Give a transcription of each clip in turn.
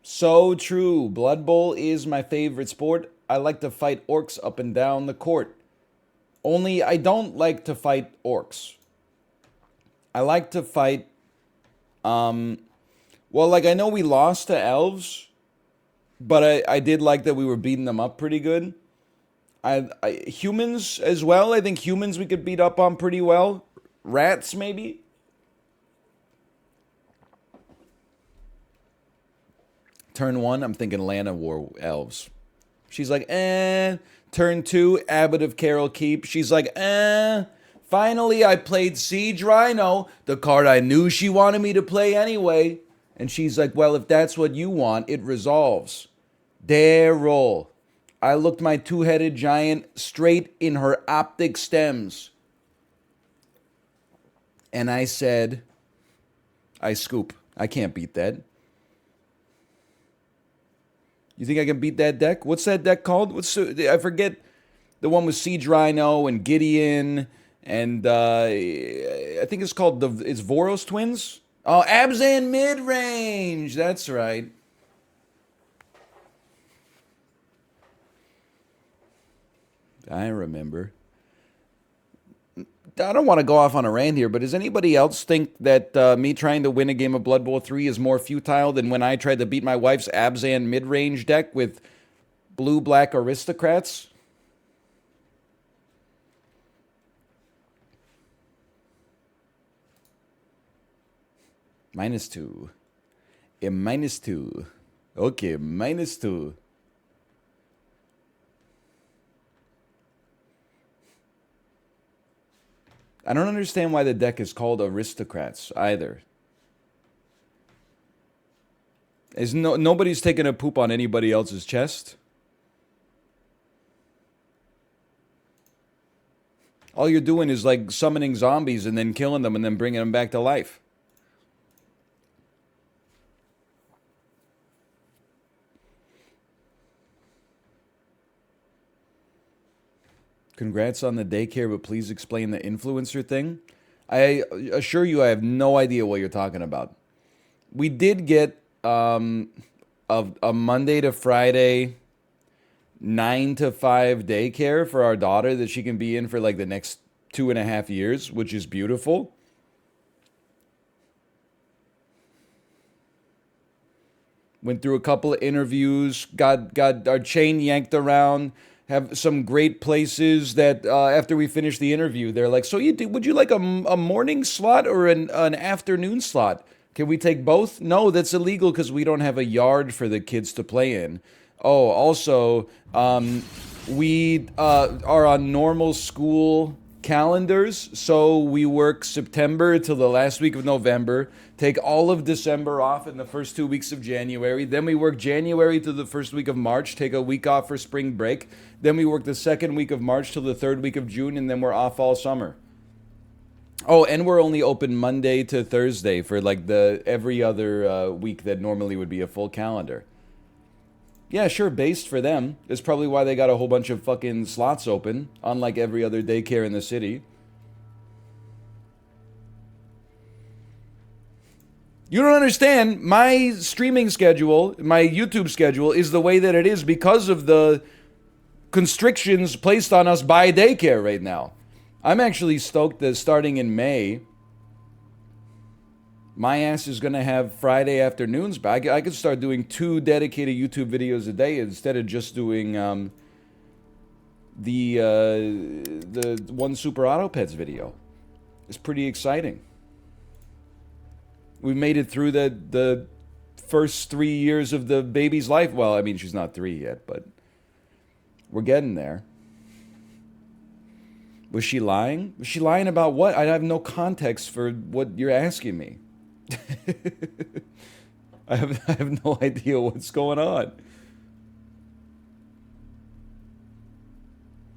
So true. Blood Bowl is my favorite sport. I like to fight orcs up and down the court. Only I don't like to fight orcs. I like to fight well, like I know we lost to elves, but I did like that we were beating them up pretty good. Humans as well. I think humans we could beat up on pretty well. Rats maybe. Turn one, I'm thinking Lana war elves. She's like, eh. Turn two, Abbot of Carol Keep. She's like, eh. Finally, I played Siege Rhino, the card I knew she wanted me to play anyway. And she's like, well, if that's what you want, it resolves. Dare roll. I looked my two-headed giant straight in her optic stems. And I said, I scoop. I can't beat that. You think I can beat that deck? What's that deck called? I forget. The one with Siege Rhino and Gideon, and I think it's called it's Voros Twins. Oh, Abzan mid range. That's right. I remember. I don't want to go off on a rant here, but does anybody else think that me trying to win a game of Blood Bowl 3 is more futile than when I tried to beat my wife's Abzan mid range deck with blue black aristocrats? -2. A -2. Okay, -2. I don't understand why the deck is called Aristocrats either. Nobody's taking a poop on anybody else's chest. All you're doing is like summoning zombies and then killing them and then bringing them back to life. Congrats on the daycare, but please explain the influencer thing. I assure you I have no idea what you're talking about. We did get a Monday to Friday 9 to 5 daycare for our daughter that she can be in for like the next 2.5 years, which is beautiful. Went through a couple of interviews, got our chain yanked around, have some great places that after we finished the interview, they're like, so would you like a morning slot or an afternoon slot? Can we take both? No, that's illegal because we don't have a yard for the kids to play in. Oh, also, we are on normal school calendars, so we work September till the last week of November, take all of December off in the first 2 weeks of January, then we work January to the first week of March, take a week off for spring break, then we work the second week of March till the third week of June, and then we're off all summer. Oh, and we're only open Monday to Thursday for like the every other week that normally would be a full calendar. Yeah, sure, based for them. That's probably why they got a whole bunch of fucking slots open, unlike every other daycare in the city. You don't understand. My streaming schedule, my YouTube schedule, is the way that it is because of the constrictions placed on us by daycare right now. I'm actually stoked that starting in May, my ass is going to have Friday afternoons back. I could start doing 2 dedicated YouTube videos a day instead of just doing the one Super Auto Pets video. It's pretty exciting. We made it through the first 3 years of the baby's life. Well, I mean, she's not 3 yet, but we're getting there. Was she lying? Was she lying about what? I have no context for what you're asking me. I have no idea what's going on.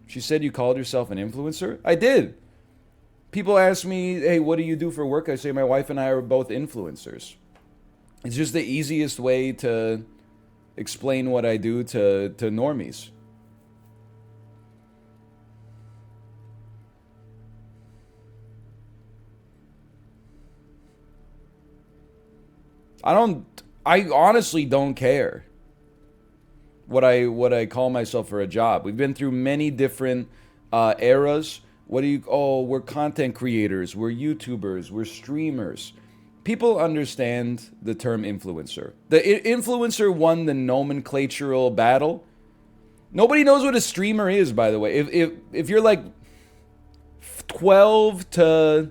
She said you called yourself an influencer? I did. People ask me, hey, what do you do for work? I say my wife and I are both influencers. It's just the easiest way to explain what I do to normies. I I honestly don't care what I call myself for a job. We've been through many different eras. What do you? Oh, we're content creators. We're YouTubers. We're streamers. People understand the term influencer. The influencer won the nomenclatural battle. Nobody knows what a streamer is, by the way. If you're like 12 to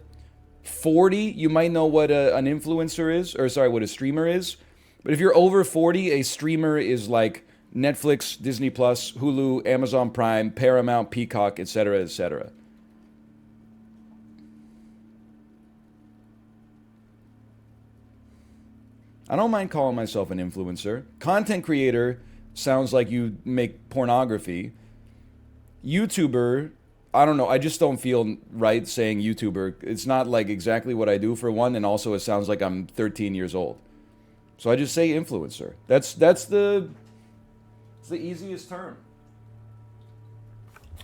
40, you might know what an influencer is, or sorry, what a streamer is. But if you're over 40, a streamer is like Netflix, Disney Plus, Hulu, Amazon Prime, Paramount, Peacock, etc., etc. I don't mind calling myself an influencer. Content creator sounds like you make pornography. YouTuber, I don't know. I just don't feel right saying YouTuber. It's not like exactly what I do for one, and also it sounds like I'm 13 years old. So I just say influencer. It's the easiest term.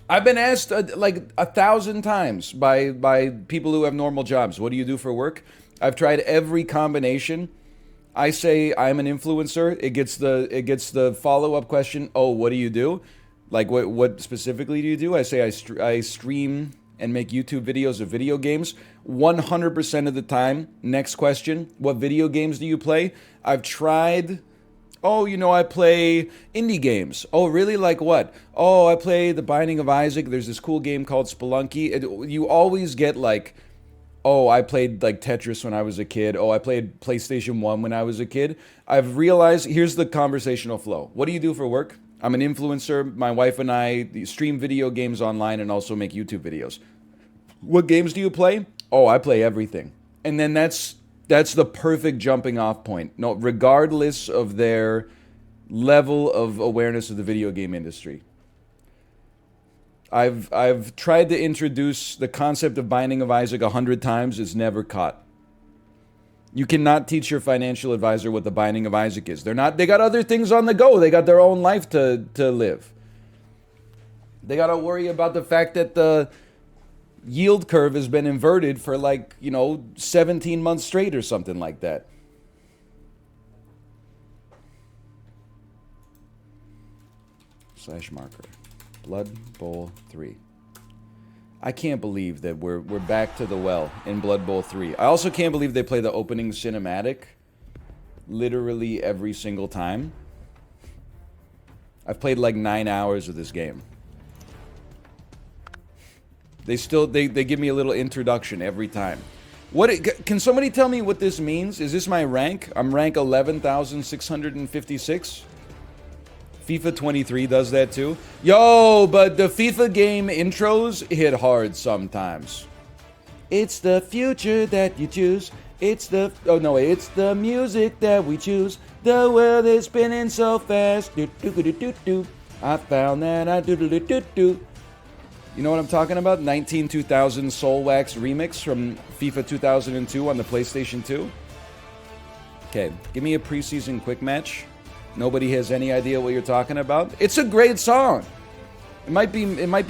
I've been asked like 1,000 times by people who have normal jobs, what do you do for work? I've tried every combination. I say I'm an influencer. It gets the follow up question. Oh, what do you do? Like what specifically do you do? I say I stream and make YouTube videos of video games. 100% of the time. Next question. What video games do you play? I've tried. Oh, I play indie games. Oh, really? Like what? Oh, I play The Binding of Isaac. There's this cool game called Spelunky. You always get like, oh, I played like Tetris when I was a kid. Oh, I played PlayStation 1 when I was a kid. I've realized, here's the conversational flow. What do you do for work? I'm an influencer. My wife and I stream video games online and also make YouTube videos. What games do you play? Oh, I play everything. And then that's the perfect jumping off point. No, regardless of their level of awareness of the video game industry. I've tried to introduce the concept of Binding of Isaac 100 times. It's never caught. You cannot teach your financial advisor what the Binding of Isaac is. They got other things on the go. They got their own life to live. They got to worry about the fact that the yield curve has been inverted for 17 months straight or something like that. /marker. Blood Bowl 3. I can't believe that we're back to the well in Blood Bowl 3. I also can't believe they play the opening cinematic literally every single time. I've played like 9 hours of this game. They give me a little introduction every time. Can somebody tell me what this means? Is this my rank? I'm rank 11,656. FIFA 23 does that too. Yo, but the FIFA game intros hit hard sometimes. It's the future that you choose. It's the music that we choose. The world is spinning so fast. Do do do do do. I found that I do do do do do. You know what I'm talking about? 19-2000 Soul Wax remix from FIFA 2002 on the PlayStation 2. Okay, give me a preseason quick match. Nobody has any idea what you're talking about. It's a great song. It might be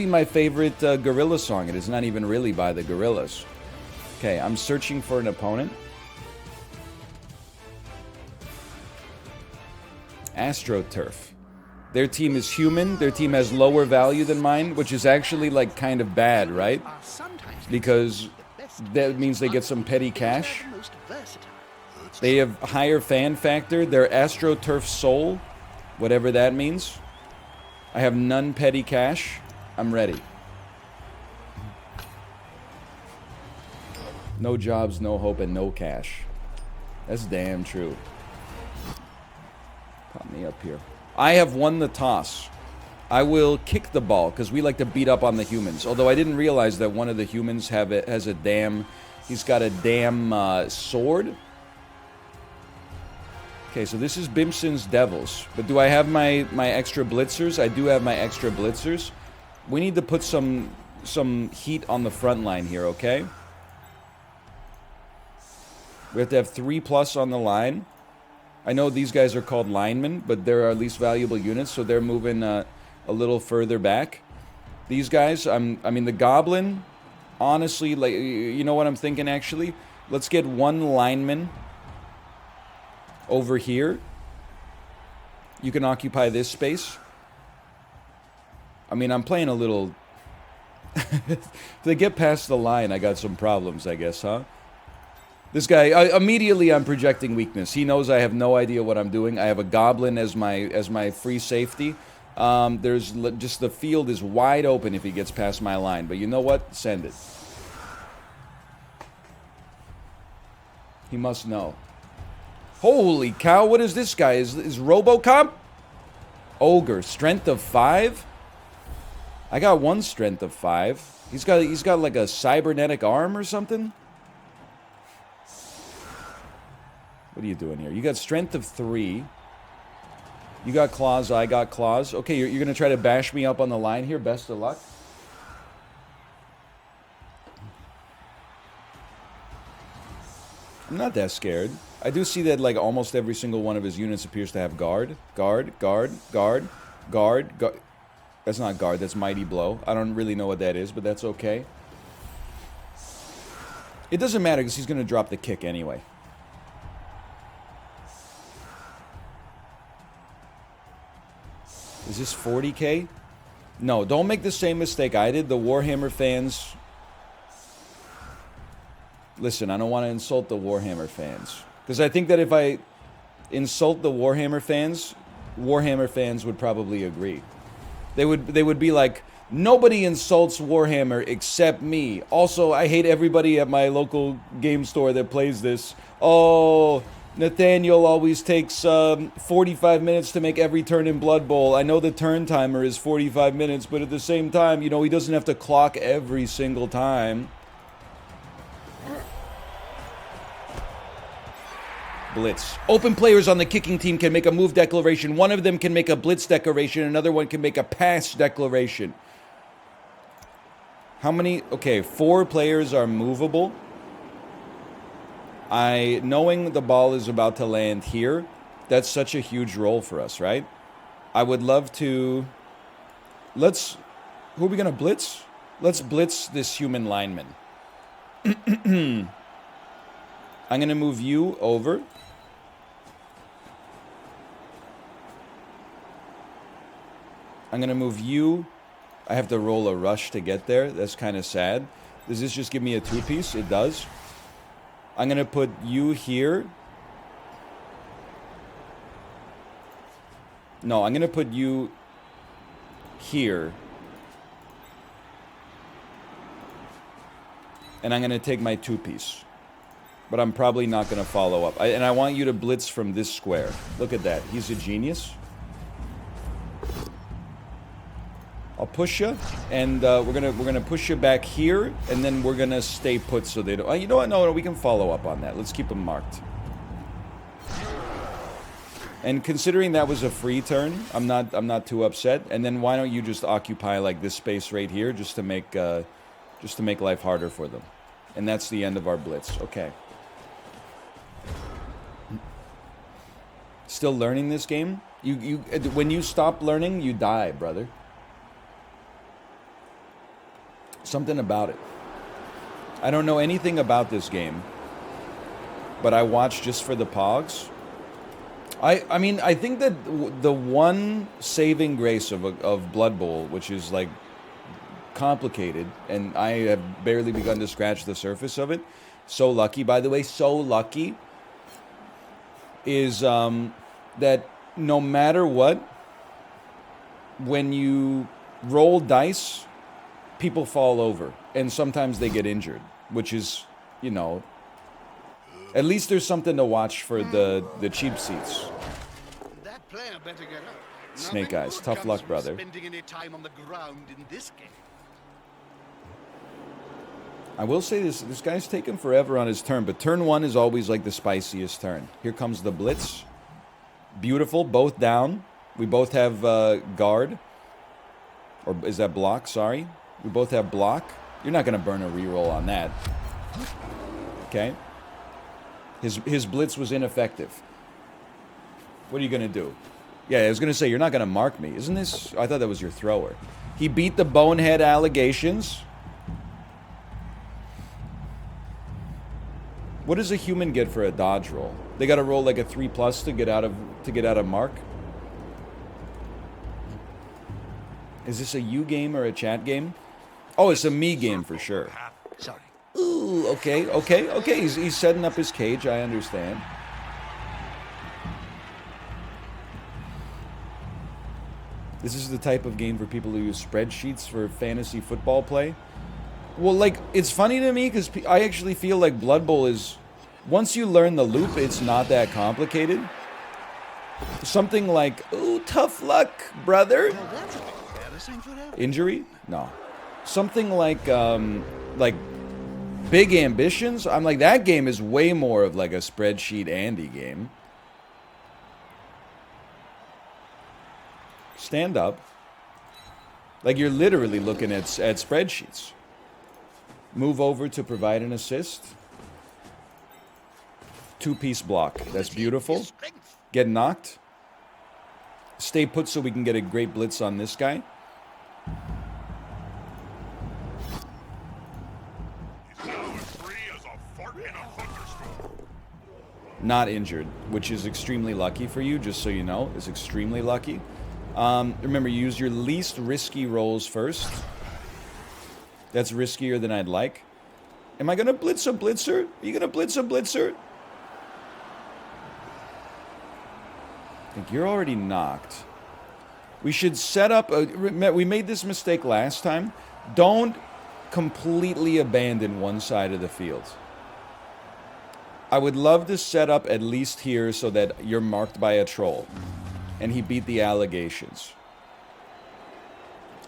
my favorite Gorilla song. It is not even really by the Gorillas. Okay, I'm searching for an opponent. AstroTurf. Their team is human. Their team has lower value than mine, which is actually like kind of bad, right? Because that means they get some petty cash. They have higher fan factor. They're AstroTurf Soul, whatever that means. I have none petty cash. I'm ready. No jobs, no hope, and no cash. That's damn true. Pop me up here. I have won the toss. I will kick the ball because we like to beat up on the humans. Although I didn't realize that one of the humans has a damn... He's got a damn sword. Okay, so this is Bimson's Devils. But do I have my extra blitzers? I do have my extra blitzers. We need to put some heat on the front line here, okay? We have to have 3+ on the line. I know these guys are called linemen, but they're our least valuable units, so they're moving a little further back. These guys, I mean, the Goblin, honestly, like, you know what I'm thinking, actually? Let's get one lineman. Over here, you can occupy this space. I mean, I'm playing a little... If they get past the line, I got some problems, I guess, huh? This guy, immediately I'm projecting weakness. He knows I have no idea what I'm doing. I have a goblin as my free safety. There's just the field is wide open if he gets past my line. But you know what? Send it. He must know. Holy cow, what is this guy? Is RoboCop? Ogre, strength of 5? I got one strength of 5. He's got like a cybernetic arm or something? What are you doing here? You got strength of 3. You got claws, I got claws. Okay, you're gonna try to bash me up on the line here. Best of luck. I'm not that scared. I do see that like almost every single one of his units appears to have guard. Guard. That's not guard, that's mighty blow. I don't really know what that is, but that's okay. It doesn't matter because he's gonna drop the kick anyway. Is this 40k? No, don't make the same mistake I did. The Warhammer fans... Listen, I don't want to insult the Warhammer fans. Because I think that if I insult the Warhammer fans would probably agree. They would be like, nobody insults Warhammer except me. Also, I hate everybody at my local game store that plays this. Oh, Nathaniel always takes 45 minutes to make every turn in Blood Bowl. I know the turn timer is 45 minutes, but at the same time, you know, he doesn't have to clock every single time. Blitz. Open players on the kicking team can make a move declaration. One of them can make a blitz declaration. Another one can make a pass declaration. How many? Okay, 4 players are movable. Knowing the ball is about to land here, that's such a huge role for us, right? I would love to... Who are we going to blitz? Let's blitz this human lineman. I'm going to move you over. I'm going to move you. I have to roll a rush to get there. That's kind of sad. Does this just give me a 2-piece? It does. I'm going to put you here. No, I'm going to put you here. And I'm going to take my 2-piece. But I'm probably not going to follow up. And I want you to blitz from this square. Look at that. He's a genius. I'll push you, and we're gonna push you back here, and then we're gonna stay put so they don't. You know what? No, we can follow up on that. Let's keep them marked. And considering that was a free turn, I'm not too upset. And then why don't you just occupy like this space right here, just to make life harder for them. And that's the end of our blitz. Okay. Still learning this game? When you stop learning, you die, brother. Something about it. I don't know anything about this game, but I watch just for the pogs. I mean, I think that the one saving grace of Blood Bowl, which is like complicated, and I have barely begun to scratch the surface of it. So lucky, by the way, so lucky, is that no matter what, when you roll dice, people fall over, and sometimes they get injured, which is, you know, at least there's something to watch for the cheap seats. That player better get up. Snake Eyes, tough luck, brother. Spending any time on the ground in this game. I will say this guy's taking forever on his turn, but turn 1 is always like the spiciest turn. Here comes the blitz. Beautiful, both down. We both have guard. Or is that block? Sorry. We both have block. You're not going to burn a reroll on that. Okay. His blitz was ineffective. What are you going to do? Yeah, I was going to say, you're not going to mark me. Isn't this... I thought that was your thrower. He beat the bonehead allegations. What does a human get for a dodge roll? They got to roll like a 3+ to get out of mark. Is this a you game or a chat game? Oh, it's a me game for sure. Sorry. Ooh, okay. He's setting up his cage. I understand. This is the type of game for people who use spreadsheets for fantasy football play. Well, like, it's funny to me because I actually feel like Blood Bowl is... Once you learn the loop, it's not that complicated. Something like, ooh, tough luck, brother. Well, that's a bit embarrassing for everyone. Injury? No. Something like Big Ambitions? I'm like, that game is way more of like a spreadsheet Andy game. Stand up. Like, you're literally looking at spreadsheets. Move over to provide an assist. 2-piece block. That's beautiful. Get knocked. Stay put so we can get a great blitz on this guy. Not injured, which is extremely lucky for you, just so you know. It's extremely lucky. Remember, you use your least risky rolls first. That's riskier than I'd like. Am I going to blitz a blitzer? Are you going to blitz a blitzer? I think you're already knocked. We should set up... we made this mistake last time. Don't completely abandon one side of the field. I would love to set up at least here so that you're marked by a troll. And he beat the allegations.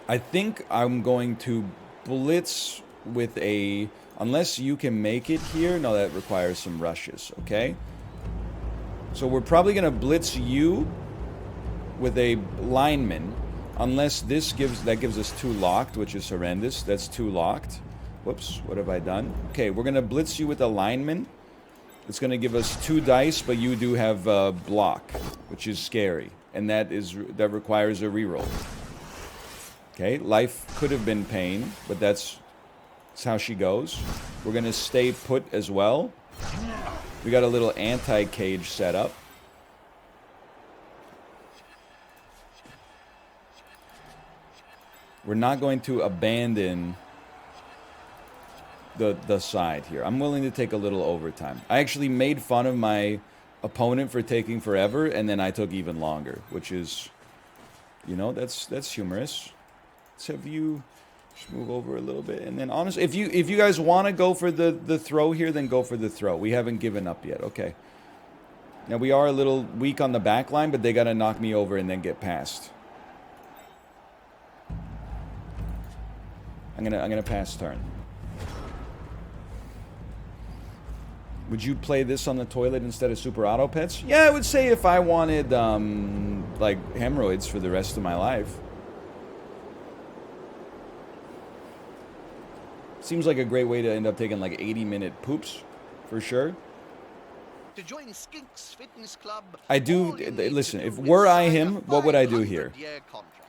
I think I'm going to blitz with a... Unless you can make it here. No, that requires some rushes, okay? So we're probably going to blitz you with a lineman. Unless this gives us 2 locked, which is horrendous. That's 2 locked. Whoops, what have I done? Okay, we're going to blitz you with a lineman. It's going to give us 2 dice, but you do have block, which is scary. And that requires a reroll. Okay, life could have been pain, but that's how she goes. We're going to stay put as well. We got a little anti-cage set up. We're not going to abandon the side here. I'm willing to take a little overtime. I actually made fun of my opponent for taking forever, and then I took even longer, which is, you know, that's humorous. Let's have you just move over a little bit, and then honestly, if you guys want to go for the throw here, then go for the throw. We haven't given up yet. Okay. Now we are a little weak on the back line, but they got to knock me over and then get past. I'm gonna pass turn. Would you play this on the toilet instead of Super Auto Pets? Yeah, I would say if I wanted, like, hemorrhoids for the rest of my life. Seems like a great way to end up taking, like, 80-minute poops, for sure. To join Skink's Fitness Club, I do, listen, if were I him, what would I do here?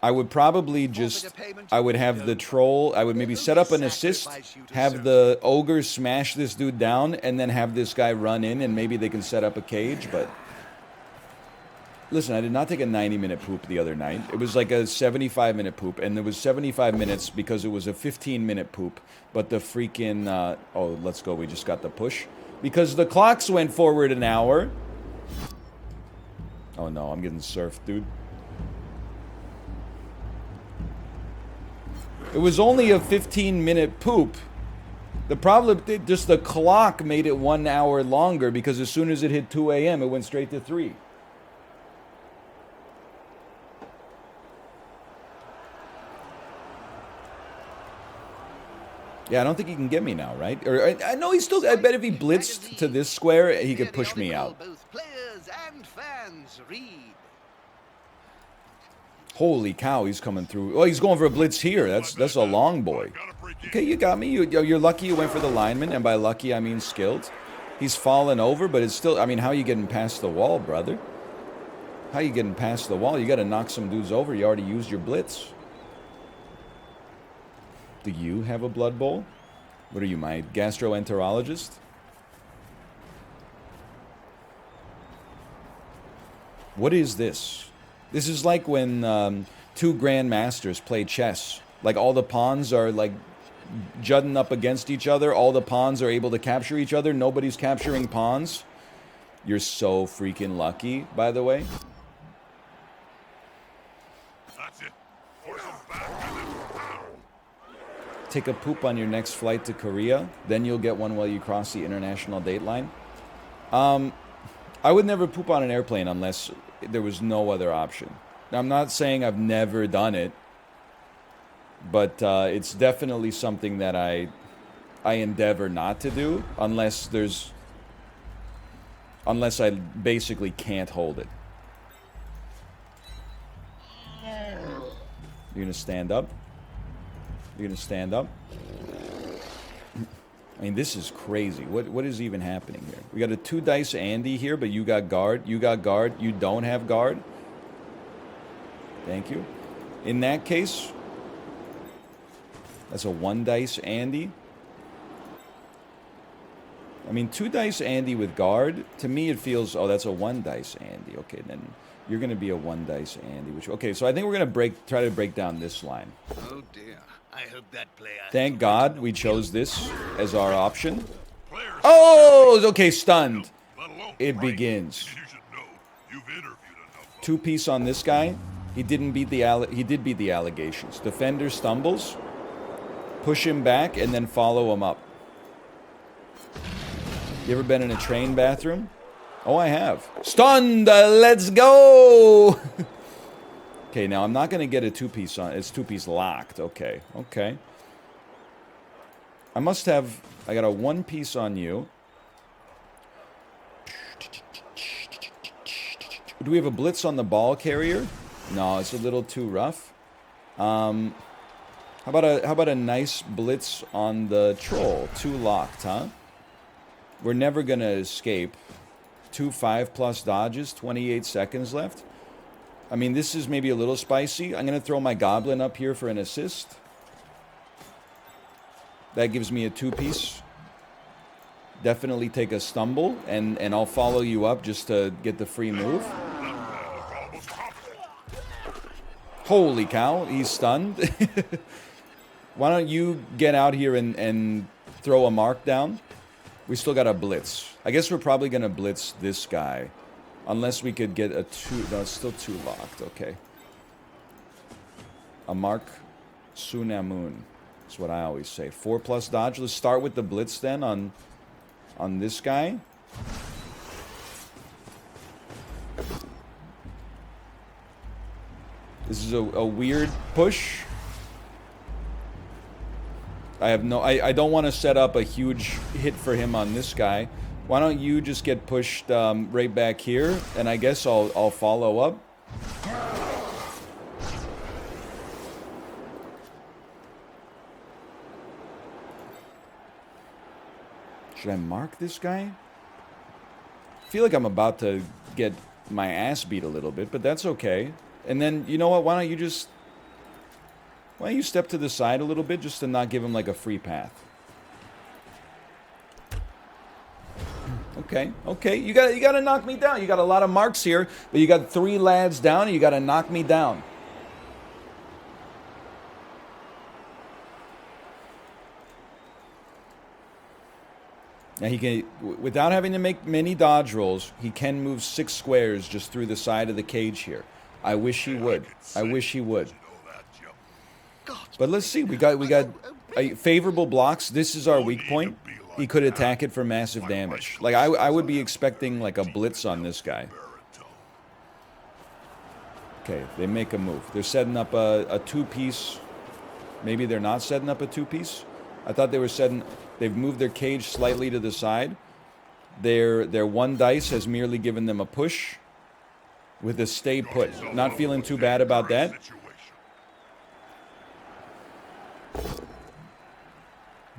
I would probably just, I would have the troll, I would maybe set up an assist, have the ogre smash this dude down, and then have this guy run in, and maybe they can set up a cage, but... Listen, I did not take a 90-minute poop the other night. It was like a 75-minute poop, and there was 75 minutes because it was a 15-minute poop, but the freaking, oh, let's go, we just got the push. Because the clocks went forward an hour. Oh no, I'm getting surfed, dude. It was only a 15-minute poop. The problem, just the clock made it 1 hour longer because as soon as it hit 2 a.m., it went straight to 3. Yeah, I don't think he can get me now, right? Or I know he's still... I bet if he blitzed to this square, he could push me out. Both players and fans read. Holy cow, he's coming through. Oh, he's going for a blitz here. That's a long boy. Okay, you got me. You're lucky you went for the lineman, and by lucky, I mean skilled. He's fallen over, but it's still... I mean, how are you getting past the wall, brother? How are you getting past the wall? You got to knock some dudes over. You already used your blitz. Do you have a blood bowl? What are you, my gastroenterologist? What is this? This is like when two grandmasters play chess. Like all the pawns are like jutting up against each other. All the pawns are able to capture each other. Nobody's capturing pawns. You're so freaking lucky, by the way. That's it. Force him back and then pow. Take a poop on your next flight to Korea. Then you'll get one while you cross the international date line. I would never poop on an airplane unless there was no other option. Now, I'm not saying I've never done it, but it's definitely something that I endeavor not to do unless I basically can't hold it. You're gonna stand up? You're gonna stand up? I mean, this is crazy. What is even happening here? We got a 2 dice Andy here, but you got guard. You got guard. You don't have guard. Thank you. In that case, that's a 1 dice Andy. I mean, 2 dice Andy with guard, to me it feels, oh, that's a 1 dice Andy. Okay, then you're going to be a 1 dice Andy. Which, okay, so I think we're going to try to break down this line. Oh dear. I hope that player. Thank God we chose this as our option. Players, Oh, okay, stunned. let alone It right. begins. You should know. You've interviewed enough. 2 piece on this guy. He did beat the allegations. Defender stumbles. Push him back and then follow him up. You ever been in a train bathroom? Oh, I have. Stunned! Let's go! Okay, now I'm not going to get a 2 piece on. It's 2 piece locked. Okay, okay. I must have. I got a 1 piece on you. Do we have a blitz on the ball carrier? No, it's a little too rough. How about a nice blitz on the troll? 2 locked, huh? We're never gonna escape. 2 5+ dodges, 28 seconds left. I mean, this is maybe a little spicy. I'm gonna throw my goblin up here for an assist. That gives me a 2 piece. Definitely take a stumble, and I'll follow you up just to get the free move. Holy cow, he's stunned. Why don't you get out here and throw a mark down? We still got a blitz. I guess we're probably going to blitz this guy. Unless we could get a 2. No, it's still 2 locked. Okay. A mark. Sunamun. That's what I always say. 4+ dodge. Let's start with the blitz then on this guy. This is a weird push. I don't want to set up a huge hit for him on this guy. Why don't you just get pushed right back here, and I guess I'll follow up. Should I mark this guy? I feel like I'm about to get my ass beat a little bit, but that's okay. And then, you know what? Why don't you step to the side a little bit just to not give him like a free path? Okay, okay. You gotta knock me down. You got a lot of marks here, but you got 3 lads down, and you gotta knock me down. Now he can, without having to make many dodge rolls, he can move 6 squares just through the side of the cage here. I wish he would. I wish he would. But let's see. We got favorable blocks. This is our weak point. He could attack it for massive damage. Like I would be expecting like a blitz on this guy. Okay, they make a move. They're setting up a 2-piece. Maybe they're not setting up a 2-piece. I thought they were setting. They've moved their cage slightly to the side. Their 1 dice has merely given them a push with a stay put. Not feeling too bad about that.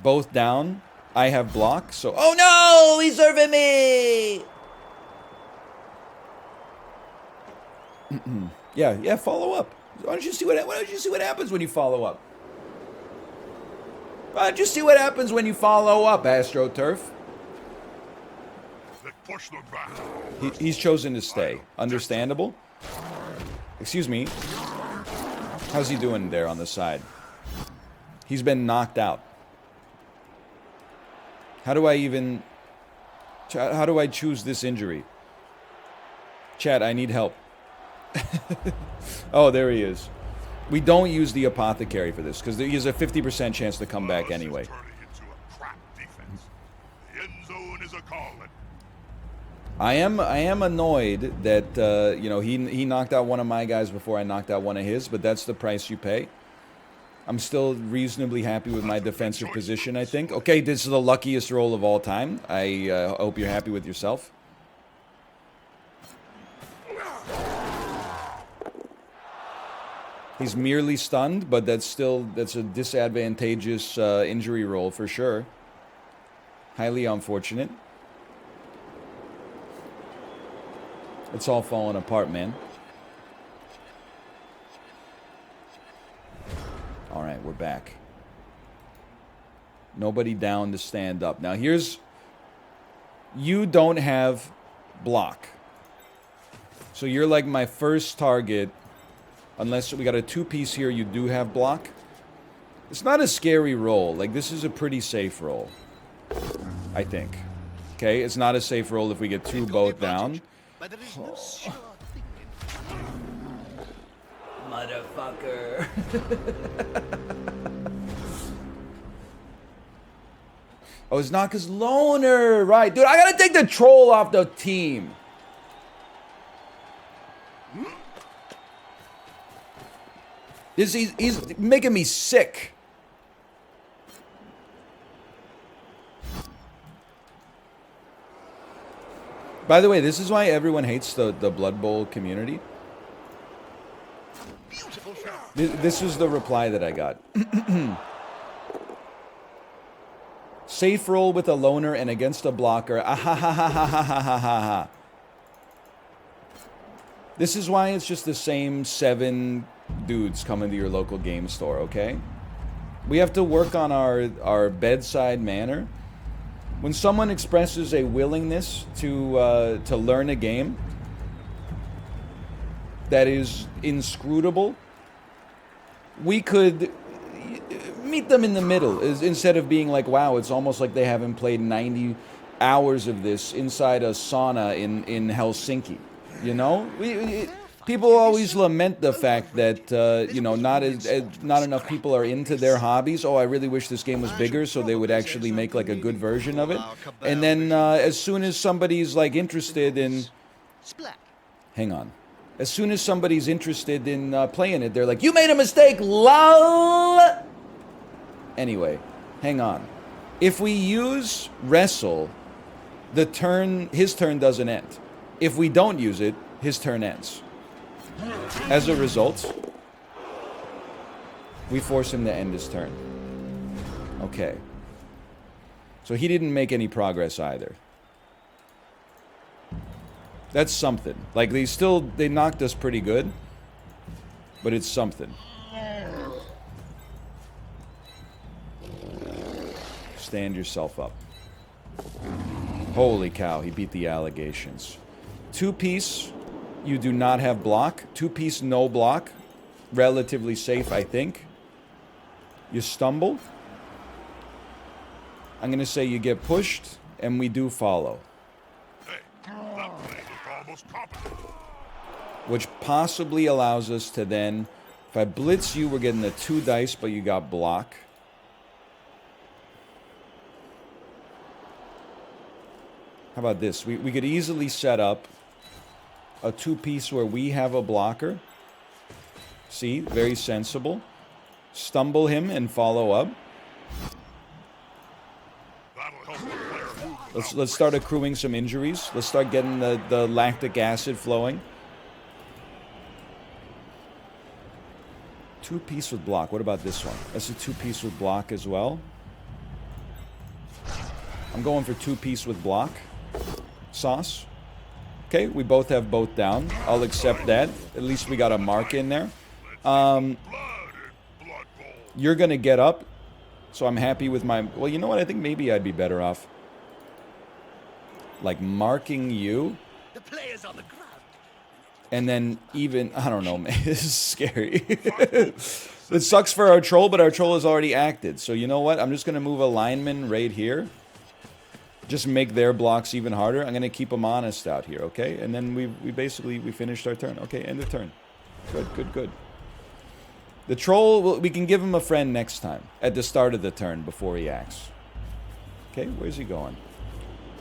Both down. I have block, so... Oh no! He's serving me! Yeah, follow up. Why don't you see what happens when you follow up? Why don't you see what happens when you follow up, AstroTurf? Push them back. He's chosen to stay. Understandable. Excuse me. How's he doing there on the side? He's been knocked out. How do I choose this injury? Chat, I need help. Oh, there he is. We don't use the apothecary for this, because he has a 50% chance to come back anyway. Turning into a crap defense. The end zone is a calling. I am annoyed that you know, he knocked out one of my guys before I knocked out one of his, but that's the price you pay. I'm still reasonably happy with my defensive position, I think. Okay, this is the luckiest roll of all time. I hope you're happy with yourself. He's merely stunned, but that's a disadvantageous injury roll for sure. Highly unfortunate. It's all falling apart, man. All right, we're back. Nobody down to stand up. Now here's... You don't have block. So you're like my first target. Unless we got a two-piece here, you do have block. It's not a scary roll. Like, this is a pretty safe roll. I think. Okay, it's not a safe roll if we get two both down. But there is no sure thing in Motherfucker. Oh, it's not because loner. Right. Dude, I gotta take the troll off the team. He's making me sick. By the way, this is why everyone hates the Blood Bowl community. beautiful shot. This is the reply that I got. Safe roll with a loner and against a blocker. Ahahahahahahaha. This is why it's just the same 7 dudes coming to your local game store, okay? We have to work on our bedside manner. When someone expresses a willingness to learn a game that is inscrutable, we could meet them in the middle instead of being like, wow, it's almost like they haven't played 90 hours of this inside a sauna in Helsinki. You know, people always lament the fact that you know, not enough people are into their hobbies. Oh, I really wish this game was bigger so they would actually make like a good version of it. And then as soon as somebody's like interested in, hang on, as soon as somebody's interested in playing it, they're like, you made a mistake, lol. Anyway, hang on. If we use wrestle, his turn doesn't end. If we don't use it, his turn ends. As a result, we force him to end his turn. Okay. So he didn't make any progress either. That's something. Like, they knocked us pretty good, but it's something. Stand yourself up. Holy cow, he beat the allegations. 2-piece, you do not have block. 2-piece, no block. Relatively safe, I think. You stumble. I'm going to say you get pushed, and we do follow. Hey, that play looked almost competent. Which possibly allows us to then, if I blitz you, we're getting the 2 dice, but you got block. How about this? We could easily set up a 2-piece where we have a blocker. See? Very sensible. Stumble him and follow up. That'll help the player move. Let's start accruing some injuries. Let's start getting the lactic acid flowing. 2-piece with block. What about this one? That's a 2-piece with block as well. I'm going for 2-piece with block. Sauce. Okay, we both have both down. I'll accept that. At least we got a mark in there. You're going to get up. So I'm happy with my... Well, you know what? I think maybe I'd be better off. like marking you, The player's on the ground. and then even, I don't know, man, this is scary. It sucks for our troll, but our troll has already acted. So you know what? I'm just going to move a lineman right here. Just make their blocks even harder. I'm going to keep them honest out here, okay? And then we basically finished our turn. Okay, end of turn. Good, good, good. The troll, we can give him a friend next time. At the start of the turn, before he acts. Okay, where's he going?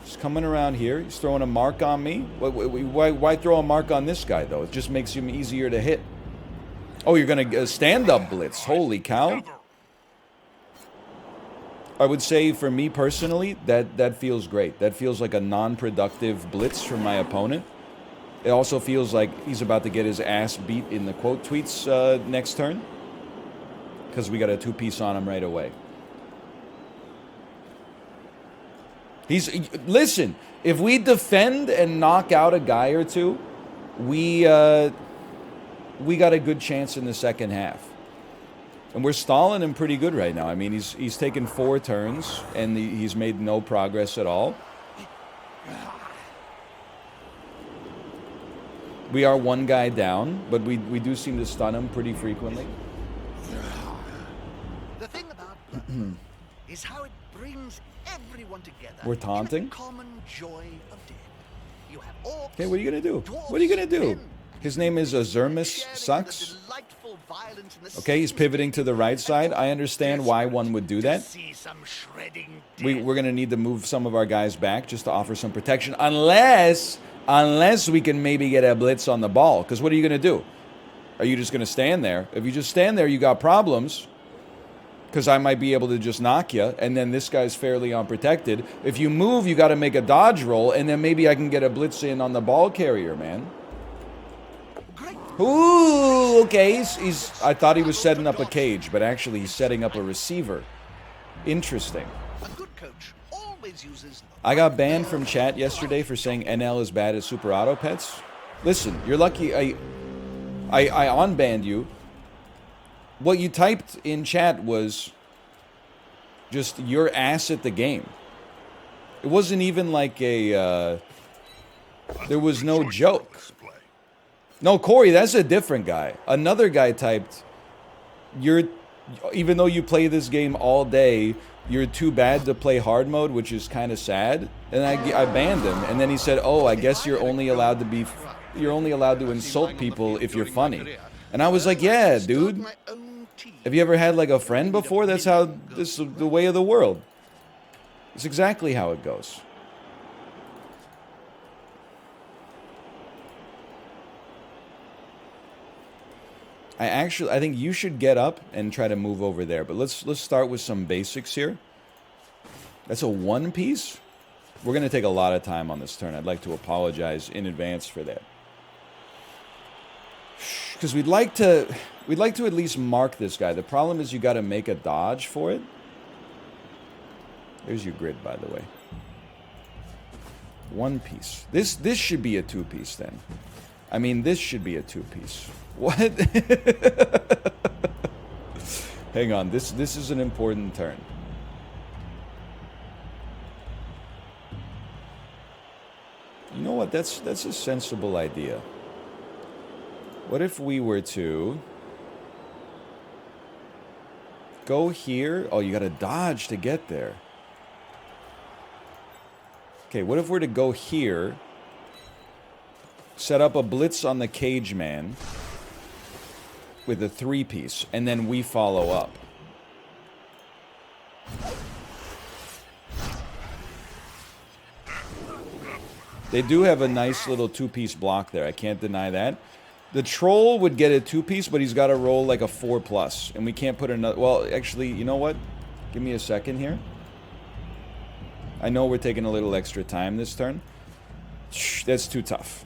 He's coming around here. He's throwing a mark on me. Why throw a mark on this guy, though? It just makes him easier to hit. Oh, you're going to stand-up blitz. Holy cow. I would say, for me personally, that feels great. That feels like a non-productive blitz from my opponent. It also feels like he's about to get his ass beat in the quote tweets next turn. Because we got a two-piece on him right away. Listen, if we defend and knock out a guy or two, we got a good chance in the second half. And we're stalling him pretty good right now. I mean, he's taken 4 turns, and he's made no progress at all. We are one guy down, but we do seem to stun him pretty frequently. The thing about blood is how it brings everyone together. We're taunting. In the common joy of death. You have orcs, Okay, what are you going to do? dwarves, What are you going to do? men, His name is Azermus sharing Sucks. the delightful violence in the Okay, he's same pivoting to the right side. I understand why one would do that. see some shredding We're going to need to move some of our guys back just to offer some protection. Unless we can maybe get a blitz on the ball. Because what are you going to do? Are you just going to stand there? If you just stand there, you got problems. Because I might be able to just knock you. And then this guy's fairly unprotected. If you move, you got to make a dodge roll. And then maybe I can get a blitz in on the ball carrier, man. Ooh, okay. I thought he was setting up a cage. But actually, he's setting up a receiver. Interesting. A good coach always uses I got banned from chat yesterday for saying NL is bad at Super Auto Pets. Listen, you're lucky I unbanned you. What you typed in chat was just your ass at the game. It wasn't even like a there was no joke. No, Corey, that's a different guy. Another guy typed, even though you play this game all day, you're too bad to play hard mode, which is kind of sad. And I banned him. And then he said, "Oh, I guess you're only allowed to insult people if you're funny." And I was like, "Yeah, dude. Have you ever had like a friend before? This is the way of the world. It's exactly how it goes." I think you should get up and try to move over there. But let's start with some basics here. That's a 1 piece. We're going to take a lot of time on this turn. I'd like to apologize in advance for that. Because we'd like to at least mark this guy. The problem is you got to make a dodge for it. There's your grid, by the way. 1 piece. This should be a 2 piece then. I mean, this should be a 2 piece. What? Hang on. This is an important turn. You know what? That's a sensible idea. What if we were to go here? Oh, you got to dodge to get there. Okay, what if we're to go here, set up a blitz on the cage man with a 3 piece, and then we follow up. They do have a nice little 2-piece block there. I can't deny that. The troll would get a 2-piece, but he's got to roll like a 4+. And we can't put another... Well, actually, you know what? Give me a second here. I know we're taking a little extra time this turn. Shh, that's too tough.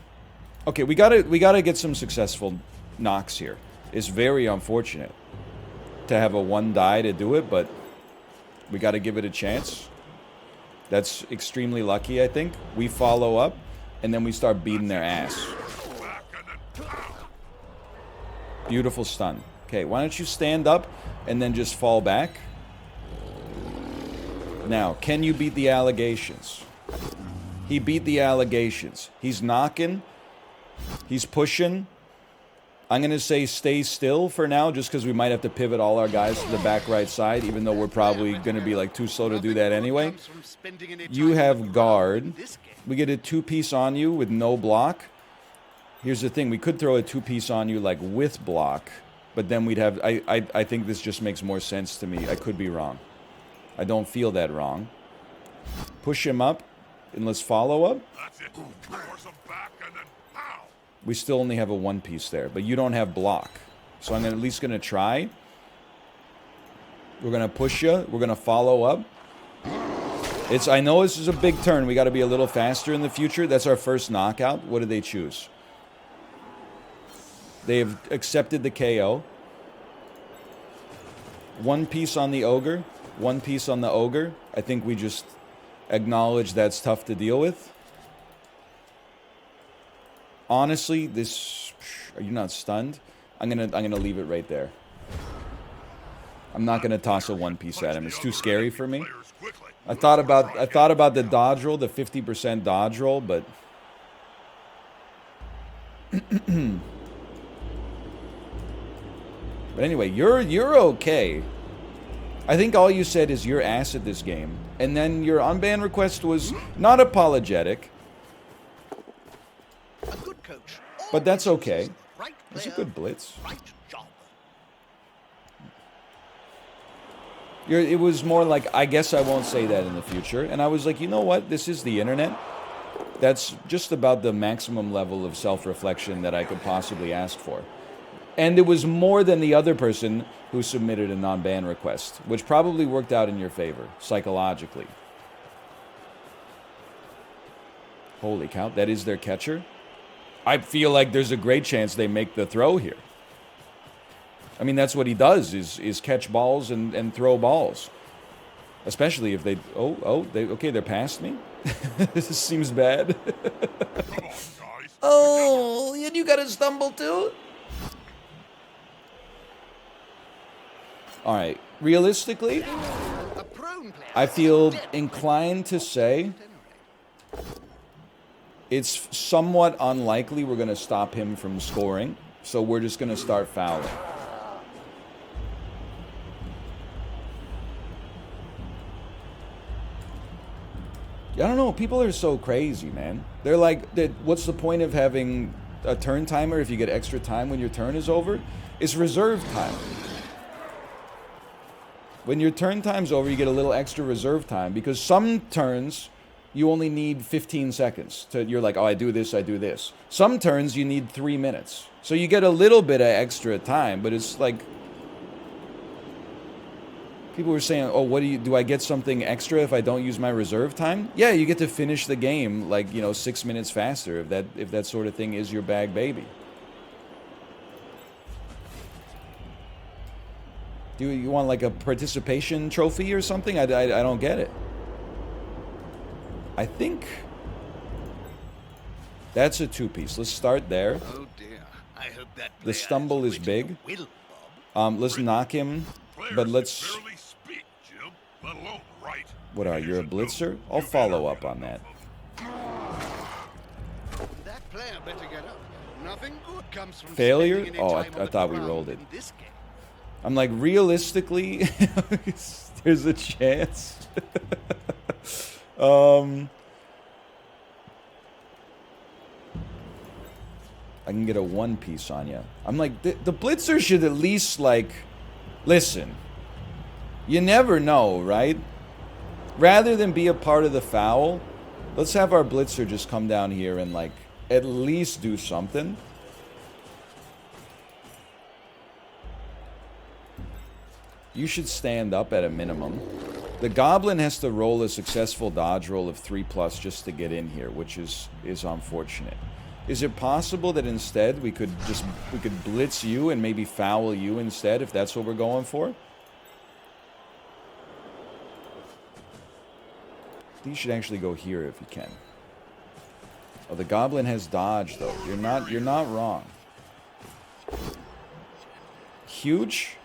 Okay, we gotta get some successful knocks here. It's very unfortunate to have a 1 die to do it, but we got to give it a chance. That's extremely lucky, I think. We follow up, and then we start beating their ass. Beautiful stun. Okay, why don't you stand up and then just fall back? Now, can you beat the allegations? He beat the allegations. He's knocking. He's pushing. I'm going to say stay still for now, just because we might have to pivot all our guys to the back right side, even though we're probably going to be like too slow to do that anyway. You have guard. We get a 2-piece on you with no block. Here's the thing. We could throw a 2-piece on you like with block, but then we'd have... I think this just makes more sense to me. I could be wrong. I don't feel that wrong. Push him up, and let's follow up. That's it. Force him back and then pow. We still only have a 1-piece there, but you don't have block. So I'm at least going to try. We're going to push you. We're going to follow up. I know this is a big turn. We got to be a little faster in the future. That's our first knockout. What did they choose? They have accepted the KO. 1 piece on the ogre. 1 piece on the ogre. I think we just acknowledge that's tough to deal with. Honestly, this... Are you not stunned? I'm gonna leave it right there. I'm not gonna toss a 1-piece at him. It's too scary for me. I thought about the dodge roll, the 50% dodge roll, but... But anyway, you're okay. I think all you said is you're ass at this game. And then your unban request was not apologetic. A good coach. But that's okay. Right That's a player, good blitz. right job. It was more like, I guess I won't say that in the future. And I was like, you know what? This is the internet. That's just about the maximum level of self-reflection that I could possibly ask for. And it was more than the other person who submitted a non-ban request, which probably worked out in your favor, psychologically. Holy cow, that is their catcher? I feel like there's a great chance they make the throw here. I mean, that's what he does, is catch balls and throw balls. Especially if they... Okay, they're past me? This seems bad. Come on, guys. Oh, and you got to stumble too? All right, realistically, A prone player. I feel inclined to say it's somewhat unlikely we're going to stop him from scoring, so we're just going to start fouling. I don't know, people are so crazy, man. They're like, what's the point of having a turn timer if you get extra time when your turn is over? It's reserve time. When your turn time's over, you get a little extra reserve time, because some turns you only need 15 seconds. You're like, oh, I do this, I do this. Some turns you need 3 minutes. So you get a little bit of extra time, but it's like... People were saying, oh, do I get something extra if I don't use my reserve time? Yeah, you get to finish the game, like, 6 minutes faster, if that sort of thing is your bag baby. Do you want like a participation trophy or something? I don't get it. I think that's a 2-piece. Let's start there. Oh dear. I hope that The player stumble has is wit big. and a will, Bob. Let's knock him, Players but can let's... barely speak, Jim, let alone write. What are you, a blitzer? I'll follow up on that. That player better get up. Nothing good comes from Failure? spending any Oh, time I on the thought we ground rolled it. in this game. I'm like, realistically, there's a chance. I can get a 1-piece on you. I'm like, the blitzer should at least, like, listen. You never know, right? Rather than be a part of the foul, let's have our blitzer just come down here and, like, at least do something. You should stand up at a minimum. The goblin has to roll a successful dodge roll of 3+ just to get in here, which is unfortunate. Is it possible that instead we could blitz you and maybe foul you instead, if that's what we're going for? You should actually go here if you can. Oh, the goblin has dodge though. You're not wrong. Huge.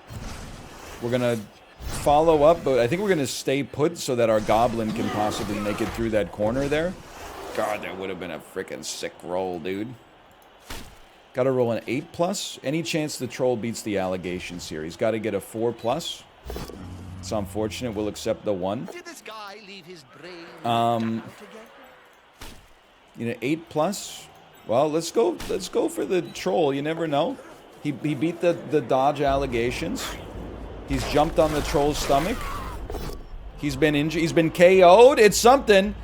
We're gonna follow up, but I think we're gonna stay put so that our goblin can possibly make it through that corner there. God, that would have been a freaking sick roll, dude. Gotta roll an 8+. Any chance the troll beats the allegation series? Gotta get a 4+. It's unfortunate. We'll accept the 1. Did this guy leave his brain Um, out again? You know, 8+. Well, let's go for the troll. You never know. He beat the dodge allegations. He's jumped on the troll's stomach. He's been injured. He's been KO'd. It's something.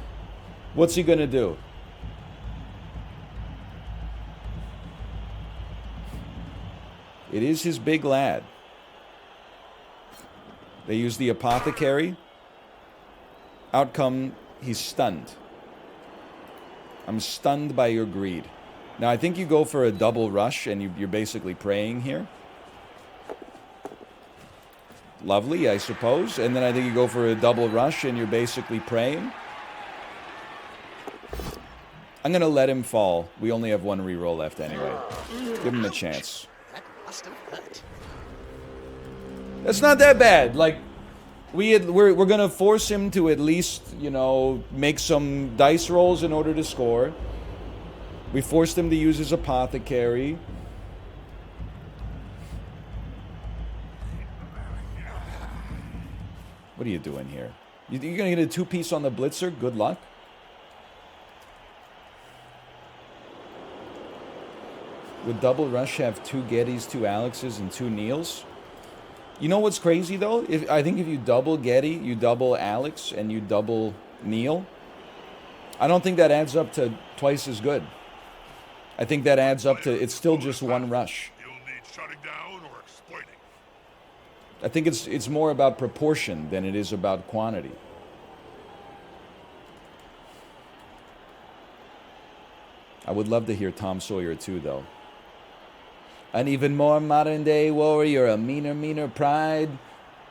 What's he gonna do? It is his big lad. They use the apothecary. Outcome, he's stunned. I'm stunned by your greed. Now, I think you go for a double rush, and you're basically praying here. Lovely, I suppose. And then I think you go for a double rush, and you're basically praying. I'm going to let him fall. We only have 1 reroll left anyway. Give him a chance. That must have hurt. That's not that bad. Like, we're going to force him to at least, you know, make some dice rolls in order to score. We forced him to use his apothecary. What are you doing here? You're going to get a 2-piece on the blitzer? Good luck. Would Double Rush have 2 Gettys, 2 Alexes, and 2 Neils? You know what's crazy, though? I think if you double Getty, you double Alex, and you double Neil, I don't think that adds up to twice as good. I think that adds up to, it's still just 1 rush. You'll need shutting down or exploiting. I think it's more about proportion than it is about quantity. I would love to hear Tom Sawyer too, though. An even more modern day warrior, a meaner pride.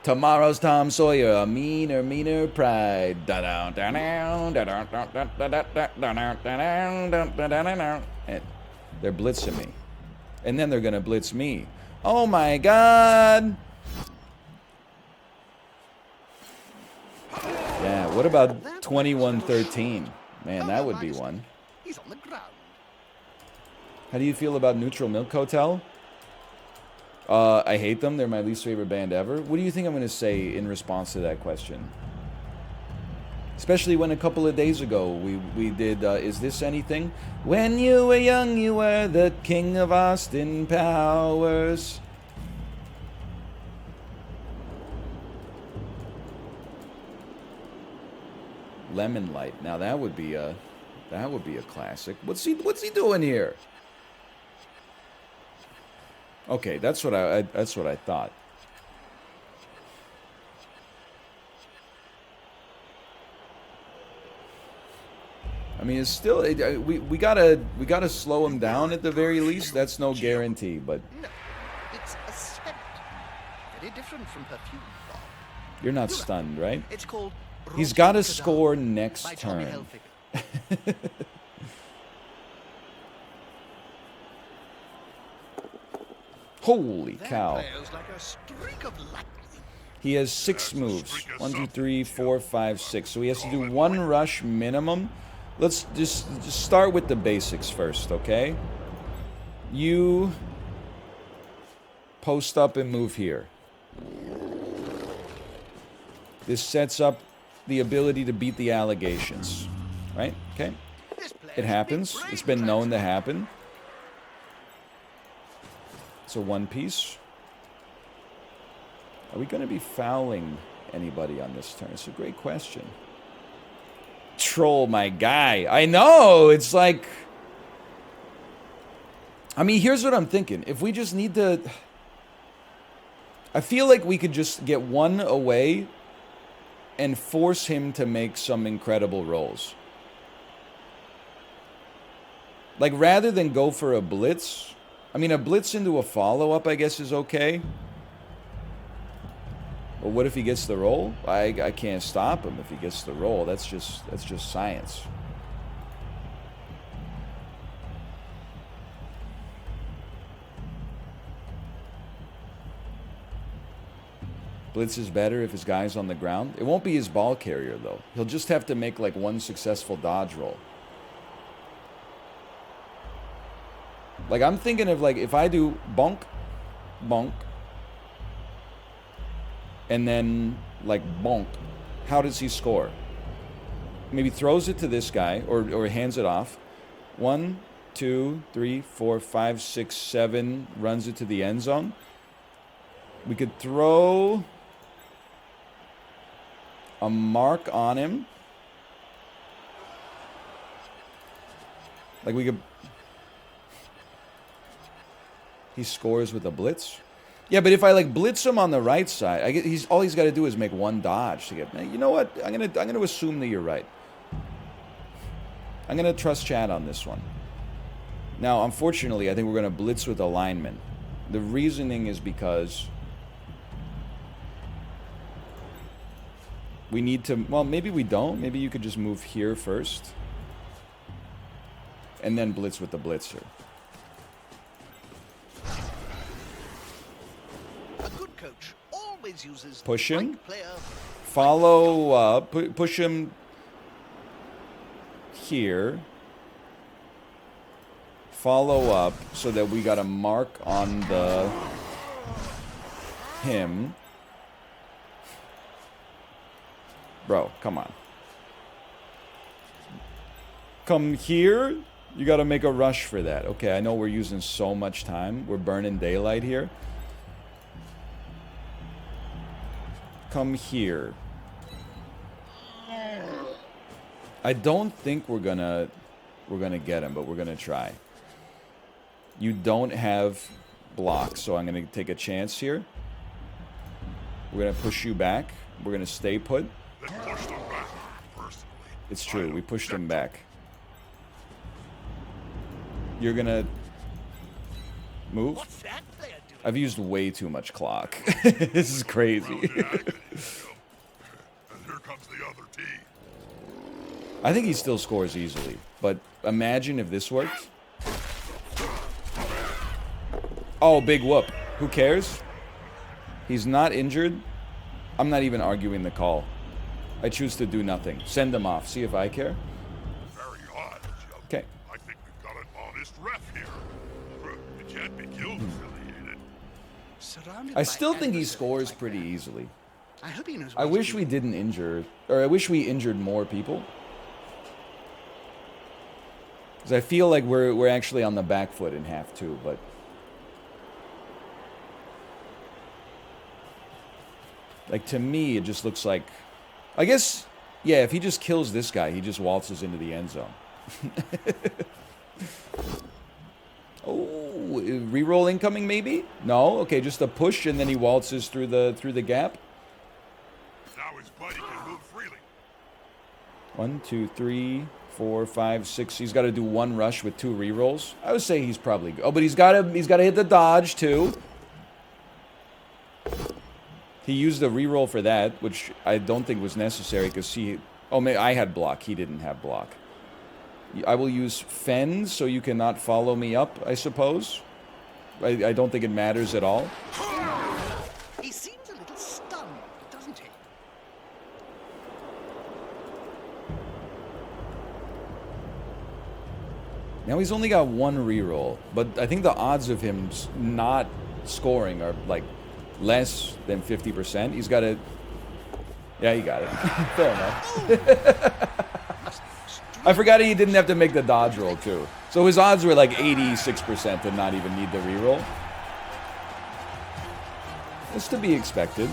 Tomorrow's Tom Sawyer, a meaner pride. And they're blitzing me. And then they're gonna blitz me. Oh my god! Yeah, what about 21-13? Man, that would be one. He's on the ground. How do you feel about Neutral Milk Hotel? I hate them. They're my least favorite band ever. What do you think I'm going to say in response to that question? Especially when a couple of days ago we did Is This Anything? When you were young, you were the king of Austin Powers. Lemon Light. Now that would be a classic. What's he doing here? Okay, that's what I thought. I mean, it's still we gotta slow him down at the very least. That's no guarantee, but No, it's a scent. Very different from perfume. Bob. you're not stunned, right? It's called. He's got to Roasted score Cadet next by Tommy turn. Hilfiger. Holy That cow! player's like a streak of lightning. He has 6 moves. 1, 2, 3, 4, 5, 6. So he has to do 1 rush minimum. Let's just start with the basics first, okay? You post up and move here. This sets up the ability to beat the allegations, right? Okay. This player's It happens. big It's brain been known to transfer. happen. It's a 1-piece. Are we going to be fouling anybody on this turn? It's a great question. Troll, my guy. I know. It's like... I mean, here's what I'm thinking. If we just need to... I feel like we could just get 1 away and force him to make some incredible rolls. Like, rather than go for a blitz... I mean, a blitz into a follow-up, I guess, is okay. But what if he gets the roll? I can't stop him if he gets the roll. That's just science. Blitz is better if his guy's on the ground. It won't be his ball carrier, though. He'll just have to make, like, 1 successful dodge roll. Like, I'm thinking of, like, if I do bonk, bonk, and then, like, bonk, how does he score? Maybe throws it to this guy, or hands it off. 1, 2, 3, 4, 5, 6, 7, runs it to the end zone. We could throw a mark on him. Like, we could... He scores with a blitz. Yeah, but if I, like, blitz him on the right side, all he's got to do is make one dodge to get... You know what? I'm gonna assume that you're right. I'm gonna trust Chad on this one. Now, unfortunately, I think we're gonna blitz with a lineman. The reasoning is because we need to... Well, maybe we don't. Maybe you could just move here first. And then blitz with the blitzer. A good coach always uses Push the him. right player. Follow up. Push him here. Follow up so that we got a mark on the... him. Bro, come on. Come here. You got to make a rush for that. Okay, I know we're using so much time. We're burning daylight here. Come here. I don't think we're gonna get him, but we're gonna try. You don't have blocks, so I'm gonna take a chance here. We're gonna push you back. We're gonna stay put. Then push them back. Personally, It's true. We pushed him back. You're gonna move. What's that player doing? I've used way too much clock. This is crazy. And here comes the other team. I think he still scores easily, but imagine if this worked. Oh, big whoop. Who cares? He's not injured. I'm not even arguing the call. I choose to do nothing. Send him off. See if I care. Very odd, Joe. Okay. I think we've got an honest ref here. It can't be guild affiliated. Surrounded I by still think he adversaries scores like pretty that. easily. I hope he knows. I what he's wish we doing. didn't injure, or I wish we injured more people. Because I feel like we're actually on the back foot in half two, but... Like, to me, it just looks like... I guess, yeah, if he just kills this guy, he just waltzes into the end zone. Oh, reroll incoming, maybe? No? Okay, just a push, and then he waltzes through the gap. Now his buddy can move freely. 1, 2, 3, 4, 5, 6. He's got to do one rush with 2 rerolls. I would say he's probably good. Oh, but he's got to hit the dodge too. He used a reroll for that, which I don't think was necessary because he... Oh, I had block. He didn't have block. I will use fend so you cannot follow me up, I suppose. I don't think it matters at all. He seems a little stunned, doesn't he? Now he's only got 1 reroll, but I think the odds of him not scoring are like less than 50%. He's got to... Yeah, he got it. Fair enough. I forgot he didn't have to make the dodge roll, too. So his odds were like 86% to not even need the reroll. It's to be expected.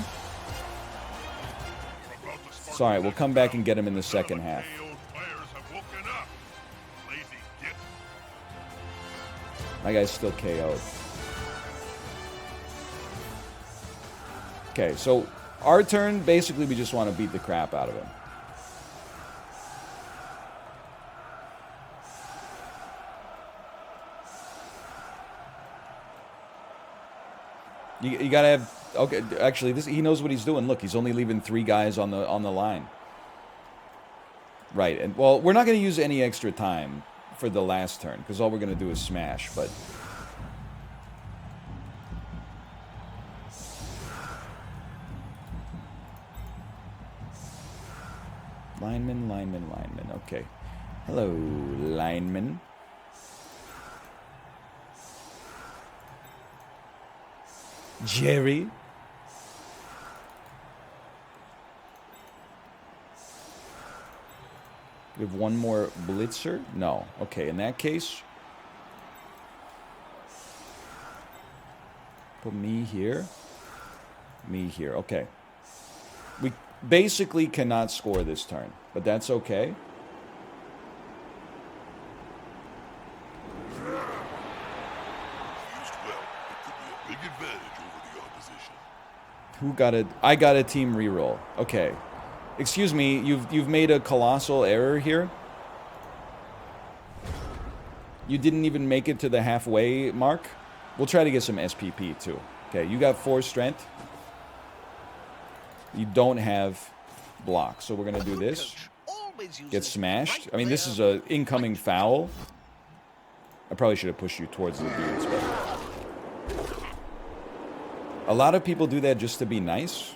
It's alright, we'll come back and get him in the second half. KO'd players have woken up. Lazy git. My guy's still KO'd. Okay, so our turn, basically we just want to beat the crap out of him. You gotta have... Okay, actually, he knows what he's doing. Look, he's only leaving 3 guys on the line. Right, and well, we're not going to use any extra time for the last turn, because all we're going to do is smash, but... Lineman, lineman, lineman. Okay. Hello, lineman. Jerry. We have one more blitzer? No. Okay, in that case, put me here. Me here. Okay. We basically cannot score this turn, but that's okay. Used well, it could be a big advantage over the opposition. Who got it? I got a team reroll. Okay. Excuse me, you've made a colossal error here. You didn't even make it to the halfway mark. We'll try to get some SPP too. Okay, you got 4 strength. You don't have block, so we're gonna do this. Get smashed. I mean, this is a incoming foul. I probably should have pushed you towards the dudes, but a lot of people do that just to be nice.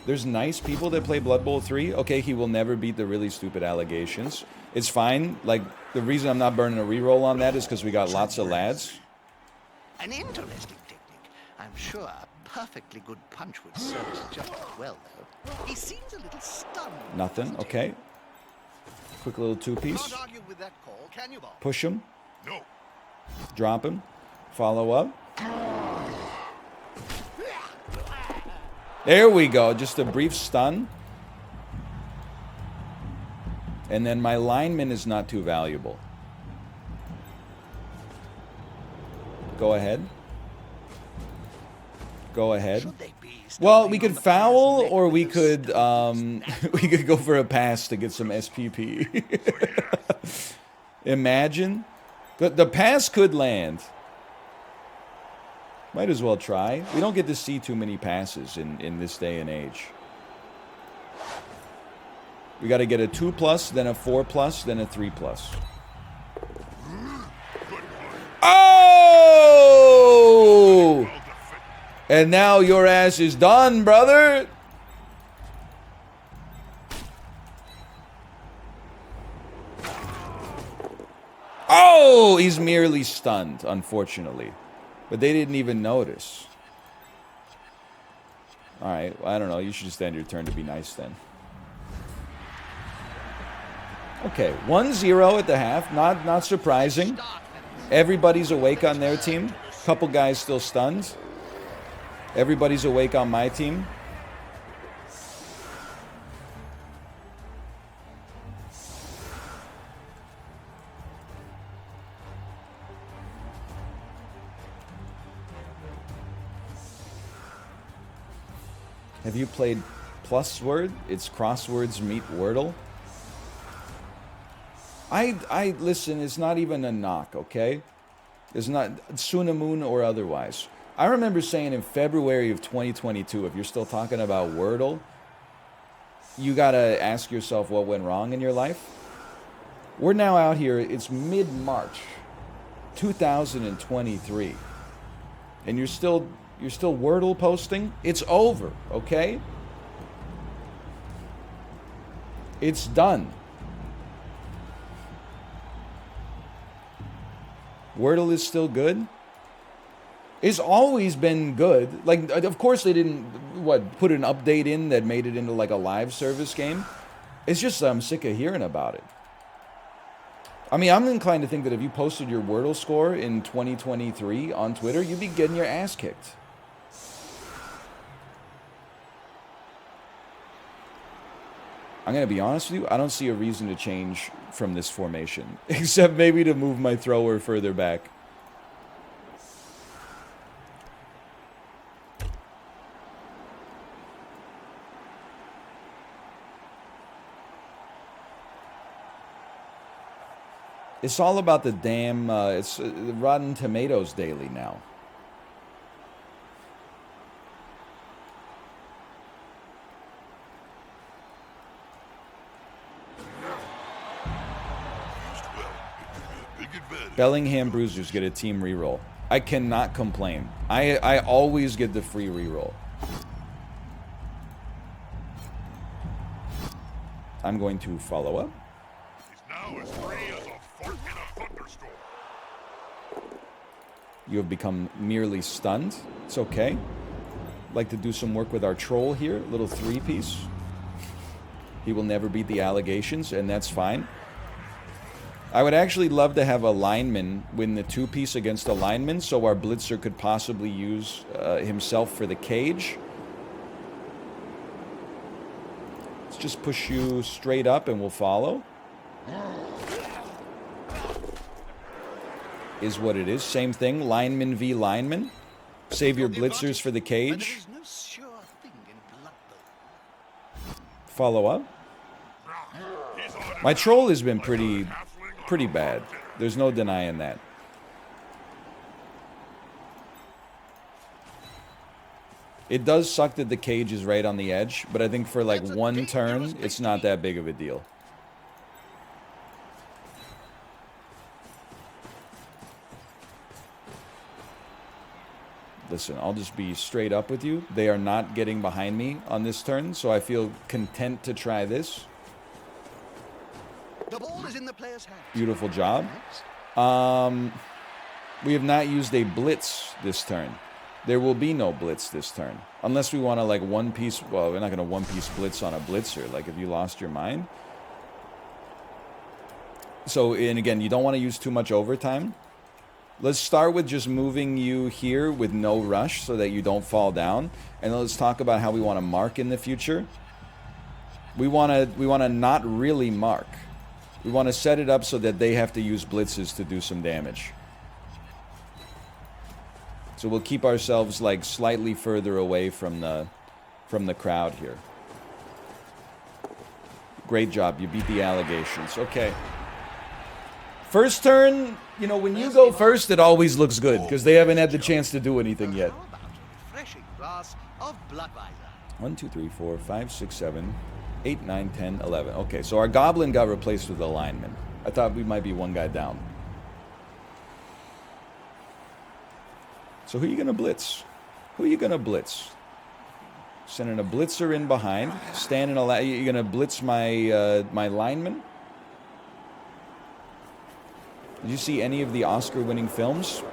There's nice people that play Blood Bowl 3. Okay, he will never beat the really stupid allegations. It's fine. Like, the reason I'm not burning a reroll on that is because we got lots of lads. An interesting technique. I'm sure a perfectly good punch would serve us just as well, though. He seems a little stunned. Nothing. Okay. Quick little two-piece. Can't argue with that call, can you, Bob? Push him. No. Drop him. Follow up. There we go. Just a brief stun. And then my lineman is not too valuable. Go ahead. Go ahead. Should they be Well, stumbling we on could the foul, player's neck or with we those could stones? we could go for a pass to get some SPP. Imagine. The pass could land. Might as well try. We don't get to see too many passes in this day and age. We got to get a 2+, then a 4+, then a 3+. Oh! And now your ass is done, brother. Oh, he's merely stunned, unfortunately. But they didn't even notice. All right, well, I don't know. You should just end your turn to be nice then. Okay, 1-0 at the half. Not surprising. Everybody's awake on their team. Couple guys still stunned. Everybody's awake on my team. Have you played Plus Word? It's crosswords meet Wordle. I listen, it's not even a knock, okay? It's not Sunamoon or otherwise. I remember saying in February of 2022, if you're still talking about Wordle, you gotta ask yourself what went wrong in your life. We're now out here, it's mid-March 2023. And you're still Wordle posting? It's over, okay? It's done. Wordle is still good. It's always been good. Like, of course they didn't, put an update in that made it into like a live service game. It's just I'm sick of hearing about it. I mean, I'm inclined to think that if you posted your Wordle score in 2023 on Twitter, you'd be getting your ass kicked. I'm going to be honest with you, I don't see a reason to change from this formation, except maybe to move my thrower further back. It's all about the damn, it's Rotten Tomatoes daily now. Bellingham Bruisers get a team reroll. I cannot complain. I always get the free reroll. I'm going to follow up. He's now as free as a fart in a thunderstorm. You have become merely stunned. It's okay. Like to do some work with our troll here. Little 3-piece. He will never beat the allegations, and that's fine. I would actually love to have a lineman win the 2-piece against a lineman, so our blitzer could possibly use himself for the cage. Let's just push you straight up and we'll follow. Is what it is. Same thing. Lineman v. lineman. Save your blitzers for the cage. No sure thing in Blood Bowl. Follow up. He's on My troll has been pretty bad. There's no denying that. It does suck that the cage is right on the edge, but I think for like one turn, it's not that big of a deal. Listen, I'll just be straight up with you. They are not getting behind me on this turn, so I feel content to try this. The ball is in the player's hands. Beautiful job. We have not used a blitz this turn. There will be no blitz this turn. Unless we want to like one-piece... Well, we're not going to one-piece blitz on a blitzer. Like if you lost your mind. So, and again, you don't want to use too much overtime. Let's start with just moving you here with no rush so that you don't fall down. And let's talk about how we want to mark in the future. We want to not really mark. We want to set it up so that they have to use blitzes to do some damage. So we'll keep ourselves like slightly further away from the crowd here. Great job. You beat the allegations. Okay. First turn, you know, when you go first, it always looks good because they haven't had the chance to do anything yet. How about a refreshing glass of Bloodweiser? 1, 2, 3, 4, 5, 6, 7, 8, 9, 10, 11. Okay, so our goblin got replaced with a lineman. I thought we might be one guy down. So who are you going to blitz? Who are you going to blitz? Sending a blitzer in behind. Standing a you're going to blitz my my lineman? Did you see any of the Oscar-winning films?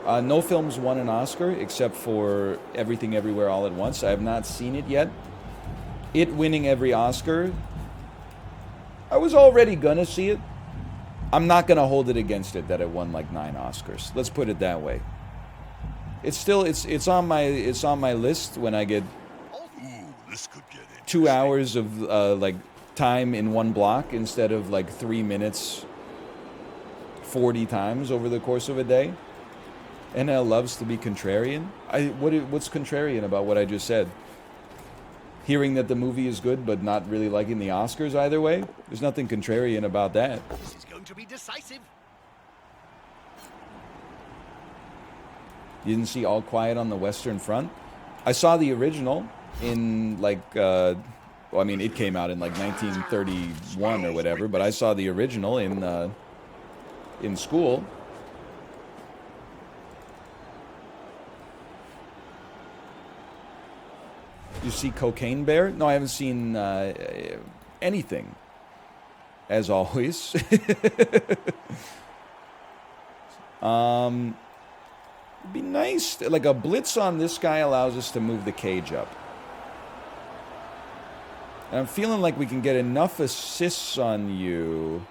No films won an Oscar except for Everything Everywhere All at Once. I have not seen it yet. It winning every Oscar. I was already gonna see it. I'm not gonna hold it against it that it won like 9 Oscars. Let's put it that way. It's still it's on my list when I get Ooh, this could get 2 hours of like time in one block instead of like 3 minutes 40 times over the course of a day. NL loves to be contrarian. What's contrarian about what I just said? Hearing that the movie is good but not really liking the Oscars either way? There's nothing contrarian about that. This is going to be decisive. You didn't see All Quiet on the Western Front? I saw the original in like, well, I mean, it came out in like 1931 or whatever, but I saw the original in school. You see Cocaine Bear? No, I haven't seen anything. As always. It'd be nice. Like a blitz on this guy allows us to move the cage up. And I'm feeling like we can get enough assists on you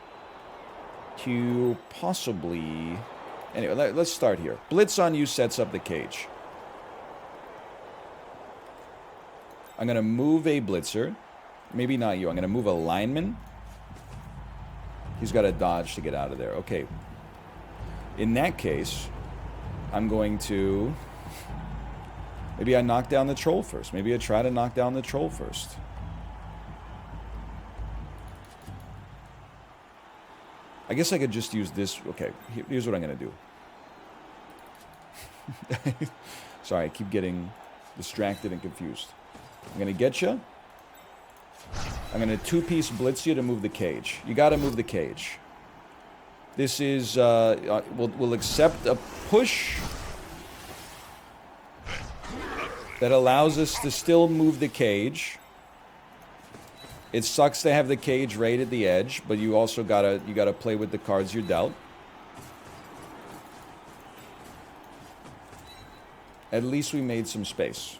to possibly... Anyway, let's start here. Blitz on you sets up the cage. I'm going to move a blitzer. Maybe not you. I'm going to move a lineman. He's got to dodge to get out of there. Okay. In that case, I'm going to... Maybe I knock down the troll first. Maybe I try to knock down the troll first. I guess I could just use this. Okay, here's what I'm going to do. Sorry, I keep getting distracted and confused. I'm going to get you. I'm going to 2-piece blitz you to move the cage. You got to move the cage. This is, we'll accept a push that allows us to still move the cage. It sucks to have the cage right at the edge, but you also gotta play with the cards you're dealt. At least we made some space.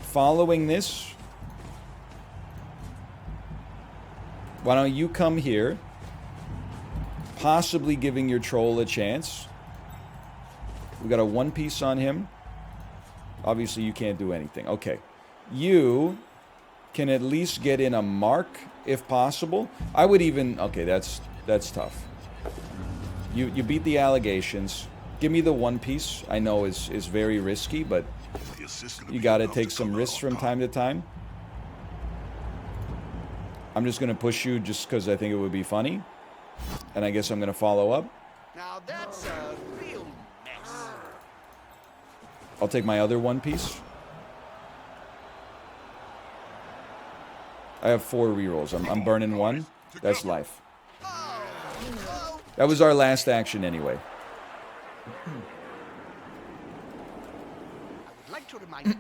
Following this, why don't you come here, possibly giving your troll a chance. We got a 1-piece on him. Obviously, you can't do anything. Okay. You can at least get in a mark, if possible. I would even... Okay, that's tough. You beat the allegations. Give me the 1-piece. I know is very risky, but you gotta take some risks from time to time. I'm just gonna push you just because I think it would be funny. And I guess I'm gonna follow up. Now that's a real mess. I'll take my other 1-piece. I have 4 rerolls. I'm burning 1. That's life. That was our last action anyway. I would like to remind you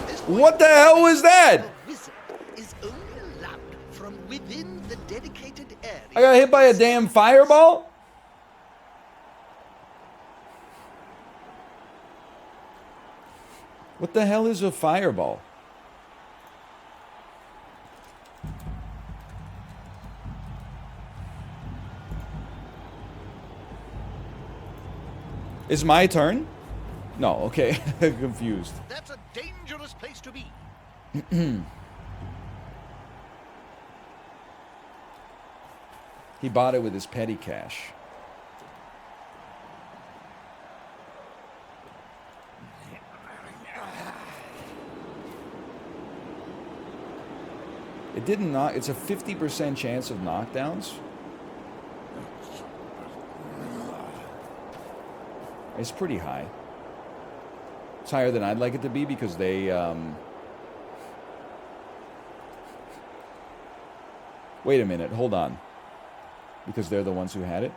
this What the hell was that? the wizard is only allowed from within the dedicated area. I got hit by a damn fireball? What the hell is a fireball? Is my turn? No, okay. Confused. That's a dangerous place to be. He bought it with his petty cash. It didn't knock. It's a 50% chance of knockdowns. It's pretty high. It's higher than I'd like it to be because they, Wait a minute, hold on. Because they're the ones who had it.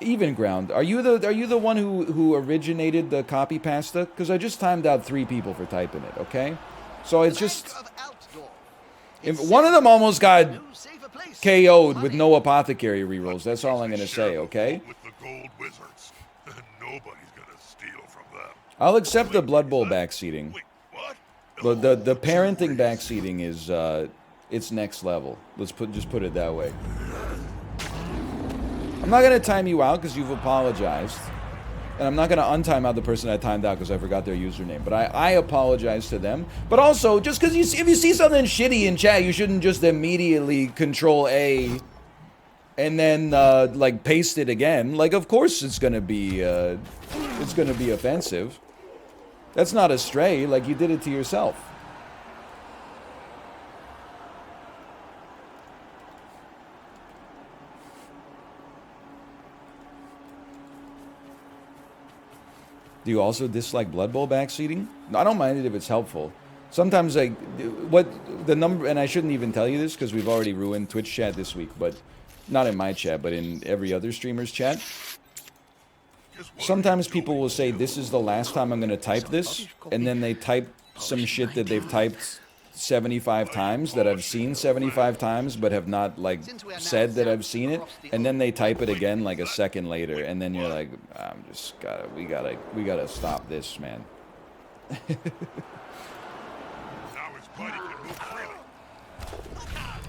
Even ground. Are you the one who originated the copy pasta? Because I just timed out 3 people for typing it, okay? So it's just... If one of them almost got KO'd with no apothecary rerolls. That's all I'm going to say, okay? With the gold wizards. Nobody's gonna steal from them. I'll accept the Blood Bowl backseating. Wait, what? But the parenting backseating is it's next level. Let's just put it that way. I'm not gonna time you out because you've apologized, and I'm not gonna untime out the person I timed out because I forgot their username. But I apologize to them. But also, just because if you see something shitty in chat, you shouldn't just immediately Control A and then like paste it again. Like, of course it's gonna be offensive. That's not a stray. Like, you did it to yourself. Do you also dislike Blood Bowl backseating? No, I don't mind it if it's helpful. Sometimes, like, what the number, and I shouldn't even tell you this because we've already ruined Twitch chat this week, but not in my chat, but in every other streamer's chat. Sometimes people will say, this is the last time I'm going to type this, and then they type some shit that they've typed 75 times, that I've seen 75 times, but have not, like, said that I've seen it, and then they type it again, like, a second later, and then you're like, we gotta stop this, man. Now his buddy can move freely.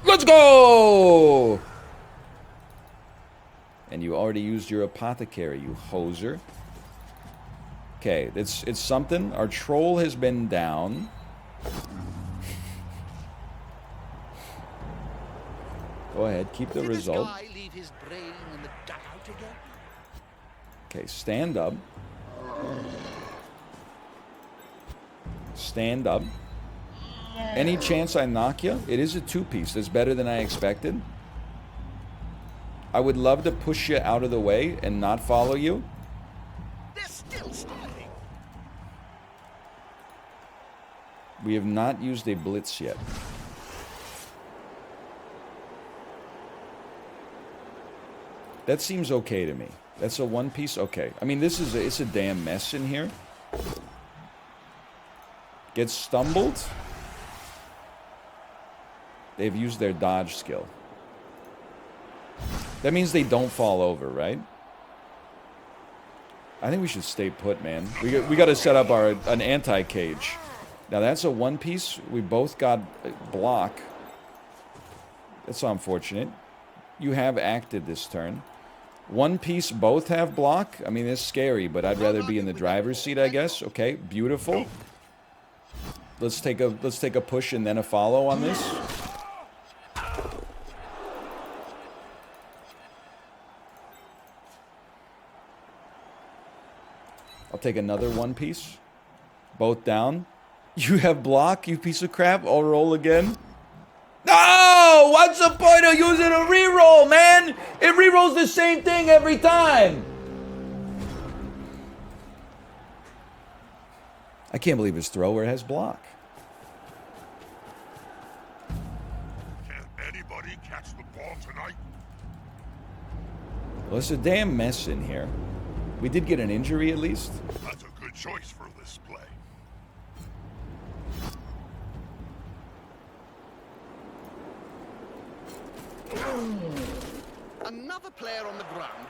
Let's go! And you already used your apothecary, you hoser. Okay, it's something. Our troll has been down. Go ahead, keep the result. Leave his brain in the dugout again? Okay, stand up. Stand up. Any chance I knock you? It is a 2-piece. That's better than I expected. I would love to push you out of the way and not follow you. They're still standing. We have not used a blitz yet. That seems okay to me. That's a 1-piece? Okay. I mean, it's a damn mess in here. Gets stumbled. They've used their dodge skill. That means they don't fall over, right? I think we should stay put, man. We got to set up an anti-cage. Now that's a one piece. We both got block. That's unfortunate. You have acted this turn. One piece, both have block. I mean, it's scary, but I'd rather be in the driver's seat, I guess. Okay, beautiful. Let's take a push and then a follow on this. I'll take another one piece. Both down. You have block, you piece of crap. I'll roll again. No! What's the point of using a reroll, man? It rerolls the same thing every time. I can't believe his thrower has block. Can anybody catch the ball tonight? Well, it's a damn mess in here. We did get an injury at least. That's a good choice for this play. Another player on the ground.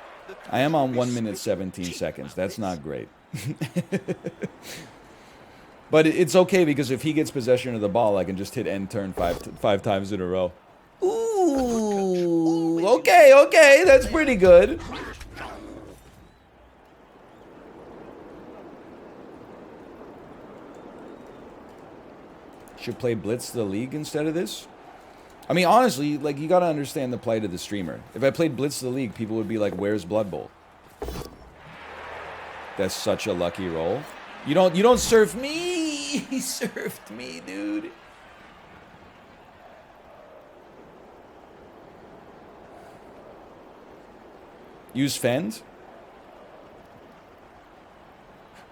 I am on 1 minute 17 seconds. That's not great. But it's okay because if he gets possession of the ball, I can just hit end turn five times in a row. Ooh, okay, that's pretty good. Should play Blitz the League instead of this? I mean, honestly, like, you gotta understand the plight of the streamer. If I played Blitz the League, people would be like, where's Blood Bowl? That's such a lucky roll. You don't surf me! He surfed me, dude. Use Fend?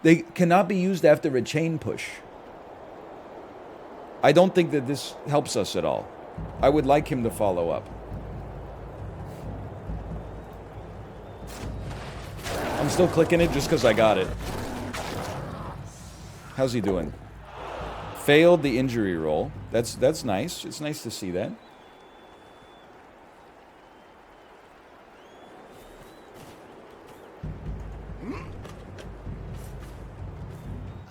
They cannot be used after a chain push. I don't think that this helps us at all. I would like him to follow up. I'm still clicking it just because I got it. How's he doing? Failed the injury roll. That's nice. It's nice to see that.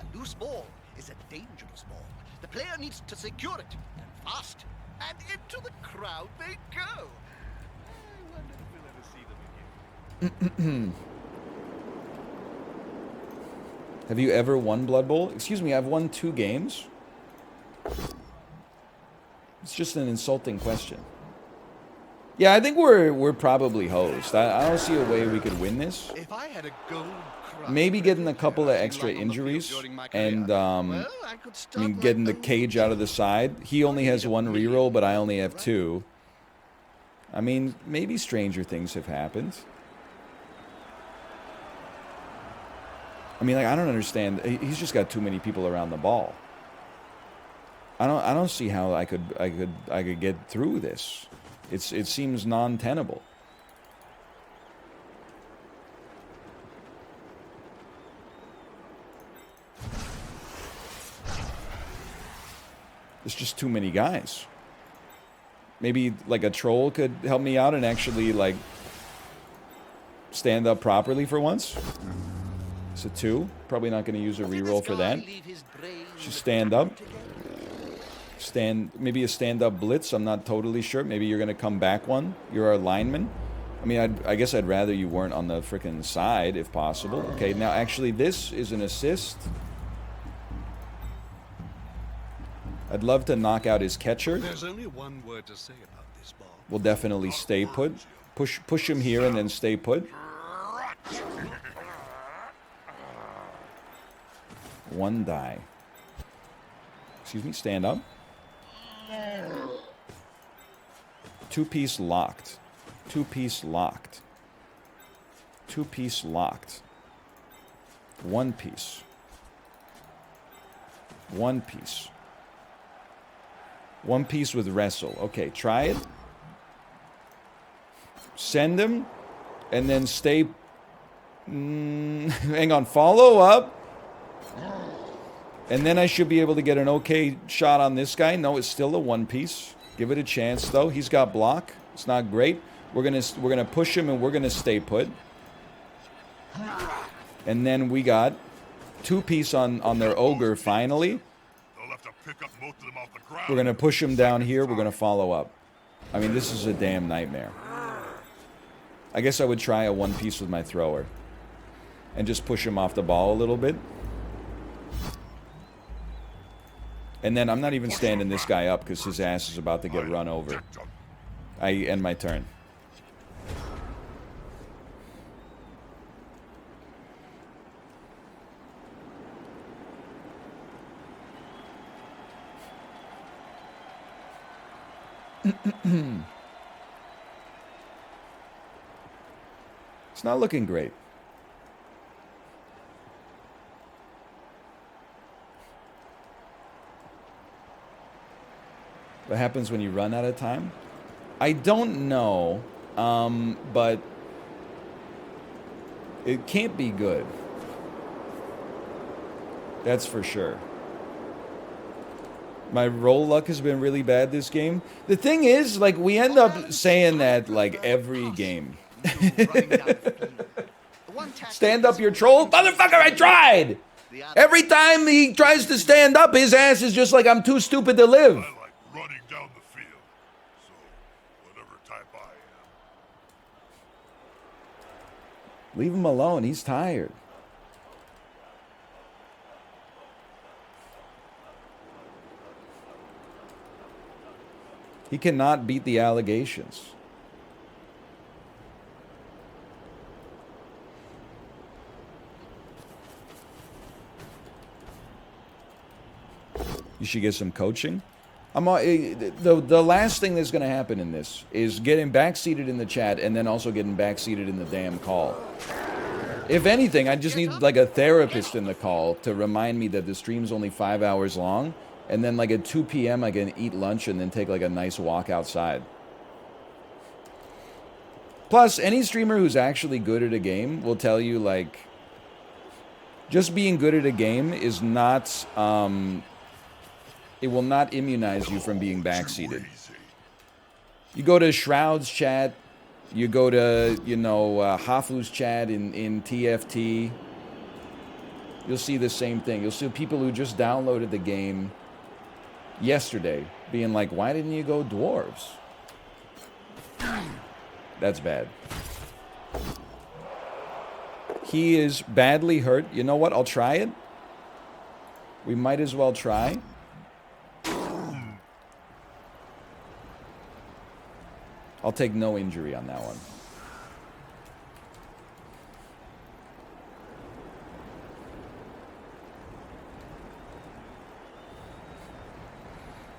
A loose ball is a dangerous ball. The player needs to secure it, and fast. And into the crowd they go. I wonder if we'll ever see them again. Have you ever won Blood Bowl? Excuse me, I've won 2 games. It's just an insulting question. Yeah, I think we're probably hosed. I don't see a way we could win this. If I had a gold crown, Maybe getting a couple of extra injuries and I mean getting the cage out of the side. He only has 1 reroll, but I only have 2. I mean, maybe stranger things have happened. I mean, like, I don't understand. He's just got too many people around the ball. I don't see how I could get through this. It seems non-tenable. There's just too many guys. Maybe like a troll could help me out and actually like stand up properly for once. It's a 2. Probably not going to use a reroll for that. Just stand up. Maybe a stand-up blitz. I'm not totally sure. Maybe you're going to come back one. You're our lineman. I mean, I guess I'd rather you weren't on the frickin' side if possible. Okay, now actually this is an assist. I'd love to knock out his catcher. There's only one word to say about this ball. We'll definitely stay put. Push him here and then stay put. 1 die. Excuse me, stand up. 2-piece locked. 2-piece locked. 2-piece locked. 1 piece. 1 piece. 1 piece with wrestle. Okay, try it. Send him. And then stay. Hang on, follow up. And then I should be able to get an okay shot on this guy. No, it's still a 1 piece. Give it a chance, though. He's got block. It's not great. We're gonna push him and we're gonna stay put. And then we got 2-piece on their ogre finally. They'll have to pick up most of them off the ground. We're going to push him down here. We're going to follow up. I mean, this is a damn nightmare. I guess I would try a 1-piece with my thrower. And just push him off the ball a little bit. And then I'm not even standing this guy up because his ass is about to get run over. I end my turn. It's not looking great. What happens when you run out of time? I don't know, but it can't be good. That's for sure. My roll luck has been really bad this game. The thing is, like, we end up saying that, like, every game. Stand up, your troll. Motherfucker, I tried! Every time he tries to stand up, his ass is just like, I'm too stupid to live. I like running down the field. So, whatever type I am. Leave him alone. He's tired. He cannot beat the allegations. You should get some coaching. The last thing that's going to happen in this is getting backseated in the chat and then also getting backseated in the damn call. If anything, I just need like a therapist in the call to remind me that the stream's only 5 hours long. And then like at 2 p.m. I can eat lunch and then take like a nice walk outside. Plus, any streamer who's actually good at a game will tell you like, just being good at a game is not, it will not immunize you from being backseated. You go to Shroud's chat, you go to, you know, Hafu's chat in TFT, you'll see the same thing. You'll see people who just downloaded the game yesterday being like, why didn't you go dwarves? That's bad. He is badly hurt. You know what? I'll try it. We might as well try. I'll take no injury on that one.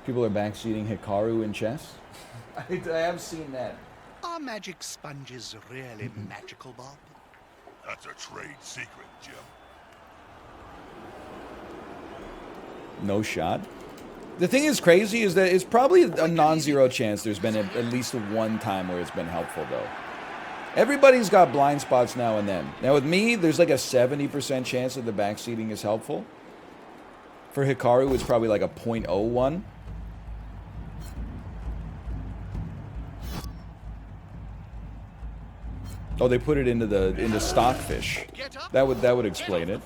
People are backseating Hikaru in chess. I have seen that. Are magic sponges really magical, Bob? That's a trade secret, Jim. No shot. The thing is crazy is that it's probably a non-zero chance there's been at least one time where it's been helpful, though. Everybody's got blind spots now and then. Now, with me, there's like a 70% chance that the backseating is helpful. For Hikaru, it's probably like a 0.01. Oh, they put it into stockfish. That would explain it.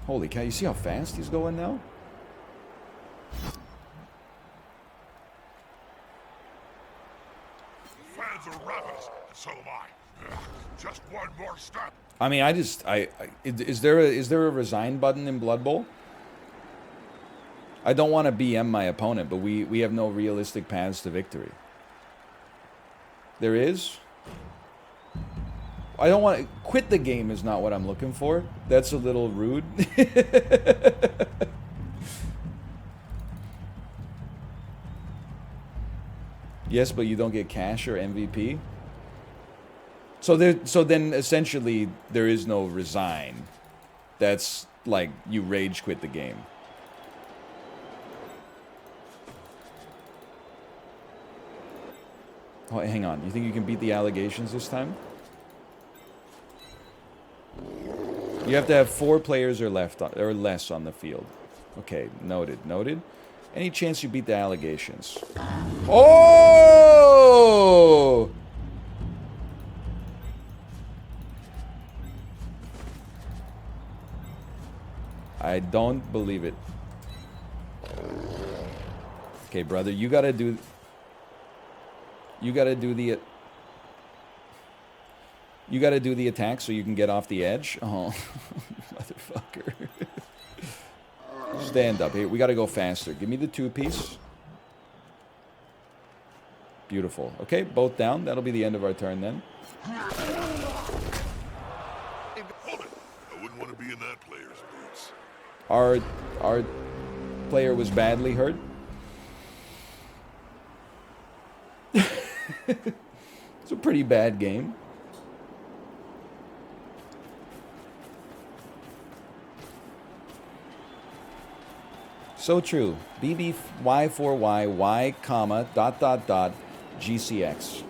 Holy cow! You see how fast he's going now? Fans are ravenous, and so am I. Just one more step. I mean, is there a resign button in Blood Bowl? I don't want to BM my opponent, but we have no realistic paths to victory. There is. I don't want to quit the game is not what I'm looking for. That's a little rude. Yes, but you don't get cash or MVP. So then essentially there is no resign. That's like you rage quit the game. Oh, hang on. You think you can beat the allegations this time? You have to have 4 players or less on the field. Okay, noted. Any chance you beat the allegations? Oh! I don't believe it. Okay, brother, you gotta do... You gotta do the... You gotta do the attack so you can get off the edge. Oh, motherfucker. Stand up. Here, we gotta go faster. Give me the 2-piece. Beautiful. Okay, both down. That'll be the end of our turn then. Hold it. I wouldn't want to be in that player's boots. Our player was badly hurt. It's a pretty bad game. So true. BBY4Y Y comma dot dot dot GCX.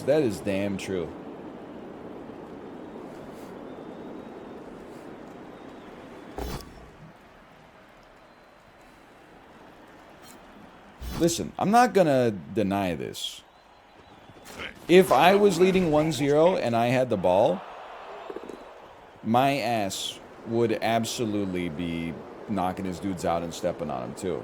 That is damn true. Listen, I'm not gonna deny this. If I was leading 1-0 and I had the ball, my ass would absolutely be knocking his dudes out and stepping on him too.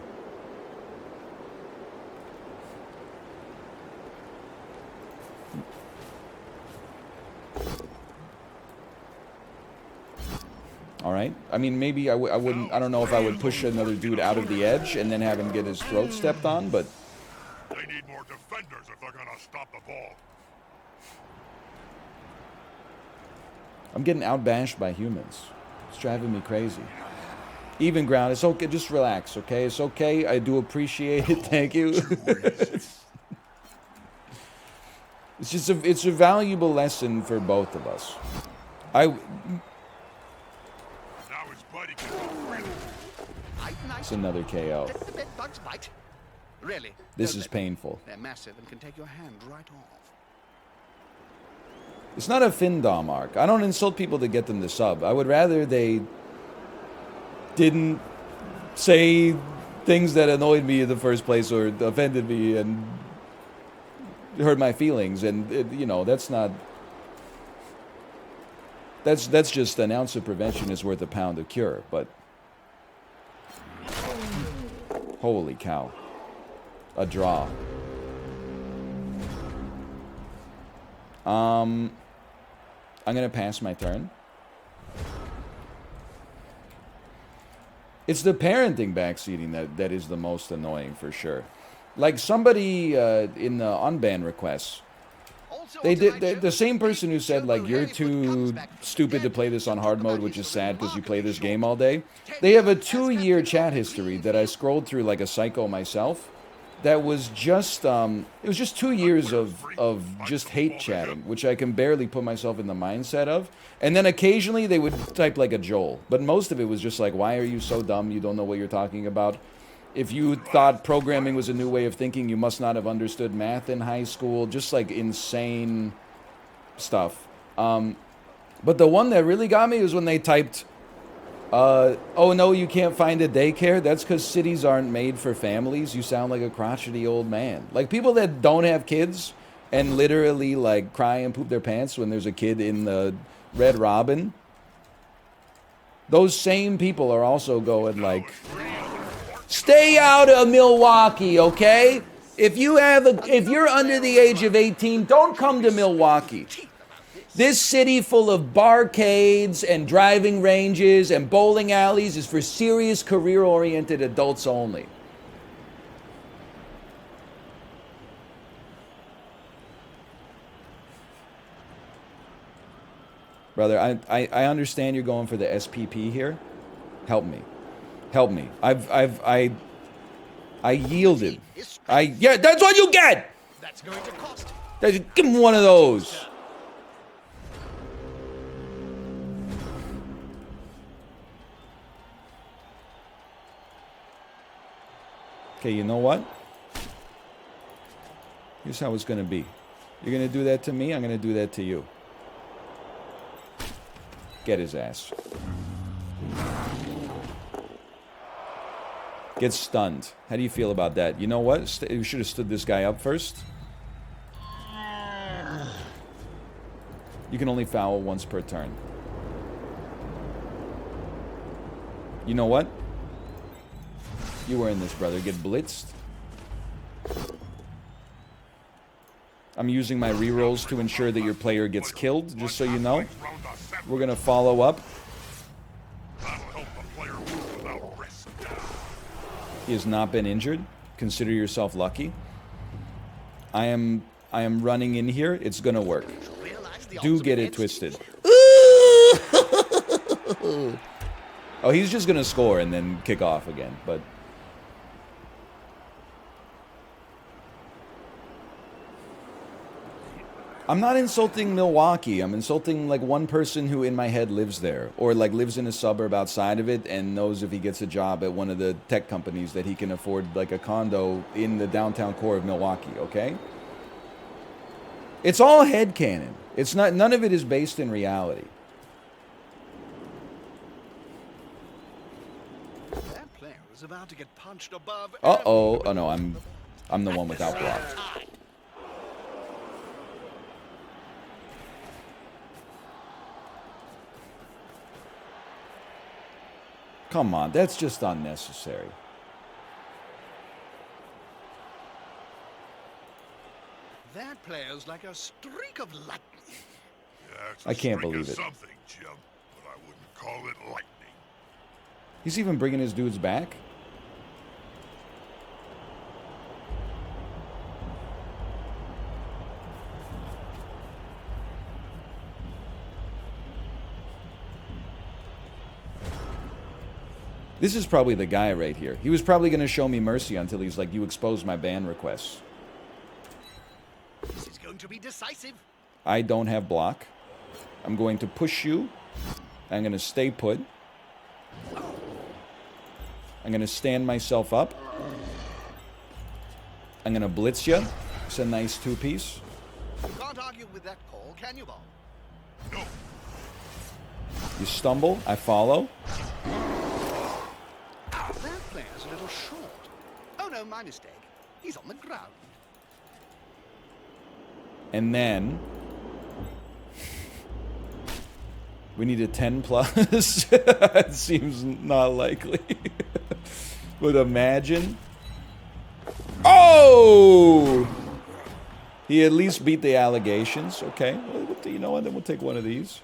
All right. I mean, maybe I wouldn't. I don't know if I would push another dude out of the edge and then have him get his throat stepped on, but They need more defenders if they're gonna stop the ball. I'm getting outbashed by humans. It's driving me crazy. Even ground. It's okay. Just relax, okay? It's okay. I do appreciate it. Thank you. It's just it's a valuable lesson for both of us. Now his buddy can go freely. It's another KO. Let the bed bugs bite. Really? This don't is let them. painful. They're massive and can take your hand right off. It's not a Findom arc. I don't insult people to get them to sub. I would rather they didn't say things that annoyed me in the first place or offended me and hurt my feelings. And, you know, that's not... That's just an ounce of prevention is worth a pound of cure, but... Holy cow. A draw. I'm going to pass my turn. It's the parenting backseating that is the most annoying for sure. Like somebody in the unban requests, they did the same person who said like you're too stupid to play this on hard mode, which is sad because you play this game all day. They have a 2-year chat history that I scrolled through like a psycho myself. That was just it was just 2 years of just hate chatting, which I can barely put myself in the mindset of. And then occasionally they would type like a Joel, but most of it was just like, why are you so dumb? You don't know what you're talking about. If you thought programming was a new way of thinking, you must not have understood math in high school. Just like insane stuff. But the one that really got me was when they typed, oh no, you can't find a daycare? That's because cities aren't made for families. You sound like a crotchety old man. Like people that don't have kids and literally like cry and poop their pants when there's a kid in the Red Robin. Those same people are also going like, stay out of Milwaukee, okay? If you're under the age of 18, don't come to Milwaukee. This city full of barcades and driving ranges and bowling alleys is for serious career-oriented adults only. Brother, I understand you're going for the SPP here. Help me. Help me. I yielded. Yeah, that's what you get! That's going to cost. Give him one of those. Okay, you know what? Here's how it's going to be. You're going to do that to me, I'm going to do that to you. Get his ass. Get stunned. How do you feel about that? You know what? You should have stood this guy up first. You can only foul once per turn. You know what? You were in this, brother. Get blitzed. I'm using my rerolls to ensure that your player gets killed, just so you know. We're gonna follow up. That'll help the player move without risk. He has not been injured. Consider yourself lucky. I am running in here. It's gonna work. Do get it twisted. Oh, he's just gonna score and then kick off again, but... I'm not insulting Milwaukee. I'm insulting, like, one person who in my head lives there. Or, like, lives in a suburb outside of it and knows if he gets a job at one of the tech companies that he can afford, like, a condo in the downtown core of Milwaukee, okay? It's all headcanon. It's not... None of it is based in reality. That player is about to get punched above. Uh-oh. Oh, no, I'm the one without block. Come on, that's just unnecessary. That player's like a streak of lightning. Yeah, it's a I can't streak of believe it. Something, Jim, but I wouldn't call it lightning. He's even bringing his dudes back? This is probably the guy right here. He was probably going to show me mercy until he's like, you exposed my ban requests. This is going to be decisive. I don't have block. I'm going to push you. I'm going to stay put. I'm going to stand myself up. I'm going to blitz you. It's a nice two-piece. You can't argue with that call, can you, Bob? No, You stumble. I follow. That player's a little short. Oh no, my mistake. He's on the ground. And then... we need a 10 plus. It seems not likely. But imagine... Oh! He at least beat the allegations. Okay. Well, you know what? Then we'll take one of these.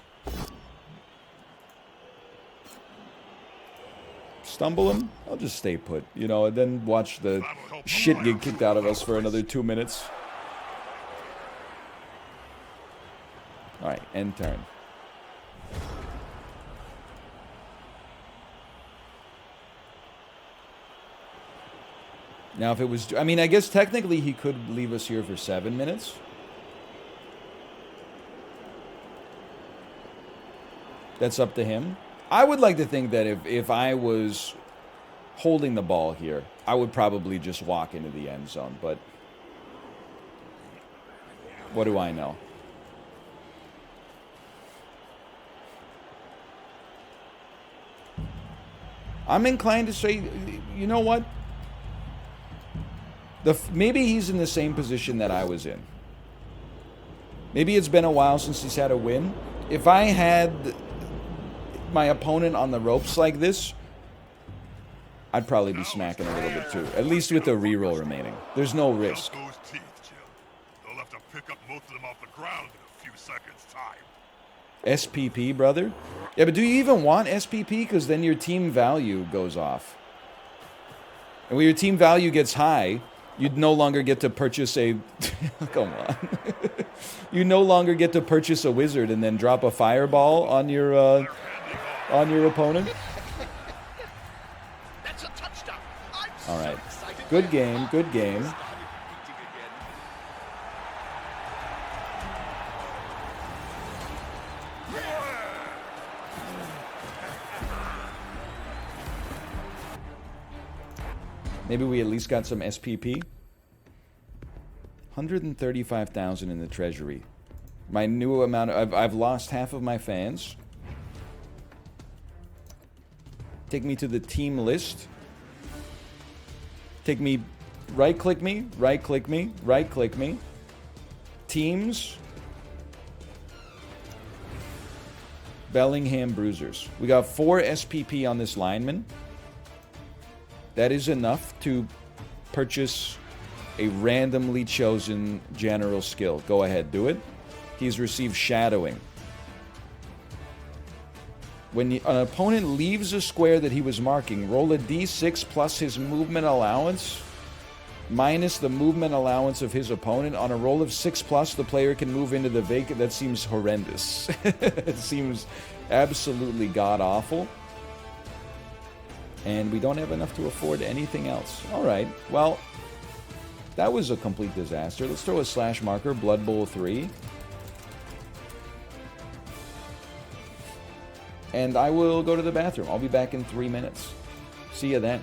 Stumble him. I'll just stay put. You know, and then watch the shit get kicked out of us for another 2 minutes. Alright, end turn. Now, if it was... I mean, I guess technically he could leave us here for 7 minutes. That's up to him. I would like to think that if I was holding the ball here, I would probably just walk into the end zone, but... what do I know? I'm inclined to say, you know what? Maybe he's in the same position that I was in. Maybe it's been a while since he's had a win. If I had my opponent on the ropes like this, I'd probably be smacking a little bit too. At least with the reroll remaining. There's no risk. Count those teeth, Jim. They'll have to pick up most of them off the ground in a few seconds' time. SPP, brother? Yeah, but do you even want SPP? Because then your team value goes off. And when your team value gets high, you'd no longer get to purchase a... Come on. You no longer get to purchase a wizard and then drop a fireball on your opponent. That's a touchdown. I'm All right. so excited. Good game, good game. Maybe we at least got some SPP. 135,000 in the treasury. My new amount of... I've lost half of my fans. Take me to the team list. Take me... Right-click me. Right-click me. Right-click me. Teams. Bellingham Bruisers. We got 4 SPP on this lineman. That is enough to purchase a randomly chosen general skill. Go ahead, do it. He's received shadowing. When an opponent leaves a square that he was marking, roll a d6 plus his movement allowance minus the movement allowance of his opponent. On a roll of 6 plus, the player can move into the vacant. That seems horrendous. It seems absolutely god-awful. And we don't have enough to afford anything else. All right, well, that was a complete disaster. Let's throw a slash marker, Blood Bowl 3. And I will go to the bathroom. I'll be back in 3 minutes. See you then.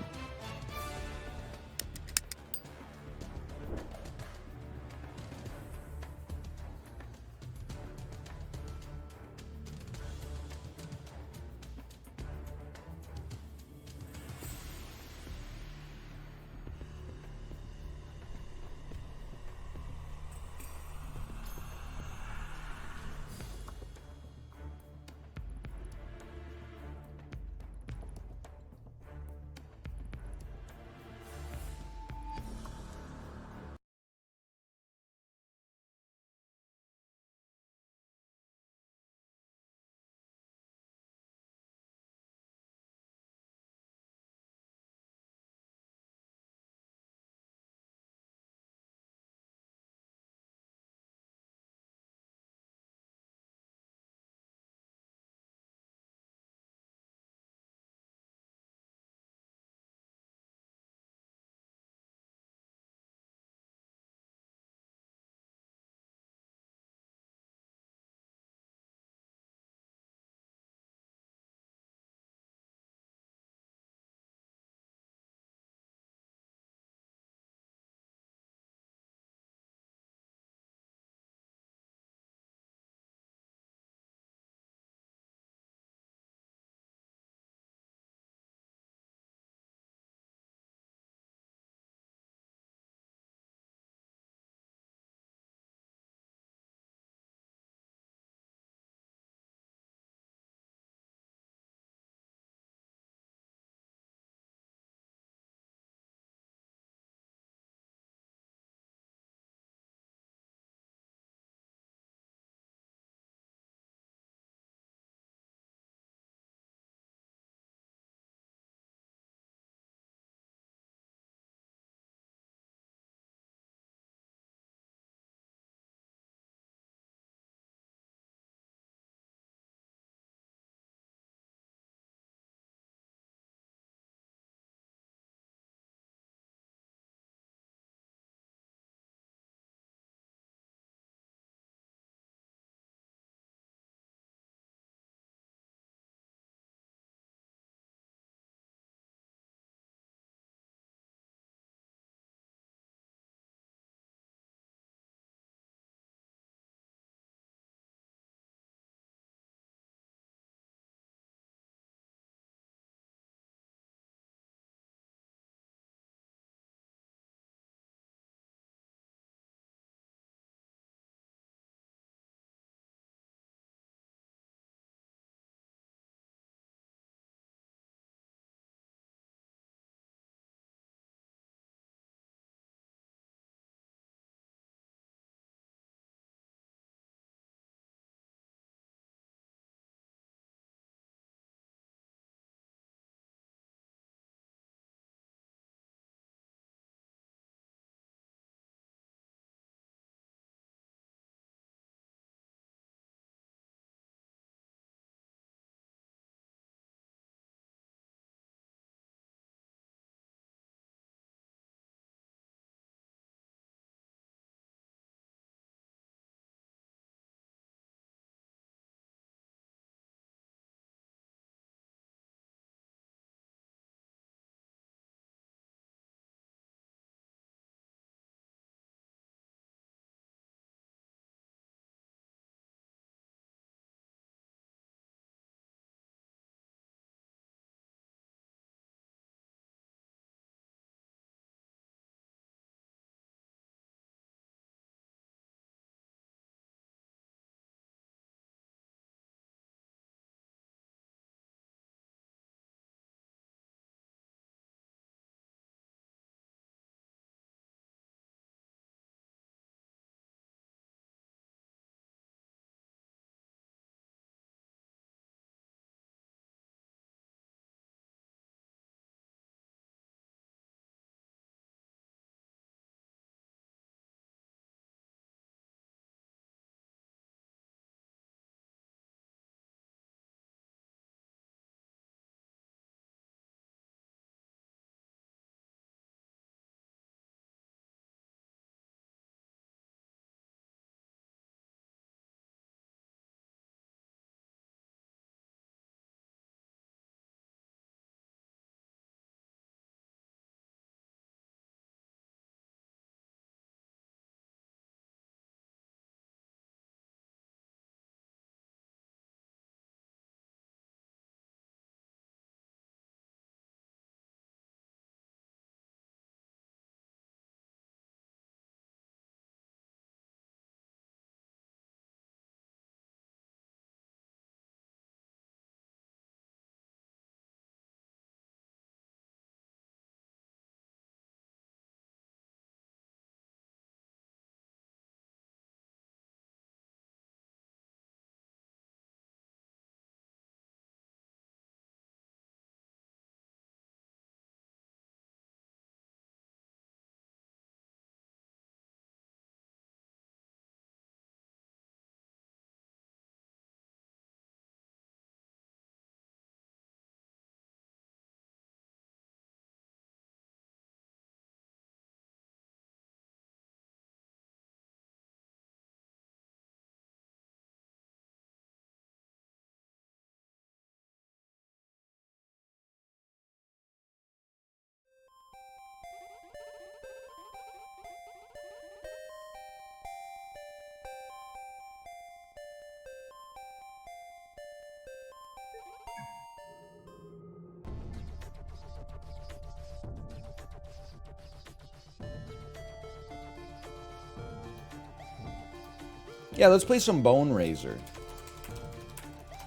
Yeah, let's play some Bone Razor.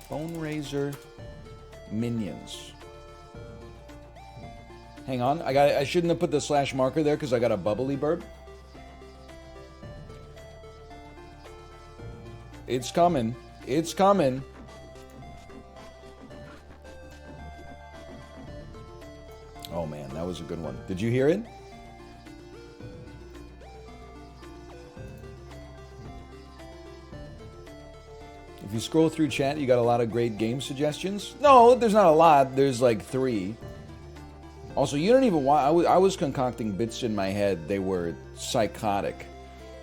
Bone Razor Minions. Hang on, I shouldn't have put the slash marker there because I got a bubbly burp. It's coming. It's coming. Oh man, that was a good one. Did you hear it? If you scroll through chat, you got a lot of great game suggestions. No, there's not a lot. There's like 3. Also, you don't even want... I was concocting bits in my head. They were psychotic.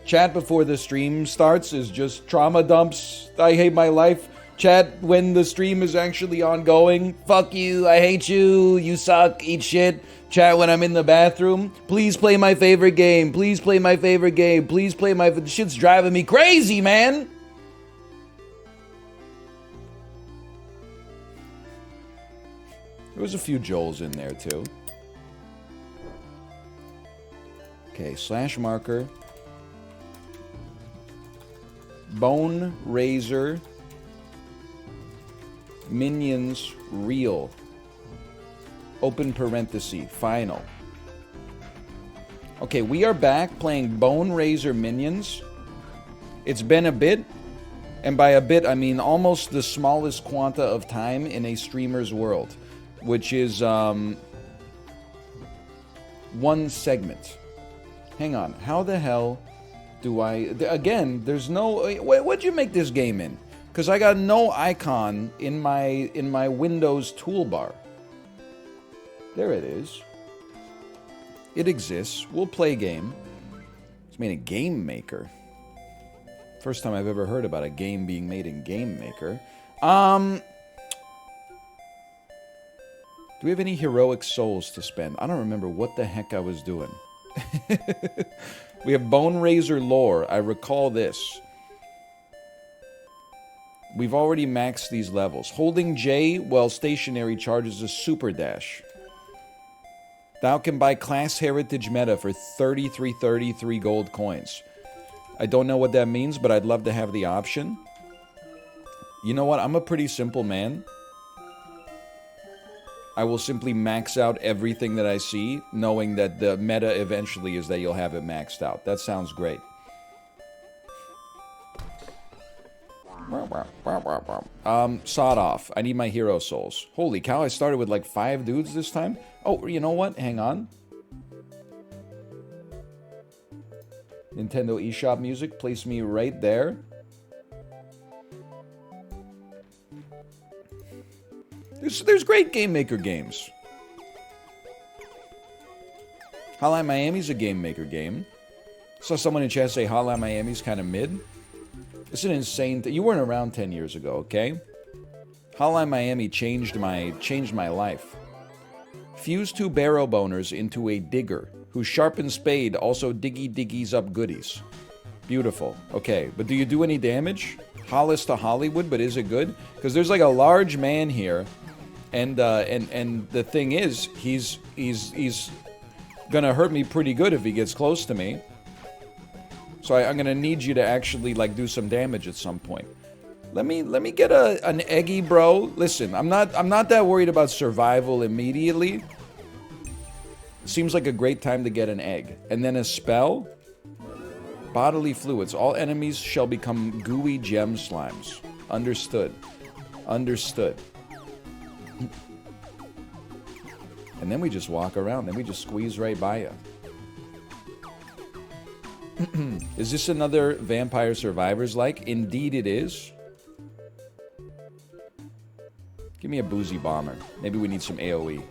Chat before the stream starts is just trauma dumps. I hate my life. Chat when the stream is actually ongoing. Fuck you. I hate you. You suck. Eat shit. Chat when I'm in the bathroom. Please play my favorite game. Please play my favorite game. Please play my... Shit's driving me crazy, man. There was a few Joels in there, too. Okay, slash marker. Bone Razor. Minions real. Open parenthesis. Final. Okay, we are back playing Bone Razor Minions. It's been a bit. And by a bit, I mean almost the smallest quanta of time in a streamer's world. Which is, 1 segment. Hang on. How the hell do I... Again, there's no... What'd you make this game in? Because I got no icon in my Windows toolbar. There it is. It exists. We'll play game. It's made in Game Maker. First time I've ever heard about a game being made in Game Maker. Do we have any heroic souls to spend? I don't remember what the heck I was doing. We have Bone Razor lore. I recall this. We've already maxed these levels. Holding J while stationary charges a super dash. Thou can buy class heritage meta for 3333 gold coins. I don't know what that means, but I'd love to have the option. You know what? I'm a pretty simple man. I will simply max out everything that I see, knowing that the meta eventually is that you'll have it maxed out. That sounds great. Sawed off. I need my hero souls. Holy cow, I started with like 5 dudes this time? Oh, you know what? Hang on. Nintendo eShop music, place me right there. There's great Game Maker games. Hotline Miami's a Game Maker game. Saw someone in chat say Hotline Miami's kind of mid. It's an insane thing. You weren't around 10 years ago, okay? Hotline Miami changed my life. Fuse 2 barrow boners into a digger, whose sharpened spade also diggies up goodies. Beautiful. Okay, but do you do any damage? Hollis to Hollywood, but is it good? Because there's like a large man here. And the thing is, he's gonna hurt me pretty good if he gets close to me. So I'm gonna need you to actually like do some damage at some point. Let me get an eggy, bro. Listen, I'm not that worried about survival immediately. Seems like a great time to get an egg, and then a spell. Bodily fluids. All enemies shall become gooey gem slimes. Understood. Understood. And then we just walk around. Then we just squeeze right by you. Is this another Vampire Survivors like? Indeed it is. Give me a boozy bomber. Maybe we need some AoE.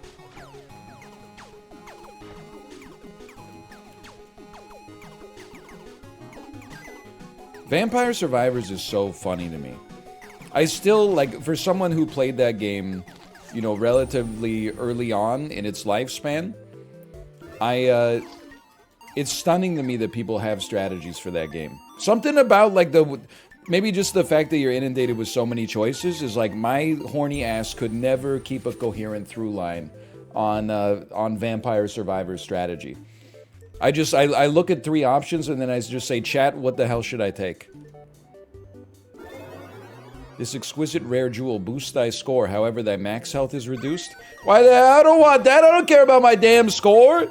Vampire Survivors is so funny to me. I still, like, for someone who played that game, you know, relatively early on in its lifespan, it's stunning to me that people have strategies for that game. Something about, like, maybe just the fact that you're inundated with so many choices is, like, my horny ass could never keep a coherent through line on Vampire Survivors strategy. I look at 3 options and then I just say, chat, what the hell should I take? This exquisite rare jewel boosts thy score, however thy max health is reduced. Why the hell? I don't want that. I don't care about my damn score.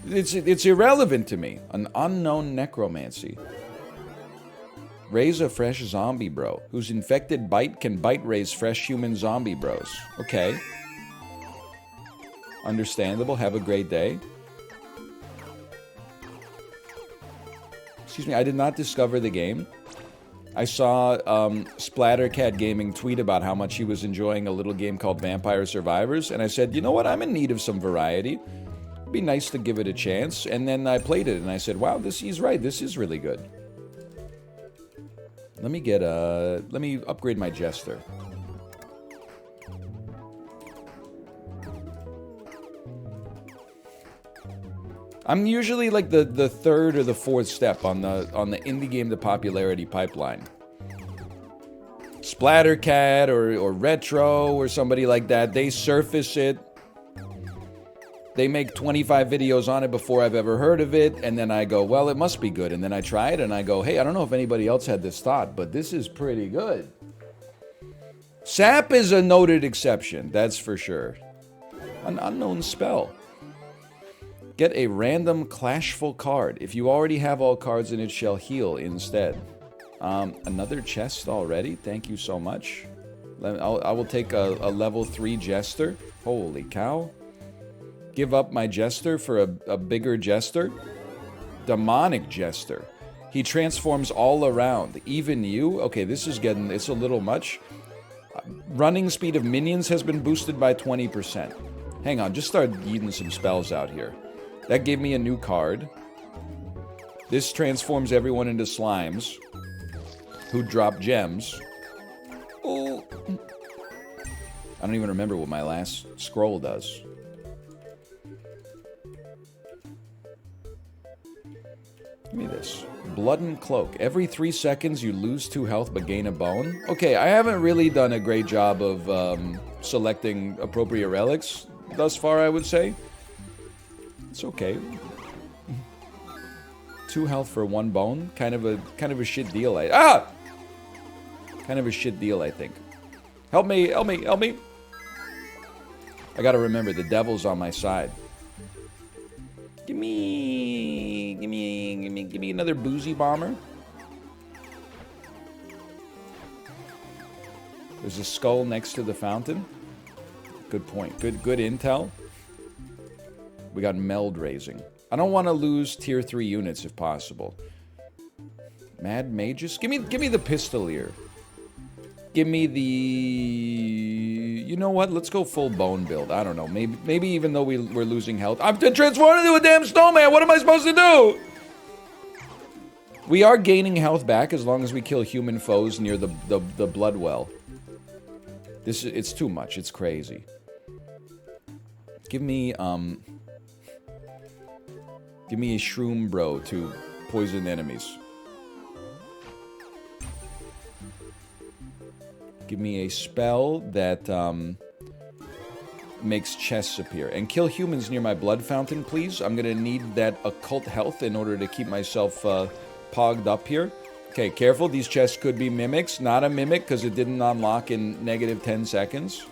It's irrelevant to me. An unknown necromancy. Raise a fresh zombie bro. Whose infected bite can bite raise fresh human zombie bros. Okay. Understandable. Have a great day. Excuse me, I did not discover the game. I saw Splattercat Gaming tweet about how much he was enjoying a little game called Vampire Survivors, and I said, you know what, I'm in need of some variety. It'd be nice to give it a chance, and then I played it, and I said, wow, he's right, this is really good. Let me upgrade my Jester. I'm usually like the third or the fourth step on the indie game to popularity pipeline. Splattercat or Retro or somebody like that, they surface it. They make 25 videos on it before I've ever heard of it, and then I go, well, it must be good. And then I try it and I go, hey, I don't know if anybody else had this thought, but this is pretty good. Sap is a noted exception, that's for sure. An unknown spell. Get a random clashful card. If you already have all cards in it, shall heal instead. Another chest already? Thank you so much. I will take a level 3 Jester. Holy cow. Give up my Jester for a bigger Jester. Demonic Jester. He transforms all around. Even you? Okay, this is getting... It's a little much. Running speed of minions has been boosted by 20%. Hang on, just start yeeting some spells out here. That gave me a new card. This transforms everyone into slimes who drop gems. Oh. I don't even remember what my last scroll does. Give me this. Blood and Cloak. Every 3 seconds you lose 2 health but gain a bone. Okay, I haven't really done a great job of selecting appropriate relics thus far, I would say. It's okay. 2 health for 1 bone. Kind of a shit deal. Kind of a shit deal, I think. Help me, help me, help me. I gotta remember, the devil's on my side. Give me another boozy bomber. There's a skull next to the fountain. Good point. Good intel. We got meld raising. I don't want to lose tier 3 units if possible. Mad Magus? Give me the Pistolier. Give me the... You know what? Let's go full bone build. I don't know. Maybe even though we're losing health. I'm transforming into a damn snowman. What am I supposed to do? We are gaining health back as long as we kill human foes near the blood well. It's too much. It's crazy. Give me a shroom bro to poison enemies. Give me a spell that makes chests appear. And kill humans near my blood fountain, please. I'm gonna need that occult health in order to keep myself pogged up here. Okay, careful. These chests could be mimics. Not a mimic because it didn't unlock in negative 10 seconds.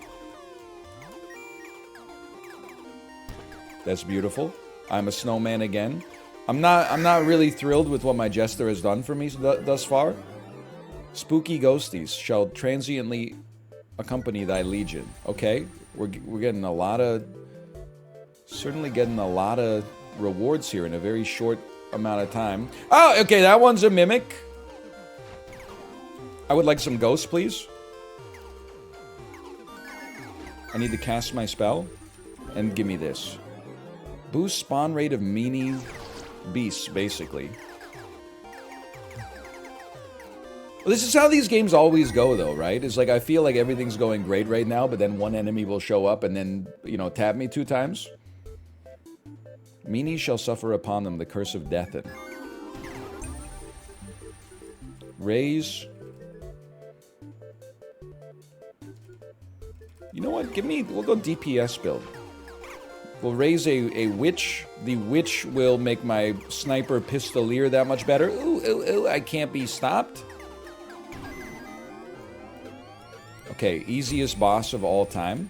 That's beautiful. I'm a snowman again. I'm not really thrilled with what my Jester has done for me thus far. Spooky ghosties shall transiently accompany thy legion. Okay, we're getting a lot of... Certainly getting a lot of rewards here in a very short amount of time. Oh, okay, that one's a mimic. I would like some ghosts, please. I need to cast my spell. And give me this. Boost spawn rate of meanie beasts, basically. Well, this is how these games always go, though, right? It's like I feel like everything's going great right now, but then one enemy will show up and then, you know, tap me 2 times. Meanies shall suffer upon them the curse of death. Raise. You know what? We'll go DPS build. We'll raise a witch. The witch will make my sniper pistolier that much better. Ooh, ooh, ooh, I can't be stopped. Okay, easiest boss of all time.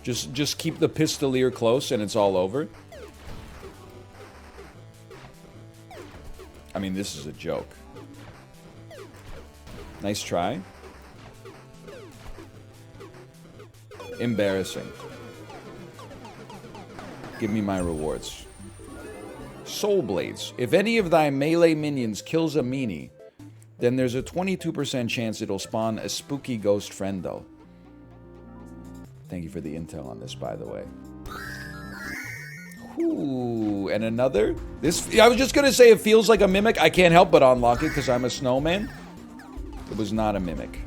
Just keep the pistolier close and it's all over. I mean, this is a joke. Nice try. Embarrassing. Give me my rewards. Soul Blades. If any of thy melee minions kills a meanie, then there's a 22% chance it'll spawn a spooky ghost friendo. Thank you for the intel on this, by the way. Ooh, and another? This, I was just gonna say it feels like a mimic. I can't help but unlock it because I'm a snowman. It was not a mimic.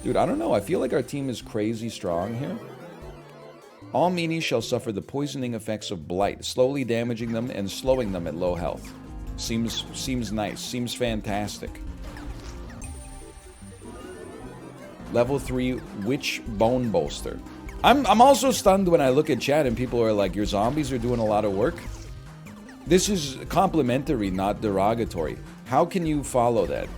Dude, I don't know. I feel like our team is crazy strong here. All meanies shall suffer the poisoning effects of blight, slowly damaging them and slowing them at low health. Seems nice. Seems fantastic. Level 3 Witch Bone Bolster. I'm also stunned when I look at chat and people are like, your zombies are doing a lot of work. This is complimentary, not derogatory. How can you follow that?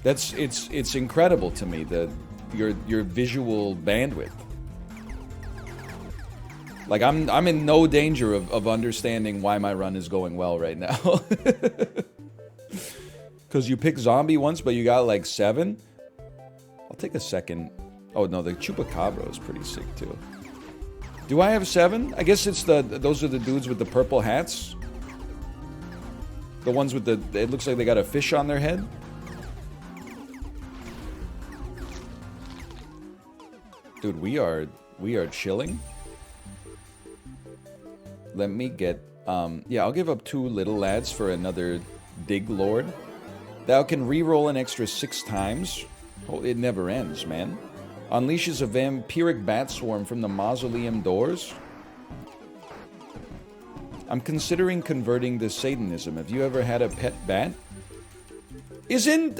It's incredible to me, your visual bandwidth. Like I'm in no danger of understanding why my run is going well right now. Cause you picked zombie once, but you got like 7. I'll take a second. Oh no, the chupacabra is pretty sick too. Do I have 7? I guess it's those are the dudes with the purple hats. The ones with the, it looks like they got a fish on their head. Dude, we are chilling. Let me get, yeah, I'll give up 2 little lads for another Dig Lord. Thou can reroll an extra 6 times. Oh, it never ends, man. Unleashes a vampiric bat swarm from the mausoleum doors. I'm considering converting to Satanism. Have you ever had a pet bat? Isn't,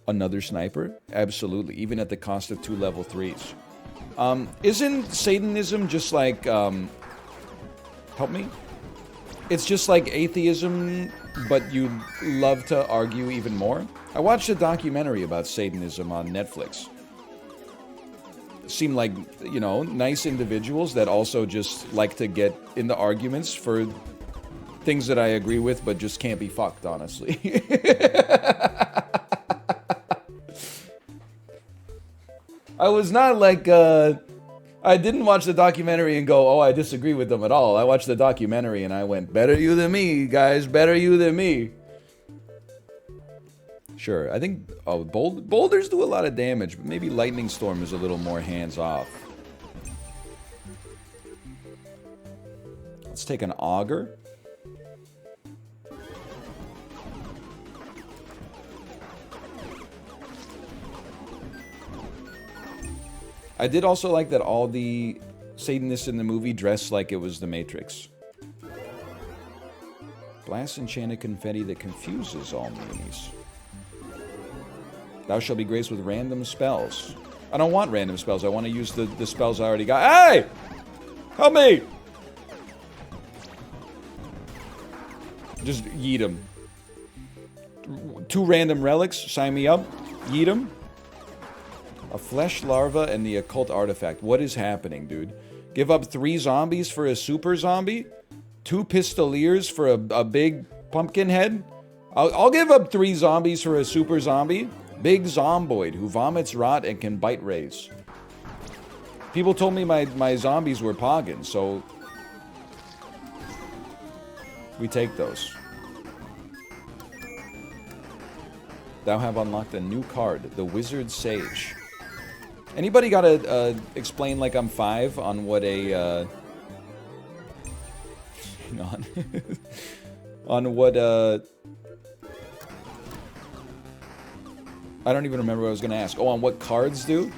another sniper? Absolutely, even at the cost of 2 level 3s. Isn't Satanism just like, help me? It's just like atheism, but you love to argue even more? I watched a documentary about Satanism on Netflix. Seem like, you know, nice individuals that also just like to get into arguments for things that I agree with, but just can't be fucked, honestly. I was not like, I didn't watch the documentary and go, oh, I disagree with them at all. I watched the documentary and I went, better you than me, guys, better you than me. Sure, I think, oh, boulders do a lot of damage, but maybe Lightning Storm is a little more hands-off. Let's take an Augur. I did also like that all the Satanists in the movie dressed like it was the Matrix. Blast enchanted confetti that confuses all meanies. Thou shalt be graced with random spells. I don't want random spells. I want to use the spells I already got. Hey! Help me! Just yeet them. 2 random relics. Sign me up. Yeet them. A flesh larva and the occult artifact. What is happening, dude? Give up 3 zombies for a super zombie? 2 pistoliers for a big pumpkin head? I'll give up 3 zombies for a super zombie. Big zomboid who vomits rot and can bite rays. People told me my zombies were poggin, so we take those. Thou have unlocked a new card, the Wizard Sage. Anybody gotta explain like I'm 5 on what a hang on. On what I don't even remember what I was gonna ask. Oh, on what cards do?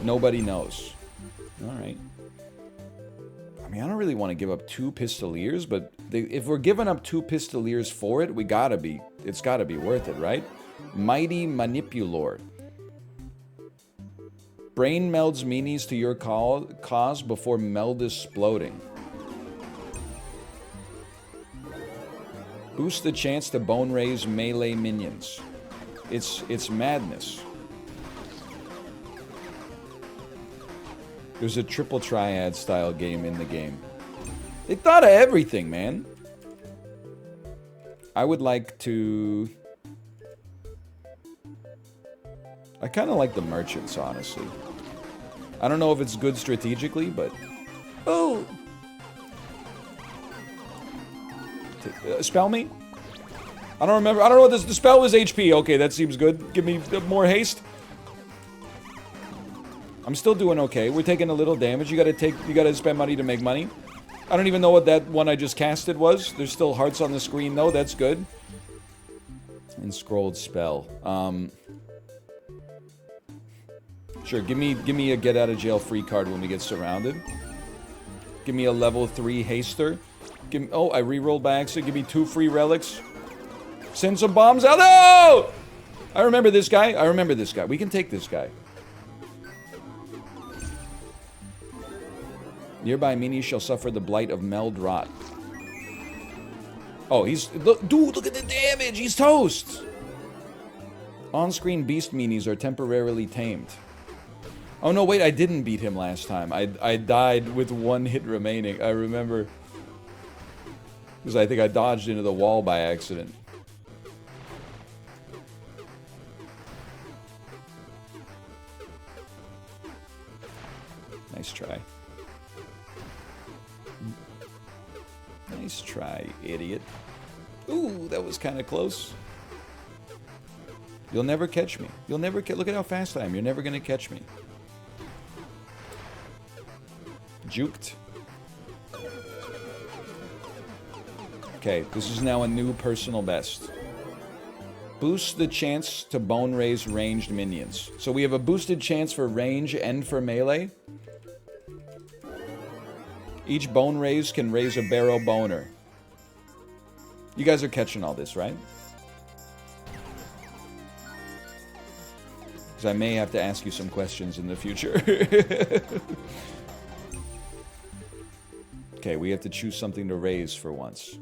Nobody knows. Alright. I mean, I don't really want to give up 2 Pistoliers, but if we're giving up 2 Pistoliers for it, it's gotta be worth it, right? Mighty Manipulor. Brain melds minis to your cause before meld exploding. Boost the chance to bone raise melee minions. It's madness. There's a triple triad style game in the game. They thought of everything, man. I would like to... I kind of like the merchants, honestly. I don't know if it's good strategically, but... Oh! Spell me? I don't remember. I don't know what this... The spell was HP. Okay, that seems good. Give me more haste. I'm still doing okay. We're taking a little damage. You gotta spend money to make money. I don't even know what that one I just casted was. There's still hearts on the screen though. That's good. Enscrolled spell. Sure, give me a get out of jail free card when we get surrounded. Give me a level 3 haster. Oh, I rerolled by accident. Give me 2 free relics. Send some bombs out. No! I remember this guy. We can take this guy. Nearby minis shall suffer the blight of meld rot. Oh, dude, look at the damage! He's toast! On-screen beast minis are temporarily tamed. Oh no, wait, I didn't beat him last time. I died with 1 hit remaining. I remember. Because I think I dodged into the wall by accident. Nice try. Nice try, idiot. Ooh, that was kind of close. You'll never catch me. You'll never look at how fast I am. You're never gonna catch me. Juked. Okay, this is now a new personal best. Boost the chance to bone raise ranged minions. So we have a boosted chance for range and for melee. Each bone raise can raise a barrow boner. You guys are catching all this, right? Because I may have to ask you some questions in the future. Okay, we have to choose something to raise for once.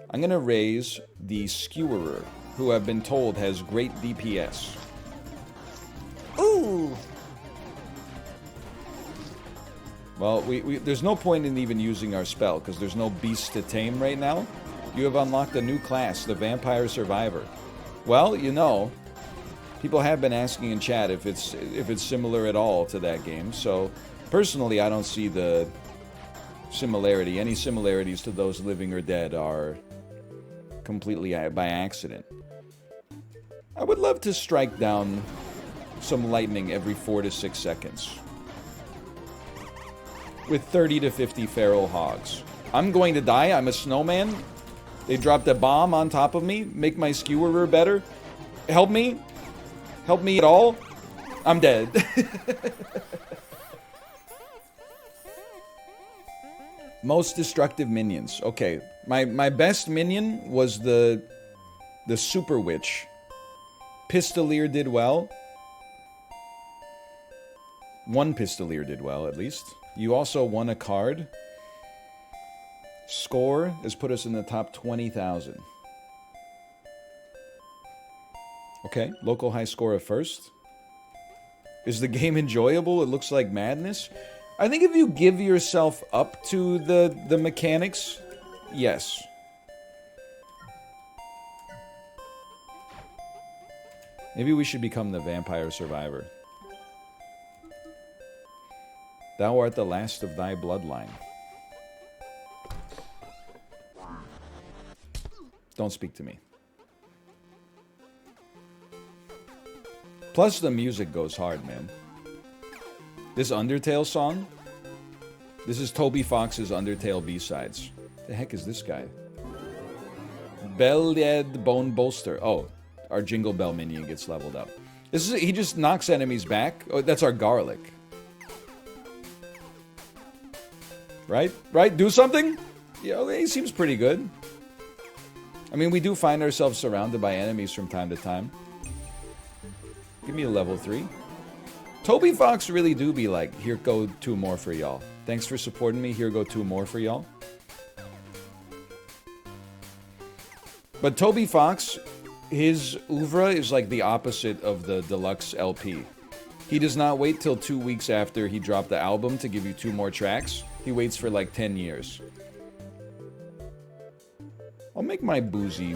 I'm going to raise the Skewerer, who I've been told has great DPS. Ooh! Well, there's no point in even using our spell, because there's no beast to tame right now. You have unlocked a new class, the Vampire Survivor. Well, you know, people have been asking in chat if it's similar at all to that game, so personally I don't see the similarity. Any similarities to those living or dead are completely by accident. I would love to strike down some lightning every 4 to 6 seconds. With 30 to 50 feral hogs. I'm going to die. I'm a snowman. They dropped a bomb on top of me. Make my skewerer better. Help me. Help me at all. I'm dead. Most destructive minions. Okay. My best minion was the Super Witch. Pistolier did well. 1 Pistolier did well, at least. You also won a card. Score has put us in the top 20,000. Okay, local high score of first. Is the game enjoyable? It looks like madness. I think if you give yourself up to the mechanics, yes. Maybe we should become the Vampire Survivor. Thou art the last of thy bloodline. Don't speak to me. Plus the music goes hard, man. This Undertale song, this is Toby Fox's Undertale B-sides. The heck is this guy? Belled Bone Bolster. Oh, our Jingle Bell minion gets leveled up. He just knocks enemies back. Oh, that's our Garlic. Right? Right? Do something? Yeah, he seems pretty good. I mean, we do find ourselves surrounded by enemies from time to time. Give me a level 3. Toby Fox really do be like, here go 2 more for y'all. Thanks for supporting me. Here go 2 more for y'all. But Toby Fox, his oeuvre is like the opposite of the deluxe LP. He does not wait till 2 weeks after he dropped the album to give you 2 more tracks. He waits for like 10 years. I'll make my boozy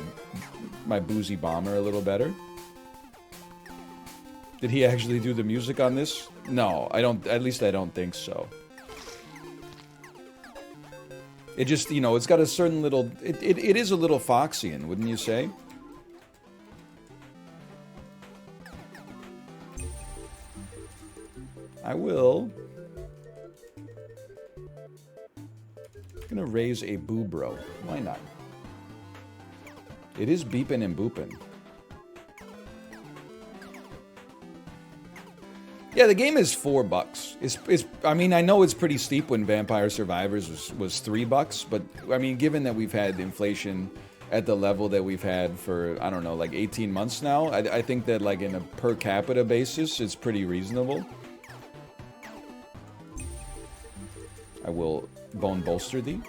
bomber a little better. Did he actually do the music on this? No, I don't, at least I don't think so. It just, you know, it's got a certain little, it is a little Foxian, wouldn't you say? I will. I'm gonna raise a Boobro. Why not? It is beepin' and boopin'. Yeah, the game is $4. It's. I mean, I know it's pretty steep when Vampire Survivors was $3, but I mean, given that we've had inflation at the level that we've had for, I don't know, like 18 months now, I think that like in a per capita basis, it's pretty reasonable. I will bone bolster thee.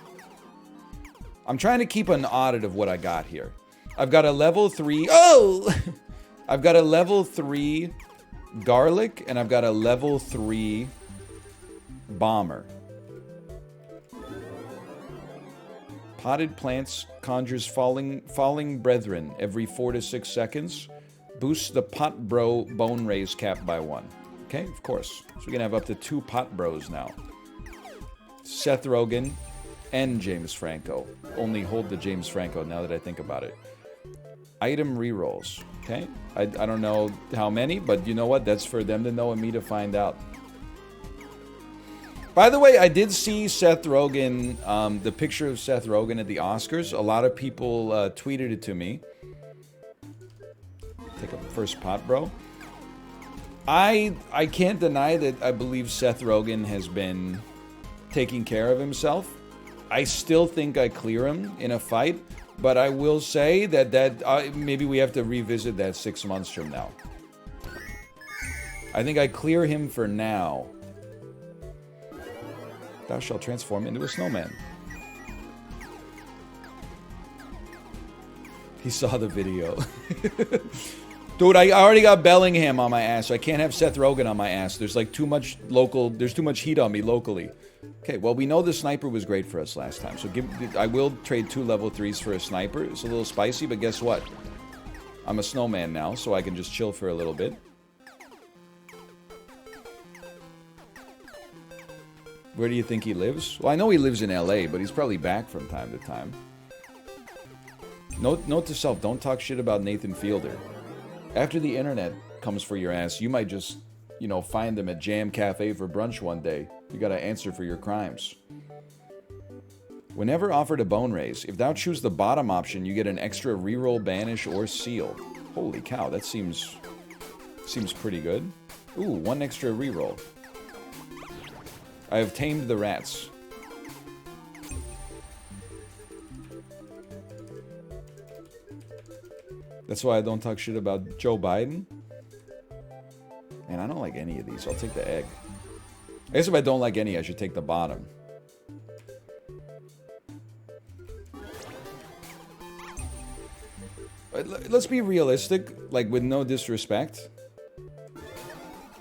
I'm trying to keep an audit of what I got here. I've got a level 3. Oh! I've got a level 3 garlic, and I've got a level 3 bomber. Potted plants conjures falling brethren every 4 to 6 seconds. Boosts the pot bro bone raise cap by 1. Okay, of course. So we can have up to 2 pot bros now. Seth Rogen and James Franco. Only hold the James Franco now that I think about it. Item rerolls. Okay? I don't know how many, but you know what? That's for them to know and me to find out. By the way, I did see Seth Rogen, the picture of Seth Rogen at the Oscars. A lot of people tweeted it to me. Take a first pot, bro. I can't deny that I believe Seth Rogen has been taking care of himself. I still think I clear him in a fight, but I will say that maybe we have to revisit that 6 months from now. I think I clear him for now. Thou shalt transform into a snowman. He saw the video. Dude, I already got Bellingham on my ass, so I can't have Seth Rogen on my ass. There's like too much heat on me locally. Okay, well, we know the sniper was great for us last time, so I will trade 2 level 3s for a sniper. It's a little spicy, but guess what? I'm a snowman now, so I can just chill for a little bit. Where do you think he lives? Well, I know he lives in LA, but he's probably back from time to time. Note to self, don't talk shit about Nathan Fielder. After the internet comes for your ass, you might just, you know, find him at Jam Cafe for brunch one day. You gotta answer for your crimes. Whenever offered a bone raise, if thou choose the bottom option, you get an extra reroll, banish, or seal. Holy cow, that seems pretty good. Ooh, 1 extra reroll. I have tamed the rats. That's why I don't talk shit about Joe Biden. Man, I don't like any of these. I'll take the egg. I guess if I don't like any, I should take the bottom. Let's be realistic, like with no disrespect.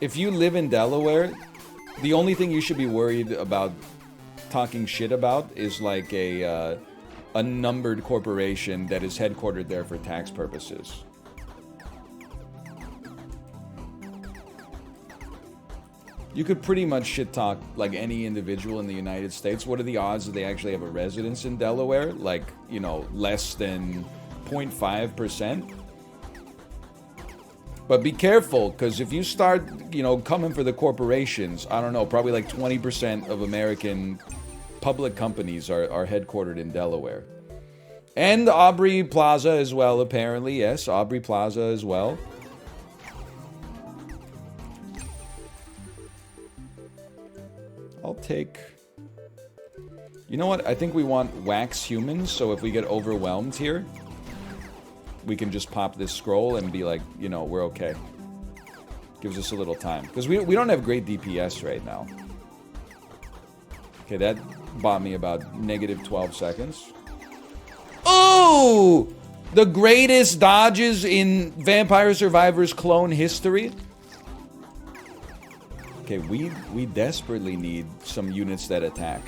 If you live in Delaware, the only thing you should be worried about talking shit about is like a numbered corporation that is headquartered there for tax purposes. You could pretty much shit talk like any individual in the United States. What are the odds that they actually have a residence in Delaware? Like, you know, less than 0.5%. But be careful, because if you start, you know, coming for the corporations, I don't know, probably like 20% of American public companies are headquartered in Delaware. And Aubrey Plaza as well, apparently. Yes, Aubrey Plaza as well. I'll take You know what? I think we want wax humans, so if we get overwhelmed here, we can just pop this scroll and be like, you know, we're okay. Gives us a little time. Because we don't have great DPS right now. Okay, that bought me about negative 12 seconds. Oh! The greatest dodges in Vampire Survivors clone history. Okay, we desperately need some units that attack.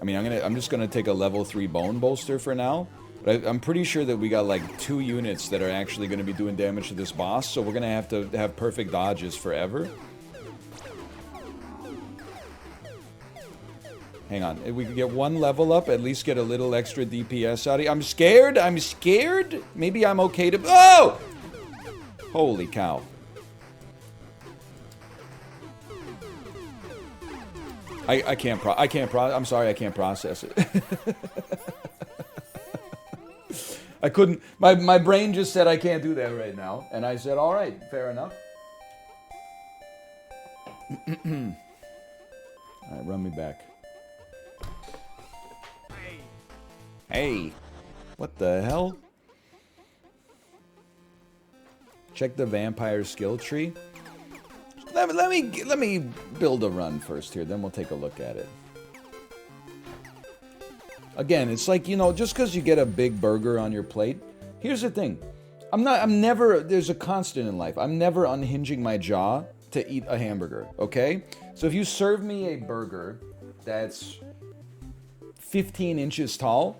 I mean, I'm just gonna take a level 3 bone bolster for now. But I'm pretty sure that we got like 2 units that are actually gonna be doing damage to this boss, so we're gonna have to have perfect dodges forever. Hang on, if we could get 1 level up, at least get a little extra DPS out of it. I'm scared! Maybe I'm okay to- Oh! Holy cow. I'm sorry, I can't process it. I couldn't, my brain just said I can't do that right now. And I said, alright, fair enough. Alright, run me back. Hey! What the hell? Check the vampire skill tree. Let me build a run first here, then we'll take a look at it. Again, it's like, you know, just because you get a big burger on your plate, here's the thing. There's a constant in life. I'm never unhinging my jaw to eat a hamburger, okay? So if you serve me a burger that's 15 inches tall,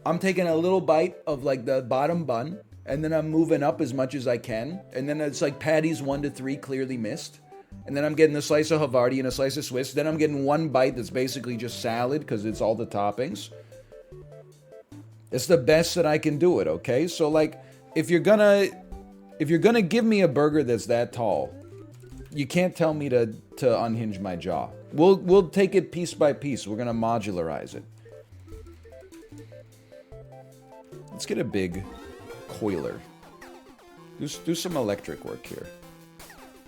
I'm taking a little bite of like the bottom bun, and then I'm moving up as much as I can, and then it's like patties 1 to 3 clearly missed, and then I'm getting a slice of Havarti and a slice of Swiss, then I'm getting 1 bite that's basically just salad because it's all the toppings. It's the best that I can do it, okay? So like, if you're gonna give me a burger that's that tall, you can't tell me to unhinge my jaw. We'll take it piece by piece. We're gonna modularize it. Let's get a big coiler. Do some electric work here.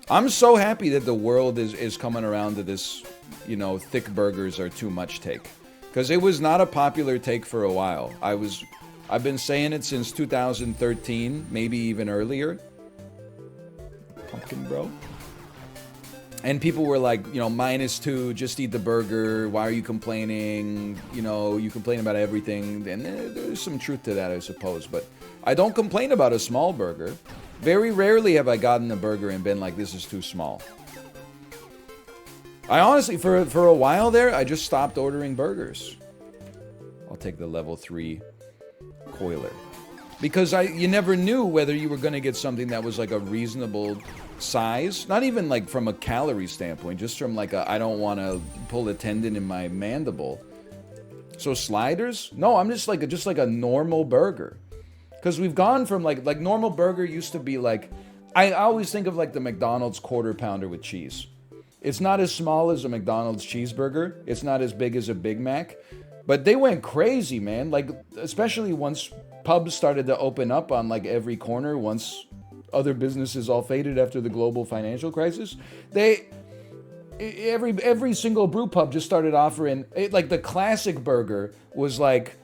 I'm so happy that the world is coming around to this, you know, thick burgers are too much take. Because it was not a popular take for a while. I've been saying it since 2013, maybe even earlier. Pumpkin bro. And people were like, you know, -2, just eat the burger. Why are you complaining? You know, you complain about everything. And there's some truth to that, I suppose. But I don't complain about a small burger. Very rarely have I gotten a burger and been like, this is too small. I honestly, for a while there, I just stopped ordering burgers. I'll take the level 3 coiler. Because you never knew whether you were going to get something that was like a reasonable size. Not even like from a calorie standpoint, just from like I don't want to pull a tendon in my mandible. So sliders? No, I'm just like a normal burger. Because we've gone from like normal burger used to be like, I always think of like the McDonald's quarter pounder with cheese. It's not as small as a McDonald's cheeseburger. It's not as big as a Big Mac. But they went crazy, man. Like, especially once pubs started to open up on like every corner, once other businesses all faded after the global financial crisis. Every single brew pub just started offering, like the classic burger was like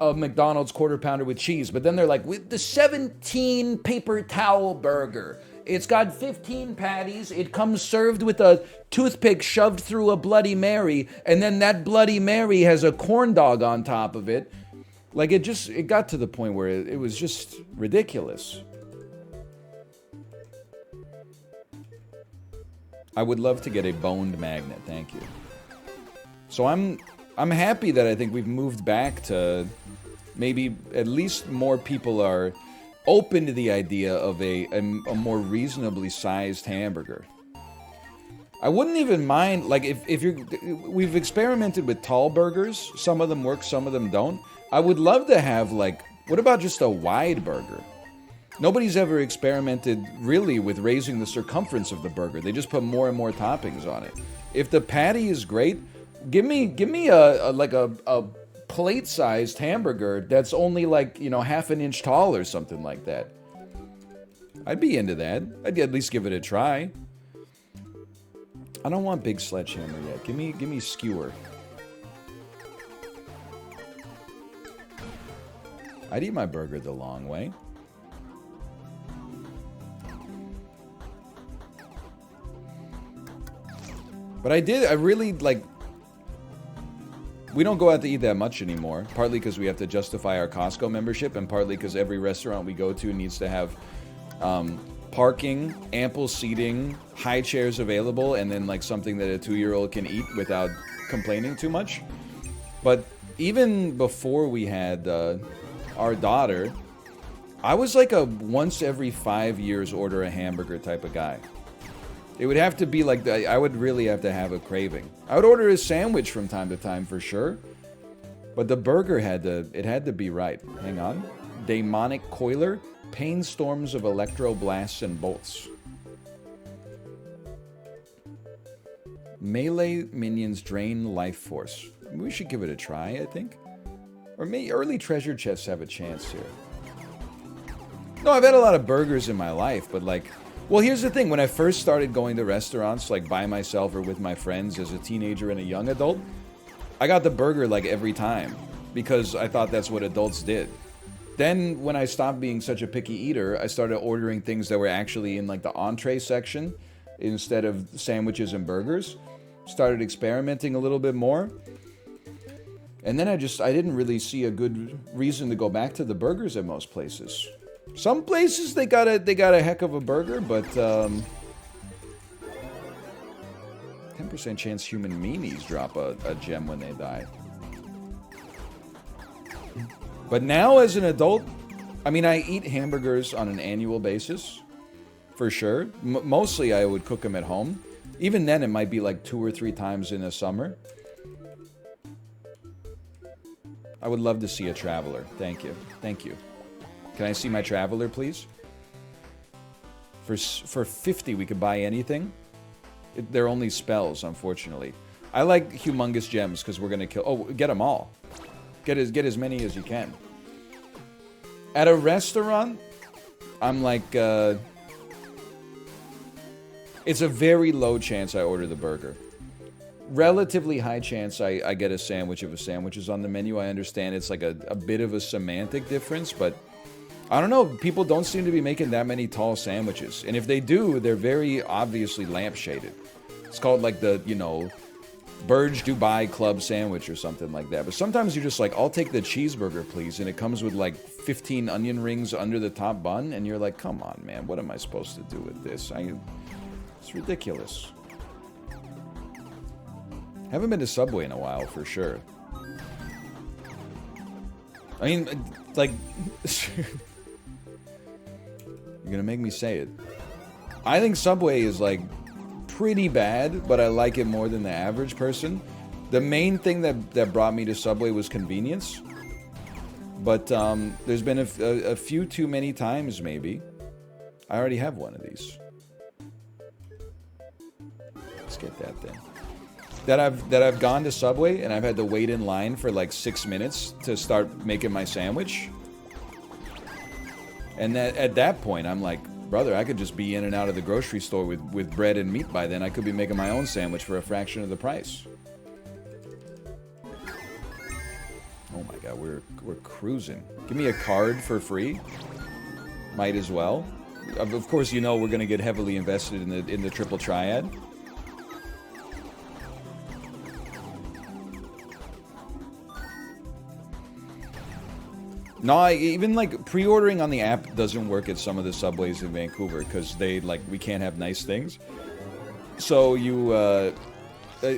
a McDonald's quarter pounder with cheese. But then they're like, with the 17 paper towel burger. It's got 15 patties. It comes served with a toothpick shoved through a Bloody Mary. And then that Bloody Mary has a corn dog on top of it. Like, it got to the point where it was just ridiculous. I would love to get a boned magnet. Thank you. So I'm happy that I think we've moved back to maybe at least more people are open to the idea of a more reasonably sized hamburger. I wouldn't even mind, like, we've experimented with tall burgers. Some of them work, some of them don't. I would love to have, like, what about just a wide burger? Nobody's ever experimented really with raising the circumference of the burger. They just put more and more toppings on it. If the patty is great, give me a plate-sized hamburger that's only like, you know, half an inch tall or something like that. I'd be into that. I'd at least give it a try. I don't want big sledgehammer yet. Give me skewer. I'd eat my burger the long way. But I really, like... We don't go out to eat that much anymore. Partly because we have to justify our Costco membership, and partly because every restaurant we go to needs to have parking, ample seating, high chairs available, and then like something that a 2-year-old can eat without complaining too much. But even before we had our daughter, I was like a once every 5 years order a hamburger type of guy. It would have to be like, I would really have to have a craving. I would order a sandwich from time to time for sure. But the burger had to be right. Hang on. Daemonic Coiler, Pain Storms of Electroblasts and Bolts. Melee minions drain life force. We should give it a try, I think. Or maybe early treasure chests have a chance here. No, I've had a lot of burgers in my life, but like... Well, here's the thing. When I first started going to restaurants, like by myself or with my friends as a teenager and a young adult, I got the burger like every time because I thought that's what adults did. Then when I stopped being such a picky eater, I started ordering things that were actually in like the entree section instead of sandwiches and burgers. Started experimenting a little bit more. And then I didn't really see a good reason to go back to the burgers at most places. Some places they got a heck of a burger, but 10% chance human meanies drop a gem when they die. But now as an adult, I mean, I eat hamburgers on an annual basis, for sure. Mostly I would cook them at home. Even then it might be like 2 or 3 times in a summer. I would love to see a traveler. Thank you. Thank you. Can I see my traveler, please? For 50, we could buy anything. They're only spells, unfortunately. I like humongous gems because we're gonna kill. Oh, get them all. Get as many as you can. At a restaurant, I'm like. It's a very low chance I order the burger. Relatively high chance I get a sandwich if a sandwich is on the menu. I understand it's like a bit of a semantic difference, but. I don't know, people don't seem to be making that many tall sandwiches. And if they do, they're very obviously lampshaded. It's called like the, you know, Burj Dubai Club sandwich or something like that. But sometimes you're just like, I'll take the cheeseburger, please. And it comes with like 15 onion rings under the top bun. And you're like, come on, man, what am I supposed to do with this? It's ridiculous. Haven't been to Subway in a while, for sure. I mean, like... You're gonna make me say it. I think Subway is like pretty bad, but I like it more than the average person. The main thing that brought me to Subway was convenience. But there's been a few too many times, maybe. I already have one of these. Let's get that then. That I've gone to Subway and I've had to wait in line for like 6 minutes to start making my sandwich. And at that point, I'm like, brother, I could just be in and out of the grocery store with bread and meat by then. I could be making my own sandwich for a fraction of the price. Oh my god, we're cruising. Give me a card for free. Might as well. Of course, you know we're gonna get heavily invested in the triple triad. No, even like pre-ordering on the app doesn't work at some of the Subways in Vancouver because we can't have nice things. So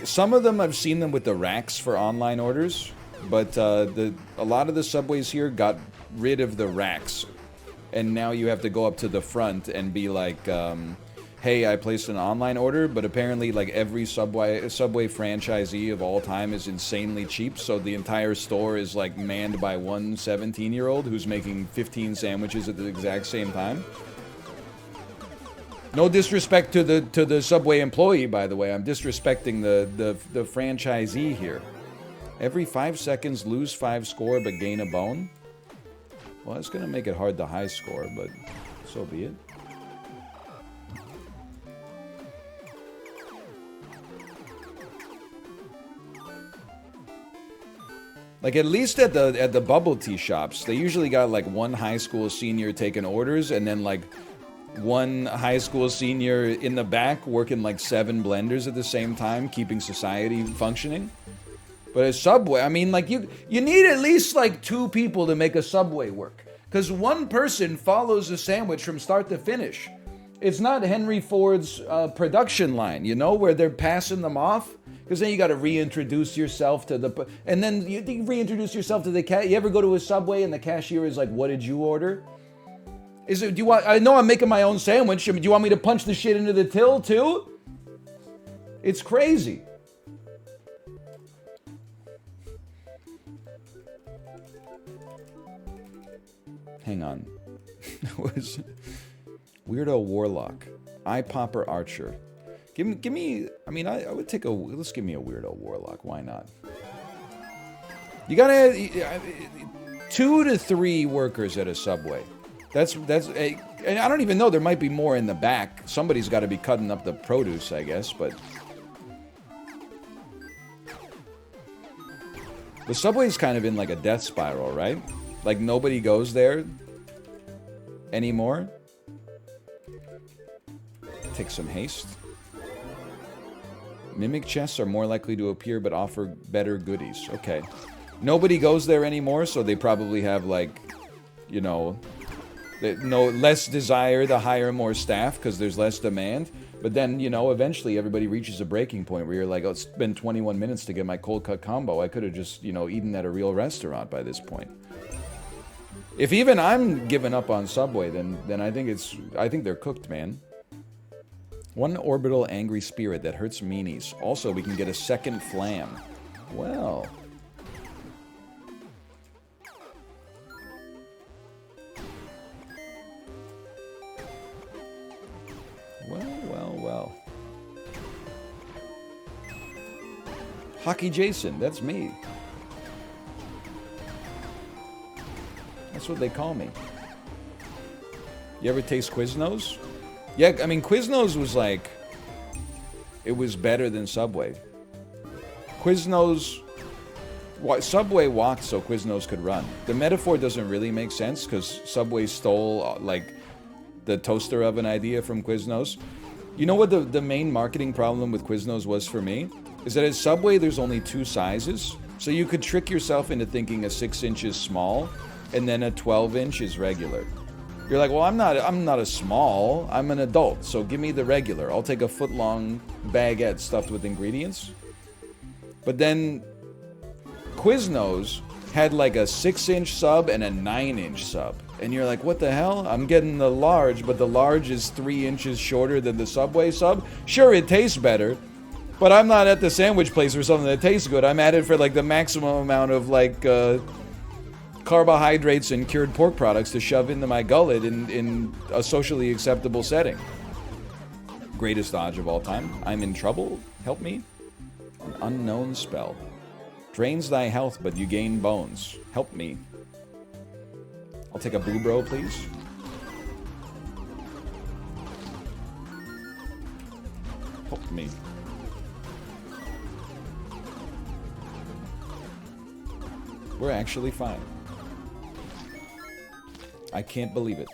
some of them I've seen them with the racks for online orders, but a lot of the Subways here got rid of the racks, and now you have to go up to the front and be like, hey, I placed an online order, but apparently like every Subway franchisee of all time is insanely cheap, so the entire store is like manned by one 17-year-old who's making 15 sandwiches at the exact same time. No disrespect to the Subway employee, by the way. I'm disrespecting the franchisee here. Every 5 seconds, lose 5 score but gain a bone. Well, it's gonna make it hard to high score, but so be it. Like at least at the bubble tea shops, they usually got like one high school senior taking orders and then like one high school senior in the back working like 7 blenders at the same time, keeping society functioning. But a Subway, I mean, like you need at least like 2 people to make a Subway work. Because one person follows a sandwich from start to finish. It's not Henry Ford's production line, you know, where they're passing them off. Because then you got to reintroduce yourself to the... And then you reintroduce yourself to the cat. You ever go to a Subway and the cashier is like, what did you order? Do you want... I know I'm making my own sandwich. I mean, do you want me to punch the shit into the till too? It's crazy. Hang on. Was Weirdo Warlock, Eye Popper Archer. Give me. I mean, I would take a. Let's give me a Weirdo Warlock. Why not? You gotta 2 to 3 workers at a Subway. That's and I don't even know. There might be more in the back. Somebody's got to be cutting up the produce, I guess. But the Subway's kind of in like a death spiral, right? Like, nobody goes there anymore. Take some haste. Mimic chests are more likely to appear but offer better goodies. Okay. Nobody goes there anymore, so they probably have, like, you know, less desire to hire more staff because there's less demand. But then, you know, eventually everybody reaches a breaking point where you're like, oh, it's been 21 minutes to get my cold cut combo. I could have just, you know, eaten at a real restaurant by this point. If even I'm giving up on Subway, then I think they're cooked, man. One orbital angry spirit that hurts meanies. Also, we can get a second flam. Well. Well. Hockey Jason, that's me. That's what they call me. You ever taste Quiznos? Yeah, I mean, Quiznos was like... It was better than Subway. Quiznos... Subway walked so Quiznos could run. The metaphor doesn't really make sense, because Subway stole, like, the toaster oven idea from Quiznos. You know what the main marketing problem with Quiznos was for me? Is that at Subway, there's only 2 sizes. So you could trick yourself into thinking a 6 inch is small, and then a 12 inch is regular. You're like, well, I'm not a small, I'm an adult, so give me the regular. I'll take a foot-long baguette stuffed with ingredients. But then Quiznos had like a 6 inch sub and a 9 inch sub. And you're like, what the hell? I'm getting the large, but the large is 3 inches shorter than the Subway sub. Sure, it tastes better, but I'm not at the sandwich place for something that tastes good. I'm at it for like the maximum amount of like carbohydrates and cured pork products to shove into my gullet in a socially acceptable setting. Greatest dodge of all time. I'm in trouble. Help me. An unknown spell. Drains thy health, but you gain bones. Help me. I'll take a Boo Bro, please. Help me. We're actually fine. I can't believe it.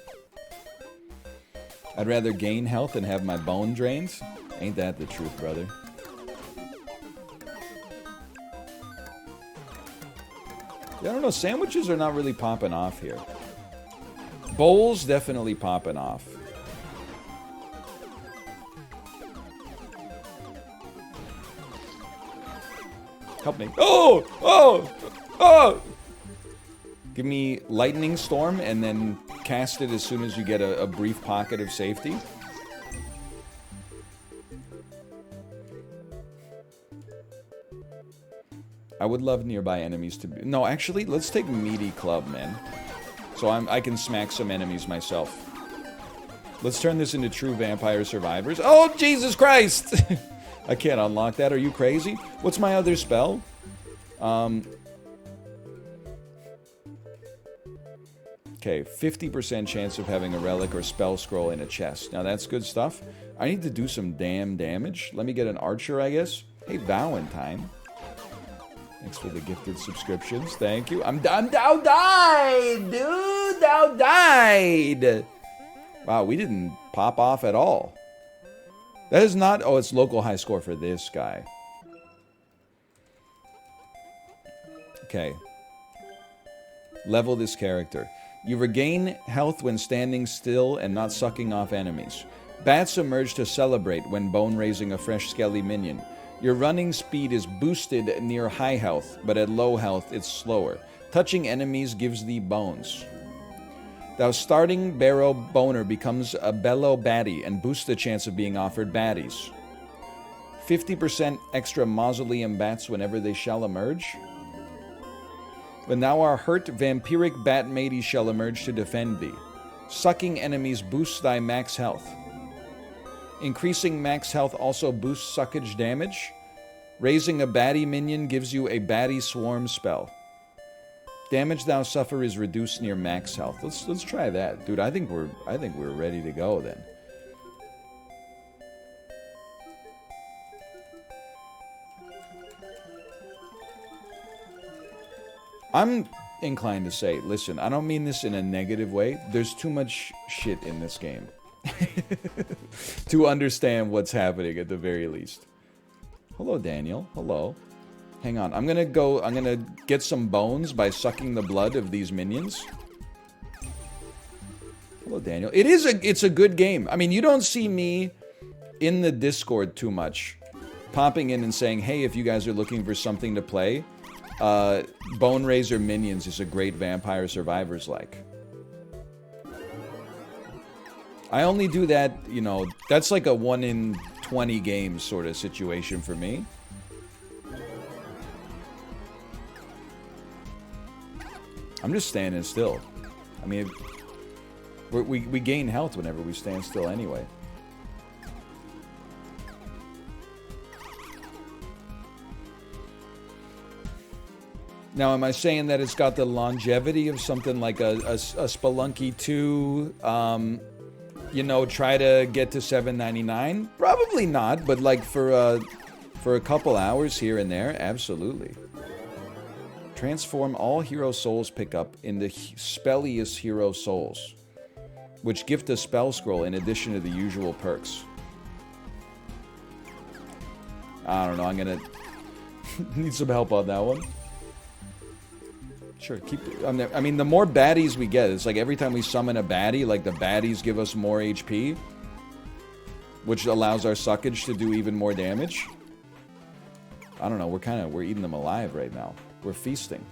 I'd rather gain health than have my bone drained. Ain't that the truth, brother? Yeah, I don't know, sandwiches are not really popping off here. Bowls definitely popping off. Help me. Oh! Oh! Oh! Give me Lightning Storm and then cast it as soon as you get a brief pocket of safety. I would love nearby enemies to be... No, actually, let's take Meaty Club, man. So I can smack some enemies myself. Let's turn this into true Vampire Survivors. Oh, Jesus Christ! I can't unlock that. Are you crazy? What's my other spell? Okay, 50% chance of having a relic or spell scroll in a chest. Now that's good stuff. I need to do some damn damage. Let me get an archer, I guess. Hey, Valentine. Thanks for the gifted subscriptions. Thank you. I'm down died, dude. Down died. Wow, we didn't pop off at all. That is not... Oh, it's local high score for this guy. Okay. Level this character. You regain health when standing still and not sucking off enemies. Bats emerge to celebrate when bone raising a fresh skelly minion. Your running speed is boosted near high health, but at low health it's slower. Touching enemies gives thee bones. Thou starting barrow boner becomes a bellow baddie and boosts the chance of being offered baddies. 50% extra mausoleum bats whenever they shall emerge. When thou art hurt, vampiric bat matey shall emerge to defend thee. Sucking enemies boosts thy max health. Increasing max health also boosts suckage damage. Raising a baddie minion gives you a baddie swarm spell. Damage thou suffer is reduced near max health. Let's try that, dude. I think we're ready to go then. I'm inclined to say, listen, I don't mean this in a negative way. There's too much shit in this game to understand what's happening at the very least. Hello, Daniel. Hello. Hang on. I'm gonna get some bones by sucking the blood of these minions. Hello, Daniel. It's a good game. I mean, you don't see me in the Discord too much popping in and saying, hey, if you guys are looking for something to play, Bone Raiser Minions is a great Vampire Survivors like. I only do that, you know, that's like a 1 in 20 games sort of situation for me. I'm just standing still. I mean, we gain health whenever we stand still anyway. Now, am I saying that it's got the longevity of something like a Spelunky 2, you know, try to get to $7.99? Probably not, but like for a couple hours here and there, absolutely. Transform all hero souls pickup into Spelliest hero souls, which gift a spell scroll in addition to the usual perks. I don't know, I'm gonna need some help on that one. Sure, I mean, the more baddies we get, it's like every time we summon a baddie, like the baddies give us more HP, which allows our suckage to do even more damage. I don't know, we're eating them alive right now. We're feasting.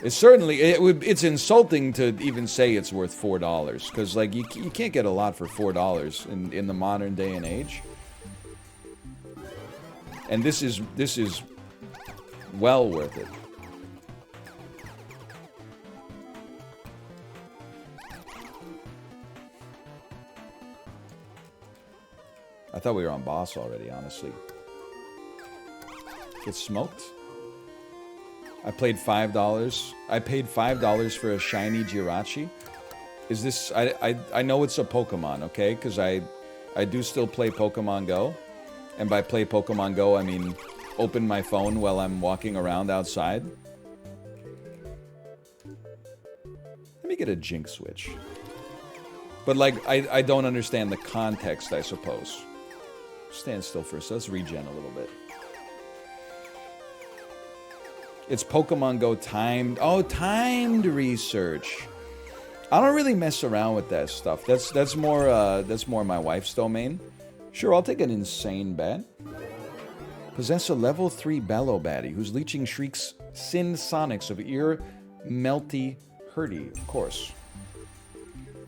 It's certainly, it's insulting to even say it's worth $4, because like you can't get a lot for $4 in the modern day and age. And this is well worth it. I thought we were on boss already, honestly. Get smoked? I paid $5. I paid $5 for a shiny Jirachi. Is this... I know it's a Pokemon, okay? Because I do still play Pokemon Go. And by play Pokemon Go, I mean open my phone while I'm walking around outside. Let me get a Jink switch. But like, I don't understand the context, I suppose. Stand still first. Let's regen a little bit. It's Pokemon Go timed. Oh, timed research. I don't really mess around with that stuff. That's more my wife's domain. Sure, I'll take an insane bet. Possess a level 3 Bellow Baddie whose leeching shrieks sin sonics of ear melty hurdy. Of course.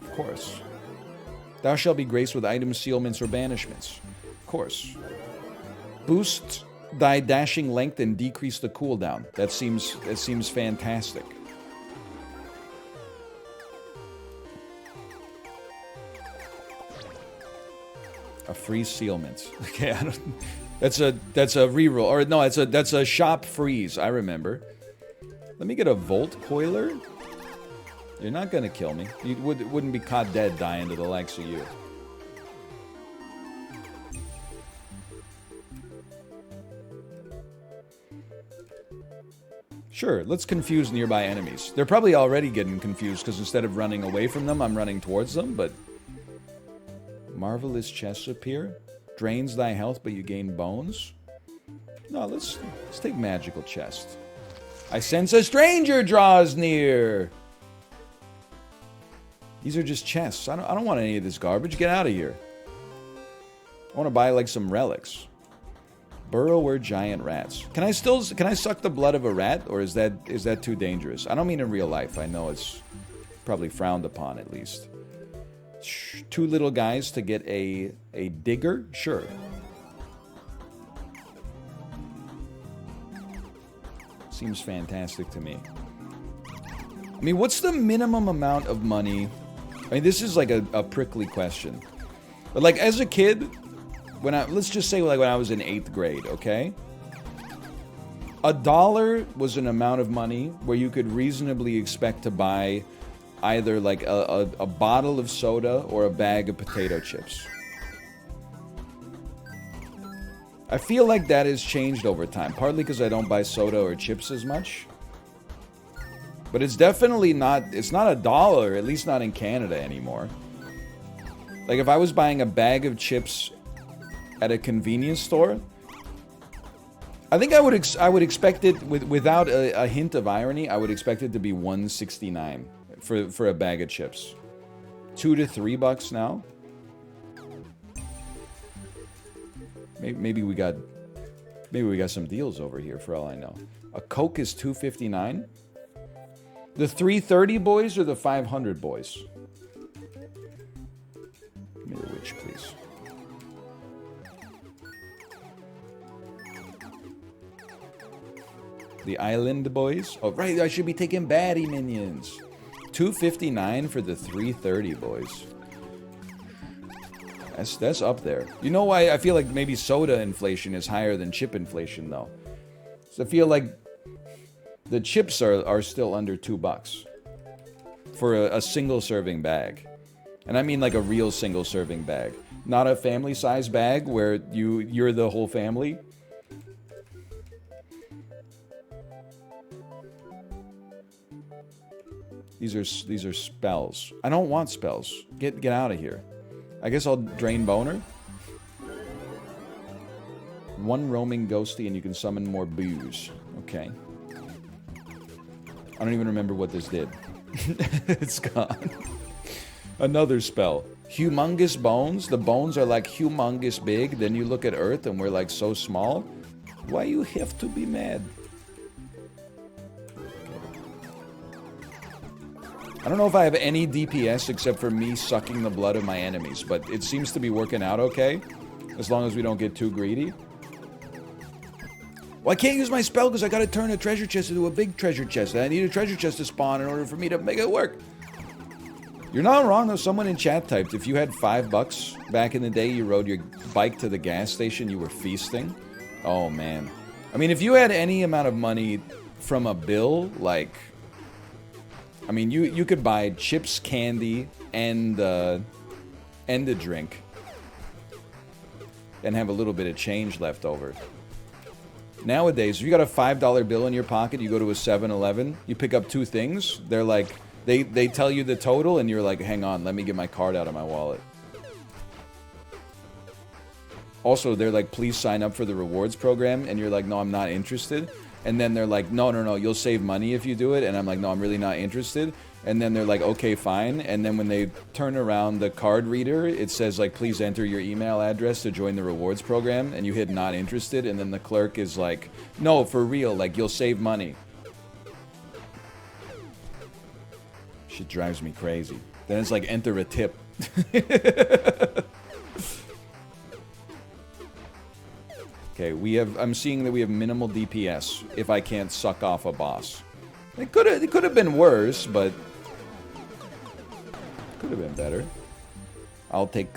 Of course. Thou shalt be graced with item sealments or banishments. Of course. Boost thy dashing length and decrease the cooldown. That seems fantastic. A free sealment. Okay, I don't, that's a reroll, or no, that's a shop freeze. I remember. Let me get a Volt Coiler. You're not gonna kill me. You wouldn't be caught dead dying to the likes of you. Sure, let's confuse nearby enemies. They're probably already getting confused because instead of running away from them, I'm running towards them, but... Marvelous chests appear. Drains thy health, but you gain bones. No, let's take magical chest. I sense a stranger draws near! These are just chests. I don't want any of this garbage. Get out of here. I want to buy, like, some relics. Burrower giant rats. Can I suck the blood of a rat, or is that too dangerous? I don't mean in real life. I know it's probably frowned upon, at least. 2 little guys to get a digger? Sure. Seems fantastic to me. I mean, what's the minimum amount of money? I mean, this is like a prickly question. But like, as a kid, let's just say like when I was in 8th grade, okay? $1 was an amount of money where you could reasonably expect to buy either like a bottle of soda or a bag of potato chips. I feel like that has changed over time, partly because I don't buy soda or chips as much. But it's definitely not, it's not $1, at least not in Canada anymore. Like if I was buying a bag of chips at a convenience store, I think I would expect it, without a hint of irony, I would expect it to be $1.69 for a bag of chips. $2 to $3 now. Maybe we got some deals over here for all I know. A Coke is $2.59. The 330 boys or the 500 boys? Give me the witch, please. The island boys? Oh, right, I should be taking baddie minions. $2.59 for the 330 boys. That's up there. You know why I feel like maybe soda inflation is higher than chip inflation, though? So I feel like the chips are still under $2 for a single serving bag. And I mean like a real single serving bag. Not a family size bag where you're the whole family. These are spells. I don't want spells. Get out of here. I guess I'll drain boner. 1 roaming ghosty and you can summon more booze. Okay. I don't even remember what this did. It's gone. Another spell. Humongous bones. The bones are like humongous big. Then you look at Earth and we're like so small. Why you have to be mad? I don't know if I have any DPS except for me sucking the blood of my enemies, but it seems to be working out okay, as long as we don't get too greedy. Well, I can't use my spell because I gotta turn a treasure chest into a big treasure chest, and I need a treasure chest to spawn in order for me to make it work. You're not wrong, though. Someone in chat typed, if you had $5 back in the day, you rode your bike to the gas station, you were feasting. Oh, man. I mean, if you had any amount of money from a bill, like... I mean, you could buy chips, candy, and a drink. And have a little bit of change left over. Nowadays, if you got a $5 bill in your pocket, you go to a 7-Eleven, you pick up 2 things, they're like, they tell you the total, and you're like, hang on, let me get my card out of my wallet. Also, they're like, please sign up for the rewards program, and you're like, no, I'm not interested. And then they're like, no, you'll save money if you do it. And I'm like, no, I'm really not interested. And then they're like, okay, fine. And then when they turn around the card reader, it says like, please enter your email address to join the rewards program. And you hit not interested. And then the clerk is like, no, for real, like you'll save money. Shit drives me crazy. Then it's like, enter a tip. Okay, I'm seeing that we have minimal DPS if I can't suck off a boss. It could have been worse, but could have been better. I'll take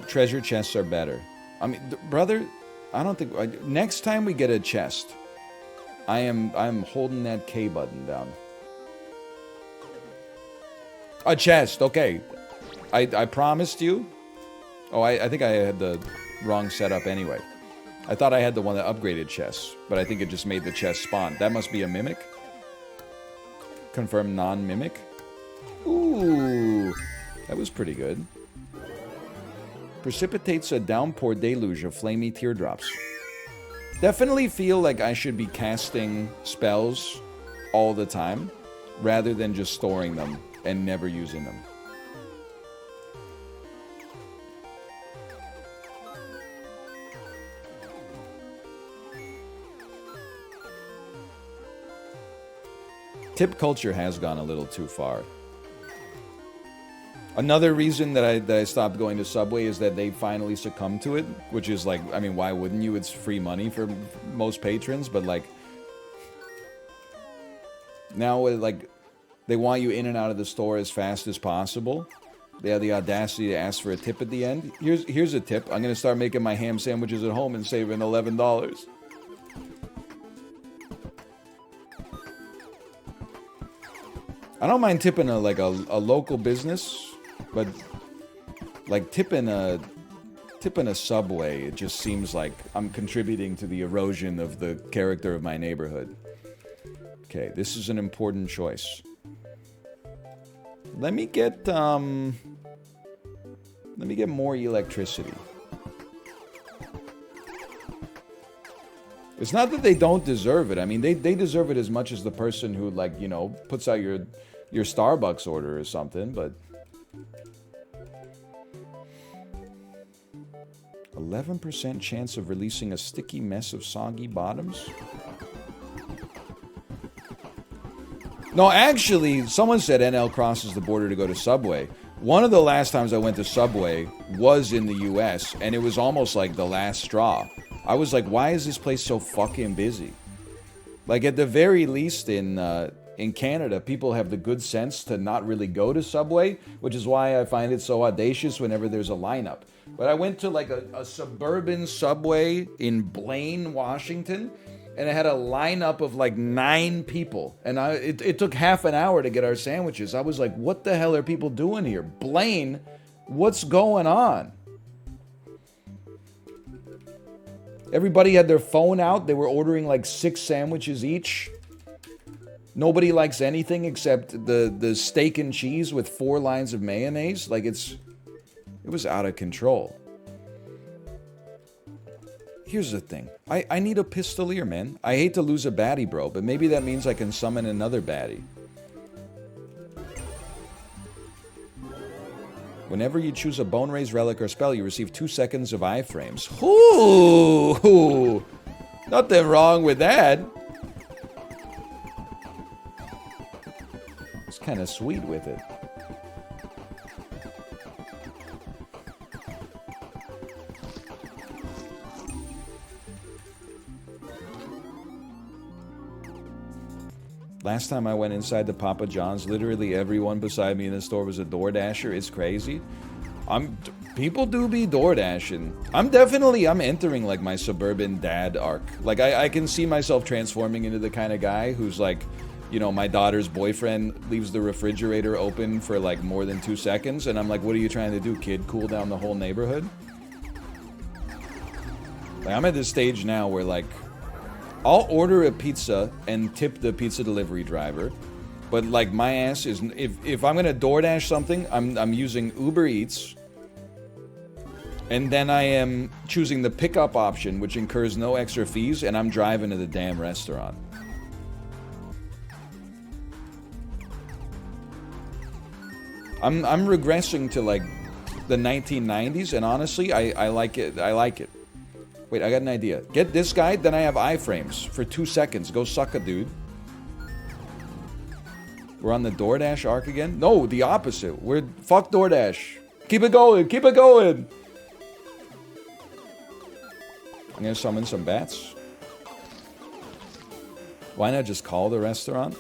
treasure chests are better. I mean, brother, I don't think next time we get a chest, I'm holding that K button down. A chest, okay. I promised you. Oh, I think I had the wrong setup anyway. I thought I had the one that upgraded chests, but I think it just made the chest spawn. That must be a mimic. Confirm non-mimic. Ooh, that was pretty good. Precipitates a downpour deluge of flamey teardrops. Definitely feel like I should be casting spells all the time, rather than just storing them and never using them. Tip culture has gone a little too far. Another reason that I stopped going to Subway is that they finally succumbed to it, which is like, I mean, why wouldn't you? It's free money for most patrons, but like, now like, they want you in and out of the store as fast as possible. They have the audacity to ask for a tip at the end. Here's a tip. I'm gonna start making my ham sandwiches at home and saving $11. I don't mind tipping a local business, but like tipping a Subway, it just seems like I'm contributing to the erosion of the character of my neighborhood. Okay, this is an important choice. Let me get more electricity. It's not that they don't deserve it. I mean, they deserve it as much as the person who, like, you know, puts out your Starbucks order or something, but 11% chance of releasing a sticky mess of soggy bottoms? No, actually, someone said NL crosses the border to go to Subway. One of the last times I went to Subway was in the US, and it was almost like the last straw. I was like, why is this place so fucking busy? Like, at the very least in Canada, people have the good sense to not really go to Subway, which is why I find it so audacious whenever there's a lineup. But I went to like a suburban Subway in Blaine, Washington, and it had a lineup of like 9 people. And it took half an hour to get our sandwiches. I was like, what the hell are people doing here? Blaine, what's going on? Everybody had their phone out. They were ordering like 6 sandwiches each. Nobody likes anything except the steak and cheese with 4 lines of mayonnaise. Like, it was out of control. Here's the thing. I need a pistolier, man. I hate to lose a baddie, bro, but maybe that means I can summon another baddie. Whenever you choose a bone raise relic or spell, you receive 2 seconds of iframes. Ooh! Nothing wrong with that. It's kind of sweet with it. Last time I went inside the Papa John's, literally everyone beside me in the store was a DoorDasher. It's crazy. People do be DoorDashing. I'm entering like my suburban dad arc. Like I can see myself transforming into the kind of guy who's like, you know, my daughter's boyfriend leaves the refrigerator open for like more than 2 seconds, and I'm like, what are you trying to do, kid? Cool down the whole neighborhood? Like, I'm at this stage now where like, I'll order a pizza and tip the pizza delivery driver, but like my ass is, if I'm gonna DoorDash something, I'm using Uber Eats, and then I am choosing the pickup option, which incurs no extra fees, and I'm driving to the damn restaurant. I'm regressing to like the 1990s, and honestly, I like it. I like it. Wait, I got an idea. Get this guy, then I have iframes for 2 seconds. Go suck a dude. We're on the DoorDash arc again? No, the opposite. Fuck DoorDash. Keep it going. Keep it going. I'm gonna summon some bats. Why not just call the restaurant?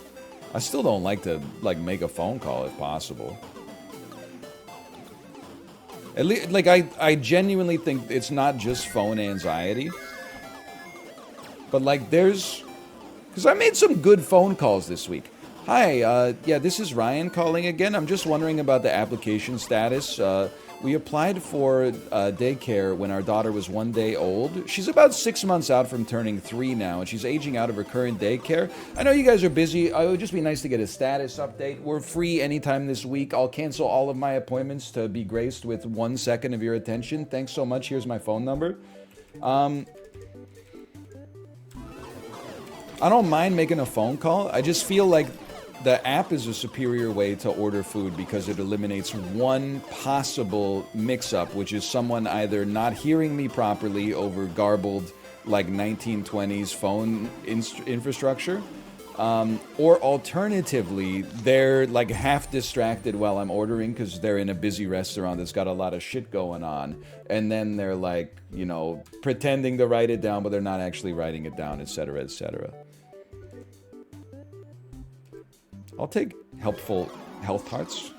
I still don't like to like make a phone call if possible. At least, like, I genuinely think it's not just phone anxiety. But, like, because I made some good phone calls this week. Hi, yeah, this is Ryan calling again. I'm just wondering about the application status. We applied for daycare when our daughter was 1 day old. She's about 6 months out from turning 3 now, and she's aging out of her current daycare. I know you guys are busy. It would just be nice to get a status update. We're free anytime this week. I'll cancel all of my appointments to be graced with 1 second of your attention. Thanks so much. Here's my phone number. I don't mind making a phone call. I just feel like the app is a superior way to order food because it eliminates one possible mix-up, which is someone either not hearing me properly over garbled, like 1920s phone infrastructure, or alternatively, they're like half distracted while I'm ordering because they're in a busy restaurant that's got a lot of shit going on, and then they're like, you know, pretending to write it down, but they're not actually writing it down, etc., etc. I'll take helpful health hearts.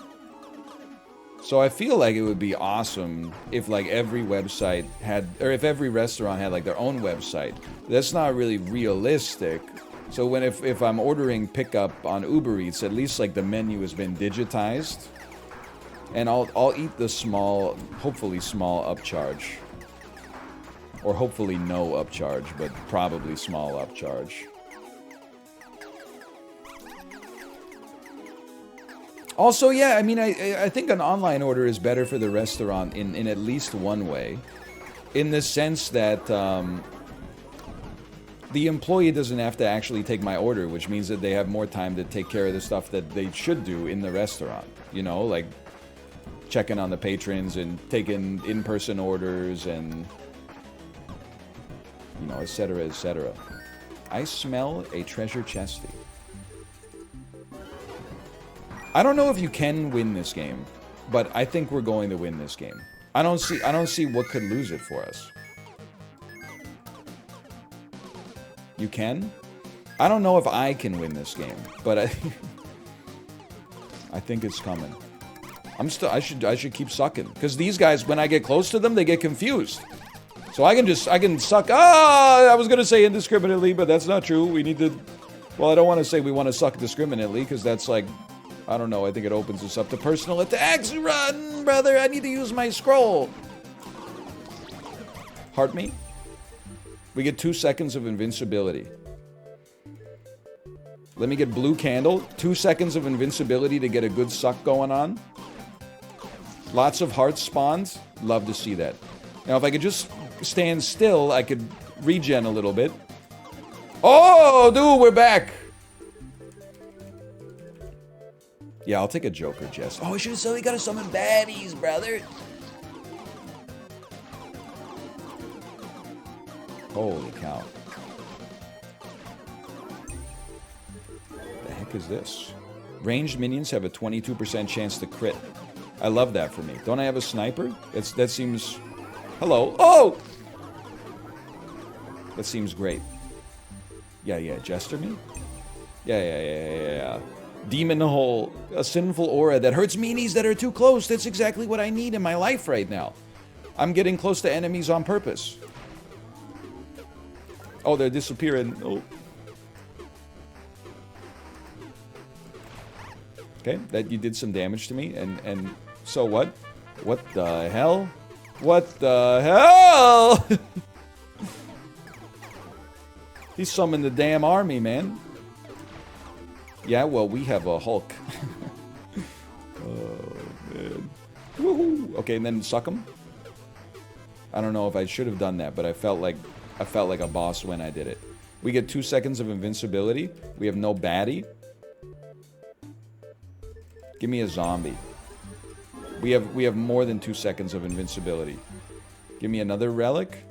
So I feel like it would be awesome if like every website had, or if every restaurant had like their own website. That's not really realistic. So when if I'm ordering pickup on Uber Eats, at least like the menu has been digitized, and I'll eat the small, hopefully small upcharge, or hopefully no upcharge, but probably small upcharge. Also, yeah, I mean, I think an online order is better for the restaurant in at least one way. In the sense that the employee doesn't have to actually take my order, which means that they have more time to take care of the stuff that they should do in the restaurant. You know, like checking on the patrons and taking in-person orders and, you know, etc., etc. I smell a treasure chesty. I don't know if you can win this game, but I think we're going to win this game. I don't see what could lose it for us. You can? I don't know if I can win this game, but I think it's coming. I should keep sucking, because these guys, when I get close to them, they get confused. So I can suck. I was gonna say indiscriminately, but that's not true. We need to. Well, I don't want to say we want to suck discriminately, because that's like, I don't know, I think it opens us up to personal attacks. Run, brother, I need to use my scroll. Heart me. We get 2 seconds of invincibility. Let me get blue candle. 2 seconds of invincibility to get a good suck going on. Lots of hearts spawned. Love to see that. Now, if I could just stand still, I could regen a little bit. Oh, dude, we're back. Yeah, I'll take a Joker, Jess. Oh, I should have said we gotta summon baddies, brother. Holy cow. The heck is this? Ranged minions have a 22% chance to crit. I love that for me. Don't I have a sniper? That seems... Hello. Oh! That seems great. Yeah, Jester me? Yeah. Demon hole, a sinful aura that hurts meanies that are too close. That's exactly what I need in my life right now. I'm getting close to enemies on purpose. Oh, they're disappearing. Oh. Okay, that you did some damage to me, and so what? What the hell? What the hell? He summoned the damn army, man. Yeah, well, we have a Hulk. Oh, man. Woohoo! Okay, and then suck him. I don't know if I should have done that, but I felt like a boss when I did it. We get 2 seconds of invincibility. We have no baddie. Give me a zombie. We have more than 2 seconds of invincibility. Give me another relic.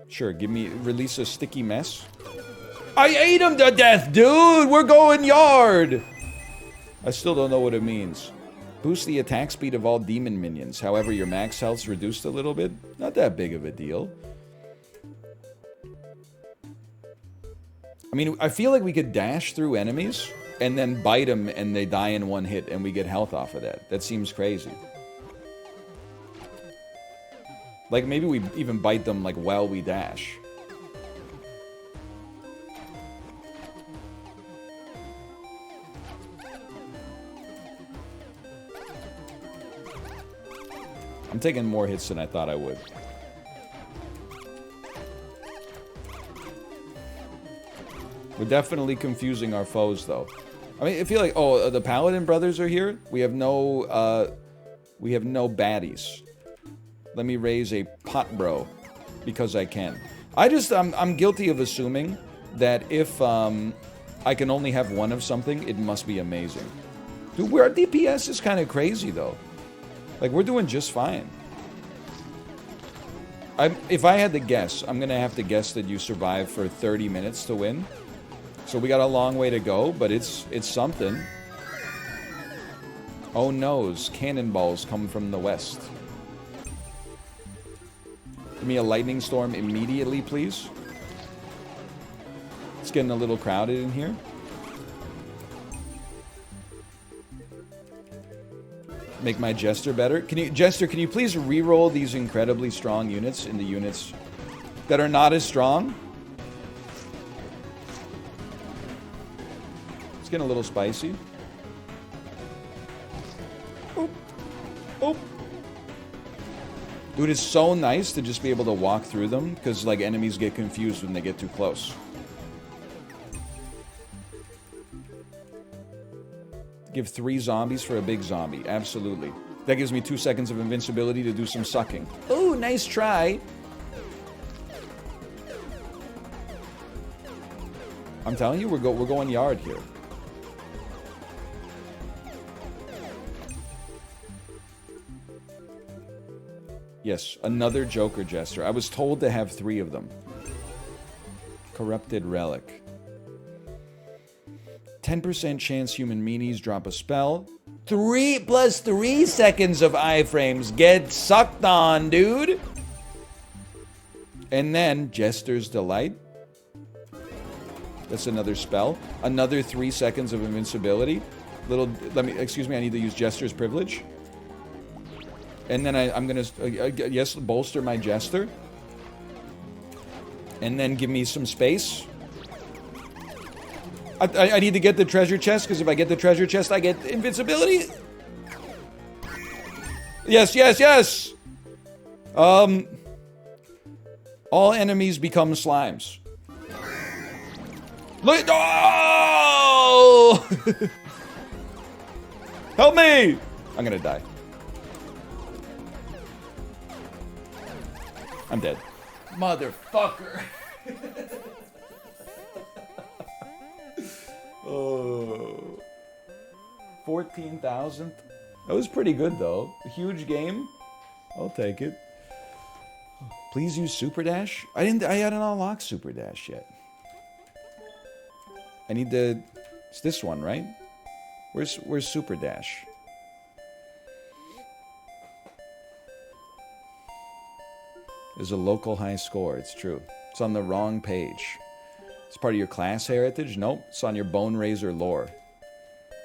Sure, release a sticky mess. I ate him to death, dude! We're going yard! I still don't know what it means. Boost the attack speed of all demon minions. However, your max health's reduced a little bit. Not that big of a deal. I mean, I feel like we could dash through enemies and then bite them and they die in one hit and we get health off of that. That seems crazy. Like, maybe we even bite them, like, while we dash. I'm taking more hits than I thought I would. We're definitely confusing our foes, though. I mean, I feel like, oh, the Paladin brothers are here. We have no baddies. Let me raise a pot bro, because I can. I'm guilty of assuming that if I can only have one of something, it must be amazing. Dude, our DPS is kind of crazy, though. Like, we're doing just fine. If I had to guess, I'm gonna have to guess that you survive for 30 minutes to win. So we got a long way to go, but it's something. Oh noes, cannonballs come from the west. Give me a lightning storm immediately, please. It's getting a little crowded in here. Make my Jester better. Jester, can you please re-roll these incredibly strong units into units that are not as strong? It's getting a little spicy. Oop. Oop. Dude, it's so nice to just be able to walk through them, because, like, enemies get confused when they get too close. Give 3 zombies for a big zombie. Absolutely. That gives me 2 seconds of invincibility to do some sucking. Ooh, nice try. I'm telling you, we're going yard here. Yes, another Joker Jester. I was told to have 3 of them. Corrupted Relic. 10% chance human meanies drop a spell. 3 plus 3 seconds of iframes. Get sucked on, dude. And then Jester's Delight. That's another spell. Another 3 seconds of invincibility. Excuse me, I need to use Jester's Privilege. And then I'm gonna, yes, bolster my Jester. And then give me some space. I need to get the treasure chest, because if I get the treasure chest, I get invincibility. Yes, yes, yes! All enemies become slimes. Look! Oh! Help me! I'm gonna die. I'm dead. Motherfucker. Oh. 14,000. That was pretty good, though. A huge game. I'll take it. Please use Super Dash. I hadn't unlocked Super Dash yet. I need to... It's this one, right? Where's Super Dash? There's a local high score. It's true. It's on the wrong page. It's part of your class heritage? Nope. It's on your Bone Razor lore.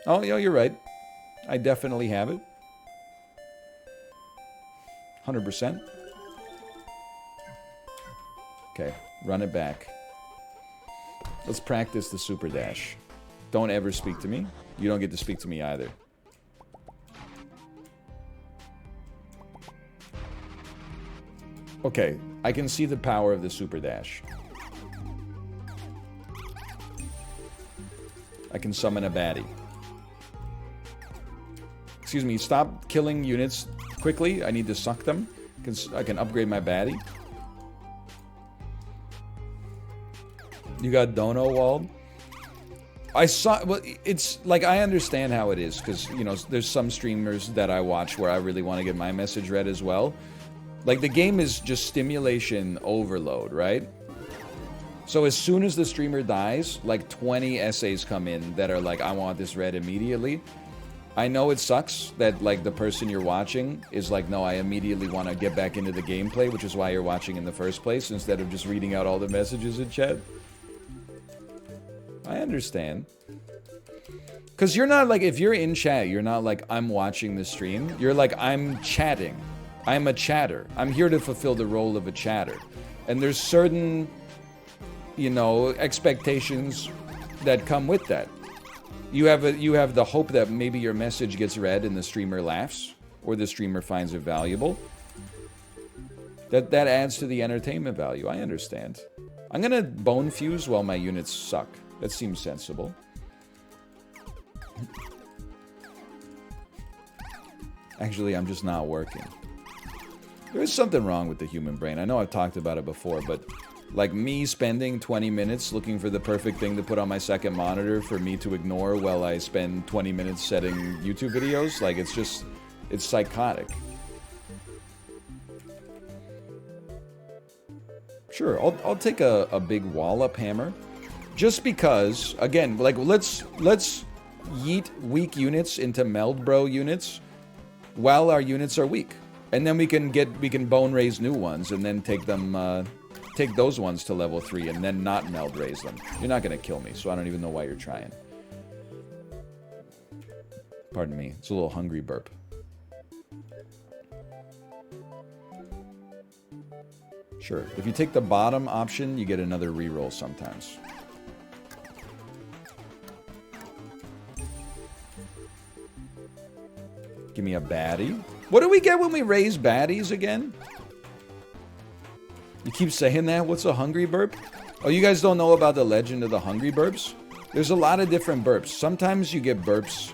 Oh, yeah, you're right. I definitely have it. 100%. Okay, run it back. Let's practice the Super Dash. Don't ever speak to me. You don't get to speak to me either. Okay, I can see the power of the Super Dash. I can summon a baddie. Excuse me, stop killing units quickly. I need to suck them. I can upgrade my baddie. You got Dono walled? I saw... Well, it's... Like, I understand how it is, because, you know, there's some streamers that I watch where I really want to get my message read as well. Like, the game is just stimulation overload, right? So as soon as the streamer dies, like 20 essays come in that are like, I want this read immediately. I know it sucks that, like, the person you're watching is like, no, I immediately want to get back into the gameplay, which is why you're watching in the first place, instead of just reading out all the messages in chat. I understand. Because you're not like, if you're in chat, you're not like, I'm watching the stream. You're like, I'm chatting. I'm a chatter. I'm here to fulfill the role of a chatter. And there's certain, you know, expectations that come with that. You have the hope that maybe your message gets read and the streamer laughs, or the streamer finds it valuable. That adds to the entertainment value. I understand. I'm gonna bone fuse while my units suck. That seems sensible. Actually, I'm just not working. There is something wrong with the human brain. I know I've talked about it before, but like me spending 20 minutes looking for the perfect thing to put on my second monitor for me to ignore while I spend 20 minutes setting YouTube videos, like it's psychotic. Sure, I'll take a big wallop hammer. Just because, again, like let's yeet weak units into meld bro units while our units are weak. And then we can bone raise new ones and then take them take those ones to level 3 and then not meld raise them. You're not gonna kill me, so I don't even know why you're trying. Pardon me, it's a little hungry burp. Sure, if you take the bottom option, you get another reroll sometimes. Give me a baddie. What do we get when we raise baddies again? You keep saying that? What's a hungry burp? Oh, you guys don't know about the legend of the hungry burps? There's a lot of different burps. Sometimes you get burps.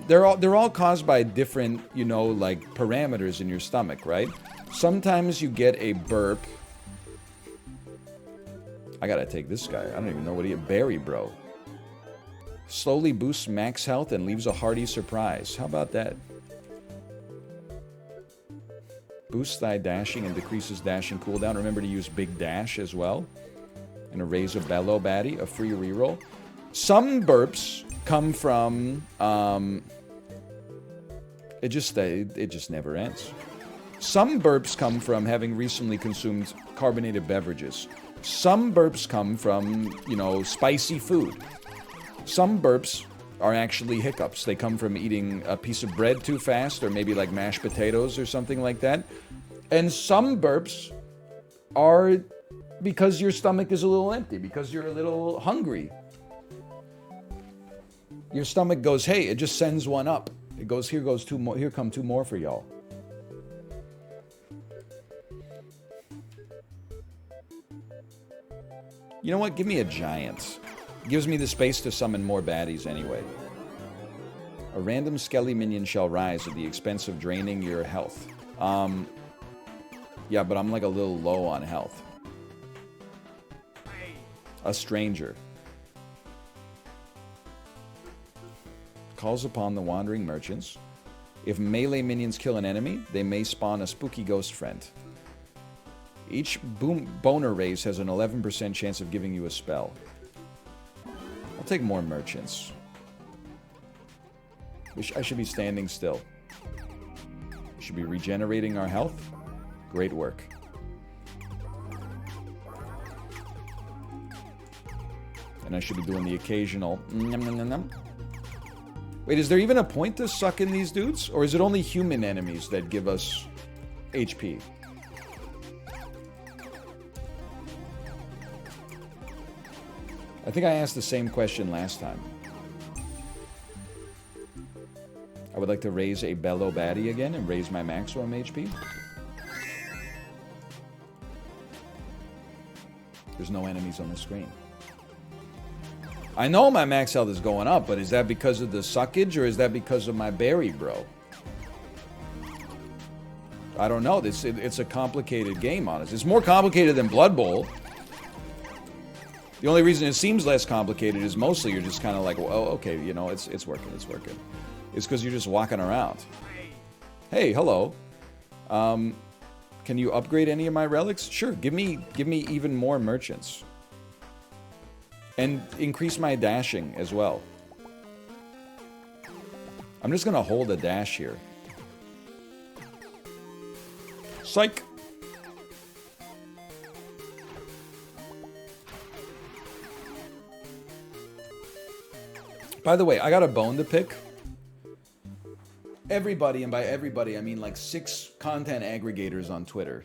They're all caused by different, you know, like parameters in your stomach, right? Sometimes you get a burp. I gotta take this guy. I don't even know what he... Berry bro. Slowly boosts max health and leaves a hearty surprise. How about that? Boosts thy dashing and decreases dashing cooldown. Remember to use big dash as well. And a raise a bellow baddie, a free reroll. Some burps come from... It just never ends. Some burps come from having recently consumed carbonated beverages. Some burps come from, you know, spicy food. Some burps are actually hiccups. They come from eating a piece of bread too fast, or maybe like mashed potatoes or something like that. And some burps are because your stomach is a little empty, because you're a little hungry. Your stomach goes, hey, it just sends one up. It goes, here goes two more, here come two more for y'all. You know what? Give me a giant. It gives me the space to summon more baddies anyway. A random skelly minion shall rise at the expense of draining your health. Yeah, but I'm like a little low on health. A stranger. Calls upon the wandering merchants. If melee minions kill an enemy, they may spawn a spooky ghost friend. Each boner raise has an 11% chance of giving you a spell. I'll take more merchants. I should be standing still. We should be regenerating our health. Great work. And I should be doing the occasional... Wait, is there even a point to suck in these dudes? Or is it only human enemies that give us HP? I think I asked the same question last time. I would like to raise a bellow baddie again and raise my maximum HP. There's no enemies on the screen. I know my max health is going up, but is that because of the suckage or is that because of my berry, bro? I don't know. It's a complicated game, honestly. It's more complicated than Blood Bowl. The only reason it seems less complicated is mostly you're just kind of like, well, oh, okay, you know, it's working, it's working. It's because you're just walking around. Hey, hello. Can you upgrade any of my relics? Sure, give me even more merchants. And increase my dashing as well. I'm just gonna hold a dash here. Psych! By the way, I got a bone to pick. Everybody, and by everybody I mean like 6 content aggregators on Twitter,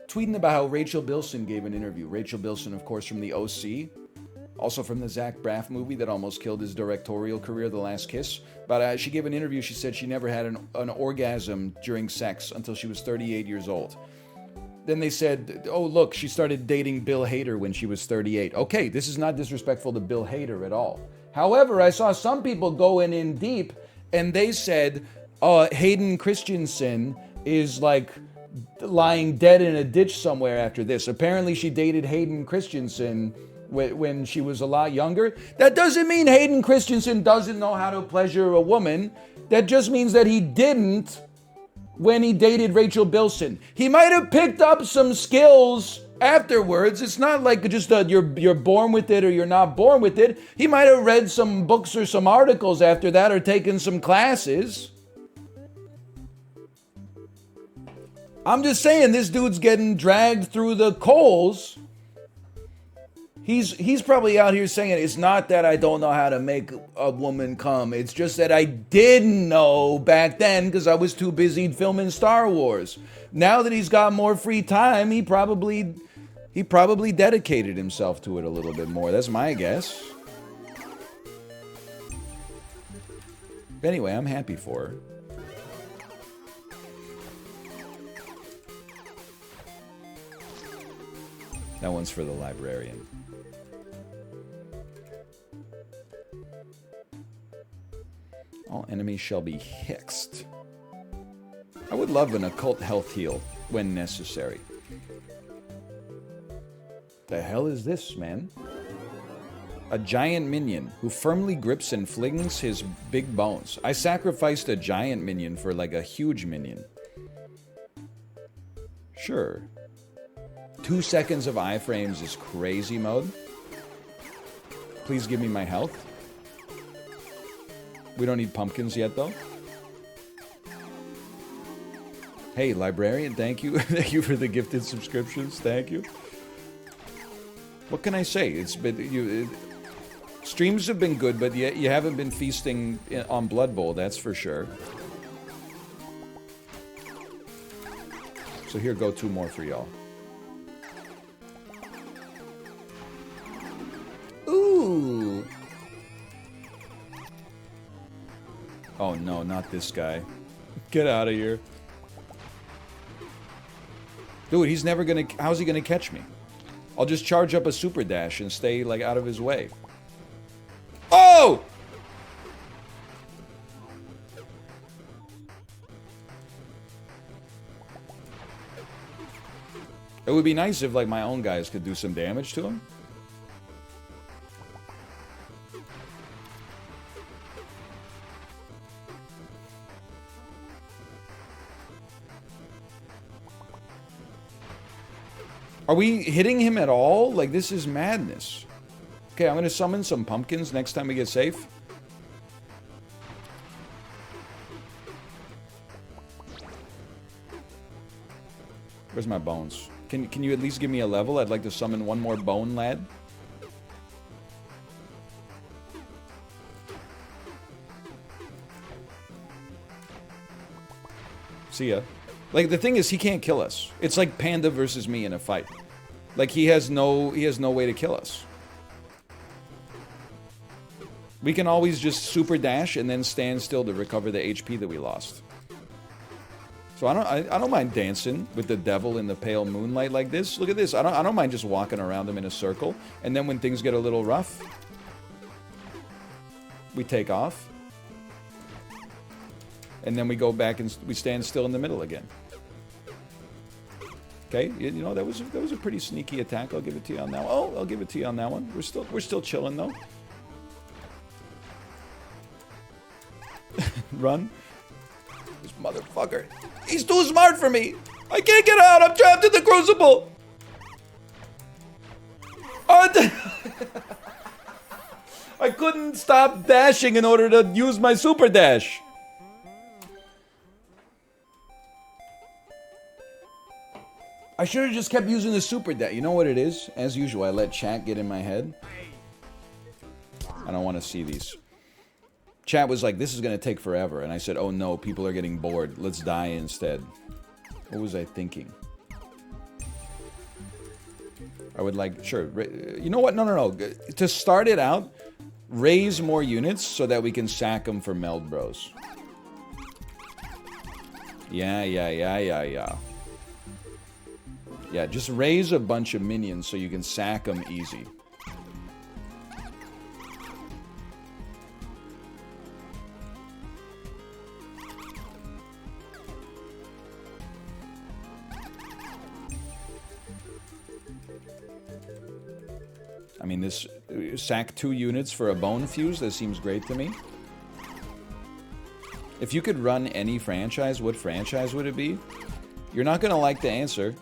tweeting about how Rachel Bilson gave an interview. Rachel Bilson, of course, from the OC. Also from the Zach Braff movie that almost killed his directorial career, The Last Kiss. But she gave an interview, she said she never had an orgasm during sex until she was 38 years old. Then they said, oh, look, she started dating Bill Hader when she was 38. Okay, this is not disrespectful to Bill Hader at all. However, I saw some people going in deep, and they said, Hayden Christensen is like lying dead in a ditch somewhere after this. Apparently, she dated Hayden Christensen when she was a lot younger. That doesn't mean Hayden Christensen doesn't know how to pleasure a woman. That just means that he didn't when he dated Rachel Bilson. He might have picked up some skills afterwards. It's not like just you're born with it or you're not born with it. He might have read some books or some articles after that or taken some classes. I'm just saying, this dude's getting dragged through the coals. He's probably out here saying, it's not that I don't know how to make a woman come. It's just that I didn't know back then because I was too busy filming Star Wars. Now that he's got more free time, he probably dedicated himself to it a little bit more. That's my guess. But anyway, I'm happy for her. That one's for the librarian. All enemies shall be hexed. I would love an occult health heal when necessary. The hell is this, man? A giant minion who firmly grips and flings his big bones. I sacrificed a giant minion for like a huge minion. Sure. 2 seconds of iframes is crazy mode. Please give me my health. We don't need pumpkins yet, though. Hey, librarian, thank you. Thank you for the gifted subscriptions. Thank you. What can I say? It's been streams have been good, but you haven't been feasting on Blood Bowl, that's for sure. So here go 2 more for y'all. Ooh. Oh no, not this guy. Get out of here. Dude, he's never gonna... How's he gonna catch me? I'll just charge up a super dash and stay, like, out of his way. Oh! It would be nice if, like, my own guys could do some damage to him. Are we hitting him at all? Like, this is madness. Okay, I'm gonna summon some pumpkins next time we get safe. Where's my bones? Can you at least give me a level? I'd like to summon one more bone, lad. See ya. Like, the thing is, he can't kill us. It's like Panda versus me in a fight. Like, he has no way to kill us. We can always just super dash and then stand still to recover the HP that we lost. So I don't mind dancing with the devil in the pale moonlight like this. Look at this. I don't mind just walking around him in a circle. And then when things get a little rough, we take off. And then we go back and we stand still in the middle again. Okay, you know, that was a pretty sneaky attack. I'll give it to you on that one. Oh, I'll give it to you on that one. We're still chilling though. Run. This motherfucker. He's too smart for me. I can't get out. I'm trapped in the crucible. I couldn't stop dashing in order to use my super dash. I should have just kept using the super dash. You know what it is? As usual, I let chat get in my head. I don't want to see these. Chat was like, this is going to take forever. And I said, oh no, people are getting bored. Let's die instead. What was I thinking? I would like, sure. You know what? No. To start it out, raise more units so that we can sack them for Meld Bros. Yeah. Yeah, just raise a bunch of minions so you can sack them easy. I mean, this sack 2 units for a bone fuse, that seems great to me. If you could run any franchise, what franchise would it be? You're not gonna like the answer,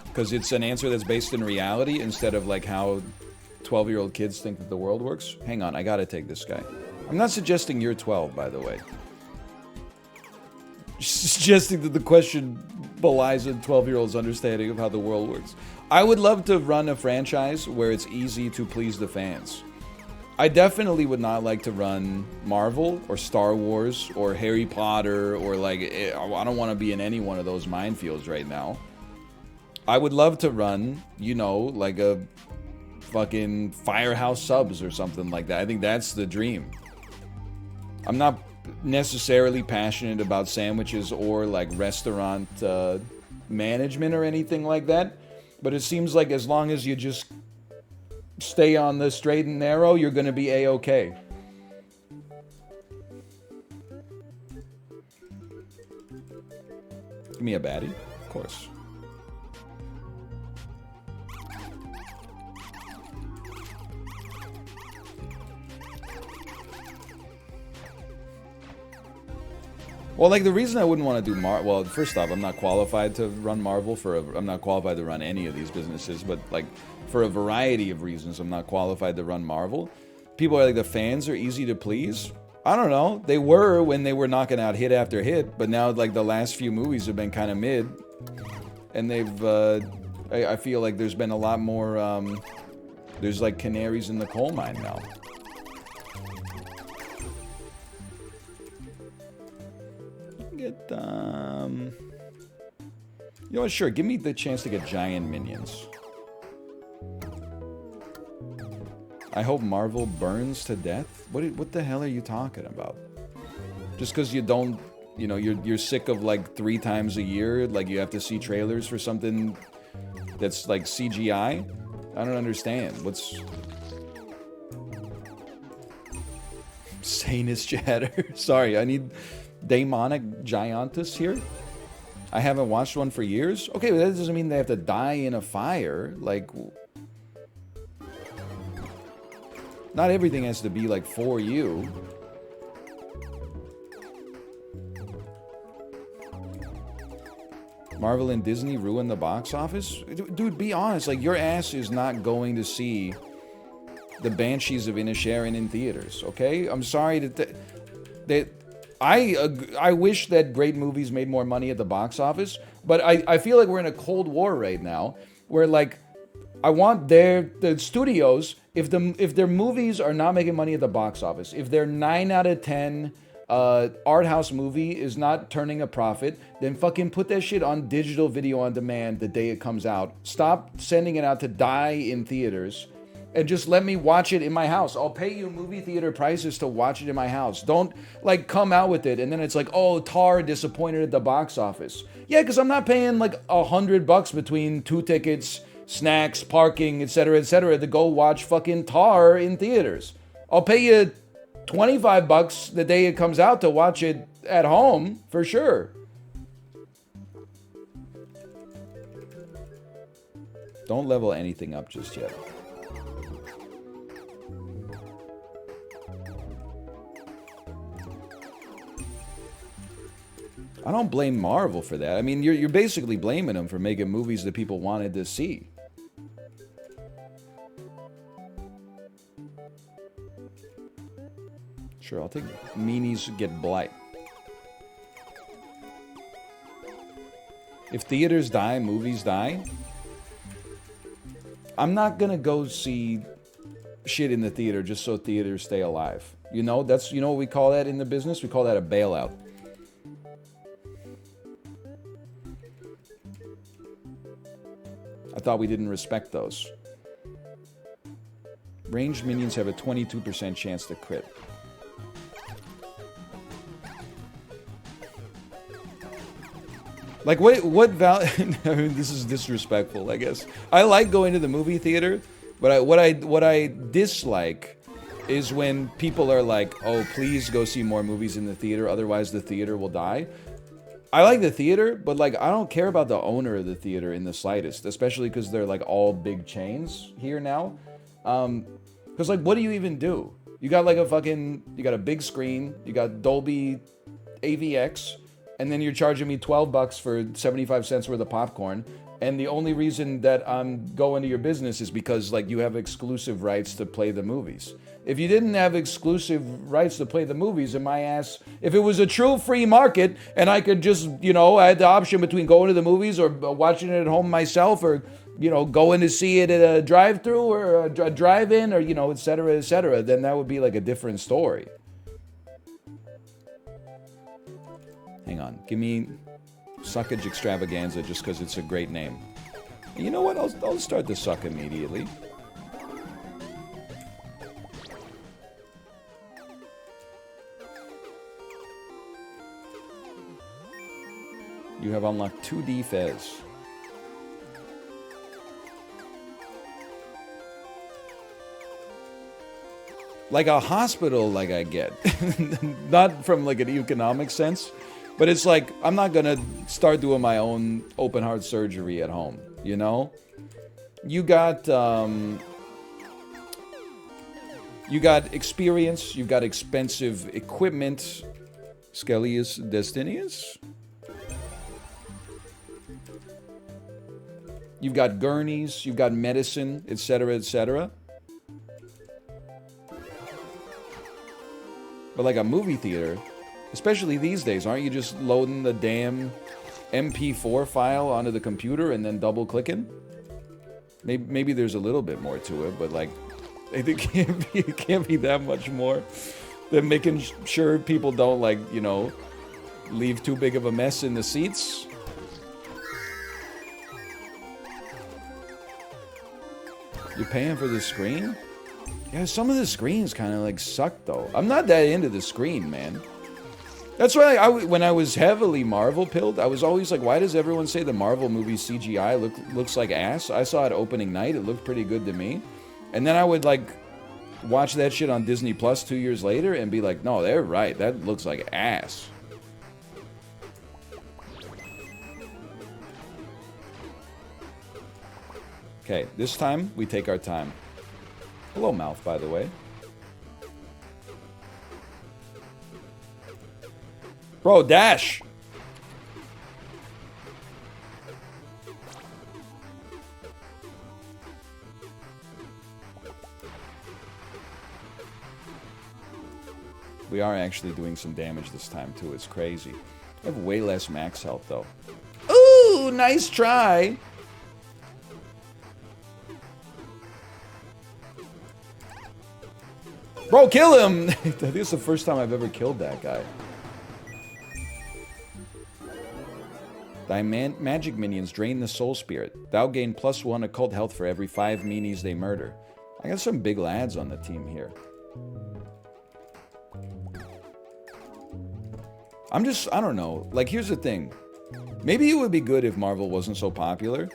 because it's an answer that's based in reality instead of like how 12-year-old kids think that the world works. Hang on, I gotta take this guy. I'm not suggesting you're 12, by the way. Just suggesting that the question belies a 12-year-old's understanding of how the world works. I would love to run a franchise where it's easy to please the fans. I definitely would not like to run Marvel or Star Wars or Harry Potter or like, I don't want to be in any one of those minefields right now. I would love to run, you know, like a fucking Firehouse Subs or something like that. I think that's the dream. I'm not necessarily passionate about sandwiches or like restaurant management or anything like that. But it seems like as long as you just stay on the straight and narrow, you're going to be A-okay. Give me a baddie, of course. Well, like, the reason I wouldn't want to do well, first off, I'm not qualified to run Marvel I'm not qualified to run any of these businesses, but, like, for a variety of reasons, I'm not qualified to run Marvel. People are like, the fans are easy to please. I don't know. They were when they were knocking out hit after hit, but now, like, the last few movies have been kind of mid. And they've, I feel like there's been a lot more, there's, like, canaries in the coal mine now. Get, you know what, sure, give me the chance to get giant minions. I hope Marvel burns to death? What the hell are you talking about? Just because you don't, you know, you're sick of like 3 times a year, like you have to see trailers for something that's like CGI? I don't understand. What's... Sanus chatter. Sorry, I need... Daemonic Giantus here? I haven't watched one for years? Okay, but that doesn't mean they have to die in a fire. Like... Not everything has to be, like, for you. Marvel and Disney ruin the box office? Dude, be honest. Like, your ass is not going to see the Banshees of Inisherin in theaters, okay? I'm sorry that I wish that great movies made more money at the box office, but I feel like we're in a Cold War right now, where, like, I want the studios, if their movies are not making money at the box office, if their 9 out of 10 art house movie is not turning a profit, then fucking put that shit on digital video on demand the day it comes out. Stop sending it out to die in theaters, and just let me watch it in my house. I'll pay you movie theater prices to watch it in my house. Don't, like, come out with it and then it's like, oh, Tar disappointed at the box office. Yeah, because I'm not paying like $100 between 2 tickets, snacks, parking, etc., to go watch fucking Tar in theaters. I'll pay you $25 the day it comes out to watch it at home, for sure. Don't level anything up just yet. I don't blame Marvel for that. I mean, you're basically blaming them for making movies that people wanted to see. Sure, I'll take Meanies Get Blight. If theaters die, movies die, I'm not gonna go see shit in the theater just so theaters stay alive. You know, that's, you know what we call that in the business? We call that a bailout. I thought we didn't respect those. Ranged minions have a 22% chance to crit. Like, what value? I mean, this is disrespectful, I guess. I like going to the movie theater, but what I dislike is when people are like, "Oh, please go see more movies in the theater, otherwise the theater will die." I like the theater, but like, I don't care about the owner of the theater in the slightest, especially because they're like all big chains here now. Because like, what do you even do? You got like you got a big screen, you got Dolby AVX. And then you're charging me $12 for 75 cents worth of popcorn. And the only reason that I'm going to your business is because like you have exclusive rights to play the movies. If you didn't have exclusive rights to play the movies, and my ass, if it was a true free market and I could just, I had the option between going to the movies or watching it at home myself, or, going to see it at a drive-through or a drive-in, or, et cetera, then that would be like a different story. Hang on, give me Suckage Extravaganza just because it's a great name. And you know what? I'll start the suck immediately. You have unlocked 2D Fez. Like a hospital, like I get. Not from like an economic sense. But it's like, I'm not gonna start doing my own open heart surgery at home, You got experience, you've got expensive equipment. Skellius Destinius? You've got gurneys, you've got medicine, etc., etc. But like a movie theater, especially these days, aren't you just loading the damn MP4 file onto the computer and then double clicking? Maybe there's a little bit more to it, but like, I think it can't be that much more than making sure people don't like, leave too big of a mess in the seats. You're paying for the screen? Yeah, some of the screens kind of like suck though. I'm not that into the screen, man. That's why when I was heavily Marvel pilled, I was always like, why does everyone say the Marvel movie CGI looks like ass? I saw it opening night, it looked pretty good to me. And then I would like watch that shit on Disney Plus 2 years later and be like, no, they're right, that looks like ass. Okay, this time we take our time. Hello, Mouth, by the way. Bro, dash! We are actually doing some damage this time, too. It's crazy. I have way less max health, though. Ooh, nice try! Bro, kill him! I think it's the first time I've ever killed that guy. Thy magic minions drain the soul spirit. Thou gain +1 occult health for every 5 meanies they murder. I got some big lads on the team here. I don't know. Like, here's the thing. Maybe it would be good if Marvel wasn't so popular.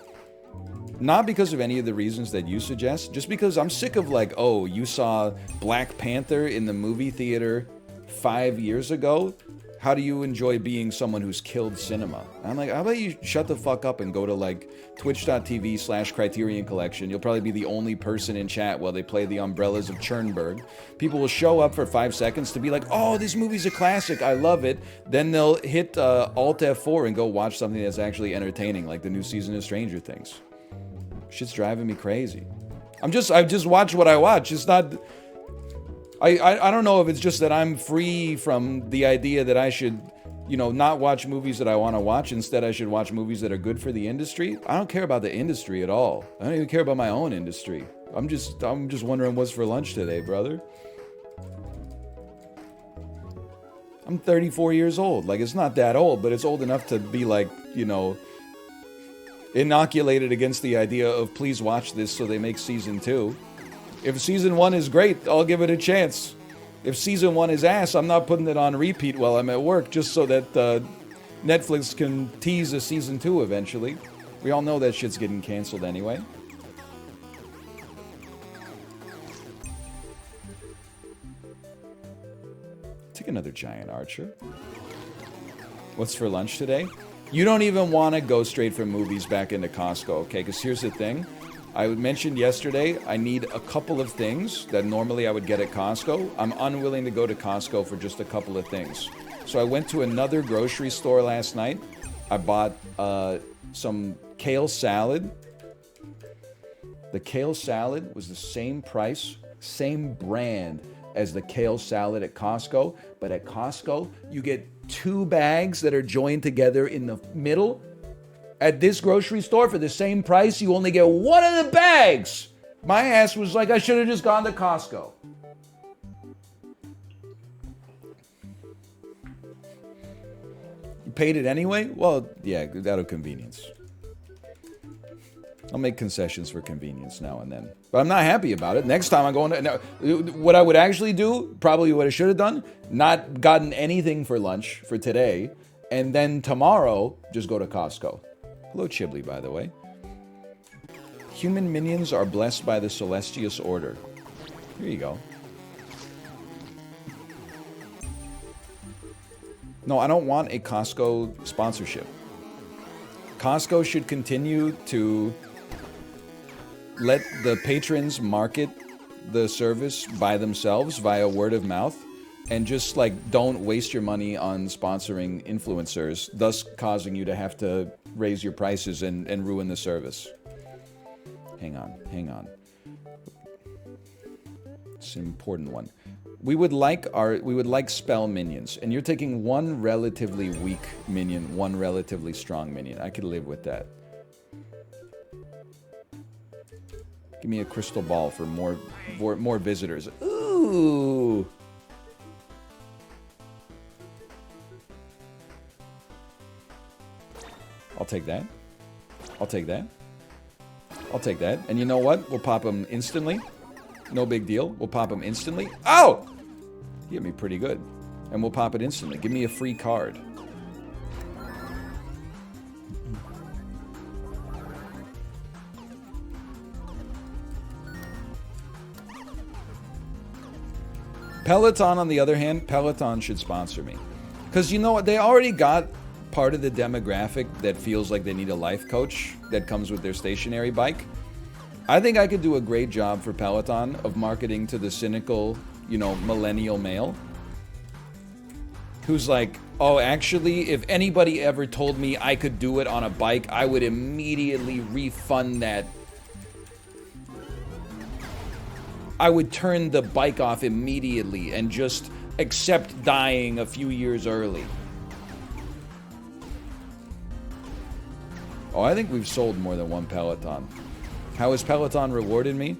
Not because of any of the reasons that you suggest, just because I'm sick of like, oh, you saw Black Panther in the movie theater 5 years ago? How do you enjoy being someone who's killed cinema? And I'm like, how about you shut the fuck up and go to like twitch.tv/Criterion Collection. You'll probably be the only person in chat while they play the Umbrellas of Chernberg. People will show up for 5 seconds to be like, oh, this movie's a classic, I love it. Then they'll hit Alt F4 and go watch something that's actually entertaining, like the new season of Stranger Things. Shit's driving me crazy. I just watch what I watch. It's not... I don't know if it's just that I'm free from the idea that I should, not watch movies that I want to watch. Instead, I should watch movies that are good for the industry. I don't care about the industry at all. I don't even care about my own industry. I'm just wondering what's for lunch today, brother. I'm 34 years old. Like, it's not that old, but it's old enough to be like, inoculated against the idea of please watch this so they make season 2. If season 1 is great, I'll give it a chance. If season 1 is ass, I'm not putting it on repeat while I'm at work just so that Netflix can tease a season 2 eventually. We all know that shit's getting canceled anyway. Take another giant archer. What's for lunch today? You don't even want to go straight from movies back into Costco, okay? Because here's the thing. I mentioned yesterday I need a couple of things that normally I would get at Costco. I'm unwilling to go to Costco for just a couple of things. So I went to another grocery store last night. I bought some kale salad. The kale salad was the same price, same brand as the kale salad at Costco. But at Costco, you get 2 bags that are joined together in the middle. At this grocery store, for the same price, you only get 1 of the bags. My ass was like, I should have just gone to Costco. You paid it anyway? Well, yeah, out of convenience. I'll make concessions for convenience now and then. But I'm not happy about it. Next time I'm going to... Now, what I would actually do, probably what I should have done, not gotten anything for lunch for today, and then tomorrow, just go to Costco. Hello, Chibli, by the way. Human minions are blessed by the Celestius Order. Here you go. No, I don't want a Costco sponsorship. Costco should continue to let the patrons market the service by themselves via word of mouth, and just like don't waste your money on sponsoring influencers, thus causing you to have to raise your prices and ruin the service. Hang on. It's an important one. We would like spell minions, and you're taking 1 relatively weak minion, 1 relatively strong minion. I could live with that. Give me a crystal ball for more visitors. Ooh. I'll take that. I'll take that. I'll take that. And you know what? We'll pop them instantly. No big deal. We'll pop them instantly. Oh! He hit me pretty good. And we'll pop it instantly. Give me a free card. Peloton, on the other hand, Peloton should sponsor me. Because you know what? They already got part of the demographic that feels like they need a life coach that comes with their stationary bike. I think I could do a great job for Peloton of marketing to the cynical, millennial male who's like, oh, actually, if anybody ever told me I could do it on a bike, I would immediately refund that. I would turn the bike off immediately and just accept dying a few years early. Oh, I think we've sold more than 1 Peloton. How has Peloton rewarded me?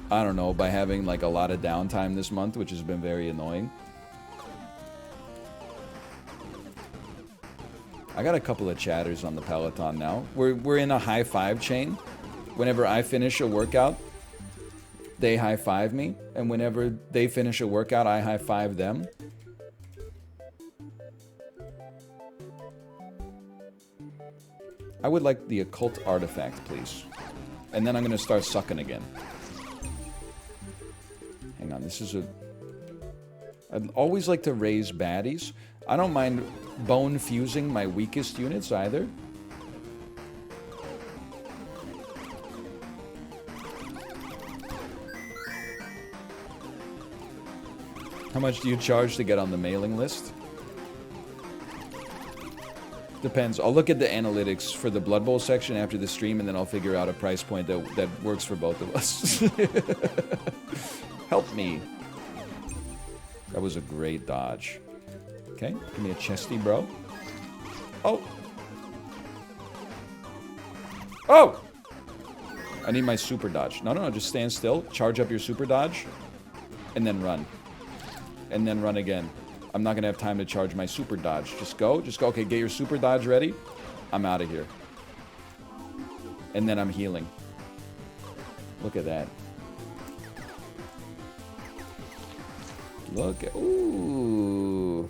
I don't know, by having like a lot of downtime this month, which has been very annoying. I got a couple of chatters on the Peloton now. We're in a high five chain. Whenever I finish a workout, they high five me, and whenever they finish a workout, I high five them. I would like the occult artifact, please. And then I'm going to start sucking again. Hang on, this is a... I'd always like to raise baddies. I don't mind bone fusing my weakest units either. How much do you charge to get on the mailing list? Depends. I'll look at the analytics for the Blood Bowl section after the stream, and then I'll figure out a price point that works for both of us. Help me. That was a great dodge. Okay, give me a chesty, bro. Oh! Oh! I need my super dodge. No, just stand still. Charge up your super dodge. And then run. And then run again. I'm not going to have time to charge my super dodge. Just go. Okay, get your super dodge ready. I'm out of here. and then I'm healing. Look at that. Look at, ooh.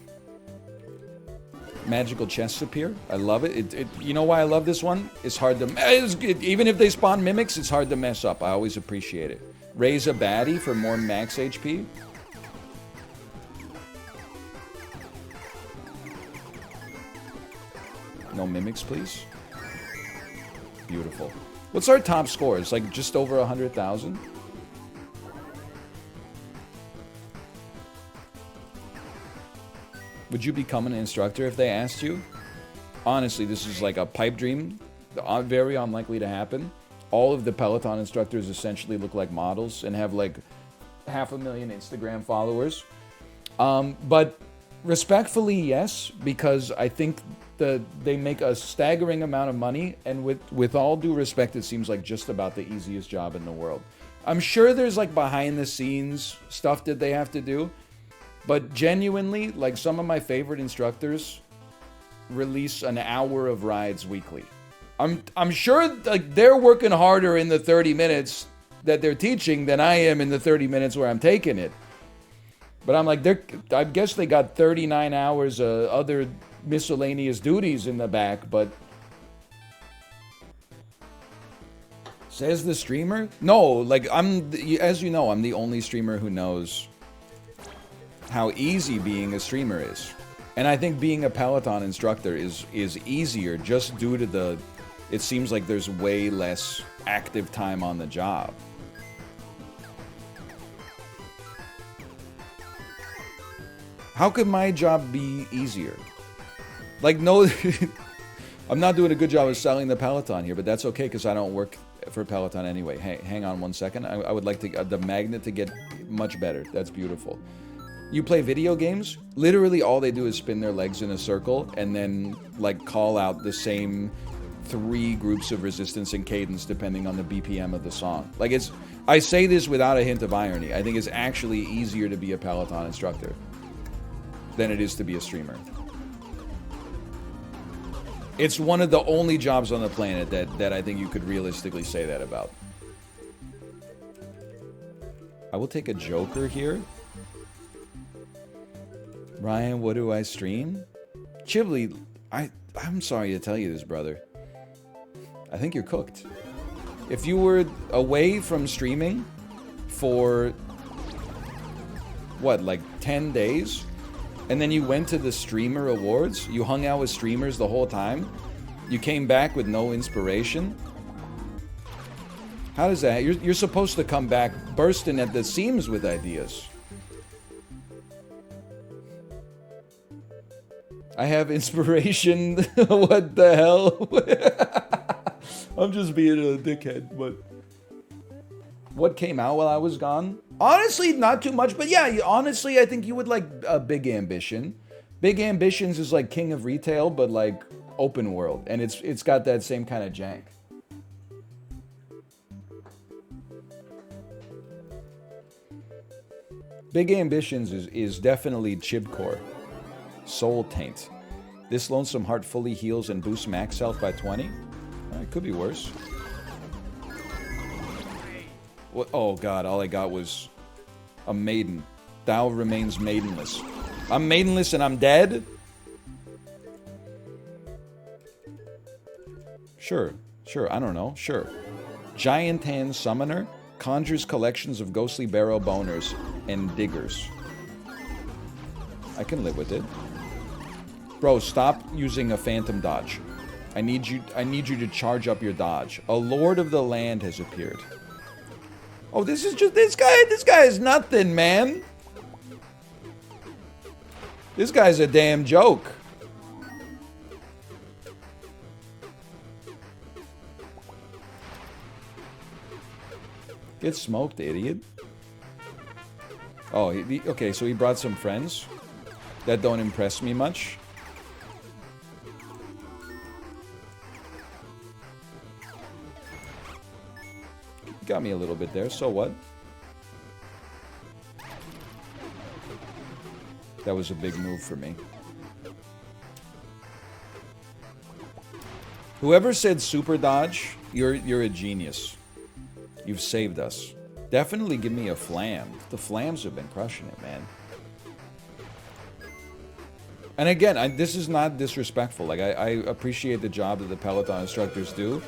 Magical chests appear. I love it. You know why I love this one? It's hard to, even if they spawn mimics, it's hard to mess up. I always appreciate it. Raise a baddie for more max HP. No mimics, please. Beautiful. What's our top score? It's like just over 100,000. Would you become an instructor if they asked you? Honestly, this is like a pipe dream. Very unlikely to happen. All of the Peloton instructors essentially look like models and have like 500,000 Instagram followers. But respectfully, yes, because I think they make a staggering amount of money, and with all due respect, it seems like just about the easiest job in the world. I'm sure there's like behind the scenes stuff that they have to do, but genuinely, like some of my favorite instructors release an hour of rides weekly. I'm sure like they're working harder in the 30 minutes that they're teaching than I am in the 30 minutes where I'm taking it. But I'm like, I guess they got 39 hours of other miscellaneous duties in the back, but... Says the streamer? No, like, as you know, I'm the only streamer who knows how easy being a streamer is. And I think being a Peloton instructor is easier just due to the... It seems like there's way less active time on the job. How could my job be easier? Like, no, I'm not doing a good job of selling the Peloton here, but that's okay because I don't work for Peloton anyway. Hey, hang on one second. I would like the magnet to get much better. That's beautiful. You play video games? Literally all they do is spin their legs in a circle and then, like, call out the same 3 groups of resistance and cadence depending on the BPM of the song. Like, I say this without a hint of irony. I think it's actually easier to be a Peloton instructor than it is to be a streamer. It's one of the only jobs on the planet that I think you could realistically say that about. I will take a Joker here. Ryan, what do I stream? Chibli, I'm sorry to tell you this, brother. I think you're cooked. If you were away from streaming for, what, like 10 days? And then you went to the streamer awards? You hung out with streamers the whole time? You came back with no inspiration? How does that? You're supposed to come back bursting at the seams with ideas. I have inspiration. What the hell? I'm just being a dickhead, but... What came out while I was gone? Honestly, not too much, but yeah, honestly, I think you would like Big Ambition. Big Ambitions is like King of Retail, but like open world, and it's got that same kind of jank. Big Ambitions is definitely Chibcore. Soul Taint. This Lonesome Heart fully heals and boosts max health by 20. It could be worse. What? Oh god, all I got was a maiden. Thou remains maidenless. I'm maidenless and I'm dead? Sure, I don't know, sure. Giant Hand Summoner conjures collections of ghostly barrow boners and diggers. I can live with it. Bro, stop using a phantom dodge. I need you to charge up your dodge. A Lord of the Land has appeared. Oh, this is just this guy is nothing, man. This guy's a damn joke. Get smoked, idiot. Oh, okay, so he brought some friends that don't impress me much. Got me a little bit there, so what? That was a big move for me. Whoever said super dodge You're a genius. You've saved us. Definitely give me a flam. The flams have been crushing it, man. And again, this is not disrespectful. Like, I appreciate the job that the Peloton instructors do.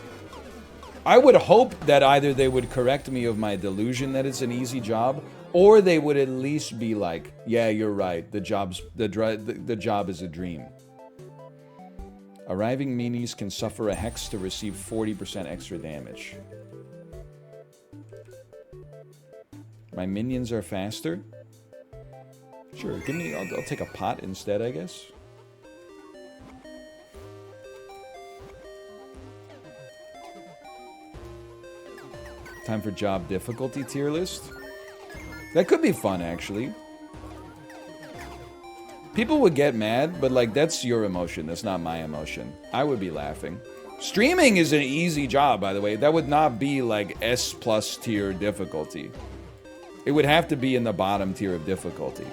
I would hope that either they would correct me of my delusion that it's an easy job, or they would at least be like, yeah, you're right. The job is a dream. Arriving minis can suffer a hex to receive 40% extra damage. My minions are faster? Sure, give me... I'll take a pot instead, I guess. Time for job difficulty tier list. That could be fun, actually. People would get mad, but, like, that's your emotion. That's not my emotion. I would be laughing. Streaming is an easy job, by the way. That would not be, like, S+ tier difficulty. It would have to be in the bottom tier of difficulty.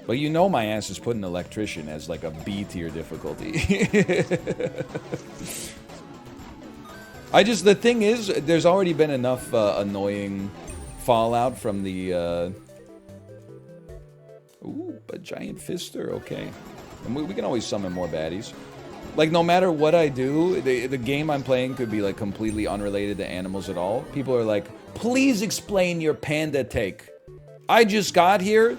But you know my ass is putting electrician as like a B tier difficulty. The thing is, there's already been enough annoying fallout from the, ooh, a giant fister, okay. And we can always summon more baddies. Like, no matter what I do, the game I'm playing could be, like, completely unrelated to animals at all. People are like, please explain your panda take. I just got here.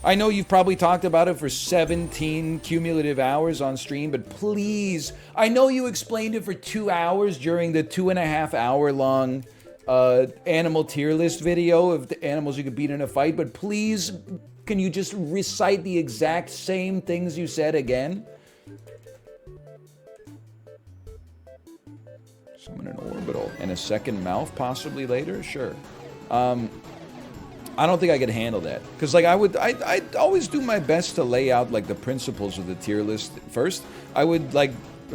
I know you've probably talked about it for 17 cumulative hours on stream, but please, I know you explained it for 2 hours during the 2.5 hour long animal tier list video of the animals you could beat in a fight, but please, can you just recite the exact same things you said again? Summon an orbital and a second mouth possibly later? Sure. I don't think I could handle that. Because, like, I'd always do my best to lay out, like, the principles of the tier list first.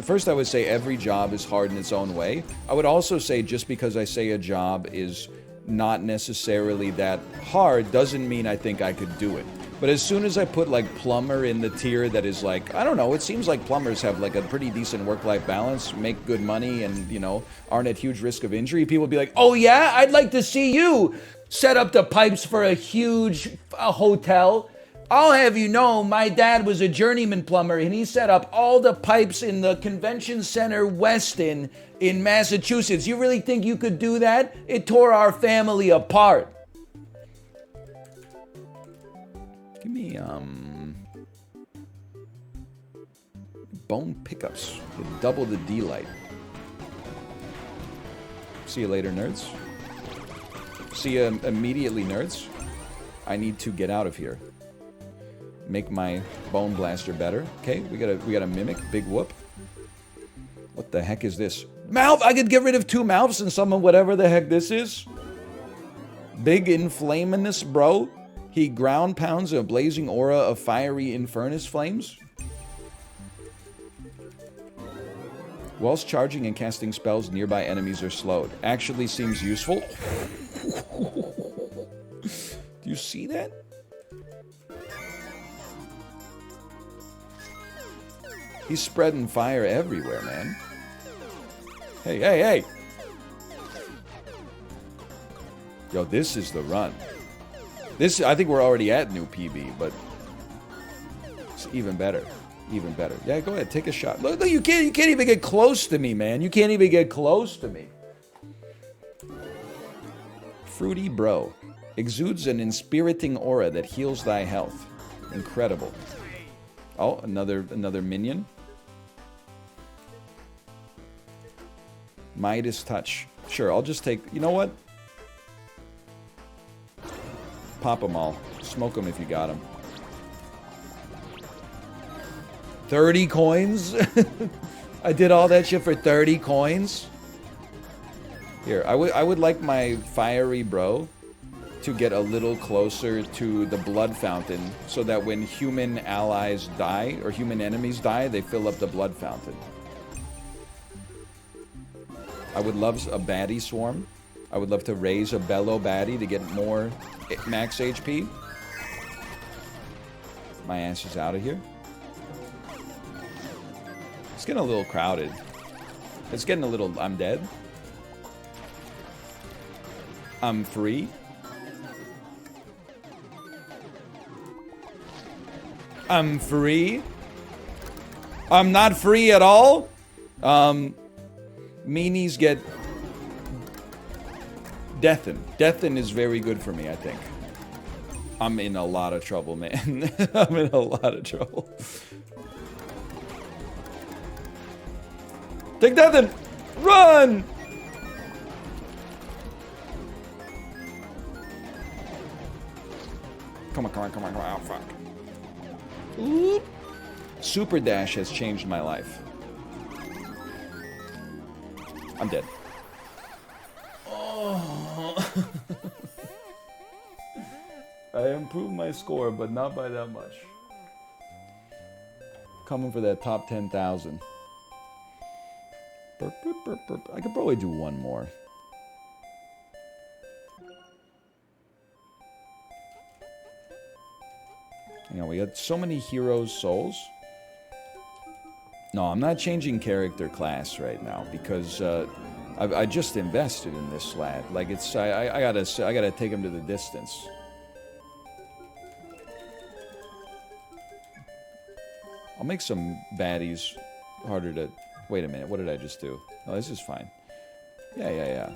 First I would say every job is hard in its own way. I would also say just because I say a job is not necessarily that hard doesn't mean I think I could do it. But as soon as I put, like, plumber in the tier that is, like, I don't know, it seems like plumbers have, like, a pretty decent work-life balance, make good money, and, you know, aren't at huge risk of injury, people will be like, oh yeah, I'd like to see you set up the pipes for a huge hotel. I'll have you know, my dad was a journeyman plumber, and he set up all the pipes in the Convention Center Westin in Massachusetts. You really think you could do that? It tore our family apart. Give me, bone pickups with double the D-light. See you later, nerds. See you immediately, nerds. I need to get out of here. Make my bone blaster better. Okay, we got a mimic. Big whoop. What the heck is this? Mouth! I could get rid of 2 mouths and summon whatever the heck this is. Big inflaminous, bro. He ground pounds a blazing aura of fiery infernus flames. Whilst charging and casting spells, nearby enemies are slowed. Actually seems useful. Do you see that? He's spreading fire everywhere, man. Hey, hey, hey! Yo, this is the run. This, I think we're already at new PB, but it's even better. Even better. Yeah, go ahead, take a shot. Look, you can't even get close to me, man. You can't even get close to me. Fruity Bro. Exudes an inspiriting aura that heals thy health. Incredible. Oh, another minion. Midas Touch. Sure, I'll just take... You know what? Pop them all. Smoke them if you got them. 30 coins? I did all that shit for 30 coins? Here, I would like my fiery bro to get a little closer to the blood fountain so that when human allies die, or human enemies die, they fill up the blood fountain. I would love a baddie swarm. I would love to raise a bellow baddie to get more max HP. My ass is out of here. It's getting a little crowded. It's getting a little... I'm dead. I'm free. I'm free. I'm not free at all. Meanies get... Deathen. Deathen is very good for me, I think. I'm in a lot of trouble, man. I'm in a lot of trouble. Take Deathen! Run! Come on, come on, come on, come on. Oh, fuck. Oop. Super Dash has changed my life. I'm dead. Oh. I improved my score, but not by that much. Coming for that top 10,000. Burp, burp, burp, burp. I could probably do one more. You know, we got so many heroes' souls. No, I'm not changing character class right now because I just invested in this lad. Like it's I gotta take him to the distance. I'll make some baddies harder to... Wait a minute, what did I just do? Oh, this is fine. Yeah.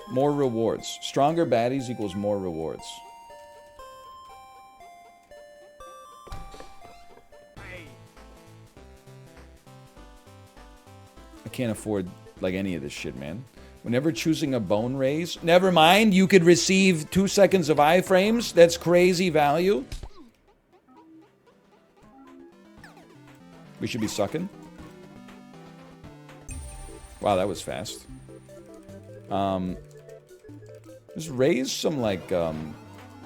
More rewards. Stronger baddies equals more rewards. I can't afford, like, any of this shit, man. Whenever choosing a bone raise... Never mind, you could receive 2 seconds of iframes. That's crazy value. We should be sucking. Wow, that was fast. Just raise some, like, I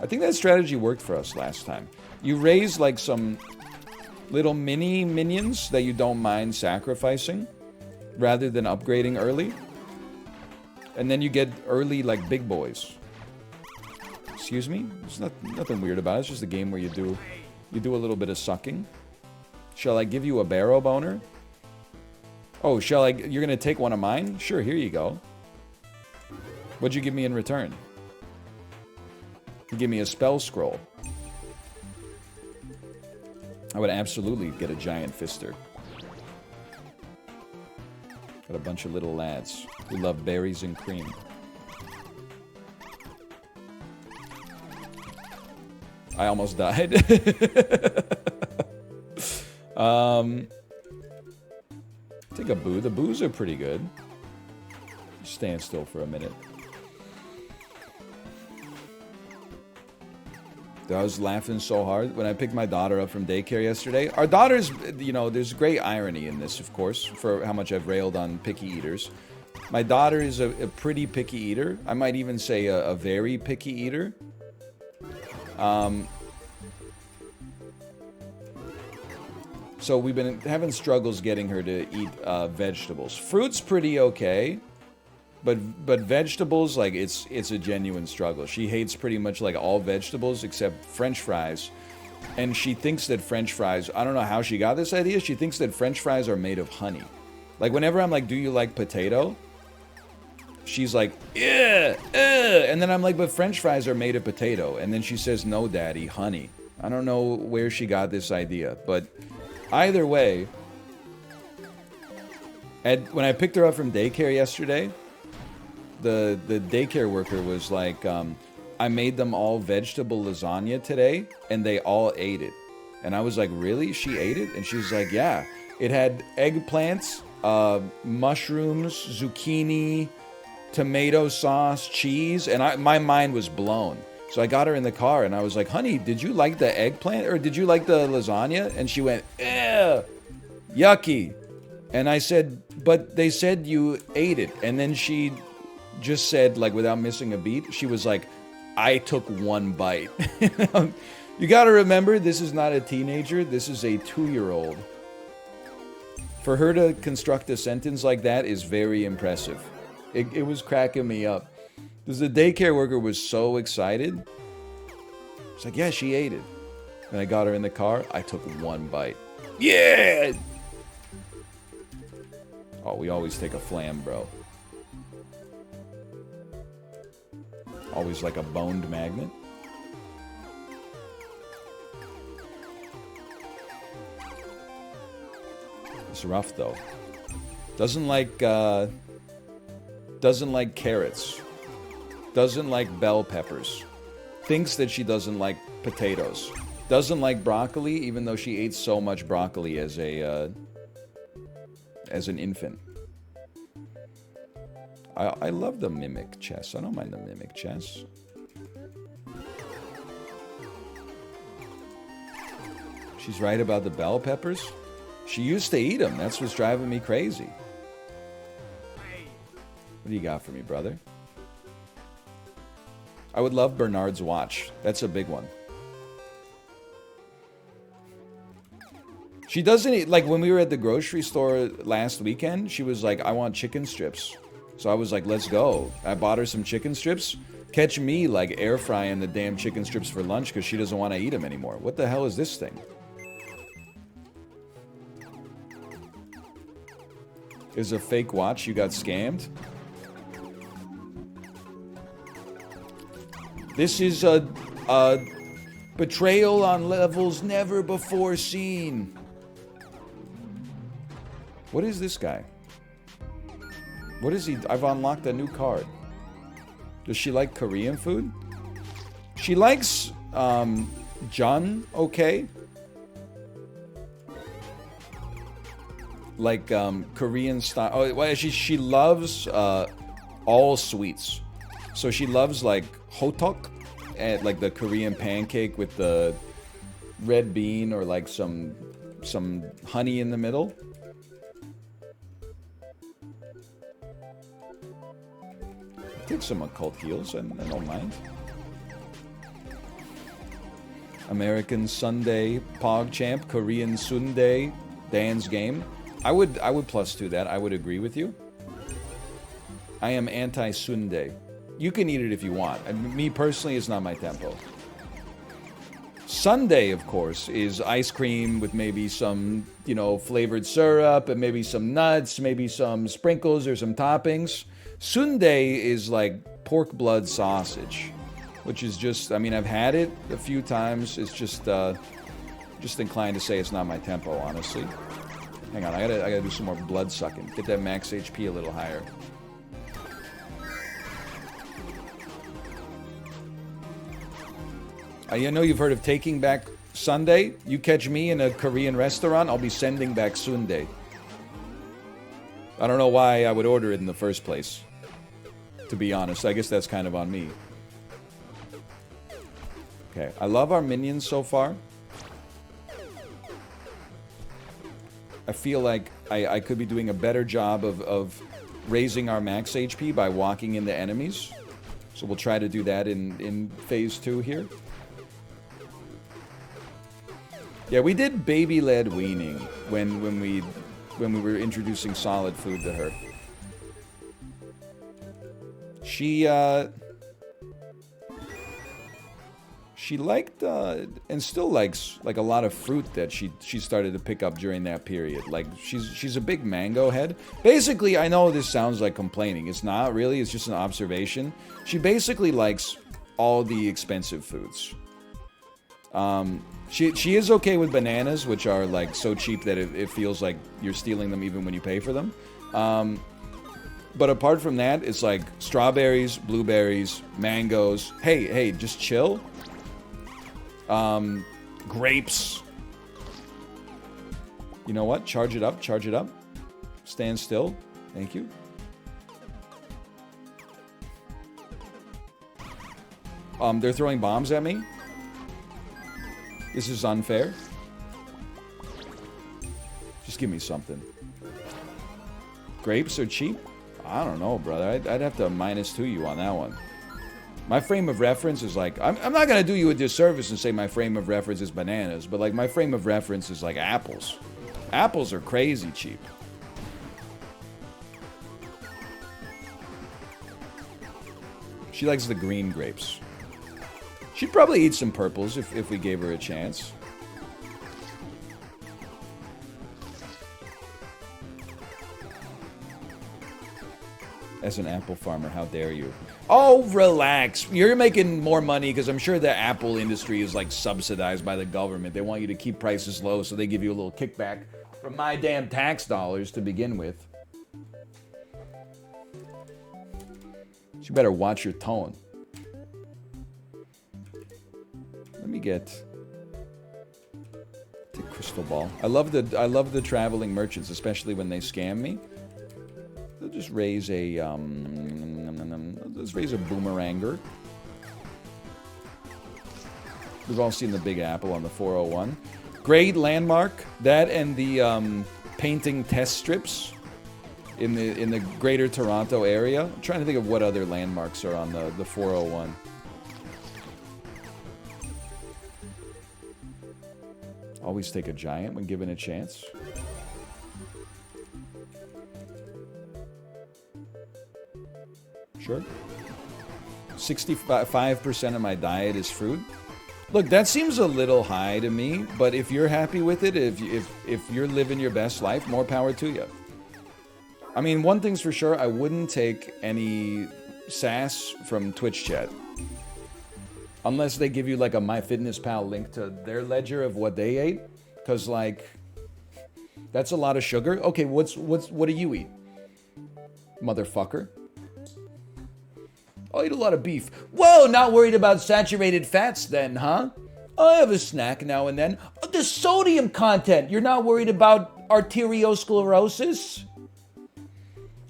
think that strategy worked for us last time. You raise, like, some little mini minions that you don't mind sacrificing rather than upgrading early. And then you get early, like, big boys. Excuse me? There's nothing weird about it. It's just a game where you do a little bit of sucking. Shall I give you a barrow boner? Oh, shall I... You're gonna take one of mine? Sure, here you go. What'd you give me in return? You give me a spell scroll. I would absolutely get a giant fister. Got a bunch of little lads who love berries and cream. I almost died. Take a boo. The boos are pretty good. Stand still for a minute. I was laughing so hard when I picked my daughter up from daycare yesterday. Our daughters, you know, there's great irony in this, of course, for how much I've railed on picky eaters. My daughter is a pretty picky eater. I might even say a very picky eater. So we've been having struggles getting her to eat vegetables. Fruit's pretty okay, but vegetables, like, it's a genuine struggle. She hates pretty much, like, all vegetables except French fries. And she thinks that French fries, I don't know how she got this idea, she thinks that French fries are made of honey. Like, whenever I'm like, do you like potato? She's like, yeah, and then I'm like, but French fries are made of potato. And then she says, no, Daddy, honey. I don't know where she got this idea, but... Either way, when I picked her up from daycare yesterday, the daycare worker was like, I made them all vegetable lasagna today, and they all ate it. And I was like, really? She ate it? And she was like, yeah. It had eggplants, mushrooms, zucchini, tomato sauce, cheese, and my mind was blown. So I got her in the car, and I was like, honey, did you like the eggplant, or did you like the lasagna? And she went, ew, yucky. And I said, but they said you ate it. And then she just said, like, without missing a beat, she was like, I took one bite. You gotta remember, this is not a teenager, this is a 2-year-old. For her to construct a sentence like that is very impressive. It was cracking me up. Because the daycare worker was so excited. It's like, yeah, she ate it. And I got her in the car. I took one bite. Yeah! Oh, we always take a flam, bro. Always like a boned magnet. It's rough though. Doesn't like carrots. Doesn't like bell peppers. Thinks that she doesn't like potatoes. Doesn't like broccoli, even though she ate so much broccoli as an infant. I love the mimic chess. I don't mind the mimic chess. She's right about the bell peppers. She used to eat them. That's what's driving me crazy. What do you got for me, brother? I would love Bernard's watch. That's a big one. She doesn't eat, like when we were at the grocery store last weekend, she was like, I want chicken strips. So I was like, let's go. I bought her some chicken strips. Catch me like air frying the damn chicken strips for lunch because she doesn't want to eat them anymore. What the hell is this thing? Is a fake watch? You got scammed? This is a betrayal on levels never before seen. What is this guy? What is he? I've unlocked a new card. Does she like Korean food? She likes Jun, okay. Like Korean style. Oh, well, she loves all sweets. So she loves like hotok, and like the Korean pancake with the red bean or like some honey in the middle. Take some occult heals, I don't mind. American Sunday PogChamp, Korean Sunday Dan's game. I would +2 that. I would agree with you. I am anti-Sunday. You can eat it if you want. And me personally, it's not my tempo. Sundae, of course, is ice cream with maybe some, you know, flavored syrup and maybe some nuts, maybe some sprinkles or some toppings. Sundae is like pork blood sausage, which is just, I mean, I've had it a few times. It's just inclined to say it's not my tempo, honestly. Hang on, I gotta do some more blood sucking. Get that max HP a little higher. I know you've heard of Taking Back Sunday. You catch me in a Korean restaurant, I'll be sending back Sundae. I don't know why I would order it in the first place. To be honest, I guess that's kind of on me. Okay, I love our minions so far. I feel like I could be doing a better job of raising our max HP by walking into enemies. So we'll try to do that in phase 2 here. Yeah, we did baby-led weaning when we were introducing solid food to her. She liked and still likes like a lot of fruit that she started to pick up during that period. Like she's a big mango head. Basically, I know this sounds like complaining. It's not really. It's just an observation. She basically likes all the expensive foods. She is okay with bananas, which are like so cheap that it feels like you're stealing them even when you pay for them. But apart from that, it's like strawberries, blueberries, mangoes. Hey, just chill. Grapes. You know what? Charge it up. Stand still. Thank you. They're throwing bombs at me. This is unfair. Just give me something. Grapes are cheap? I don't know, brother. I'd have to -2 you on that one. My frame of reference is like... I'm not going to do you a disservice and say my frame of reference is bananas, but like my frame of reference is like apples. Apples are crazy cheap. She likes the green grapes. She'd probably eat some purples if we gave her a chance. As an apple farmer, how dare you? Oh, relax. You're making more money because I'm sure the apple industry is like subsidized by the government. They want you to keep prices low, so they give you a little kickback from my damn tax dollars to begin with. You better watch your tone. Let me get the crystal ball. I love the traveling merchants, especially when they scam me. They'll just raise a let's raise a boomeranger. We've all seen the Big Apple on the 401. Great landmark. That and the painting test strips in the Greater Toronto area. I'm trying to think of what other landmarks are on the 401. Always take a giant when given a chance. Sure. 65% of my diet is fruit. Look, that seems a little high to me, but if you're happy with it, if you're living your best life, more power to you. I mean, one thing's for sure, I wouldn't take any sass from Twitch chat. Unless they give you like a MyFitnessPal link to their ledger of what they ate. Because like, that's a lot of sugar. Okay, what do you eat? Motherfucker. I eat a lot of beef. Whoa, not worried about saturated fats then, huh? I have a snack now and then. The sodium content. You're not worried about arteriosclerosis?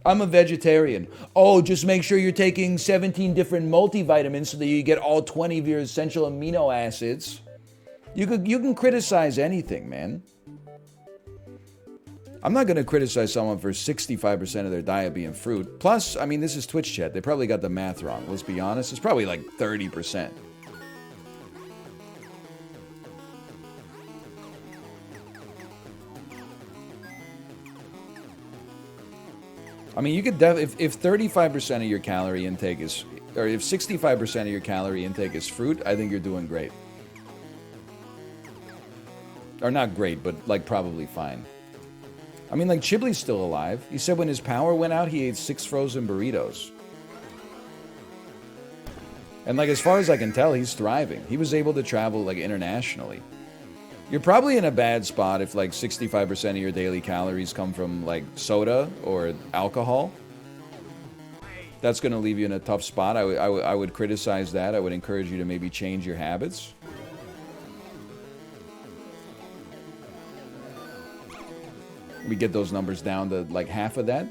I'm a vegetarian. Oh, just make sure you're taking 17 different multivitamins so that you get all 20 of your essential amino acids. You can criticize anything, man. I'm not going to criticize someone for 65% of their diet being fruit. Plus, I mean, this is Twitch chat. They probably got the math wrong. Let's be honest. It's probably like 30%. I mean, you could if 35% of your calorie intake is, or if 65% of your calorie intake is fruit, I think you're doing great. Or not great, but like probably fine. I mean, like Chibley's still alive. He said when his power went out, he ate 6 frozen burritos. And like as far as I can tell, he's thriving. He was able to travel like internationally. You're probably in a bad spot if like 65% of your daily calories come from like soda or alcohol. That's going to leave you in a tough spot. I would criticize that. I would encourage you to maybe change your habits. We get those numbers down to like half of that.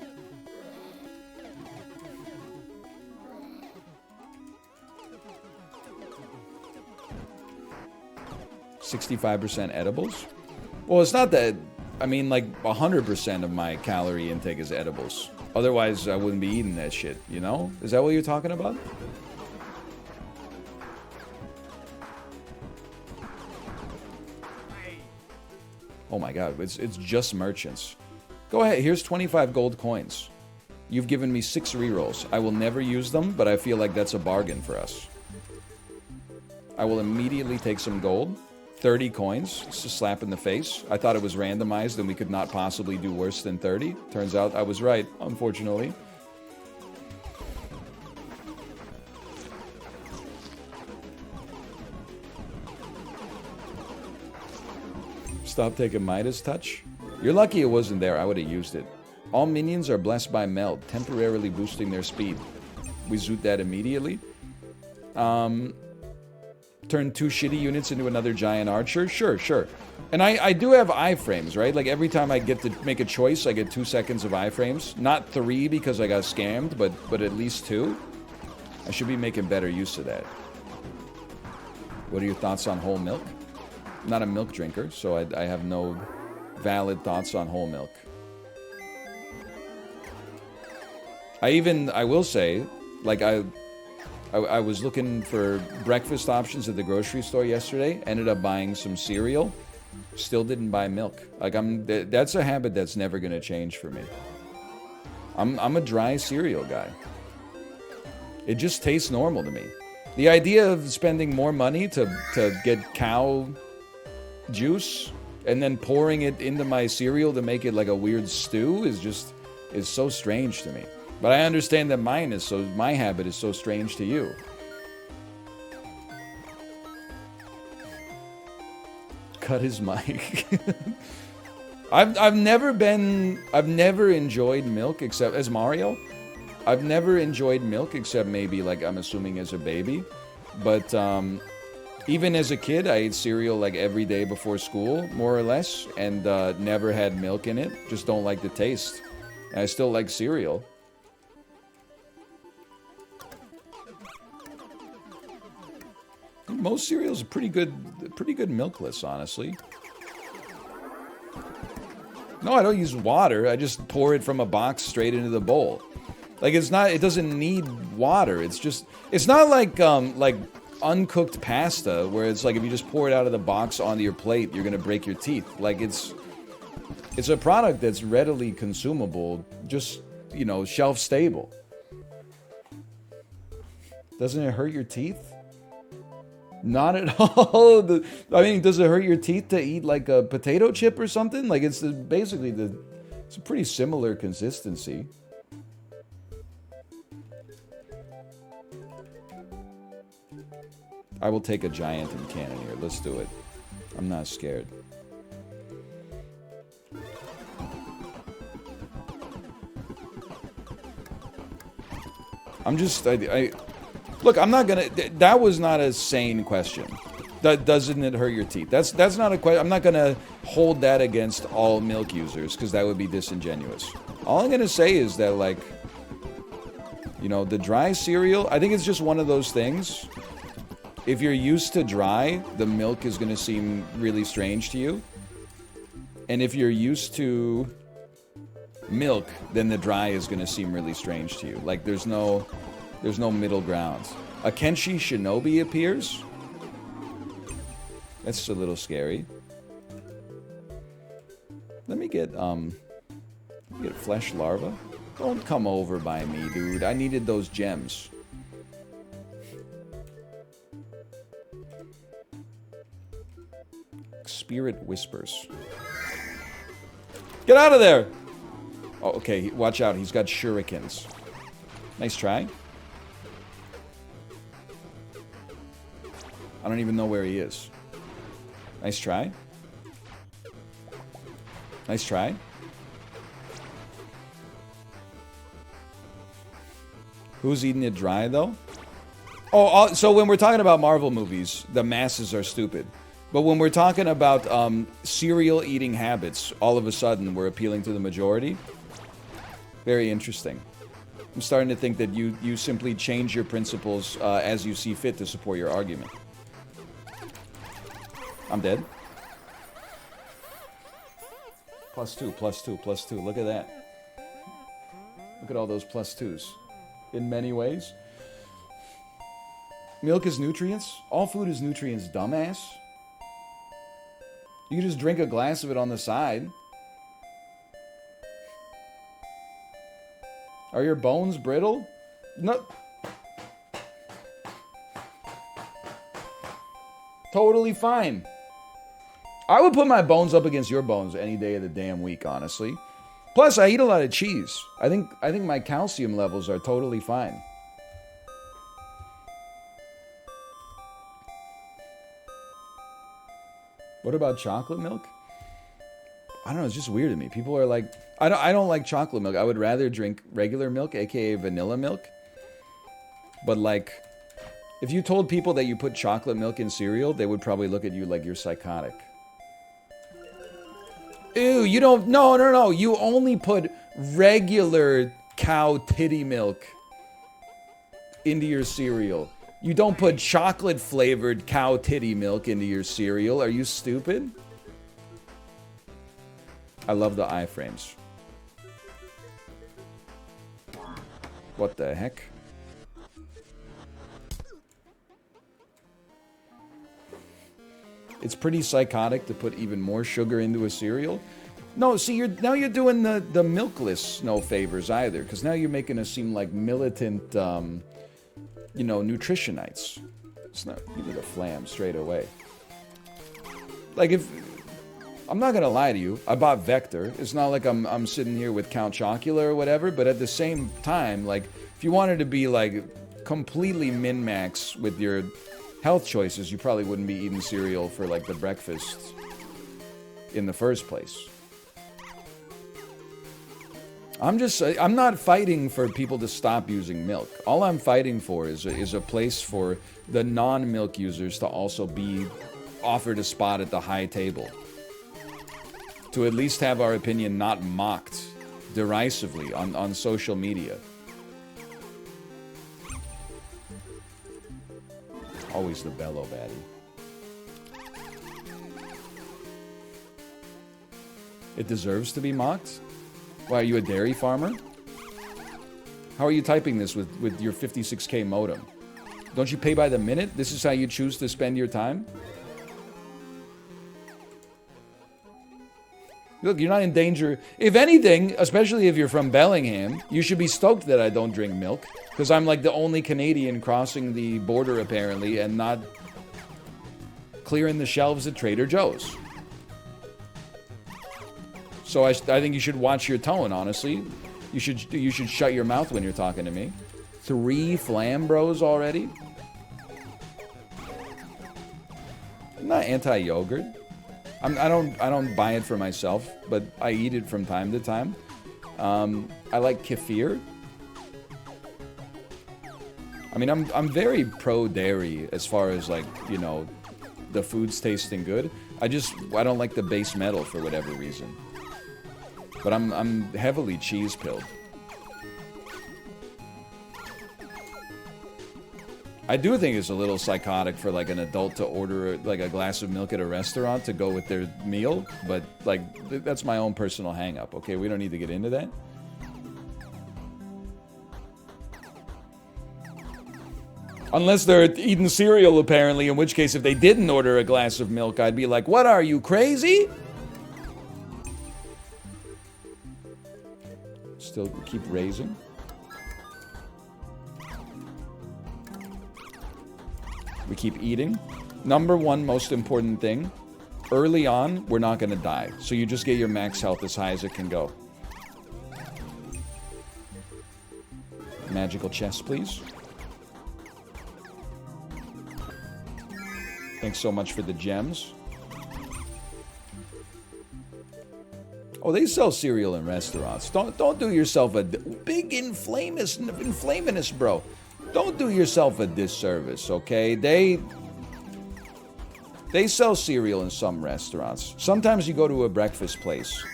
$65% edibles? Well, it's not that. I mean, like 100% of my calorie intake is edibles. Otherwise, I wouldn't be eating that shit, you know? Is that what you're talking about? Oh my god, it's just merchants. Go ahead, here's 25 gold coins. You've given me 6 rerolls. I will never use them, but I feel like that's a bargain for us. I will immediately take some gold. 30 coins. It's a slap in the face. I thought it was randomized and we could not possibly do worse than 30. Turns out I was right, unfortunately. Stop taking Midas touch. You're lucky it wasn't there. I would have used it. All minions are blessed by meld, temporarily boosting their speed. We zoot that immediately. Turn 2 shitty units into another giant archer? Sure. And I do have iframes, right? Like every time I get to make a choice, I get 2 seconds of iframes. Not 3 because I got scammed, but at least 2. I should be making better use of that. What are your thoughts on whole milk? I'm not a milk drinker, so I have no valid thoughts on whole milk. I will say, like I was looking for breakfast options at the grocery store yesterday. Ended up buying some cereal. Still didn't buy milk. Like that's a habit that's never gonna change for me. I'm a dry cereal guy. It just tastes normal to me. The idea of spending more money to get cow juice and then pouring it into my cereal to make it like a weird stew is so strange to me. But I understand that my habit is so strange to you. Cut his mic. I've never enjoyed milk except as Mario. I've never enjoyed milk except maybe like I'm assuming as a baby. But even as a kid, I ate cereal like every day before school, more or less, and never had milk in it. Just don't like the taste. And I still like cereal. Most cereals are pretty good milkless, honestly. No, I don't use water. I just pour it from a box straight into the bowl. Like it doesn't need water. It's not like uncooked pasta where it's like if you just pour it out of the box onto your plate, you're gonna break your teeth. Like it's a product that's readily consumable, just, you know, shelf stable. Doesn't it hurt your teeth? Not at all. I mean, does it hurt your teeth to eat like a potato chip or something? Like it's basically it's a pretty similar consistency. I will take a giant in cannon here. Let's do it. I'm not scared. Look, I'm not gonna. That was not a sane question. Doesn't it hurt your teeth? That's not a question. I'm not gonna hold that against all milk users because that would be disingenuous. All I'm gonna say is that, like, you know, the dry cereal. I think it's just one of those things. If you're used to dry, the milk is gonna seem really strange to you. And if you're used to milk, then the dry is gonna seem really strange to you. Like there's no middle ground. A Kenshi Shinobi appears. That's a little scary. Let me get flesh larva. Don't come over by me, dude. I needed those gems. Spirit whispers. Get out of there! Oh, okay. Watch out. He's got shurikens. Nice try. I don't even know where he is. Nice try. Nice try. Who's eating it dry, though? Oh, so when we're talking about Marvel movies, the masses are stupid. But when we're talking about cereal eating habits, all of a sudden we're appealing to the majority. Very interesting. I'm starting to think that you simply change your principles as you see fit to support your argument. I'm dead. +2, +2, +2. Look at that. Look at all those +2s. In many ways. Milk is nutrients? All food is nutrients, dumbass. You can just drink a glass of it on the side. Are your bones brittle? No. Totally fine. I would put my bones up against your bones any day of the damn week, honestly. Plus, I eat a lot of cheese. I think my calcium levels are totally fine. What about chocolate milk? I don't know, it's just weird to me. People are like, I don't like chocolate milk. I would rather drink regular milk, aka vanilla milk. But like, if you told people that you put chocolate milk in cereal, they would probably look at you like you're psychotic. Ew, you don't, no. You only put regular cow titty milk into your cereal. You don't put chocolate-flavored cow titty milk into your cereal. Are you stupid? I love the iframes. What the heck? It's pretty psychotic to put even more sugar into a cereal. No, see, now you're doing the milkless no favors either, because now you're making us seem like militant, you know, nutritionites. It's not, give me the flam straight away. Like if I'm not gonna lie to you. I bought Vector. It's not like I'm sitting here with Count Chocula or whatever, but at the same time, like, if you wanted to be like completely min-max with your health choices, you probably wouldn't be eating cereal for like the breakfast in the first place. I'm not fighting for people to stop using milk. All I'm fighting for is a place for the non-milk users to also be offered a spot at the high table. To at least have our opinion not mocked derisively on social media. Always the bellow baddie. It deserves to be mocked? Why, are you a dairy farmer? How are you typing this with your 56K modem? Don't you pay by the minute? This is how you choose to spend your time? Look, you're not in danger. If anything, especially if you're from Bellingham, you should be stoked that I don't drink milk. Because I'm like the only Canadian crossing the border, apparently, and not clearing the shelves at Trader Joe's. So I think you should watch your tone, honestly. You should shut your mouth when you're talking to me. 3 Flambros already? I'm not anti-yogurt. I don't buy it for myself, but I eat it from time to time. I like kefir. I mean, I'm very pro-dairy as far as, like, you know, the food's tasting good. I don't like the base metal for whatever reason. But I'm heavily cheese-pilled. I do think it's a little psychotic for, like, an adult to order, like, a glass of milk at a restaurant to go with their meal, but, like, that's my own personal hang-up, okay? We don't need to get into that. Unless they're eating cereal, apparently, in which case, if they didn't order a glass of milk, I'd be like, what are you, crazy? Still keep raising. We keep eating. Number one most important thing, early on, we're not going to die. So you just get your max health as high as it can go. Magical chest, please. Thanks so much for the gems. Oh, they sell cereal in restaurants. Don't do yourself a big inflaminous, bro. Don't do yourself a disservice, okay? They sell cereal in some restaurants. Sometimes you go to a breakfast place,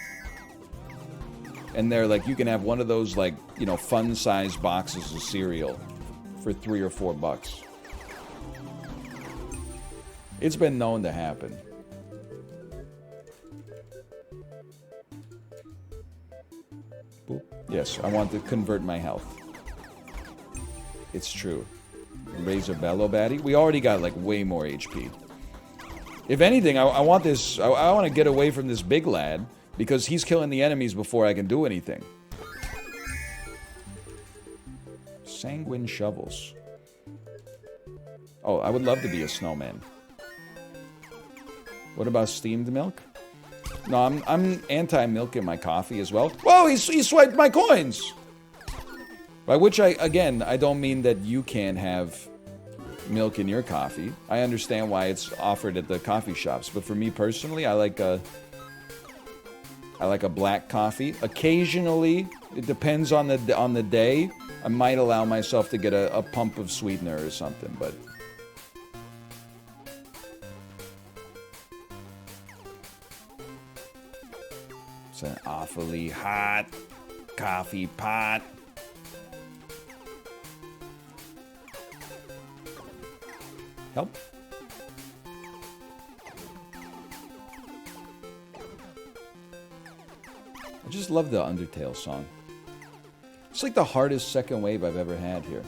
and they're like, you can have one of those, like, you know, fun-sized boxes of cereal for $3 or $4. It's been known to happen. Boop. Yes, I want to convert my health. It's true. Razor Bellow Baddie. We already got, like, way more HP. If anything, I want this... I want to get away from this big lad, because he's killing the enemies before I can do anything. Sanguine Shovels. Oh, I would love to be a snowman. What about steamed milk? No, I'm anti-milk in my coffee as well. Whoa, he swiped my coins! By which I don't mean that you can't have milk in your coffee. I understand why it's offered at the coffee shops, but for me personally, I like a black coffee. Occasionally, it depends on the day, I might allow myself to get a pump of sweetener or something, but it's an awfully hot coffee pot. Help. I just love the Undertale song. It's like the hardest second wave I've ever had here.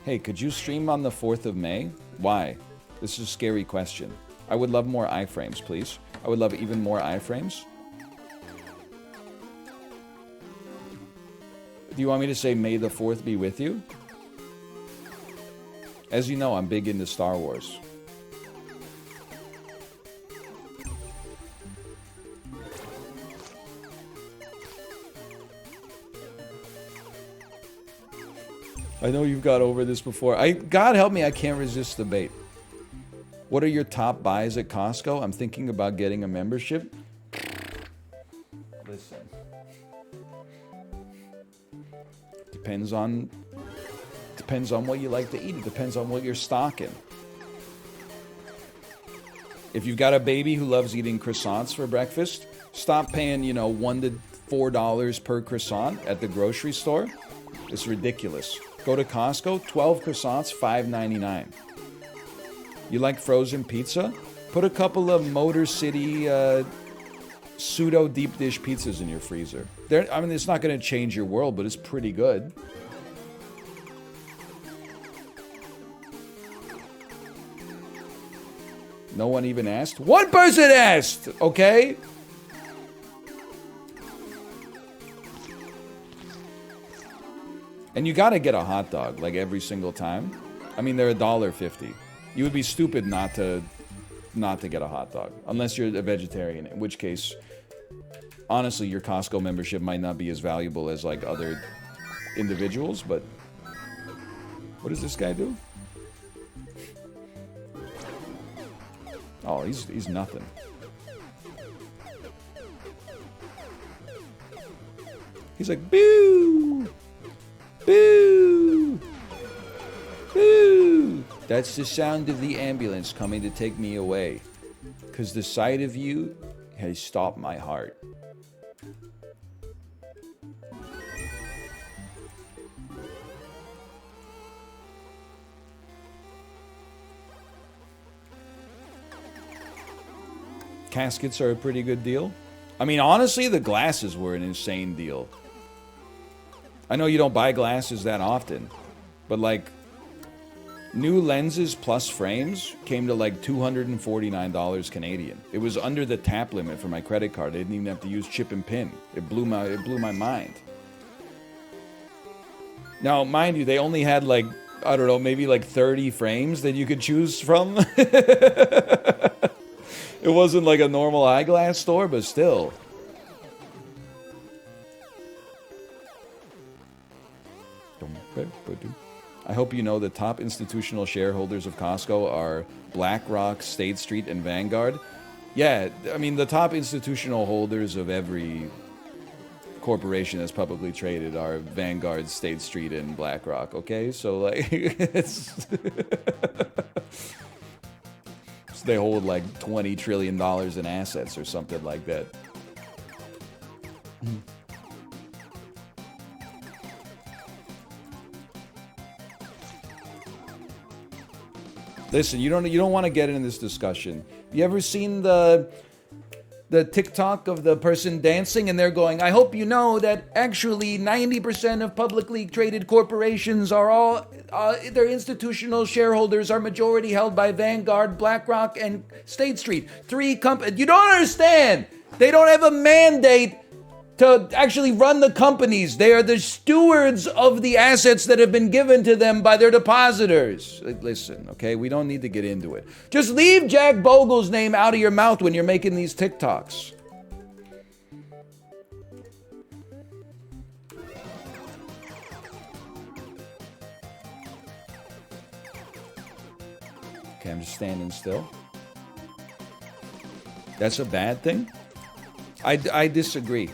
Hey, could you stream on the 4th of May? Why? This is a scary question. I would love more iframes, please. I would love even more iframes. Do you want me to say May the 4th be with you? As you know, I'm big into Star Wars. I know you've got over this before. God help me, I can't resist the bait. What are your top buys at Costco? I'm thinking about getting a membership. Listen. Depends on what you like to eat. It depends on what you're stocking. If you've got a baby who loves eating croissants for breakfast, stop paying, $1 to $4 per croissant at the grocery store. It's ridiculous. Go to Costco, 12 croissants, $5.99. You like frozen pizza? Put a couple of Motor City pseudo deep dish pizzas in your freezer. It's not going to change your world, but it's pretty good. No one even asked? One person asked! Okay? And you gotta get a hot dog, like, every single time. They're $1.50. You would be stupid not to get a hot dog. Unless you're a vegetarian, in which case, honestly, your Costco membership might not be as valuable as, like, other individuals, but... What does this guy do? Oh, he's nothing. He's like, boo! Boo! Boo! That's the sound of the ambulance coming to take me away. 'Cause the sight of you has stopped my heart. Caskets are a pretty good deal. Honestly, the glasses were an insane deal. I know you don't buy glasses that often, but like, new lenses plus frames came to like $249 Canadian. It was under the tap limit for my credit card. I didn't even have to use chip and pin. It blew my mind. Now, mind you, they only had like, I don't know, maybe like 30 frames that you could choose from. It wasn't like a normal eyeglass store, but still. I hope you know the top institutional shareholders of Costco are BlackRock, State Street, and Vanguard. Yeah, the top institutional holders of every corporation that's publicly traded are Vanguard, State Street, and BlackRock, okay? So, like, it's... They hold like $20 trillion in assets or something like that. Listen, you don't want to get into this discussion. You ever seen the TikTok of the person dancing and they're going, I hope you know that actually 90% of publicly traded corporations are all, their institutional shareholders are majority held by Vanguard, BlackRock, and State Street. 3 companies. You don't understand. They don't have a mandate to actually run the companies. They are the stewards of the assets that have been given to them by their depositors. Listen, okay, we don't need to get into it. Just leave Jack Bogle's name out of your mouth when you're making these TikToks. Okay, I'm just standing still. That's a bad thing? I disagree.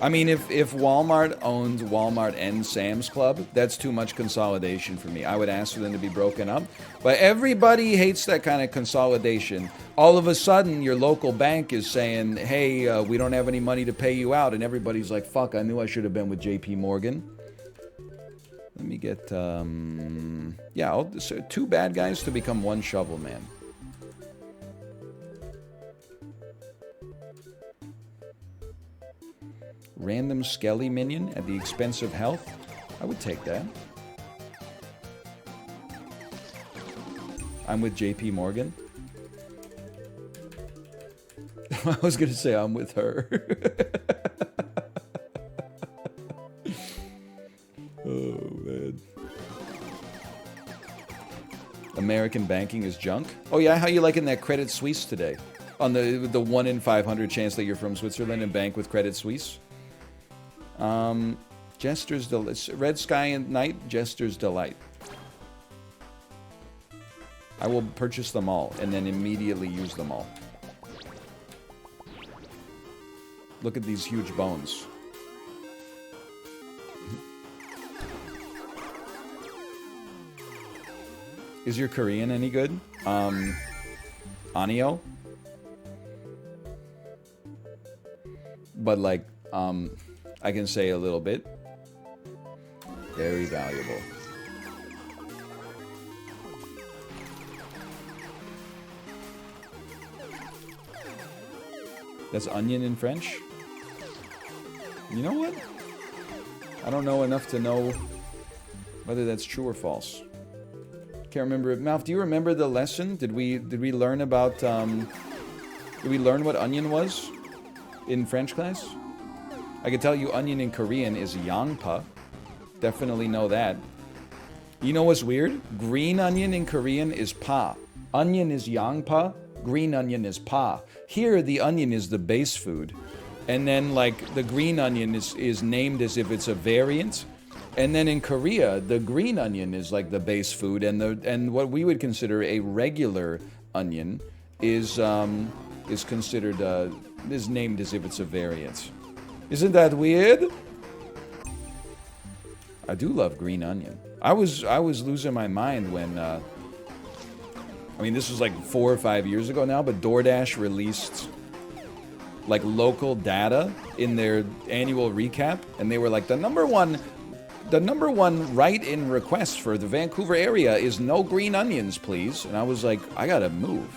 If Walmart owned Walmart and Sam's Club, that's too much consolidation for me. I would ask for them to be broken up. But everybody hates that kind of consolidation. All of a sudden, your local bank is saying, hey, we don't have any money to pay you out. And everybody's like, fuck, I knew I should have been with JP Morgan. Let me get, so 2 bad guys to become 1 shovel man. Random Skelly minion at the expense of health? I would take that. I'm with JP Morgan. I was going to say I'm with her. Oh, man. American banking is junk? Oh, yeah? How you liking that Credit Suisse today? On the 1 in 500 chance that you're from Switzerland and bank with Credit Suisse? Jester's Delight. Red Sky and Night, Jester's Delight. I will purchase them all and then immediately use them all. Look at these huge bones. Is your Korean any good? Anio? But like, I can say a little bit. Very valuable. That's onion in French? You know what? I don't know enough to know whether that's true or false. Can't remember it. Malf, do you remember the lesson? Did we learn about did we learn what onion was in French class? I can tell you onion in Korean is yangpa. Definitely know that. You know what's weird? Green onion in Korean is pa. Onion is yangpa, green onion is pa. Here the onion is the base food. And then like the green onion is named as if it's a variant. And then in Korea, the green onion is like the base food, and what we would consider a regular onion is considered is named as if it's a variant. Isn't that weird? I do love green onion. I was losing my mind when I mean this was like 4 or 5 years ago now, but DoorDash released like local data in their annual recap, and they were like the number one write-in request for the Vancouver area is no green onions, please. And I was like, I gotta move.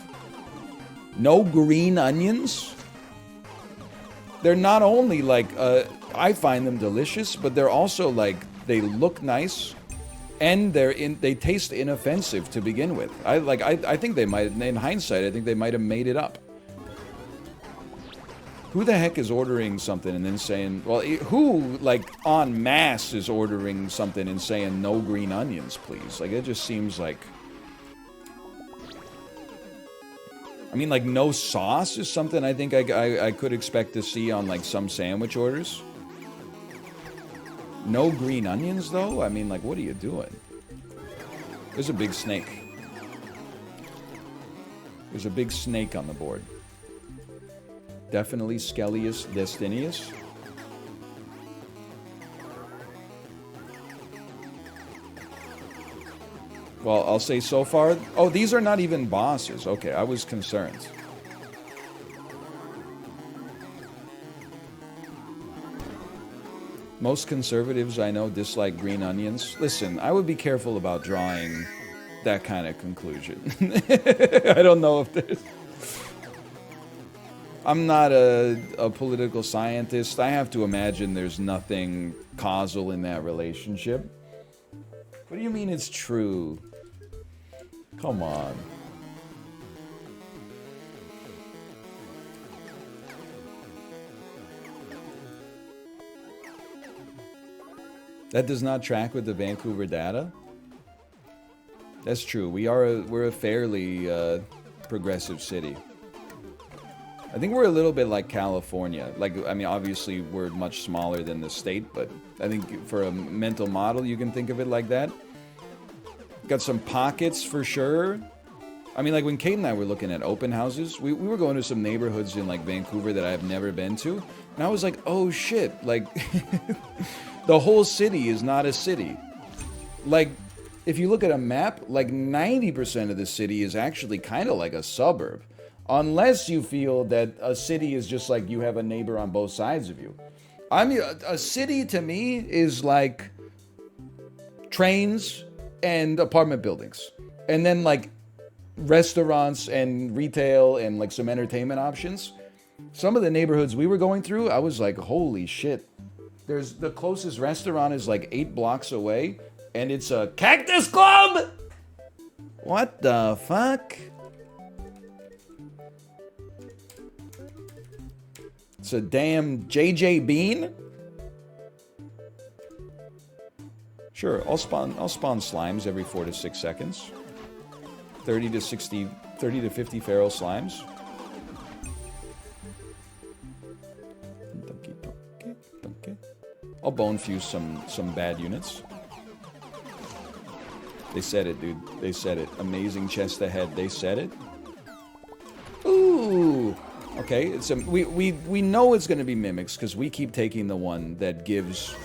No green onions? They're not only like, I find them delicious, but they're also like, they look nice, and they taste inoffensive to begin with. I think they might, in hindsight, I think they might have made it up. Who the heck is ordering something and then saying, well, who, like, en masse is ordering something and saying no green onions, please? Like, it just seems like... I mean, like, no sauce is something I think I could expect to see on, like, some sandwich orders. No green onions, though? I mean, like, what are you doing? There's a big snake. There's a big snake on the board. Definitely Scellius Destinius. Well, I'll say so far... Oh, these are not even bosses. Okay, I was concerned. Most conservatives I know dislike green onions. Listen, I would be careful about drawing that kind of conclusion. I don't know if there's... I'm not a political scientist. I have to imagine there's nothing causal in that relationship. What do you mean it's true? Come on. That does not track with the Vancouver data? That's true. We're a fairly progressive city. I think we're a little bit like California. Like, I mean, obviously we're much smaller than the state, but I think for a mental model, you can think of it like that. Got some pockets for sure. I mean, like when Kate and I were looking at open houses, we were going to some neighborhoods in like Vancouver that I've never been to. And I was like, oh shit, like the whole city is not a city. Like, if you look at a map, like 90% of the city is actually kind of like a suburb. Unless you feel that a city is just like you have a neighbor on both sides of you. I mean, a city to me is like trains and apartment buildings. And then like restaurants and retail and like some entertainment options. Some of the neighborhoods we were going through, I was like, holy shit. There's the closest restaurant is like 8 blocks away. And it's a Cactus Club! What the fuck? It's a damn JJ Bean? Sure, I'll spawn slimes every 4 to 6 seconds. 30 to 50 feral slimes. Donkey. I'll bone fuse some bad units. They said it, dude. They said it. Amazing chest ahead. They said it. Ooh. Okay, it's we know it's going to be mimics because we keep taking the one that gives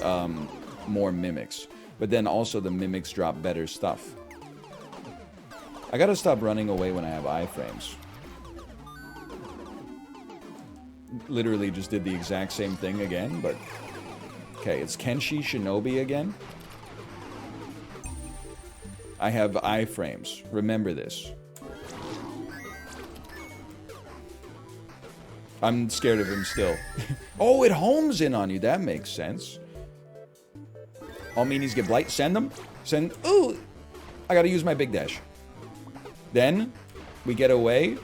more mimics. But then also the mimics drop better stuff. I gotta stop running away when I have iframes. Literally just did the exact same thing again, but... Okay, it's Kenshi Shinobi again. I have iframes. Remember this. I'm scared of him still. Oh, it homes in on you. That makes sense. All meanies get blight. Send them. Send... Ooh! I gotta use my big dash. Then, we get away,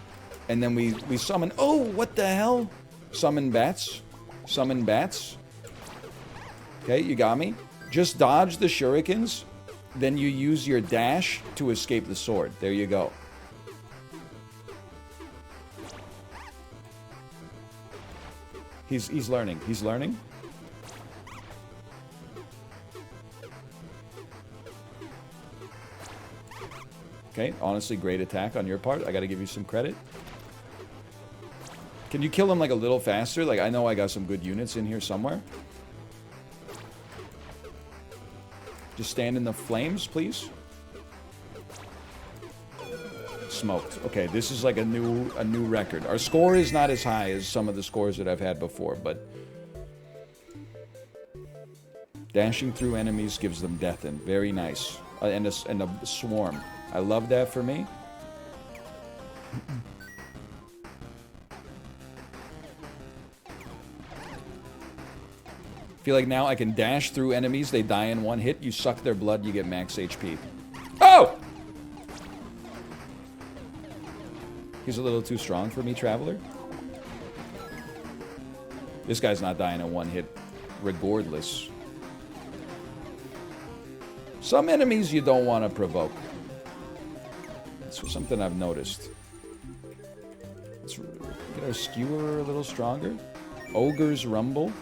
and then we summon... Oh, what the hell? Summon bats. Summon bats. Okay, you got me. Just dodge the shurikens, then you use your dash to escape the sword. There you go. He's learning. He's learning. Okay, honestly, great attack on your part. I gotta give you some credit. Can you kill him like a little faster? Like, I know I got some good units in here somewhere. Just stand in the flames, please. Smoked. Okay, this is like a new record. Our score is not as high as some of the scores that I've had before, but dashing through enemies gives them death in. Very nice. And a swarm. I love that for me. Feel like now I can dash through enemies. They die in one hit. You suck their blood, you get max HP. Oh! He's a little too strong for me, Traveler. This guy's not dying in one hit, regardless. Some enemies you don't want to provoke. That's something I've noticed. Let's get our skewer a little stronger. Ogre's Rumble.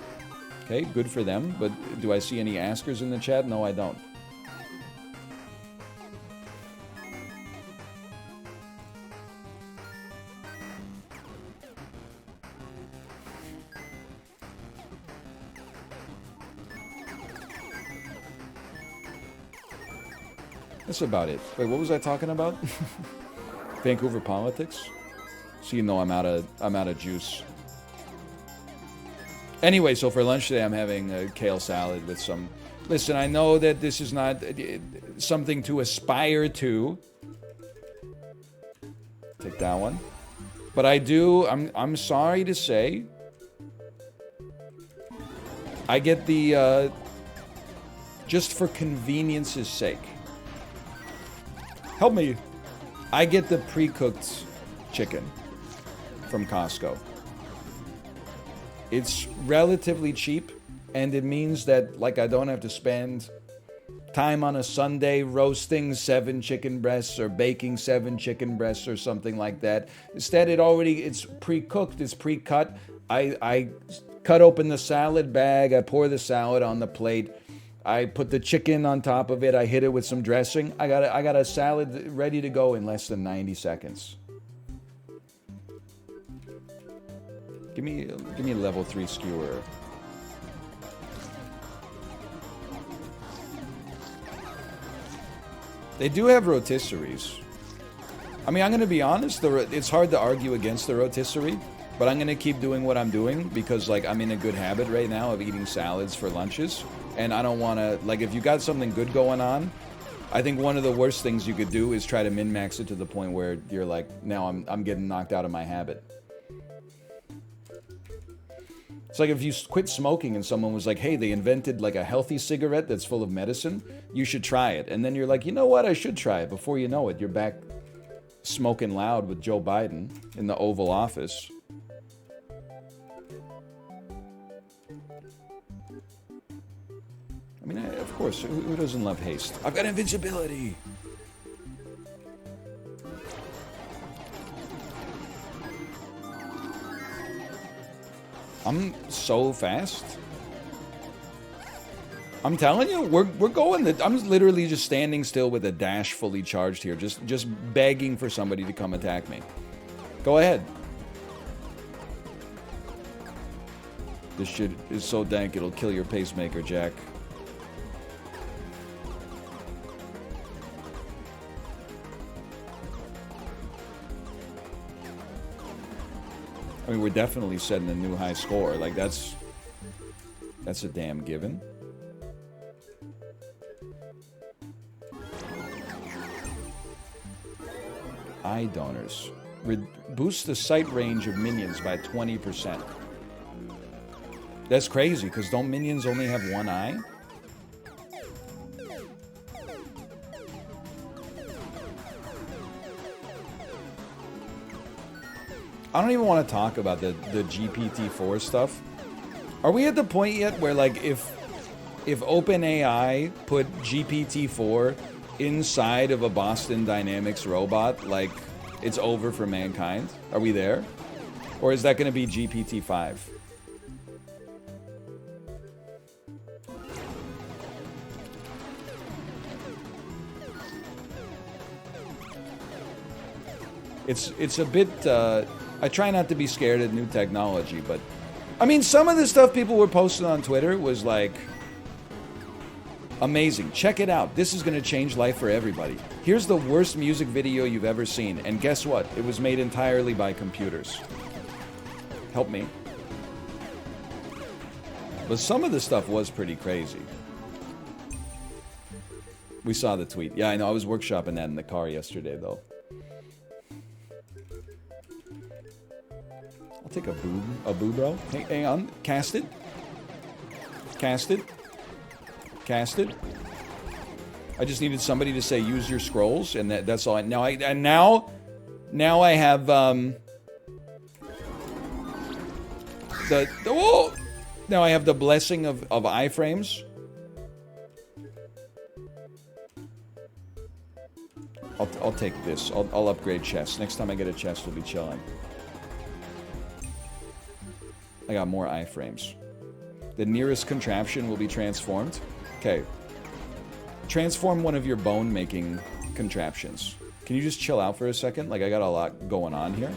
Okay, good for them, but do I see any askers in the chat? No, I don't. That's about it. Wait, what was I talking about? Vancouver politics? So you know I'm out of juice. Anyway, so for lunch today, I'm having a kale salad with some... Listen, I know that this is not something to aspire to. Take that one. But I do... I'm sorry to say... I get the... just for convenience's sake. Help me. I get the pre-cooked chicken from Costco. It's relatively cheap, and it means that, like, I don't have to spend time on a Sunday roasting 7 chicken breasts or baking 7 chicken breasts or something like that. Instead, it's pre-cooked, it's pre-cut. I cut open the salad bag, I pour the salad on the plate, I put the chicken on top of it, I hit it with some dressing. I got a salad ready to go in less than 90 seconds. Give me a level 3 skewer. They do have rotisseries. I mean, I'm going to be honest, it's hard to argue against the rotisserie, but I'm going to keep doing what I'm doing because, like, I'm in a good habit right now of eating salads for lunches, and I don't want to, like, if you got something good going on, I think one of the worst things you could do is try to min-max it to the point where you're like, now I'm getting knocked out of my habit. It's like if you quit smoking and someone was like, hey, they invented like a healthy cigarette that's full of medicine, you should try it. And then you're like, you know what, I should try it. Before you know it, you're back smoking loud with Joe Biden in the Oval Office. I mean, of course, who doesn't love haste? I've got invincibility! I'm so fast. I'm telling you, we're going. I'm literally just standing still with a dash fully charged here, just begging for somebody to come attack me. Go ahead. This shit is so dank it'll kill your pacemaker, Jack. I mean, we're definitely setting a new high score. Like, that's a damn given. Eye donors. Boost the sight range of minions by 20%. That's crazy, because don't minions only have one eye? I don't even want to talk about the GPT-4 stuff. Are we at the point yet where, like, if OpenAI put GPT-4 inside of a Boston Dynamics robot, like, it's over for mankind? Are we there? Or is that going to be GPT-5? It's a bit, I try not to be scared of new technology, but I mean, some of the stuff people were posting on Twitter was like, amazing, check it out, this is going to change life for everybody. Here's the worst music video you've ever seen, and guess what? It was made entirely by computers. Help me. But some of the stuff was pretty crazy. We saw the tweet. Yeah, I know, I was workshopping that in the car yesterday, though. I'll take a boo, bro. Hey, hang on. Cast it. Cast it. Cast it. I just needed somebody to say use your scrolls, and that's all. Now I have whoa! Now I have the blessing of iframes. I'll take this. I'll upgrade chests. Next time I get a chest, we'll be chilling. I got more iframes. The nearest contraption will be transformed. Okay. Transform one of your bone-making contraptions. Can you just chill out for a second? Like, I got a lot going on here.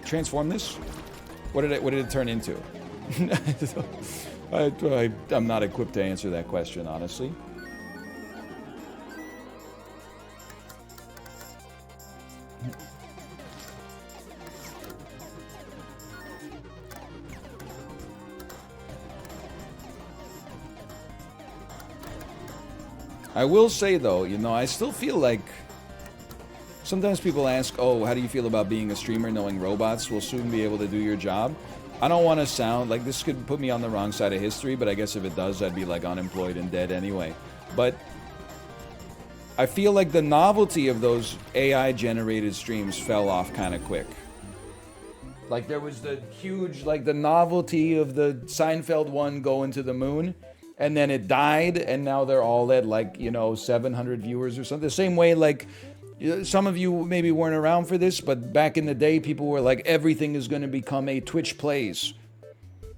Transform this? What did it turn into? I'm not equipped to answer that question, honestly. I will say, though, you know, I still feel like sometimes people ask, oh, how do you feel about being a streamer knowing robots will soon be able to do your job? I don't want to sound like this could put me on the wrong side of history, but I guess if it does, I'd be like unemployed and dead anyway. But I feel like the novelty of those AI-generated streams fell off kind of quick. Like, there was the huge, like, the novelty of the Seinfeld one going to the moon. And then it died, and now they're all at, like, you know, 700 viewers or something. The same way, like, some of you maybe weren't around for this, but back in the day, people were like, everything is going to become a Twitch Plays.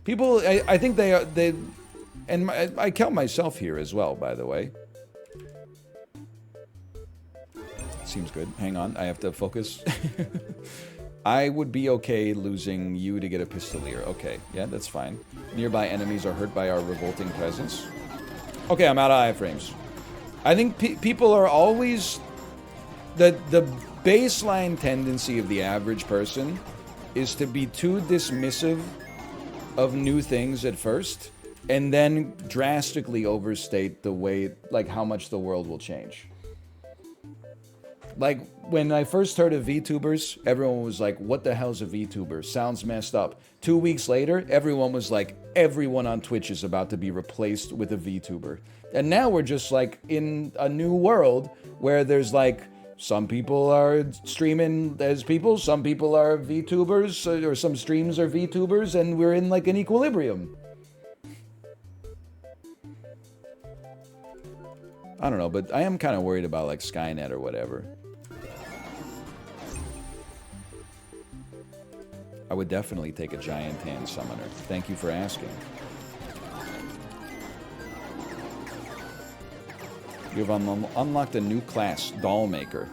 People, I think they and I count myself here as well, by the way. Seems good. Hang on, I have to focus. I would be okay losing you to get a pistolier. Okay, yeah, that's fine. Nearby enemies are hurt by our revolting presence. Okay, I'm out of iframes. I think people are always... The baseline tendency of the average person is to be too dismissive of new things at first, and then drastically overstate the way, like, how much the world will change. Like, when I first heard of VTubers, everyone was like, what the hell's a VTuber? Sounds messed up. 2 weeks later, everyone was like, everyone on Twitch is about to be replaced with a VTuber. And now we're just like in a new world where there's like, some people are streaming as people, some people are VTubers, or some streams are VTubers, and we're in like an equilibrium. I don't know, but I am kind of worried about like Skynet or whatever. I would definitely take a giant hand summoner. Thank you for asking. You have unlocked a new class, Doll Maker.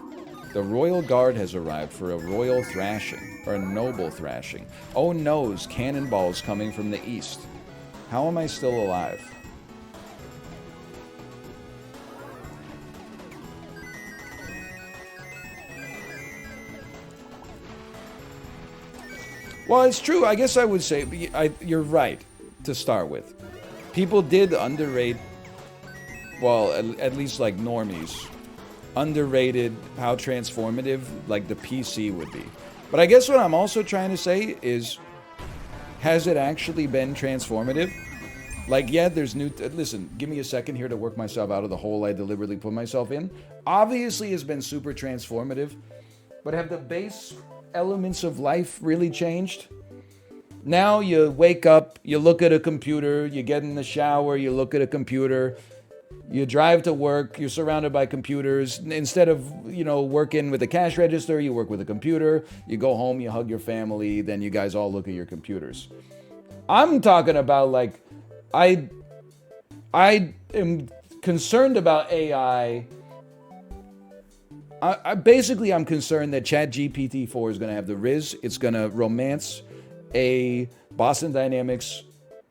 The Royal Guard has arrived for a royal thrashing, or a noble thrashing. Oh noes, cannonballs coming from the east. How am I still alive? Well, it's true. I guess I would say you're right to start with. People did underrate, well, at least like normies, underrated how transformative like the PC would be. But I guess what I'm also trying to say is, has it actually been transformative? Like, yeah, there's new... listen, give me a second here to work myself out of the hole I deliberately put myself in. Obviously, it's been super transformative. But have the base elements of life really changed? Now you wake up, you look at a computer, you get in the shower, you look at a computer, you drive to work, you're surrounded by computers. Instead of, you know, working with a cash register, you work with a computer. You go home, you hug your family, then you guys all look at your computers. I'm talking about, like, I am concerned about AI. Basically, I'm concerned that ChatGPT-4 is going to have the Riz. It's going to romance a Boston Dynamics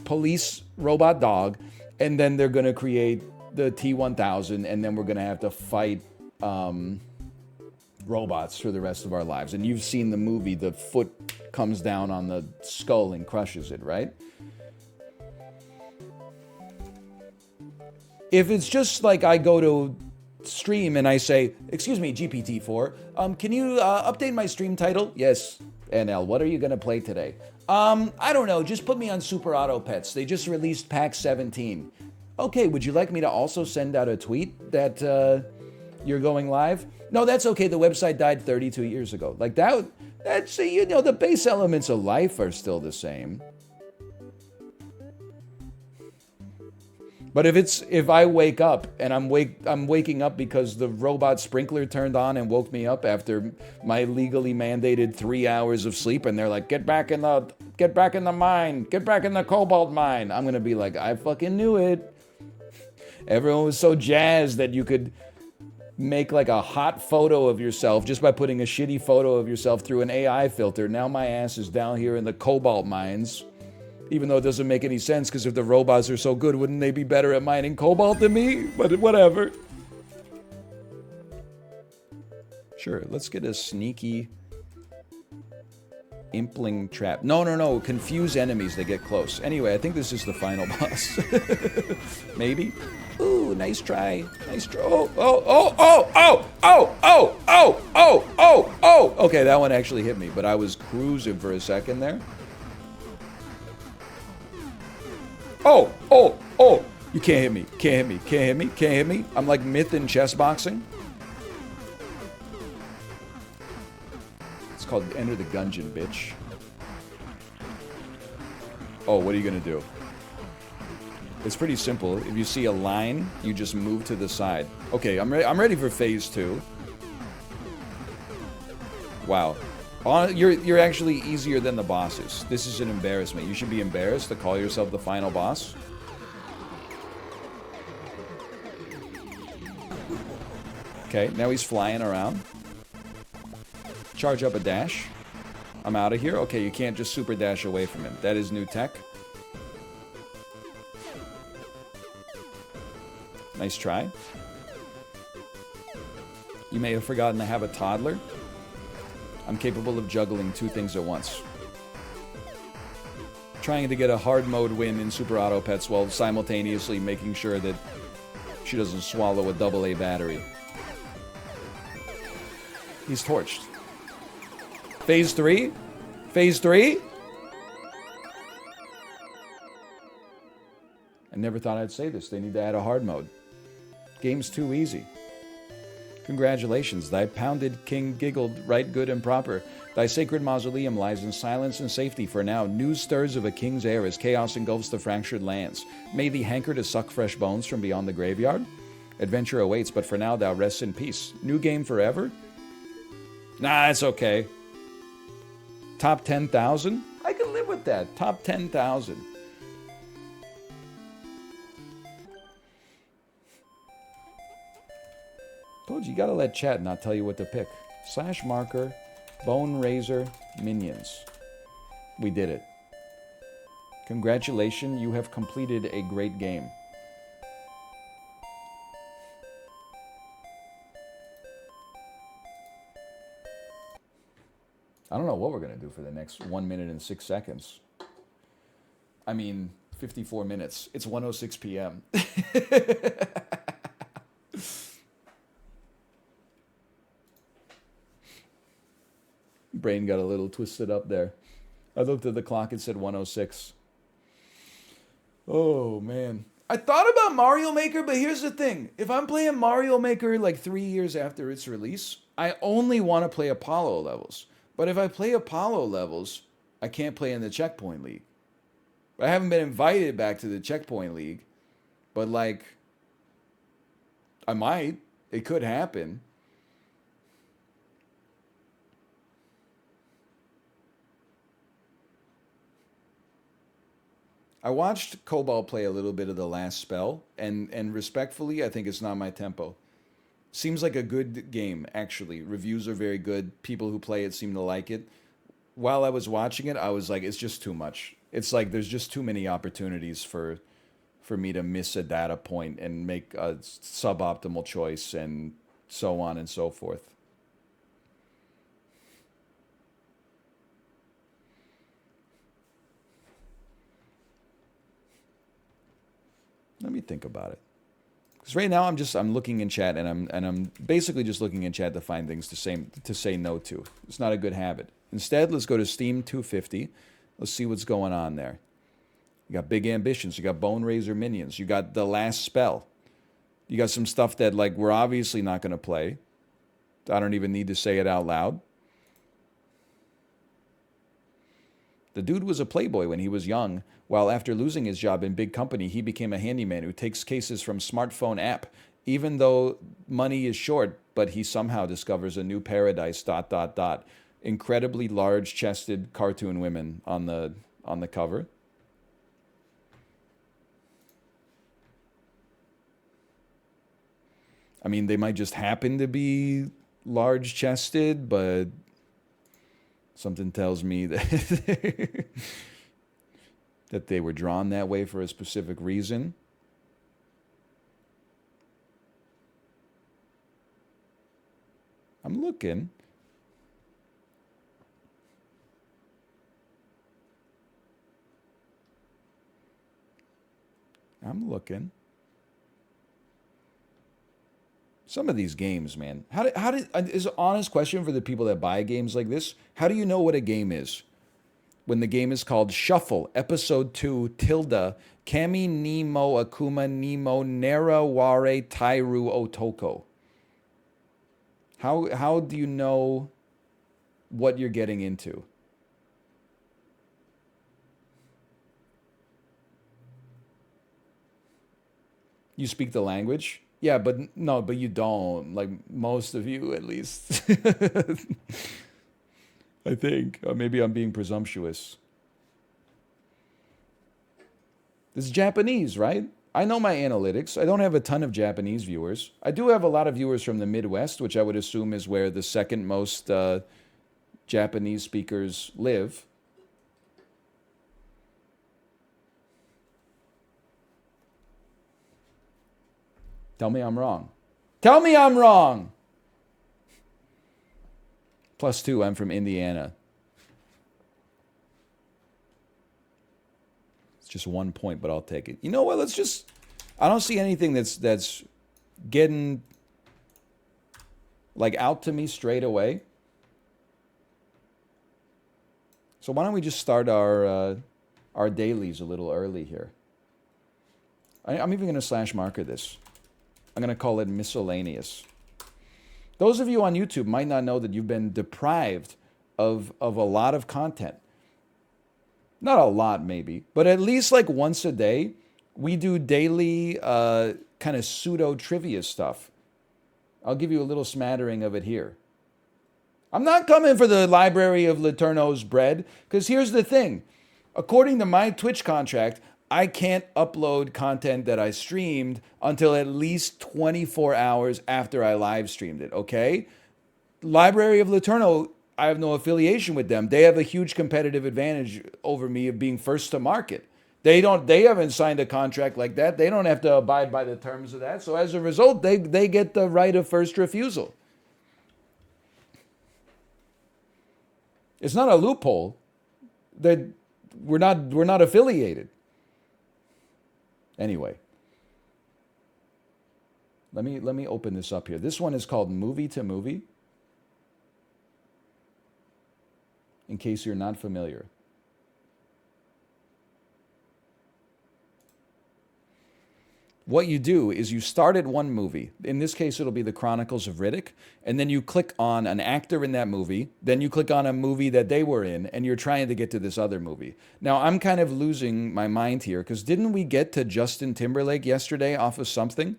police robot dog, and then they're going to create the T-1000, and then we're going to have to fight robots for the rest of our lives. And you've seen the movie, the foot comes down on the skull and crushes it, right? If it's just like I go to stream and I say, excuse me, GPT-4, can you update my stream title? Yes, NL, what are you going to play today? I don't know, just put me on Super Auto Pets. They just released Pack 17. Okay, would you like me to also send out a tweet that you're going live? No, that's okay, the website died 32 years ago. Like that's, you know, the base elements of life are still the same. But if I wake up and I'm waking up because the robot sprinkler turned on and woke me up after my legally mandated 3 hours of sleep, and they're like, get back in the mine, get back in the cobalt mine. I'm gonna be like, I fucking knew it. Everyone was so jazzed that you could make like a hot photo of yourself just by putting a shitty photo of yourself through an AI filter. Now my ass is down here in the cobalt mines. Even though it doesn't make any sense, because if the robots are so good, wouldn't they be better at mining cobalt than me? But whatever. Sure, let's get a sneaky impling trap. No. Confuse enemies, they get close. Anyway, I think this is the final boss. Maybe? Ooh, nice try. Nice try. Oh. Okay, that one actually hit me, but I was cruising for a second there. Oh. You can't hit me. I'm like Myth in chess boxing. It's called Enter the Gungeon, bitch. Oh, what are you gonna do? It's pretty simple. If you see a line, you just move to the side. Okay, I'm ready for phase 2. Wow. You're actually easier than the bosses. This is an embarrassment. You should be embarrassed to call yourself the final boss. Okay, now he's flying around. Charge up a dash. I'm out of here. Okay, you can't just super dash away from him. That is new tech. Nice try. You may have forgotten I have a toddler. I'm capable of juggling 2 things at once. Trying to get a hard mode win in Super Auto Pets while simultaneously making sure that she doesn't swallow a AA battery. He's torched. Phase 3? Phase 3? I never thought I'd say this. They need to add a hard mode. Game's too easy. Congratulations, thy pounded king giggled right good and proper. Thy sacred mausoleum lies in silence and safety for now. News stirs of a king's heir as chaos engulfs the fractured lands. May thee hanker to suck fresh bones from beyond the graveyard? Adventure awaits, but for now thou rests in peace. New game forever? Nah, it's okay. Top 10,000? I can live with that. Top 10,000. Told you, you gotta let chat not tell you what to pick. Slash marker, bone razor, minions. We did it. Congratulations, you have completed a great game. I don't know what we're gonna do for the next 1 minute and 6 seconds. I mean, 54 minutes. It's 1:06 p.m. Brain got a little twisted up there. I looked at the clock, it said 1:06. Oh, man. I thought about Mario Maker, but here's the thing. If I'm playing Mario Maker like 3 years after its release, I only want to play Apollo levels. But if I play Apollo levels, I can't play in the Checkpoint League. I haven't been invited back to the Checkpoint League, but like, I might. It could happen. I watched Cobalt play a little bit of the last spell, and respectfully, I think it's not my tempo. Seems like a good game, actually. Reviews are very good. People who play it seem to like it. While I was watching it, I was like, it's just too much. It's like there's just too many opportunities for me to miss a data point and make a suboptimal choice and so on and so forth. Let me think about it. Because right now I'm looking in chat and I'm basically just looking in chat to find things to say no to. It's not a good habit. Instead, let's go to Steam 250. Let's see what's going on there. You got Big Ambitions. You got Bone Razor Minions. You got The Last Spell. You got some stuff that like we're obviously not going to play. I don't even need to say it out loud. The dude was a playboy when he was young, while after losing his job in big company, he became a handyman who takes cases from smartphone app, even though money is short, but he somehow discovers a new paradise, ... Incredibly large-chested cartoon women on the cover. I mean, they might just happen to be large-chested, but something tells me that that they were drawn that way for a specific reason. I'm looking. I'm looking. Some of these games, man. How is an honest question for the people that buy games like this. How do you know what a game is? When the game is called Shuffle, Episode 2, Tilda, Kami Nemo Akuma Nemo Naraware Tairu Otoko. How do you know what you're getting into? You speak the language? Yeah, but no, but you don't. Like most of you, at least. I think. Or maybe I'm being presumptuous. This is Japanese, right? I know my analytics. I don't have a ton of Japanese viewers. I do have a lot of viewers from the Midwest, which I would assume is where the second most Japanese speakers live. Tell me I'm wrong. Tell me I'm wrong! +2, I'm from Indiana. It's just 1 point, but I'll take it. You know what? Let's just... I don't see anything that's getting like out to me straight away. So why don't we just start our dailies a little early here? I'm even going to slash marker this. I'm going to call it miscellaneous. Those of you on YouTube might not know that you've been deprived of a lot of content. Not a lot, maybe, but at least like once a day, we do daily kind of pseudo trivia stuff. I'll give you a little smattering of it here. I'm not coming for the Library of Laterno's bread, because here's the thing. According to my Twitch contract, I can't upload content that I streamed until at least 24 hours after I live streamed it, okay? Library of Laterno, I have no affiliation with them. They have a huge competitive advantage over me of being first to market. They haven't signed a contract like that. They don't have to abide by the terms of that. So as a result, they get the right of first refusal. It's not a loophole. That we're not affiliated. Anyway, let me open this up here. This one is called Movie to Movie. In case you're not familiar. What you do is you start at one movie. In this case, it'll be The Chronicles of Riddick. And then you click on an actor in that movie. Then you click on a movie that they were in, and you're trying to get to this other movie. Now, I'm kind of losing my mind here, because didn't we get to Justin Timberlake yesterday off of something?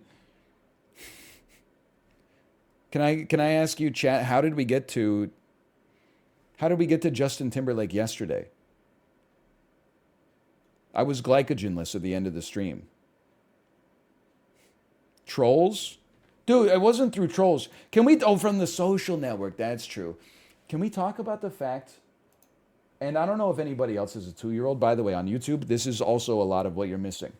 Can I ask you, chat, how did we get to Justin Timberlake yesterday? I was glycogenless at the end of the stream. Trolls? Dude, it wasn't through trolls. Can we, from the social network, that's true. Can we talk about the fact, and I don't know if anybody else is a 2-year-old, by the way, on YouTube, this is also a lot of what you're missing.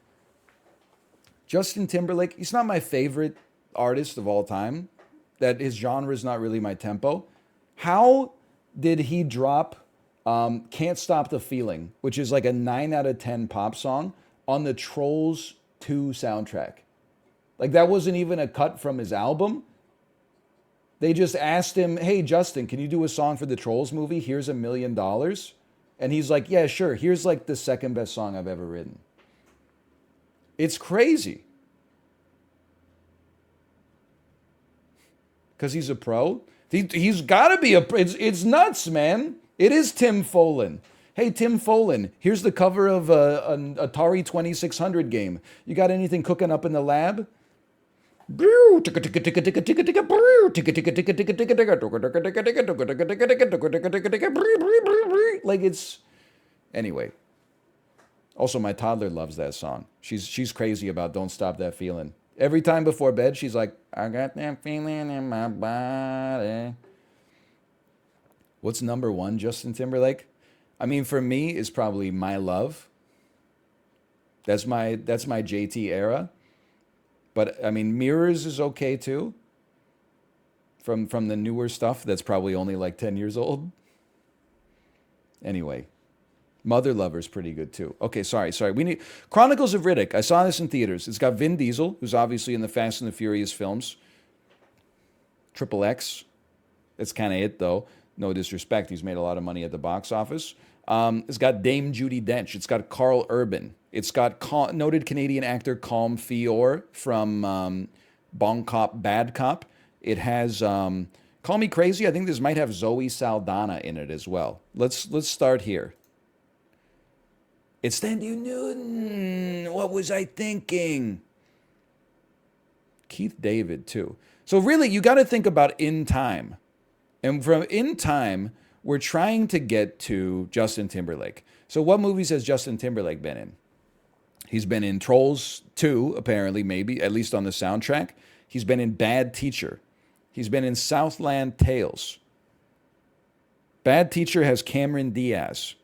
Justin Timberlake, he's not my favorite artist of all time. That his genre is not really my tempo. How did he drop Can't Stop the Feeling, which is like a 9 out of 10 pop song, on the Trolls 2 soundtrack? Like, that wasn't even a cut from his album. They just asked him, hey, Justin, can you do a song for the Trolls movie? Here's $1 million. And he's like, yeah, sure. Here's like the second best song I've ever written. It's crazy. Because he's a pro. He's got to be a pro. It's nuts, man. It is Tim Follin. Hey, Tim Follin, here's the cover of an Atari 2600 game. You got anything cooking up in the lab? Like, it's... Anyway. Also, my toddler loves that song. She's crazy about Don't Stop That Feeling. Every time before bed, she's like, I got that feeling in my body. What's number one, Justin Timberlake? I mean, for me, it's probably My Love. That's my JT era. But, I mean, Mirrors is okay, too. From the newer stuff that's probably only like 10 years old. Anyway. Mother Lover's pretty good, too. Okay, sorry. We need... Chronicles of Riddick. I saw this in theaters. It's got Vin Diesel, who's obviously in the Fast and the Furious films. Triple X. That's kind of it, though. No disrespect. He's made a lot of money at the box office. It's got Dame Judi Dench. It's got Carl Urban. It's got noted Canadian actor Colm Feore from Bon Cop, Bad Cop. It has... Call Me Crazy. I think this might have Zoe Saldana in it as well. Let's start here. It's Sandy Newton. What was I thinking? Keith David, too. So really, you got to think about In Time. And from In Time, we're trying to get to Justin Timberlake. So what movies has Justin Timberlake been in? He's been in Trolls 2, apparently, maybe, at least on the soundtrack. He's been in Bad Teacher. He's been in Southland Tales. Bad Teacher has Cameron Diaz.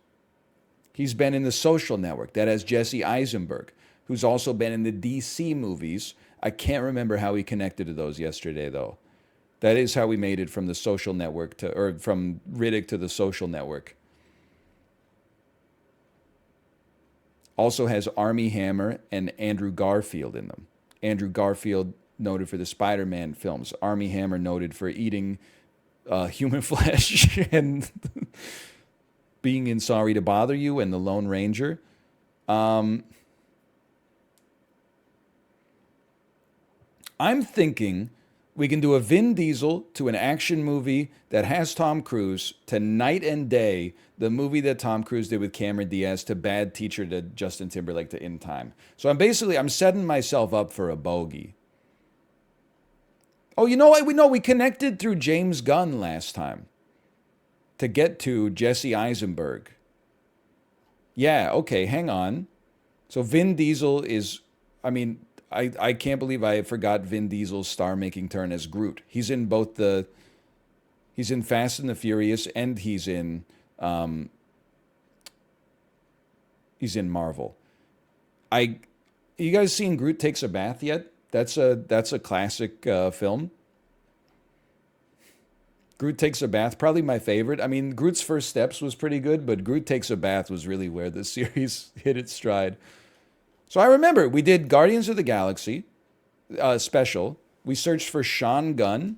He's been in The Social Network. That has Jesse Eisenberg, who's also been in the DC movies. I can't remember how he connected to those yesterday, though. That is how we made it from The Social Network or from Riddick to The Social Network. Also has Armie Hammer and Andrew Garfield in them. Andrew Garfield noted for the Spider-Man films. Armie Hammer noted for eating human flesh and... being in Sorry to Bother You and The Lone Ranger. I'm thinking we can do a Vin Diesel to an action movie that has Tom Cruise to Night and Day, the movie that Tom Cruise did with Cameron Diaz, to Bad Teacher, to Justin Timberlake, to In Time. So I'm setting myself up for a bogey. Oh, you know what? We connected through James Gunn last time to get to Jesse Eisenberg. Yeah, okay, hang on. So Vin Diesel is, I mean, I can't believe I forgot Vin Diesel's star-making turn as Groot. He's in Fast and the Furious, and he's in Marvel. I, you guys seen Groot Takes a Bath yet? That's a classic film. Groot Takes a Bath, probably my favorite. I mean, Groot's First Steps was pretty good, but Groot Takes a Bath was really where the series hit its stride. So I remember we did Guardians of the Galaxy special. We searched for Sean Gunn,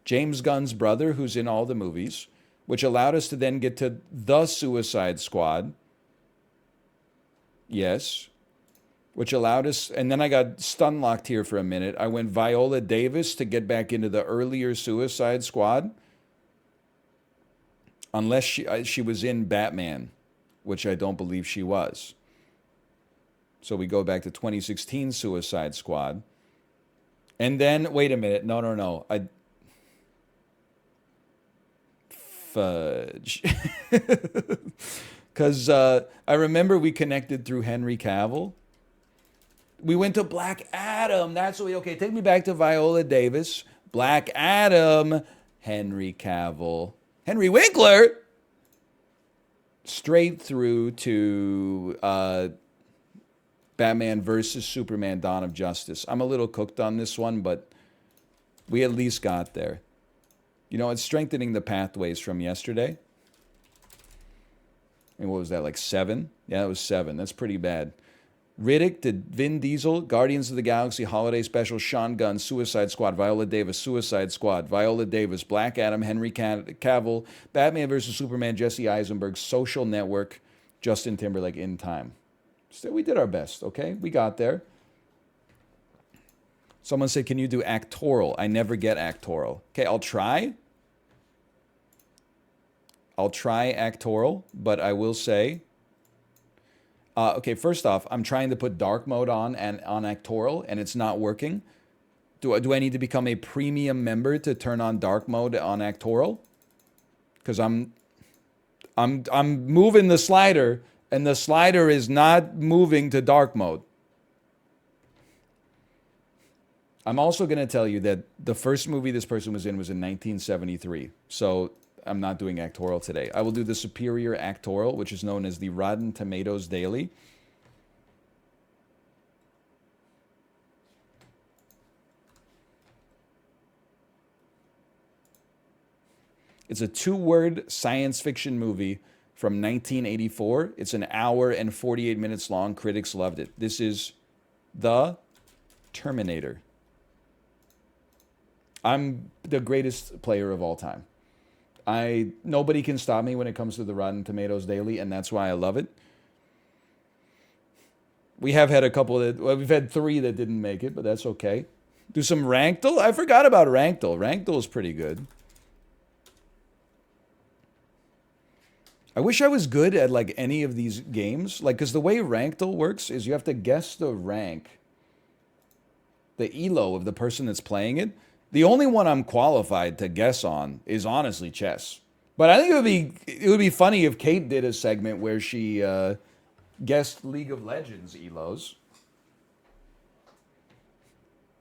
James Gunn's brother, who's in all the movies, which allowed us to then get to The Suicide Squad. Yes. Which allowed us, and then I got stun locked here for a minute. I went Viola Davis to get back into the earlier Suicide Squad, unless she was in Batman, which I don't believe she was. So we go back to 2016 Suicide Squad. And then, wait a minute. No. Fudge. Because I remember we connected through Henry Cavill. We went to Black Adam. That's what okay, take me back to Viola Davis. Black Adam. Henry Cavill. Henry Winkler. Straight through to Batman versus Superman Dawn of Justice. I'm a little cooked on this one, but we at least got there. You know, it's strengthening the pathways from yesterday. And what was that, like 7? Yeah, it was 7. That's pretty bad. Riddick to Vin Diesel, Guardians of the Galaxy Holiday Special, Sean Gunn, Suicide Squad, Viola Davis, Suicide Squad, Viola Davis, Black Adam, Henry Cavill, Batman vs. Superman, Jesse Eisenberg, Social Network, Justin Timberlake, In Time. So we did our best, okay? We got there. Someone said, can you do actoral? I never get actoral. Okay, I'll try. I'll try actoral, but I will say... okay, first off, I'm trying to put dark mode on and on actoral, and it's not working. Do I need to become a premium member to turn on dark mode on actoral? Because I'm moving the slider, and the slider is not moving to dark mode. I'm also going to tell you that the first movie this person was in 1973. So I'm not doing actoral today. I will do the superior actoral, which is known as the Rotten Tomatoes Daily. It's a 2-word science fiction movie from 1984. It's an hour and 48 minutes long. Critics loved it. This is The Terminator. I'm the greatest player of all time. Nobody can stop me when it comes to the Rotten Tomatoes Daily, and that's why I love it. We have had we've had 3 that didn't make it, but that's okay. Do some Rankle? I forgot about Rankle. Rankle is pretty good. I wish I was good at like any of these games, like because the way Rankle works is you have to guess the rank, the elo of the person that's playing it. The only one I'm qualified to guess on is honestly chess. But I think it would be funny if Kate did a segment where she guessed League of Legends elos.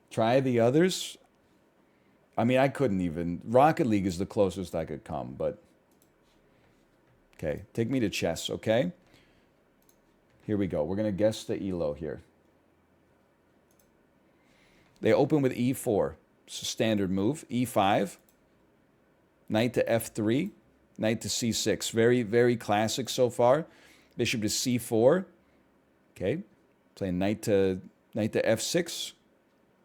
Try the others. I mean, I couldn't even. Rocket League is the closest I could come, but okay, take me to chess, okay? Here we go. We're going to guess the elo here. They open with E4. It's a standard move. E5. Knight to F3. Knight to C6. Very, very classic so far. Bishop to C4. Okay. Playing knight to F6.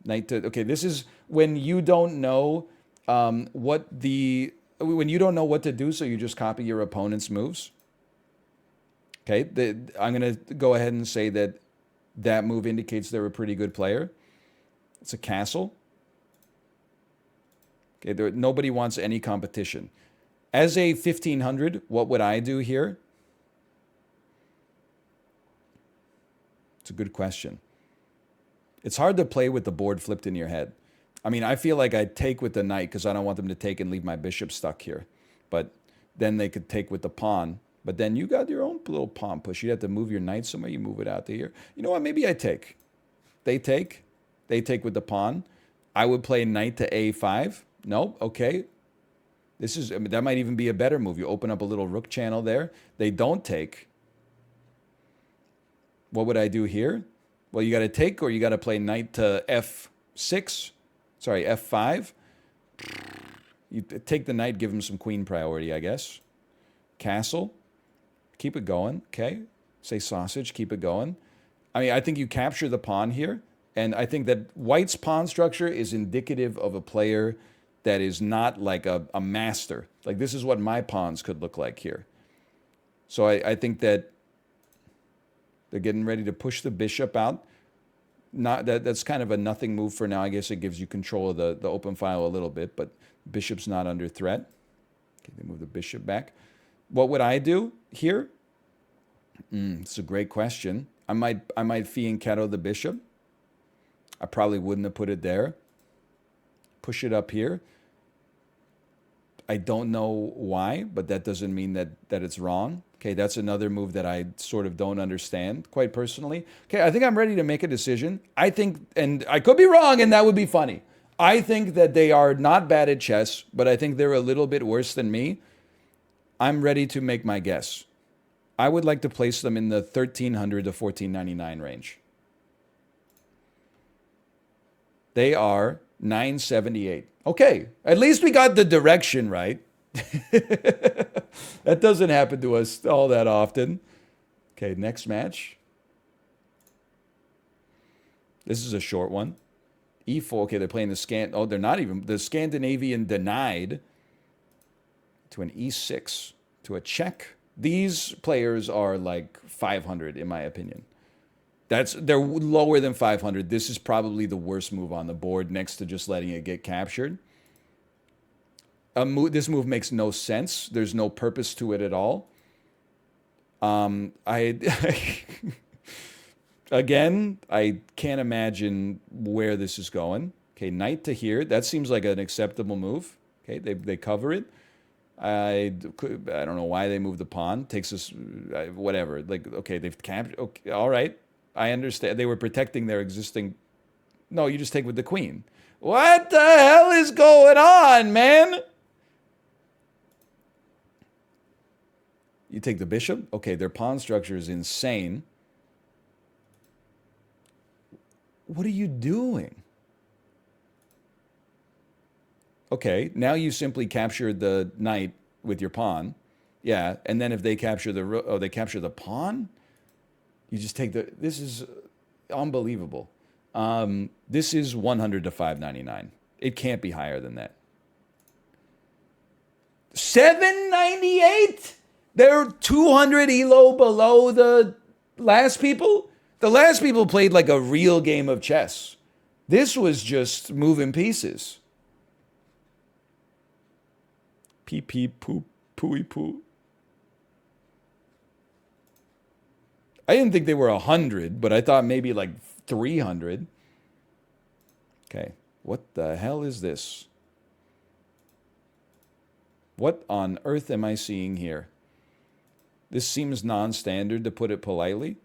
Knight to... Okay, this is when you don't know when you don't know what to do, so you just copy your opponent's moves. Okay, I'm going to go ahead and say that move indicates they're a pretty good player. It's a castle. Okay, nobody wants any competition. As a 1500, what would I do here? It's a good question. It's hard to play with the board flipped in your head. I mean, I feel like I'd take with the knight because I don't want them to take and leave my bishop stuck here. But then they could take with the pawn. But then you got your own a little pawn push. You have to move your knight somewhere. You move it out to here. You know what? Maybe I take. They take. They take with the pawn. I would play knight to a5. Nope. Okay. This is, I mean, that might even be a better move. You open up a little rook channel there. They don't take. What would I do here? Well, you got to take, or you got to play knight to f6. Sorry, f5. You take the knight, give him some queen priority, I guess. Castle. Keep it going. Okay. Say sausage. Keep it going. I mean, I think you capture the pawn here. And I think that white's pawn structure is indicative of a player that is not like a master. Like, this is what my pawns could look like here. So I think that they're getting ready to push the bishop out. That's kind of a nothing move for now. I guess it gives you control of the open file a little bit, but bishop's not under threat. Okay, they move the bishop back. What would I do here? It's a great question. I might fianchetto the bishop. I probably wouldn't have put it there. Push it up here. I don't know why, but that doesn't mean that it's wrong. Okay, that's another move that I sort of don't understand, quite personally. Okay, I think I'm ready to make a decision. I think, and I could be wrong, and that would be funny. I think that they are not bad at chess, but I think they're a little bit worse than me. I'm ready to make my guess. I would like to place them in the 1300 to 1499 range. They are 978. Okay, at least we got the direction right. That doesn't happen to us all that often. Okay, next match. This is a short one. E4. Okay, they're playing oh, they're not even. The Scandinavian denied to an E6, to a check. These players are like 500, in my opinion. They're lower than 500. This is probably the worst move on the board, next to just letting it get captured. This move makes no sense. There's no purpose to it at all. Again, I can't imagine where this is going. Okay, knight to here. That seems like an acceptable move. Okay, they cover it. I don't know why they moved the pawn. Takes us, whatever. Like, okay, they've captured. Okay, all right. I understand. They were protecting their existing. No, you just take with the queen. What the hell is going on, man? You take the bishop? Okay, their pawn structure is insane. What are you doing? Okay, now you simply capture the knight with your pawn. Yeah, and then if they capture they capture the pawn? You just take the, this is unbelievable. This is 100 to 599. It can't be higher than that. 798? They're 200 elo below the last people? The last people played like a real game of chess. This was just moving pieces. Pee pee poo pooey poo. I didn't think they were 100, but I thought maybe like 300. Okay, what the hell is this? What on earth am I seeing here? This seems non-standard, to put it politely.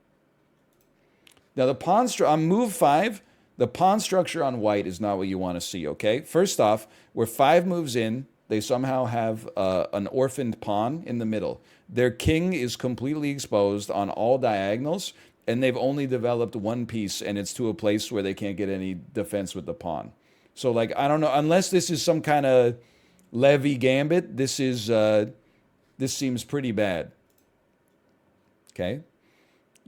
Now, the pawn on move 5, the pawn structure on white is not what you want to see, okay? First off, we're 5 moves in. They somehow have an orphaned pawn in the middle. Their king is completely exposed on all diagonals, and they've only developed one piece, and it's to a place where they can't get any defense with the pawn. So, like, I don't know, unless this is some kind of Levy gambit, this seems pretty bad. Okay?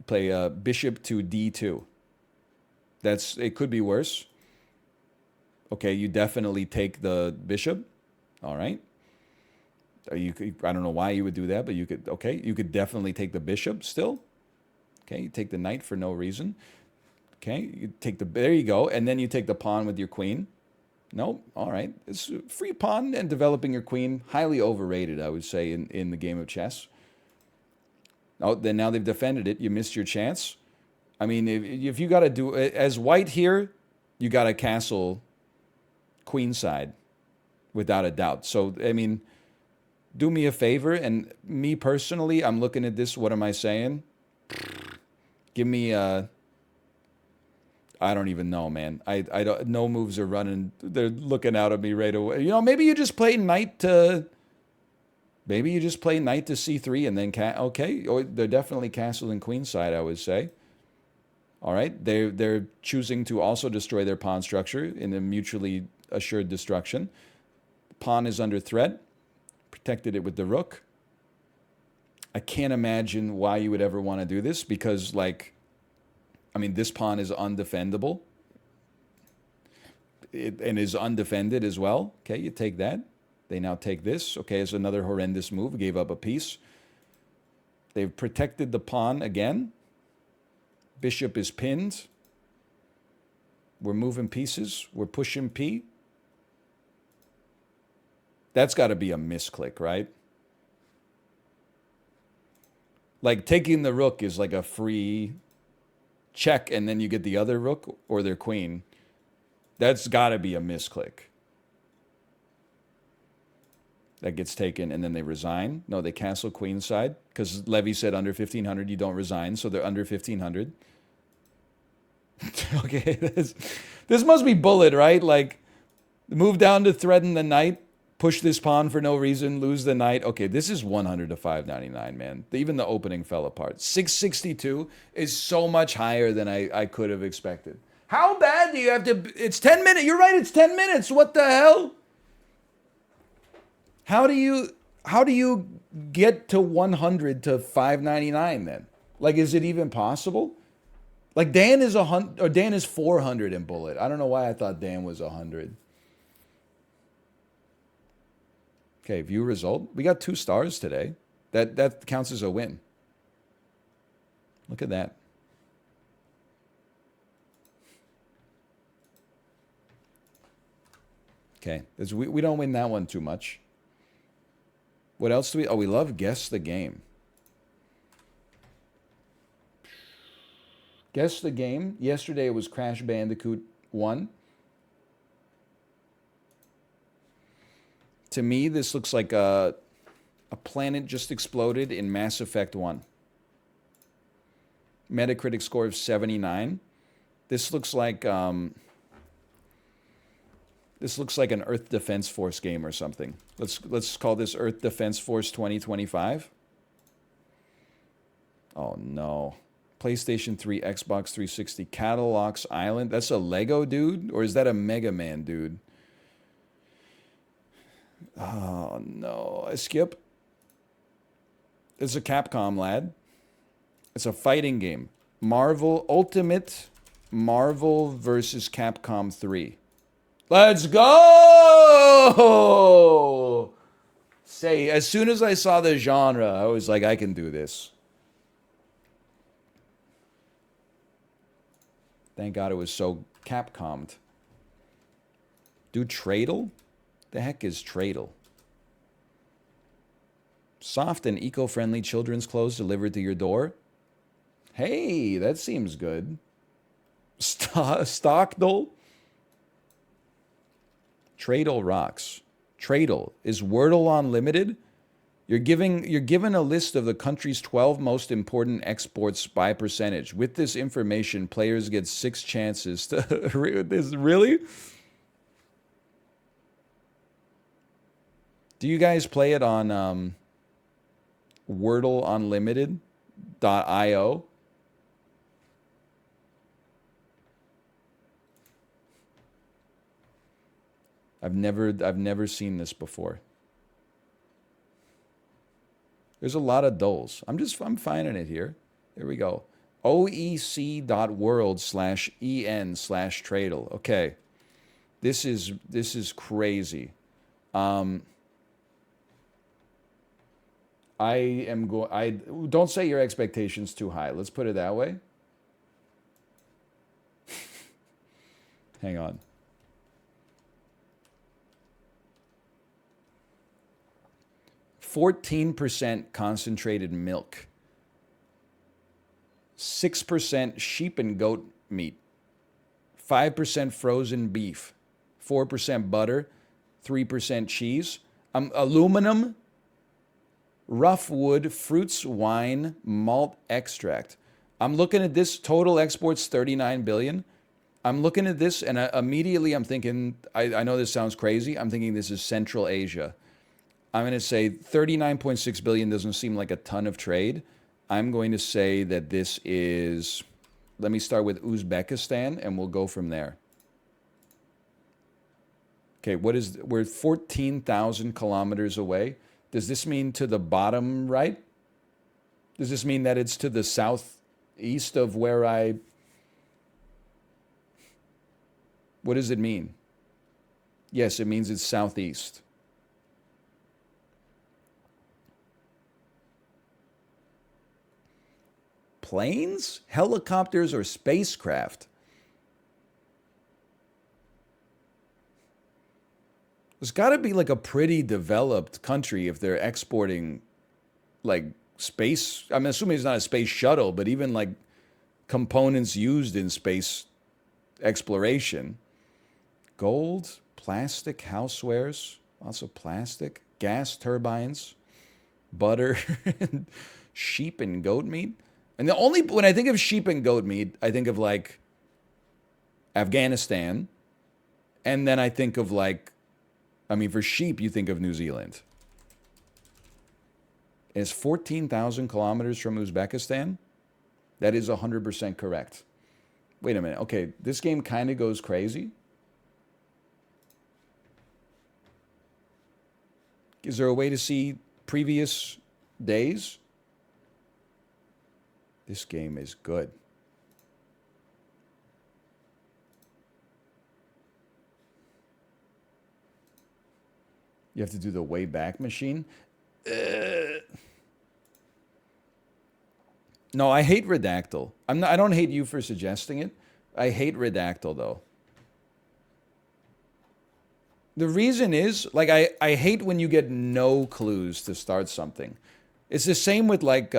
Play bishop to d2. It could be worse. Okay, you definitely take the bishop. All right. I don't know why you would do that, but you could. Okay, you could definitely take the bishop still. Okay, you take the knight for no reason. Okay, you take there you go, and then you take the pawn with your queen. No, all right. It's free pawn and developing your queen, highly overrated, I would say, in the game of chess. Oh, then now they've defended it. You missed your chance. I mean, if you got to do as white here, you got to castle queenside, without a doubt. So I mean, do me a favor, and me personally, I'm looking at this. What am I saying? Give me I don't even know, man. I don't. No moves are running. They're looking out at me right away. You know, maybe you just play knight to. Maybe you just play knight to c3 and then okay. Or they're definitely castle and queen side, I would say. All right, they're choosing to also destroy their pawn structure in a mutually assured destruction. Pawn is under threat. Protected it with the rook. I can't imagine why you would ever want to do this because, like, I mean, this pawn is undefendable. And is undefended as well. Okay, you take that. They now take this. Okay, it's another horrendous move. Gave up a piece. They've protected the pawn again. Bishop is pinned. We're moving pieces. We're pushing P. That's got to be a misclick, right? Like taking the rook is like a free check and then you get the other rook or their queen. That's got to be a misclick. That gets taken and then they resign. No, they castle queenside because Levy said under 1500 you don't resign, so they're under 1500. Okay, this must be bullet, right? Like move down to threaten the knight, push this pawn for no reason, lose the knight. Okay, this is 100 to 599, man. Even the opening fell apart. 662 is so much higher than I could have expected. How bad do you have to... It's 10 minutes. You're right, it's 10 minutes. What the hell? How do you get to 100 to 599 then? Like, is it even possible? Like, Dan is 100, or Dan is 400 in bullet. I don't know why I thought Dan was 100. Okay, view result. We got 2 stars today. That counts as a win. Look at that. Okay, we don't win that one too much. What else do we... Oh, we love Guess the Game. Guess the Game. Yesterday it was Crash Bandicoot 1. To me, this looks like a planet just exploded in Mass Effect 1. Metacritic score of 79. This looks like an Earth Defense Force game or something. Let's call this Earth Defense Force 2025. Oh no. PlayStation 3, Xbox 360, Catalogs Island. That's a Lego dude? Or is that a Mega Man dude? Oh no. I skip. It's a Capcom lad. It's a fighting game. Ultimate Marvel versus Capcom 3. Let's go! Say, as soon as I saw the genre, I was like, I can do this. Thank God it was so Capcomed. Do Tradle? The heck is Tradle? Soft and eco-friendly children's clothes delivered to your door? Hey, that seems good. Stockdole? Tradle rocks. Tradle. Is Wordle Unlimited? You're given a list of the country's 12 most important exports by percentage. With this information, players get 6 chances to... This really? Do you guys play it on WordleUnlimited.io? I've never seen this before. There's a lot of doles. I'm finding it here. Here we go. oec.world/en/Tradle. Okay. This is crazy. I don't set your expectations too high. Let's put it that way. Hang on. %, concentrated milk, 6% sheep and goat meat, 5% frozen beef, 4% butter, 3% cheese, aluminum, rough wood, fruits, wine, malt extract. I'm looking at this, total exports 39 billion. I'm looking at this and immediately I'm thinking, I know this sounds crazy. I'm thinking this is Central Asia. I'm going to say 39.6 billion doesn't seem like a ton of trade. I'm going to say that this is, let me start with Uzbekistan and we'll go from there. Okay, we're 14,000 kilometers away. Does this mean to the bottom right? Does this mean that it's to the southeast of where what does it mean? Yes, it means it's southeast. Planes, helicopters, or spacecraft? There's got to be like a pretty developed country if they're exporting like space. I'm assuming it's not a space shuttle, but even like components used in space exploration. Gold, plastic, housewares, lots of plastic, gas turbines, butter, sheep and goat meat. And when I think of sheep and goat meat, I think of like Afghanistan. And then I think of like, I mean, for sheep, you think of New Zealand. It's 14,000 kilometers from Uzbekistan. That is 100% correct. Wait a minute. Okay, this game kind of goes crazy. Is there a way to see previous days? This game is good. You have to do the Wayback Machine. No, I hate Redactyl. I don't hate you for suggesting it. I hate Redactyl though. The reason is, like, I hate when you get no clues to start something. It's the same with, like,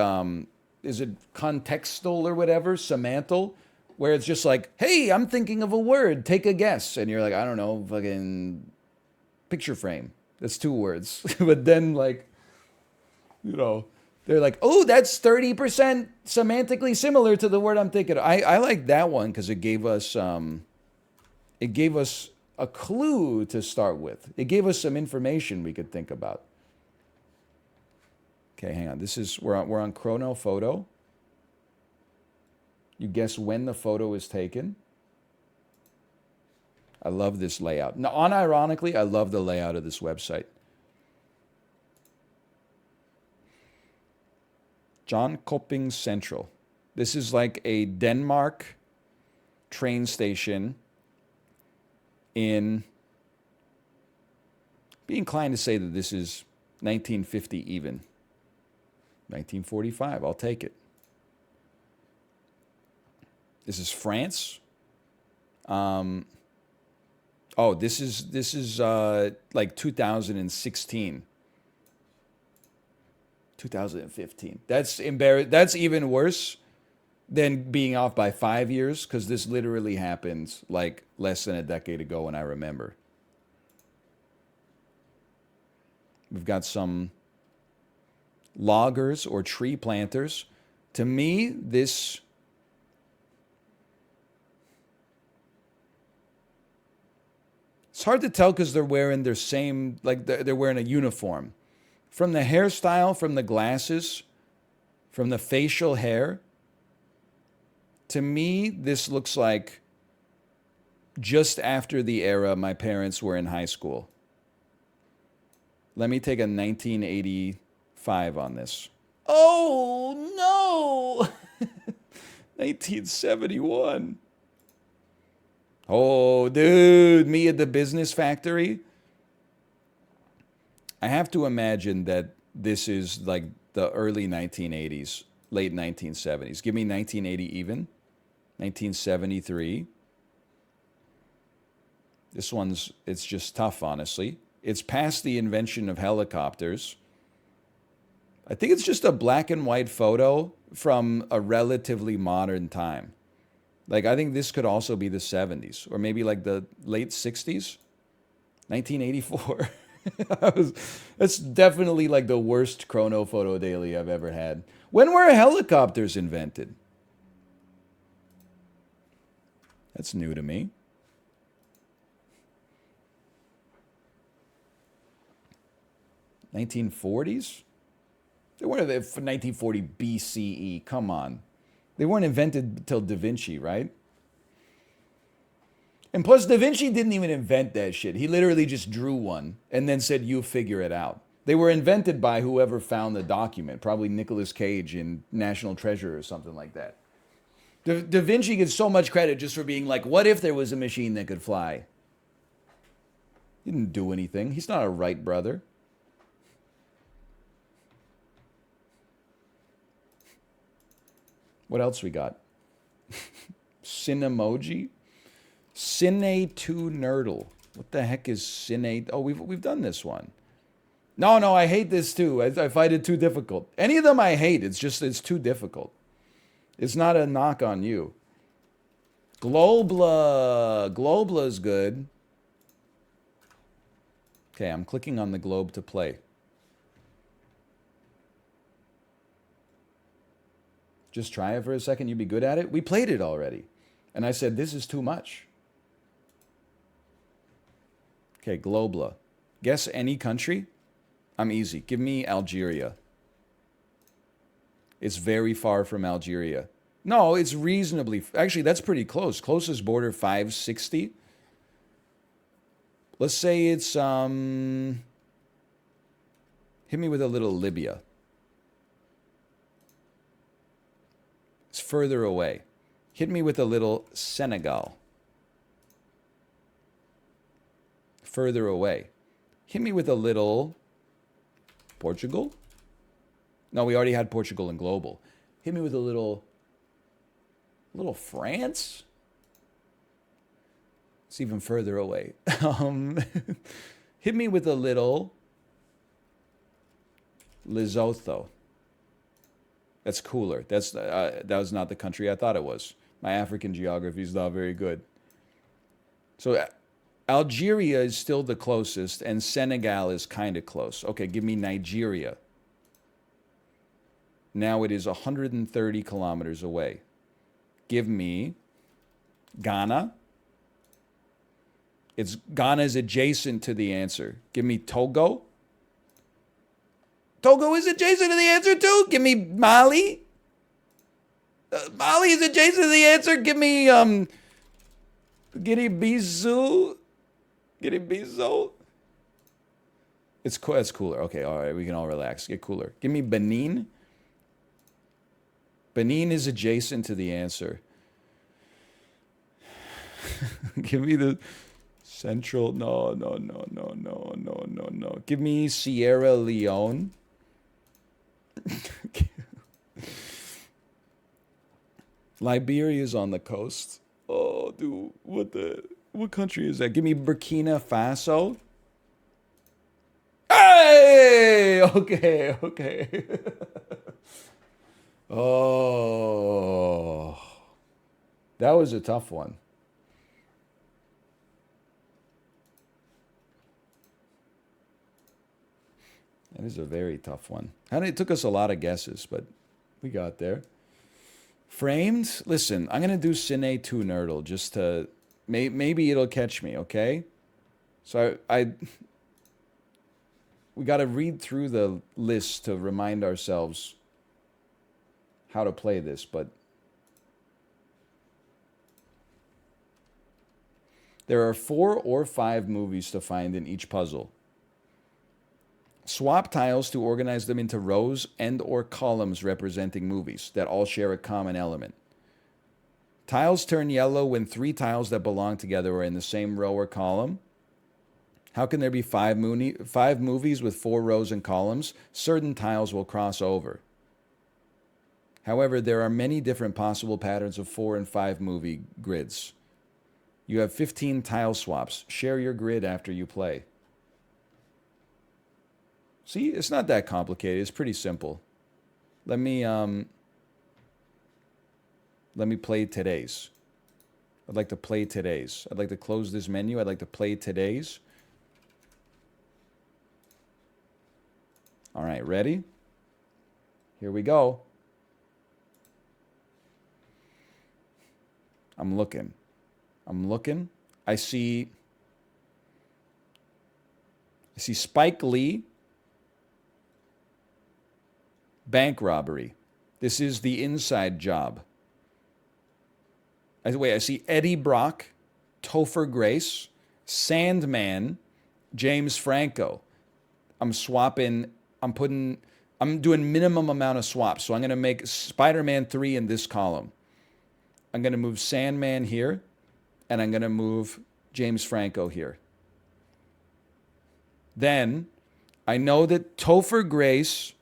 is it contextual or whatever, semantal, where it's just like, hey, I'm thinking of a word, take a guess. And you're like, I don't know, fucking picture frame. That's 2 words. But then, like, you know, they're like, oh, that's 30% semantically similar to the word I'm thinking of. I like that one because it gave us a clue to start with. It gave us some information we could think about. Okay, hang on. We're on Chrono Photo. You guess when the photo is taken. I love this layout. Now, unironically, I love the layout of this website. John Kopping Central. This is like a Denmark train station in, be inclined to say that this is 1950 even. 1945, I'll take it. This is France. Oh, this is like 2016. 2015. That's That's even worse than being off by 5 years, because this literally happened like less than a decade ago when I remember. We've got some loggers or tree planters. To me, this it's hard to tell because they're wearing their same, like they're wearing a uniform. From the hairstyle, from the glasses, from the facial hair, to me, this looks like just after the era my parents were in high school. Let me take a 1985 on this. Oh, no! 1971. Oh, dude, me at the business factory. I have to imagine that this is like the early 1980s, late 1970s. Give me 1980 even. 1973. This one's, it's just tough, honestly. It's past the invention of helicopters. I think it's just a black and white photo from a relatively modern time. Like, I think this could also be the 70s, or maybe like the late 60s. 1984. That's definitely like the worst chrono photo daily I've ever had. When were helicopters invented? That's new to me. 1940s? They weren't 1940 BCE. Come on. They weren't invented till Da Vinci, right? And plus, Da Vinci didn't even invent that shit. He literally just drew one and then said, you figure it out. They were invented by whoever found the document, probably Nicolas Cage in National Treasure or something like that. Da Vinci gets so much credit just for being like, what if there was a machine that could fly? He didn't do anything. He's not a Wright brother. What else we got? Cinemoji? Cine 2 Nerdle. What the heck is Cine? Oh, we've done this one. No, I hate this too. I find it too difficult. Any of them I hate. It's too difficult. It's not a knock on you. Globla. Globla's good. Okay, I'm clicking on the globe to play. Just try it for a second. You'd be good at it. We played it already. And I said, this is too much. Okay, Globla. Guess any country? I'm easy. Give me Algeria. It's very far from Algeria. No, it's reasonably... Actually, that's pretty close. Closest border, 560. Let's say it's... Hit me with a little Libya. It's further away. Hit me with a little Senegal. Further away. Hit me with a little Portugal. No, we already had Portugal and global. Hit me with a little France. It's even further away. Hit me with a little Lesotho. That's cooler. That was not the country I thought it was. My African geography is not very good. So Algeria is still the closest, and Senegal is kind of close. Okay, give me Nigeria. Now it is 130 kilometers away. Give me Ghana. Ghana is adjacent to the answer. Give me Togo. Togo is adjacent to the answer too. Give me Mali. Mali is adjacent to the answer. Give me Guinea-Bissau. Guinea-Bissau. It's cooler. Okay, all right, we can all relax. Get cooler. Give me Benin. Benin is adjacent to the answer. Give me the central. No. Give me Sierra Leone. Liberia is on the coast. Oh, dude, what country is that? Give me Burkina Faso. Hey, okay. Oh, that was a tough one. That is a very tough one. It took us a lot of guesses, but we got there. Framed? Listen, I'm going to do Cine 2 Nerdle just to... Maybe it'll catch me, okay? So we got to read through the list to remind ourselves how to play this, but... There are 4 or 5 movies to find in each puzzle. Swap tiles to organize them into rows and or columns representing movies that all share a common element. Tiles turn yellow when 3 tiles that belong together are in the same row or column. How can there be 5 movies with 4 rows and columns? Certain tiles will cross over. However, there are many different possible patterns of 4 and 5 movie grids. You have 15 tile swaps. Share your grid after you play. See, it's not that complicated. It's pretty simple. Let me play today's. I'd like to play today's. I'd like to close this menu. I'd like to play today's. All right, ready? Here we go. I'm looking. I'm looking. I see Spike Lee, bank robbery. This is the inside job. I see Eddie Brock, Topher Grace, Sandman, James Franco. I'm doing minimum amount of swaps. So I'm going to make Spider-Man 3 in this column. I'm going to move Sandman here, and I'm going to move James Franco here. Then I know that Topher Grace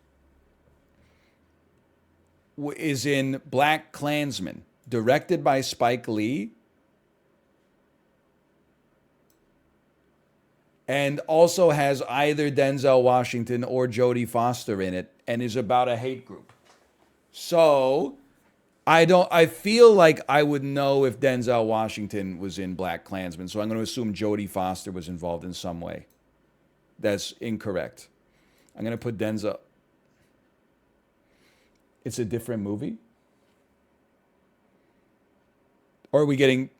is in Black Klansman, directed by Spike Lee, and also has either Denzel Washington or Jodie Foster in it, and is about a hate group. So I feel like I would know if Denzel Washington was in Black Klansman, so I'm going to assume Jodie Foster was involved in some way. That's incorrect. I'm going to put Denzel. It's a different movie? Or are we getting...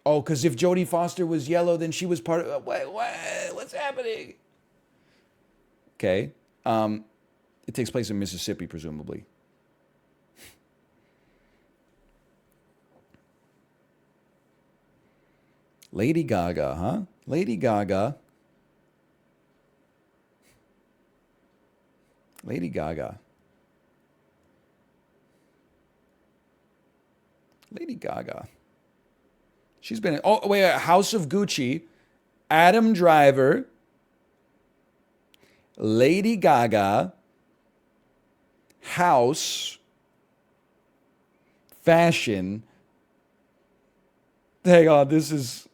Oh, because if Jodie Foster was yellow, then she was part of... What's happening? Okay. It takes place in Mississippi, presumably. Lady Gaga, huh? Lady Gaga. Lady Gaga. Lady Gaga. She's been in, oh, wait, House of Gucci, Adam Driver, Lady Gaga, House, Fashion. Hang on, this is...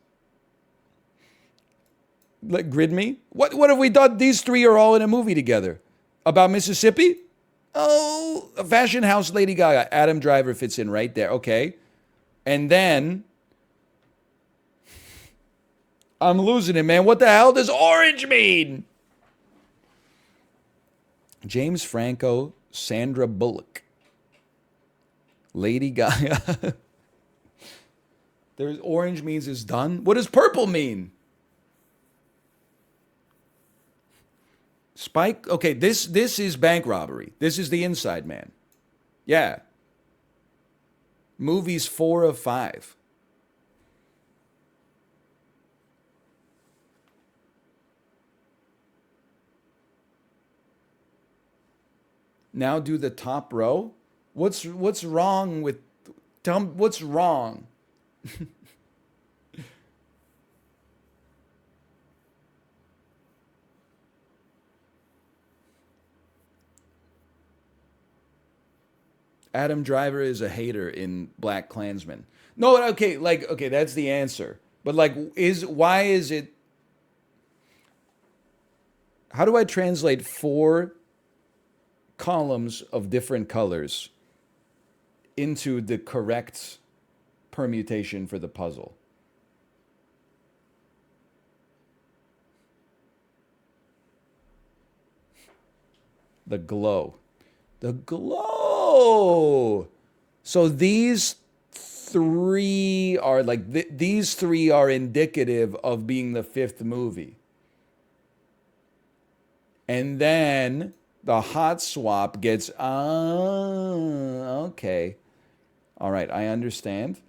Like, grid me? What have we done? These three are all in a movie together. About Mississippi? Oh, Fashion, House, Lady Gaga. Adam Driver fits in right there. Okay. And then... I'm losing it, man. What the hell does orange mean? James Franco, Sandra Bullock, Lady Gaga. There's orange means it's done. What does purple mean? Spike. Okay, this is bank robbery. This is the Inside Man. Yeah. Movies 4 of 5. Now do the top row. What's wrong with... Tell me what's wrong. Adam Driver is a hater in Black Klansman. No, okay, that's the answer. But why is it... How do I translate 4 columns of different colors into the correct permutation for the puzzle? The glow. The glow. So these 3 are these 3 are indicative of being the 5th movie. And then the hot swap gets, okay. All right, I understand.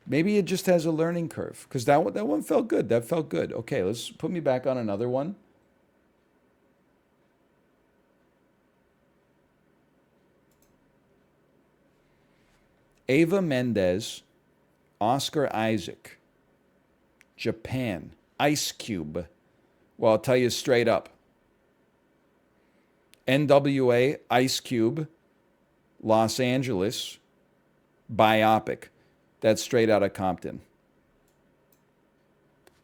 Maybe it just has a learning curve, because that one felt good. That felt good. Okay, let's put me back on another one. Eva Mendes, Oscar Isaac, Japan, Ice Cube. Well, I'll tell you straight up. NWA, Ice Cube, Los Angeles, biopic. That's straight out of Compton.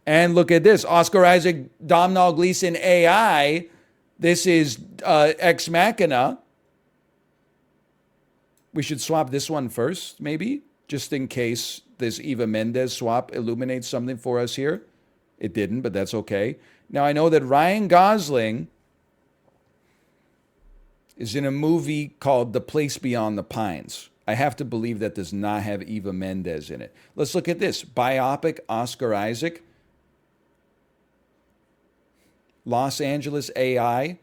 And look at this. Oscar Isaac, Domhnall Gleeson, AI. This is Ex Machina. We should swap this one first, maybe, just in case this Eva Mendes swap illuminates something for us here. It didn't, but that's okay. Now, I know that Ryan Gosling is in a movie called The Place Beyond the Pines. I have to believe that does not have Eva Mendes in it. Let's look at this. Biopic, Oscar Isaac. Los Angeles AI.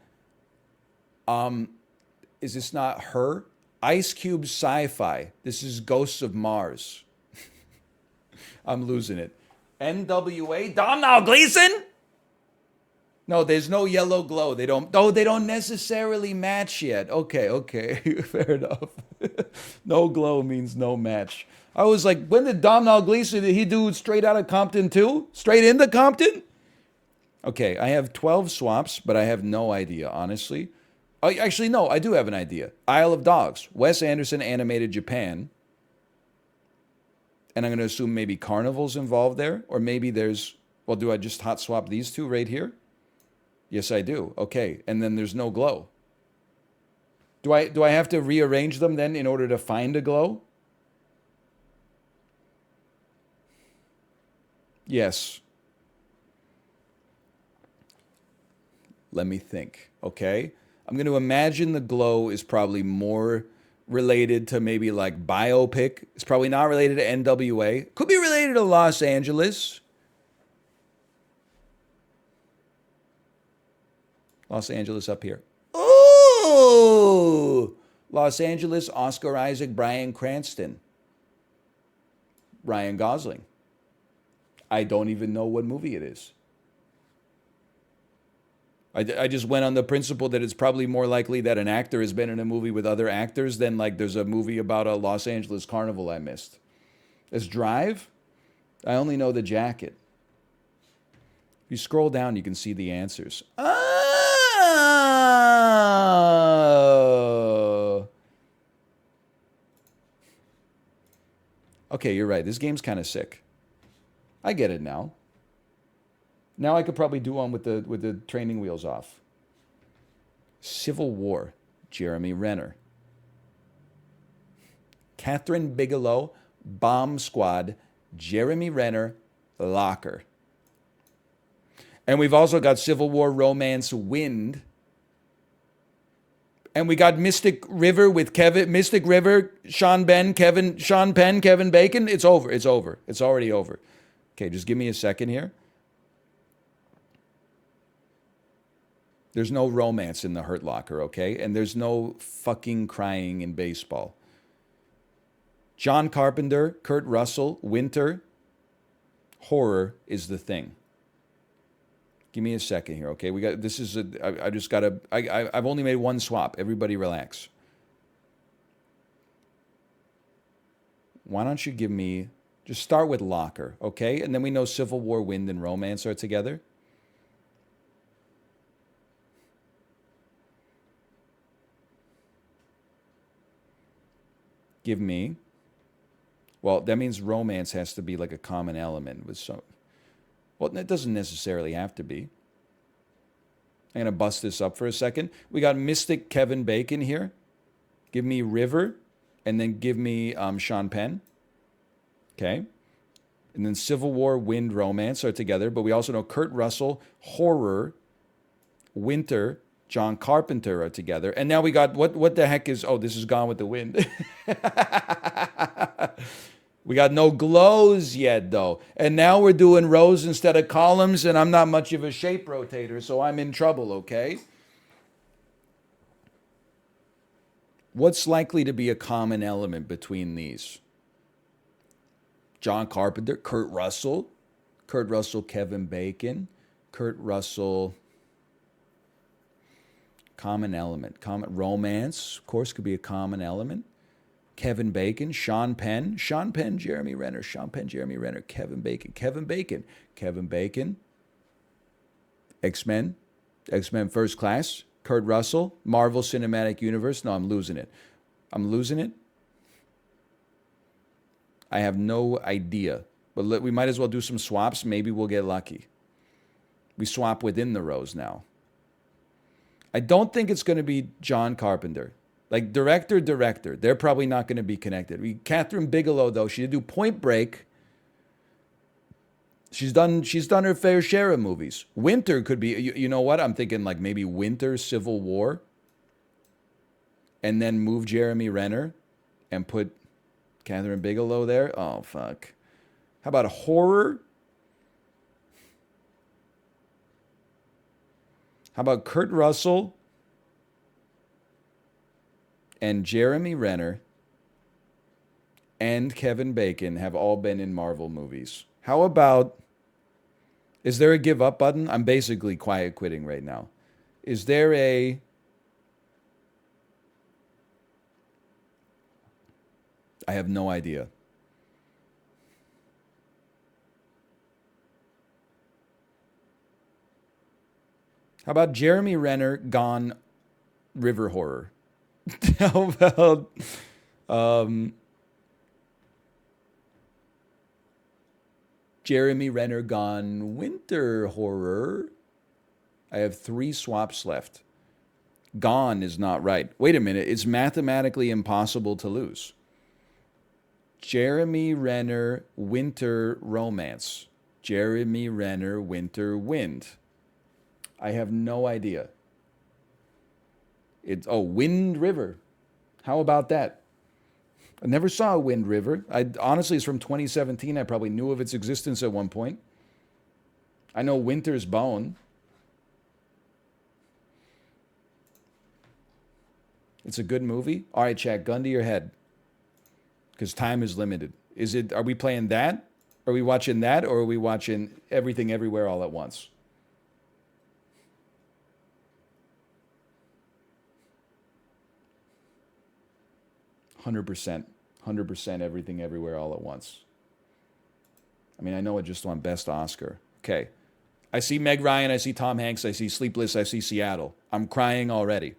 Is this not her? Ice Cube Sci-Fi. This is Ghosts of Mars. I'm losing it. NWA. Domhnall Gleeson? No, there's no yellow glow. They don't necessarily match yet. Okay. Fair enough. No glow means no match. I was like, when did Domhnall Gleeson, did he do Straight Outta Compton too? Straight into Compton? Okay, I have 12 swaps, but I have no idea, honestly. Actually, no, I do have an idea. Isle of Dogs. Wes Anderson animated Japan. And I'm going to assume maybe Carnival's involved there. Or maybe there's, well, do I just hot swap these two right here? Yes, I do. Okay, and then there's no glow. Do I have to rearrange them then in order to find a glow? Yes. Let me think. Okay. I'm going to imagine the glow is probably more related to maybe like biopic. It's probably not related to NWA. Could be related to Los Angeles. Los Angeles up here. Oh! Los Angeles, Oscar Isaac, Bryan Cranston. Ryan Gosling. I don't even know what movie it is. I just went on the principle that it's probably more likely that an actor has been in a movie with other actors than like there's a movie about a Los Angeles carnival I missed. There's Drive. I only know the jacket. If you scroll down, you can see the answers. Oh. Okay, you're right. This game's kind of sick. I get it now. Now I could probably do one with the training wheels off. Civil War, Jeremy Renner. Catherine Bigelow, Bomb Squad, Jeremy Renner, Locker. And we've also got Civil War Romance Wind. And we got Mystic River with Mystic River, Sean Penn, Kevin Bacon. It's over. It's already over. Okay, just give me a second here. There's no romance in the Hurt Locker, okay? And there's no fucking crying in baseball. John Carpenter, Kurt Russell, Winter. Horror is the thing. Give me a second here, okay? I've only made one swap. Everybody relax. Why don't you give me, just start with Locker, okay? And then we know Civil War, Wind, and Romance are together. Give me, well, that means romance has to be like a common element with some, well, it doesn't necessarily have to be. I'm going to bust this up for a second. We got Mystic Kevin Bacon here. Give me River, and then give me Sean Penn. Okay. And then Civil War, Wind, Romance are together, but we also know Kurt Russell, Horror, Winter, John Carpenter are together. And now we got, what the heck is, oh, this is Gone with the Wind. We got no glows yet, though. And now we're doing rows instead of columns, and I'm not much of a shape rotator, so I'm in trouble, okay? What's likely to be a common element between these? John Carpenter, Kurt Russell, Kevin Bacon, Kurt Russell... Common element. Romance, of course, could be a common element. Kevin Bacon, Sean Penn, Jeremy Renner, Kevin Bacon. X-Men First Class, Kurt Russell, Marvel Cinematic Universe. No, I'm losing it. I have no idea. But we might as well do some swaps. Maybe we'll get lucky. We swap within the rows now. I don't think it's going to be John Carpenter. Like director. They're probably not going to be connected. Catherine Bigelow, though, she did do Point Break. She's done her fair share of movies. Winter could be. You know what? I'm thinking like maybe Winter Civil War, and then move Jeremy Renner, and put Catherine Bigelow there. Oh fuck. How about horror? How about Kurt Russell and Jeremy Renner and Kevin Bacon have all been in Marvel movies? How about, is there a give up button? I'm basically quiet quitting right now. Is there a, I have no idea. How about Jeremy Renner gone river horror? How about Jeremy Renner gone winter horror? I have 3 swaps left. Gone is not right. Wait a minute. It's mathematically impossible to lose. Jeremy Renner winter romance. Jeremy Renner winter wind. I have no idea. It's Wind River. How about that? I never saw Wind River. I honestly, it's from 2017. I probably knew of its existence at one point. I know Winter's Bone. It's a good movie. All right, chat, gun to your head, because time is limited. Is it? Are we playing that? Are we watching that, or are we watching Everything Everywhere All at Once? Hundred percent Everything Everywhere All at Once. I mean, I know it just won Best Oscar. Okay. I see Meg Ryan, I see Tom Hanks, I see Sleepless, I see Seattle. I'm crying already.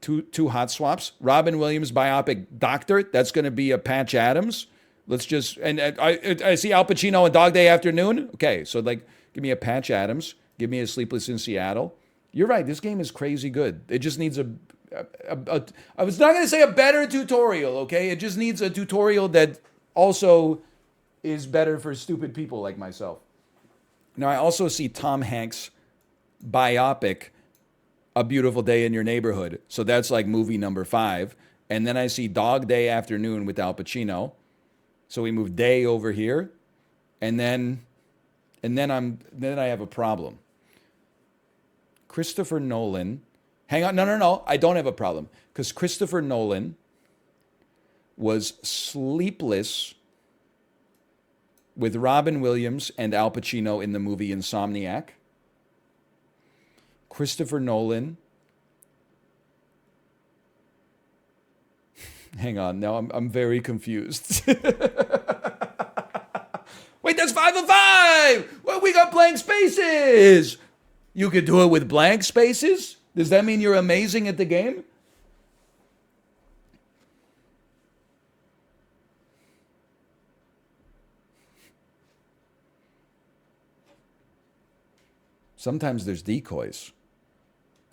Two hot swaps. Robin Williams biopic Doctor. That's going to be a Patch Adams. Let's just, and I see Al Pacino in Dog Day Afternoon. Okay, so like, give me a Patch Adams. Give me a Sleepless in Seattle. You're right. This game is crazy good. It just needs I was not going to say a better tutorial, okay? It just needs a tutorial that also is better for stupid people like myself. Now, I also see Tom Hanks biopic A Beautiful Day in Your Neighborhood. So that's like movie number 5. And then I see Dog Day Afternoon with Al Pacino. So we move Day over here. And then I have a problem. Christopher Nolan. Hang on, no. I don't have a problem. Because Christopher Nolan was Sleepless with Robin Williams and Al Pacino in the movie Insomniac. Christopher Nolan. Hang on, now I'm very confused. Wait, that's 5 of 5! Well, we got blank spaces! You could do it with blank spaces? Does that mean you're amazing at the game? Sometimes there's decoys.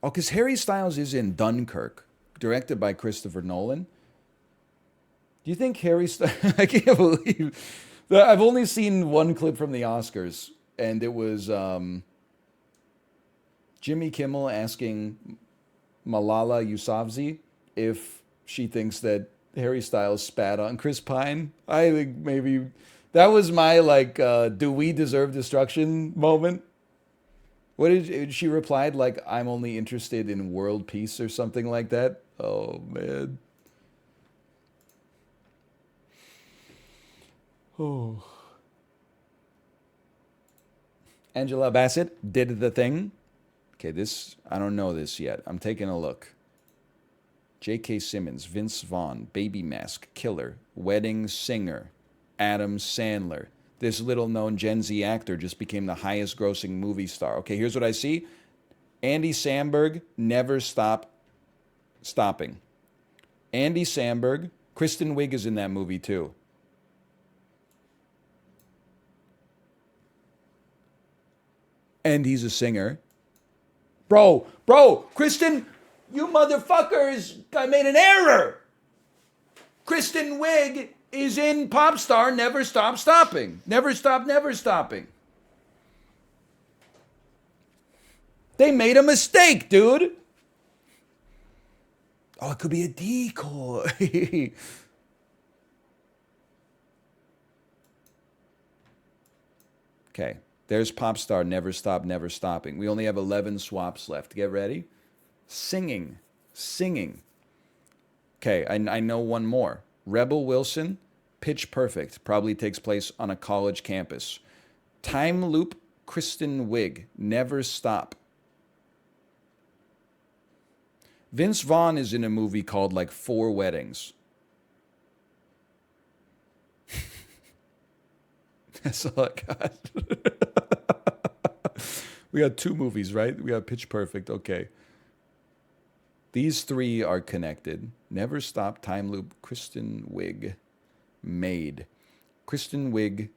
Oh, because Harry Styles is in Dunkirk, directed by Christopher Nolan. Do you think Harry Styles... I can't believe... I've only seen one clip from the Oscars, and it was Jimmy Kimmel asking Malala Yousafzai if she thinks that Harry Styles spat on Chris Pine. I think maybe that was my do we deserve destruction moment. What did she replied? Like, I'm only interested in world peace or something like that. Oh, man. Oh. Angela Bassett did the thing. Okay, I don't know this yet. I'm taking a look. J.K. Simmons, Vince Vaughn, Baby Mask, Killer, Wedding Singer, Adam Sandler. This little-known Gen Z actor just became the highest-grossing movie star. Okay, here's what I see. Andy Samberg, Never Stop Stopping. Andy Samberg. Kristen Wiig is in that movie, too. And he's a singer. Bro, Kristen, you motherfuckers, I made an error. Kristen Wiig is in Popstar Never Stop Stopping. Never Stop, Never Stopping. They made a mistake, dude. Oh, it could be a decoy. Okay, there's Popstar Never Stop, Never Stopping. We only have 11 swaps left. Get ready. Singing. Singing. Okay, I know one more. Rebel Wilson, Pitch Perfect. Probably takes place on a college campus. Time Loop, Kristen Wiig. Never Stop. Vince Vaughn is in a movie called like Four Weddings. That's all I got. We got 2 movies, right? We got Pitch Perfect. Okay. These 3 are connected. Never Stop, Time Loop, Kristen Wiig, Made. Kristen Wiig,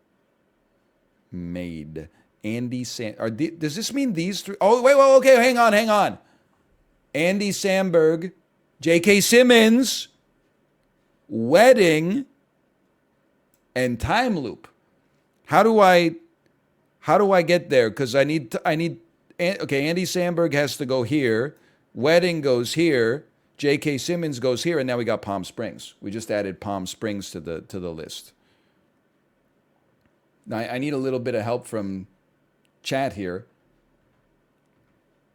Made. Andy does this mean these 3? Oh, wait, okay, hang on. Andy Samberg, J.K. Simmons, Wedding, and Time Loop. How do I get there? Because I need okay, Andy Samberg has to go here. Wedding goes here. J.K. Simmons goes here, and now we got Palm Springs. We just added Palm Springs to the list. Now I need a little bit of help from chat here.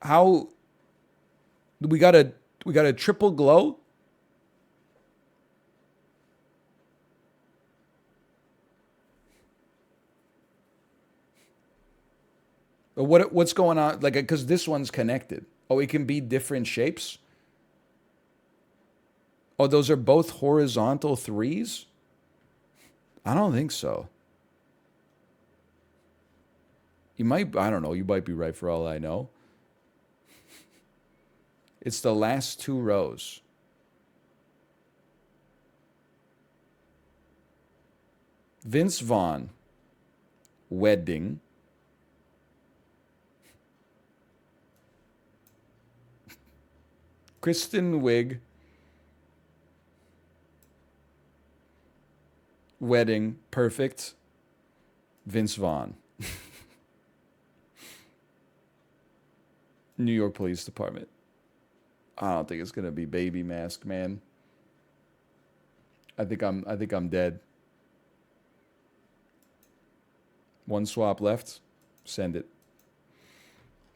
How we got a triple glow? What's going on? Like, because this one's connected. Oh, it can be different shapes? Oh, those are both horizontal 3s? I don't think so. I don't know, you might be right for all I know. It's the last 2 rows. Vince Vaughn, Wedding. Kristen Wiig, Wedding, Perfect, Vince Vaughn. New York Police Department. I don't think it's gonna be Baby Mask, man. I think I'm dead. 1 swap left. Send it.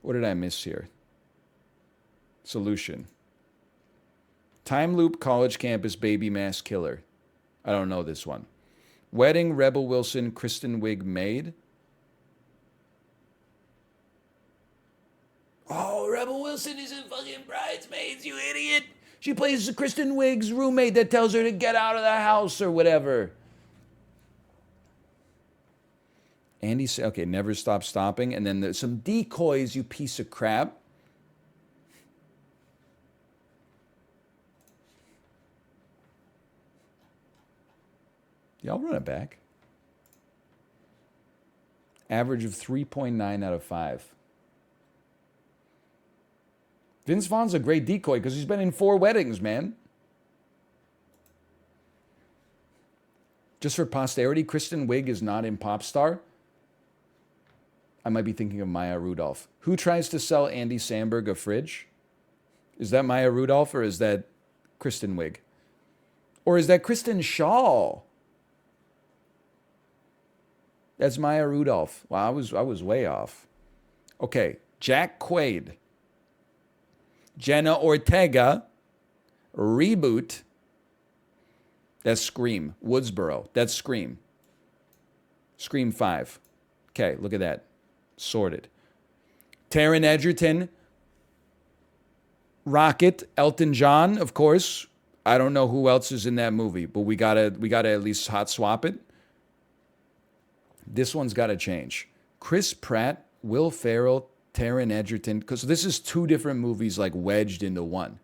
What did I miss here? Solution. Time Loop, College Campus, Baby Mask Killer. I don't know this one. Wedding, Rebel Wilson, Kristen Wiig, Made. Oh, Rebel Wilson is in fucking Bridesmaids, you idiot. She plays Kristen Wiig's roommate that tells her to get out of the house or whatever. Andy said, okay, Never Stop Stopping. And then there's some decoys, you piece of crap. Yeah, I'll run it back. Average of 3.9 out of 5. Vince Vaughn's a great decoy because he's been in 4 weddings, man. Just for posterity, Kristen Wiig is not in Popstar. I might be thinking of Maya Rudolph. Who tries to sell Andy Samberg a fridge? Is that Maya Rudolph or is that Kristen Wiig? Or is that Kristen Shaw? That's Maya Rudolph. Wow, I was way off. Okay, Jack Quaid. Jenna Ortega. Reboot. That's Scream. Woodsboro. That's Scream. Scream 5. Okay, look at that. Sorted. Taron Egerton. Rocket. Elton John, of course. I don't know who else is in that movie, but we gotta at least hot swap it. This one's got to change. Chris Pratt, Will Ferrell, Taron Egerton, because this is 2 different movies like wedged into one.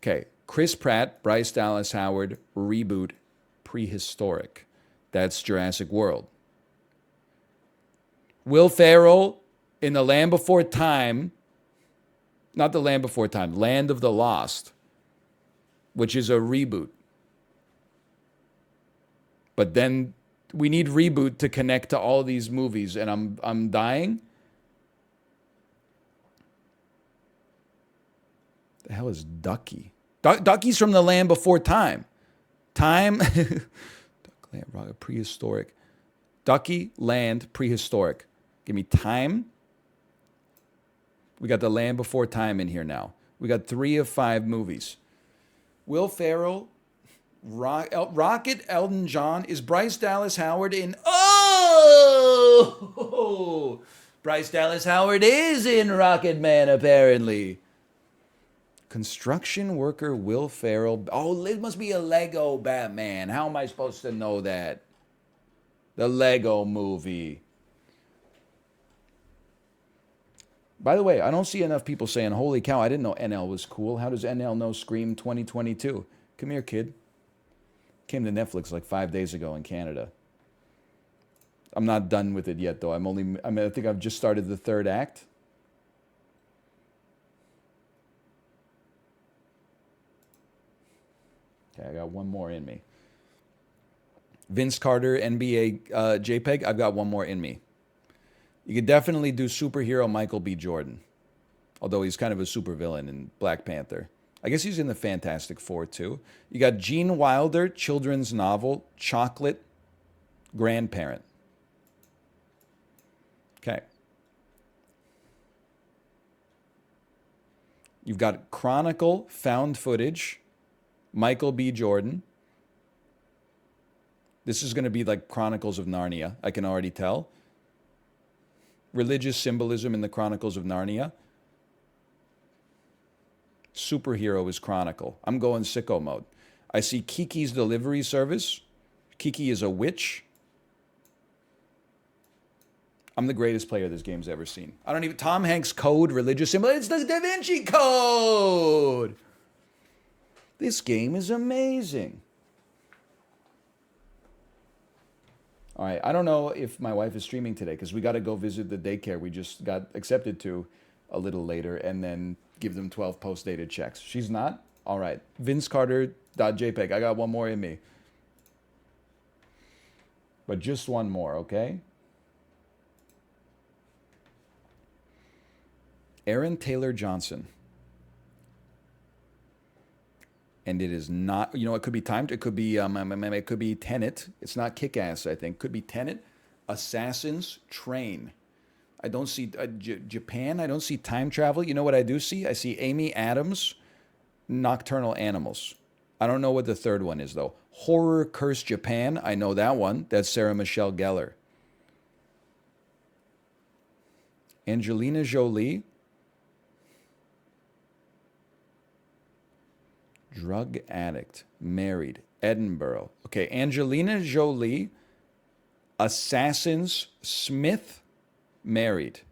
Okay, Chris Pratt, Bryce Dallas Howard, Reboot, Prehistoric. That's Jurassic World. Will Ferrell in The Land Before Time, not The Land Before Time, Land of the Lost. which is a reboot. But then we need reboot to connect to all these movies, and I'm dying. The hell is Ducky? Ducky's from the Land Before Time. Time, Duck Land, prehistoric. Ducky, Land, prehistoric. Give me Time. We got the Land Before Time in here now. We got 3 of 5 movies. Will Ferrell, Rocket, Elton John. Is Bryce Dallas Howard in? Oh! Bryce Dallas Howard is in Rocket Man, apparently. Construction worker Will Ferrell. Oh, it must be a Lego Batman. How am I supposed to know that? The Lego movie. By the way, I don't see enough people saying, holy cow, I didn't know NL was cool. How does NL know Scream 2022? Come here, kid. Came to Netflix like 5 days ago in Canada. I'm not done with it yet, though. I think I've just started the 3rd act. Okay, I got one more in me. Vince Carter, NBA JPEG, I've got one more in me. You could definitely do superhero Michael B. Jordan, although he's kind of a supervillain in Black Panther. I guess he's in the Fantastic Four, too. You got Gene Wilder, children's novel, Chocolate Grandparent. Okay. You've got Chronicle, found footage, Michael B. Jordan. This is going to be like Chronicles of Narnia, I can already tell. Religious symbolism in the Chronicles of Narnia. Superhero is Chronicle. I'm going sicko mode. I see Kiki's Delivery Service. Kiki is a witch. I'm the greatest player this game's ever seen. I don't even... Tom Hanks' Code, religious symbol. It's the Da Vinci Code! This game is amazing. All right, I don't know if my wife is streaming today because we got to go visit the daycare we just got accepted to a little later and then give them 12 post-dated checks. She's not? All right. VinceCarter.jpg. I got one more in me. But just one more, okay? Aaron Taylor Johnson. And it is not, you know, it could be timed. It could be Tenet. It's not Kick-Ass, I think. Could be Tenet. Assassin's Train. I don't see Japan. I don't see time travel. You know what I do see? I see Amy Adams, Nocturnal Animals. I don't know what the third one is, though. Horror Curse Japan. I know that one. That's Sarah Michelle Gellar. Angelina Jolie. Drug addict, married, Edinburgh. Okay, Angelina Jolie, Assassins Smith, married.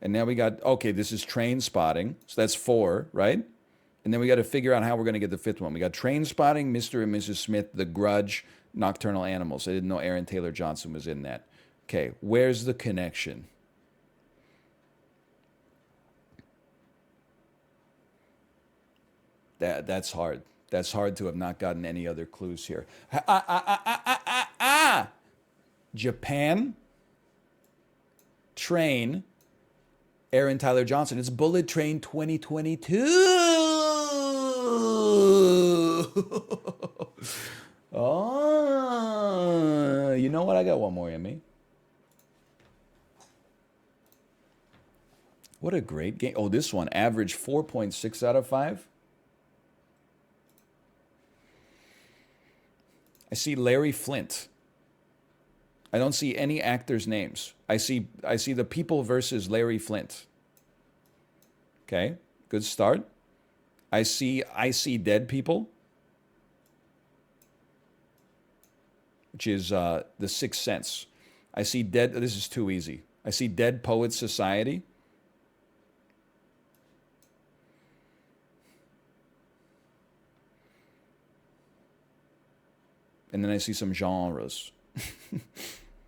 And now we got, okay, this is Train Spotting. So that's 4, right? And then we got to figure out how we're going to get the 5th one. We got Train Spotting, Mr. and Mrs. Smith, The Grudge, Nocturnal Animals. I didn't know Aaron Taylor Johnson was in that. Okay, where's the connection? That's hard. That's hard to have not gotten any other clues here. Japan, Train, Aaron Tyler Johnson. It's Bullet Train 2022. Oh, you know what? I got one more in me. What a great game. Oh, this one, average 4.6 out of 5. I see Larry Flint. I don't see any actors' names. I see the people versus Larry Flint. Okay, good start. I see Dead People, which is The Sixth Sense. I see Dead. This is too easy. I see Dead Poets Society. And then I see some genres.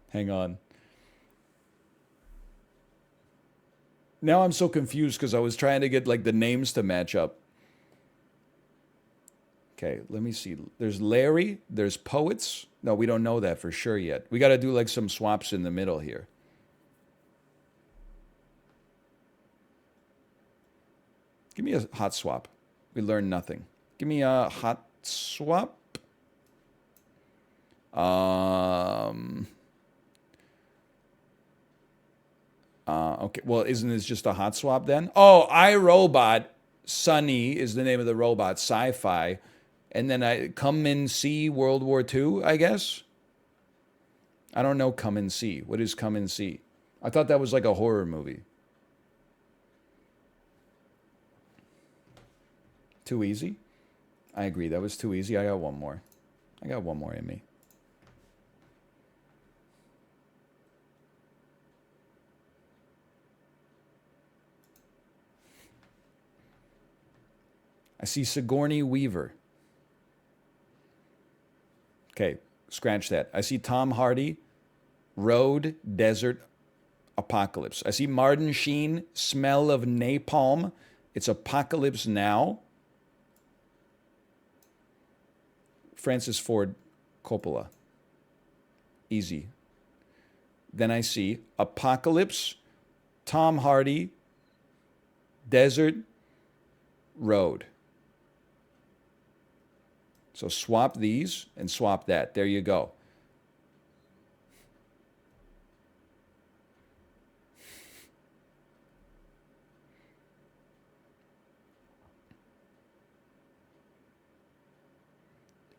Hang on. Now I'm so confused because I was trying to get like the names to match up. Okay, let me see. There's Larry. There's Poets. No, we don't know that for sure yet. We got to do like some swaps in the middle here. Give me a hot swap. We learned nothing. Give me a hot swap. Okay, well, isn't this just a hot swap then? Oh, iRobot Sunny is the name of the robot, sci-fi. And then I Come and See World War II, I guess. I don't know Come and See. What is Come and See? I thought that was like a horror movie. Too easy? I agree. That was too easy. I got one more. I got one more in me. I see Sigourney Weaver. Okay, scratch that. I see Tom Hardy, Road, Desert, Apocalypse. I see Martin Sheen, Smell of Napalm. It's Apocalypse Now. Francis Ford Coppola. Easy. Then I see Apocalypse, Tom Hardy, Desert, Road. So swap these and swap that. There you go.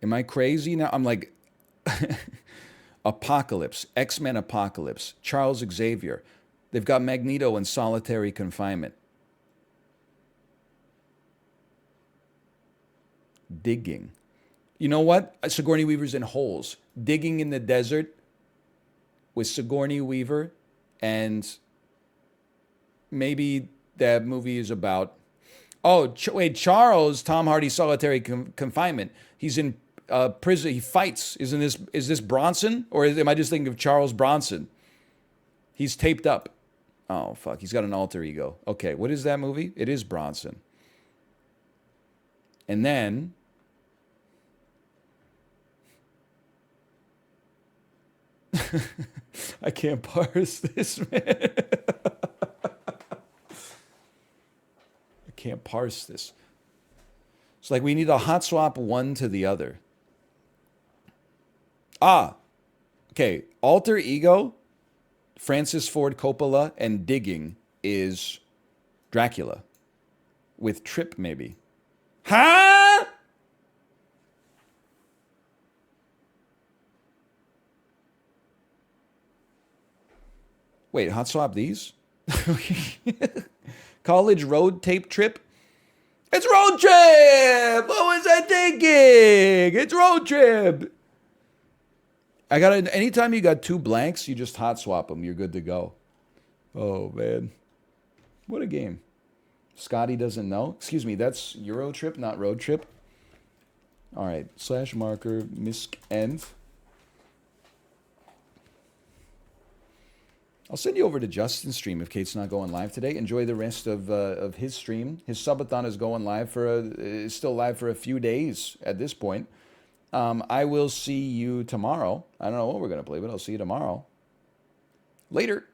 Am I crazy now? I'm like, Apocalypse, X-Men Apocalypse, Charles Xavier. They've got Magneto in solitary confinement. Digging. You know what? Sigourney Weaver's in Holes. Digging in the Desert with Sigourney Weaver. And maybe that movie is about... Oh, wait, Charles, Tom Hardy, solitary confinement. He's in prison. He fights. Is this Bronson? Or am I just thinking of Charles Bronson? He's taped up. Oh, fuck. He's got an alter ego. Okay, what is that movie? It is Bronson. And then... I can't parse this, man. I can't parse this. It's like we need a hot swap one to the other. Ah, okay. Alter ego, Francis Ford Coppola, and digging is Dracula. With Trip, maybe. Huh? Wait, hot swap these? College road tape trip? It's road trip! What was I thinking? It's road trip! Anytime you got two blanks, you just hot swap them. You're good to go. Oh, man. What a game. Scotty doesn't know. Excuse me, that's Euro trip, not road trip. All right, slash marker, misc end. I'll send you over to Justin's stream if Kate's not going live today. Enjoy the rest of his stream. His subathon is going live is still live for a few days at this point. I will see you tomorrow. I don't know what we're going to play, but I'll see you tomorrow. Later.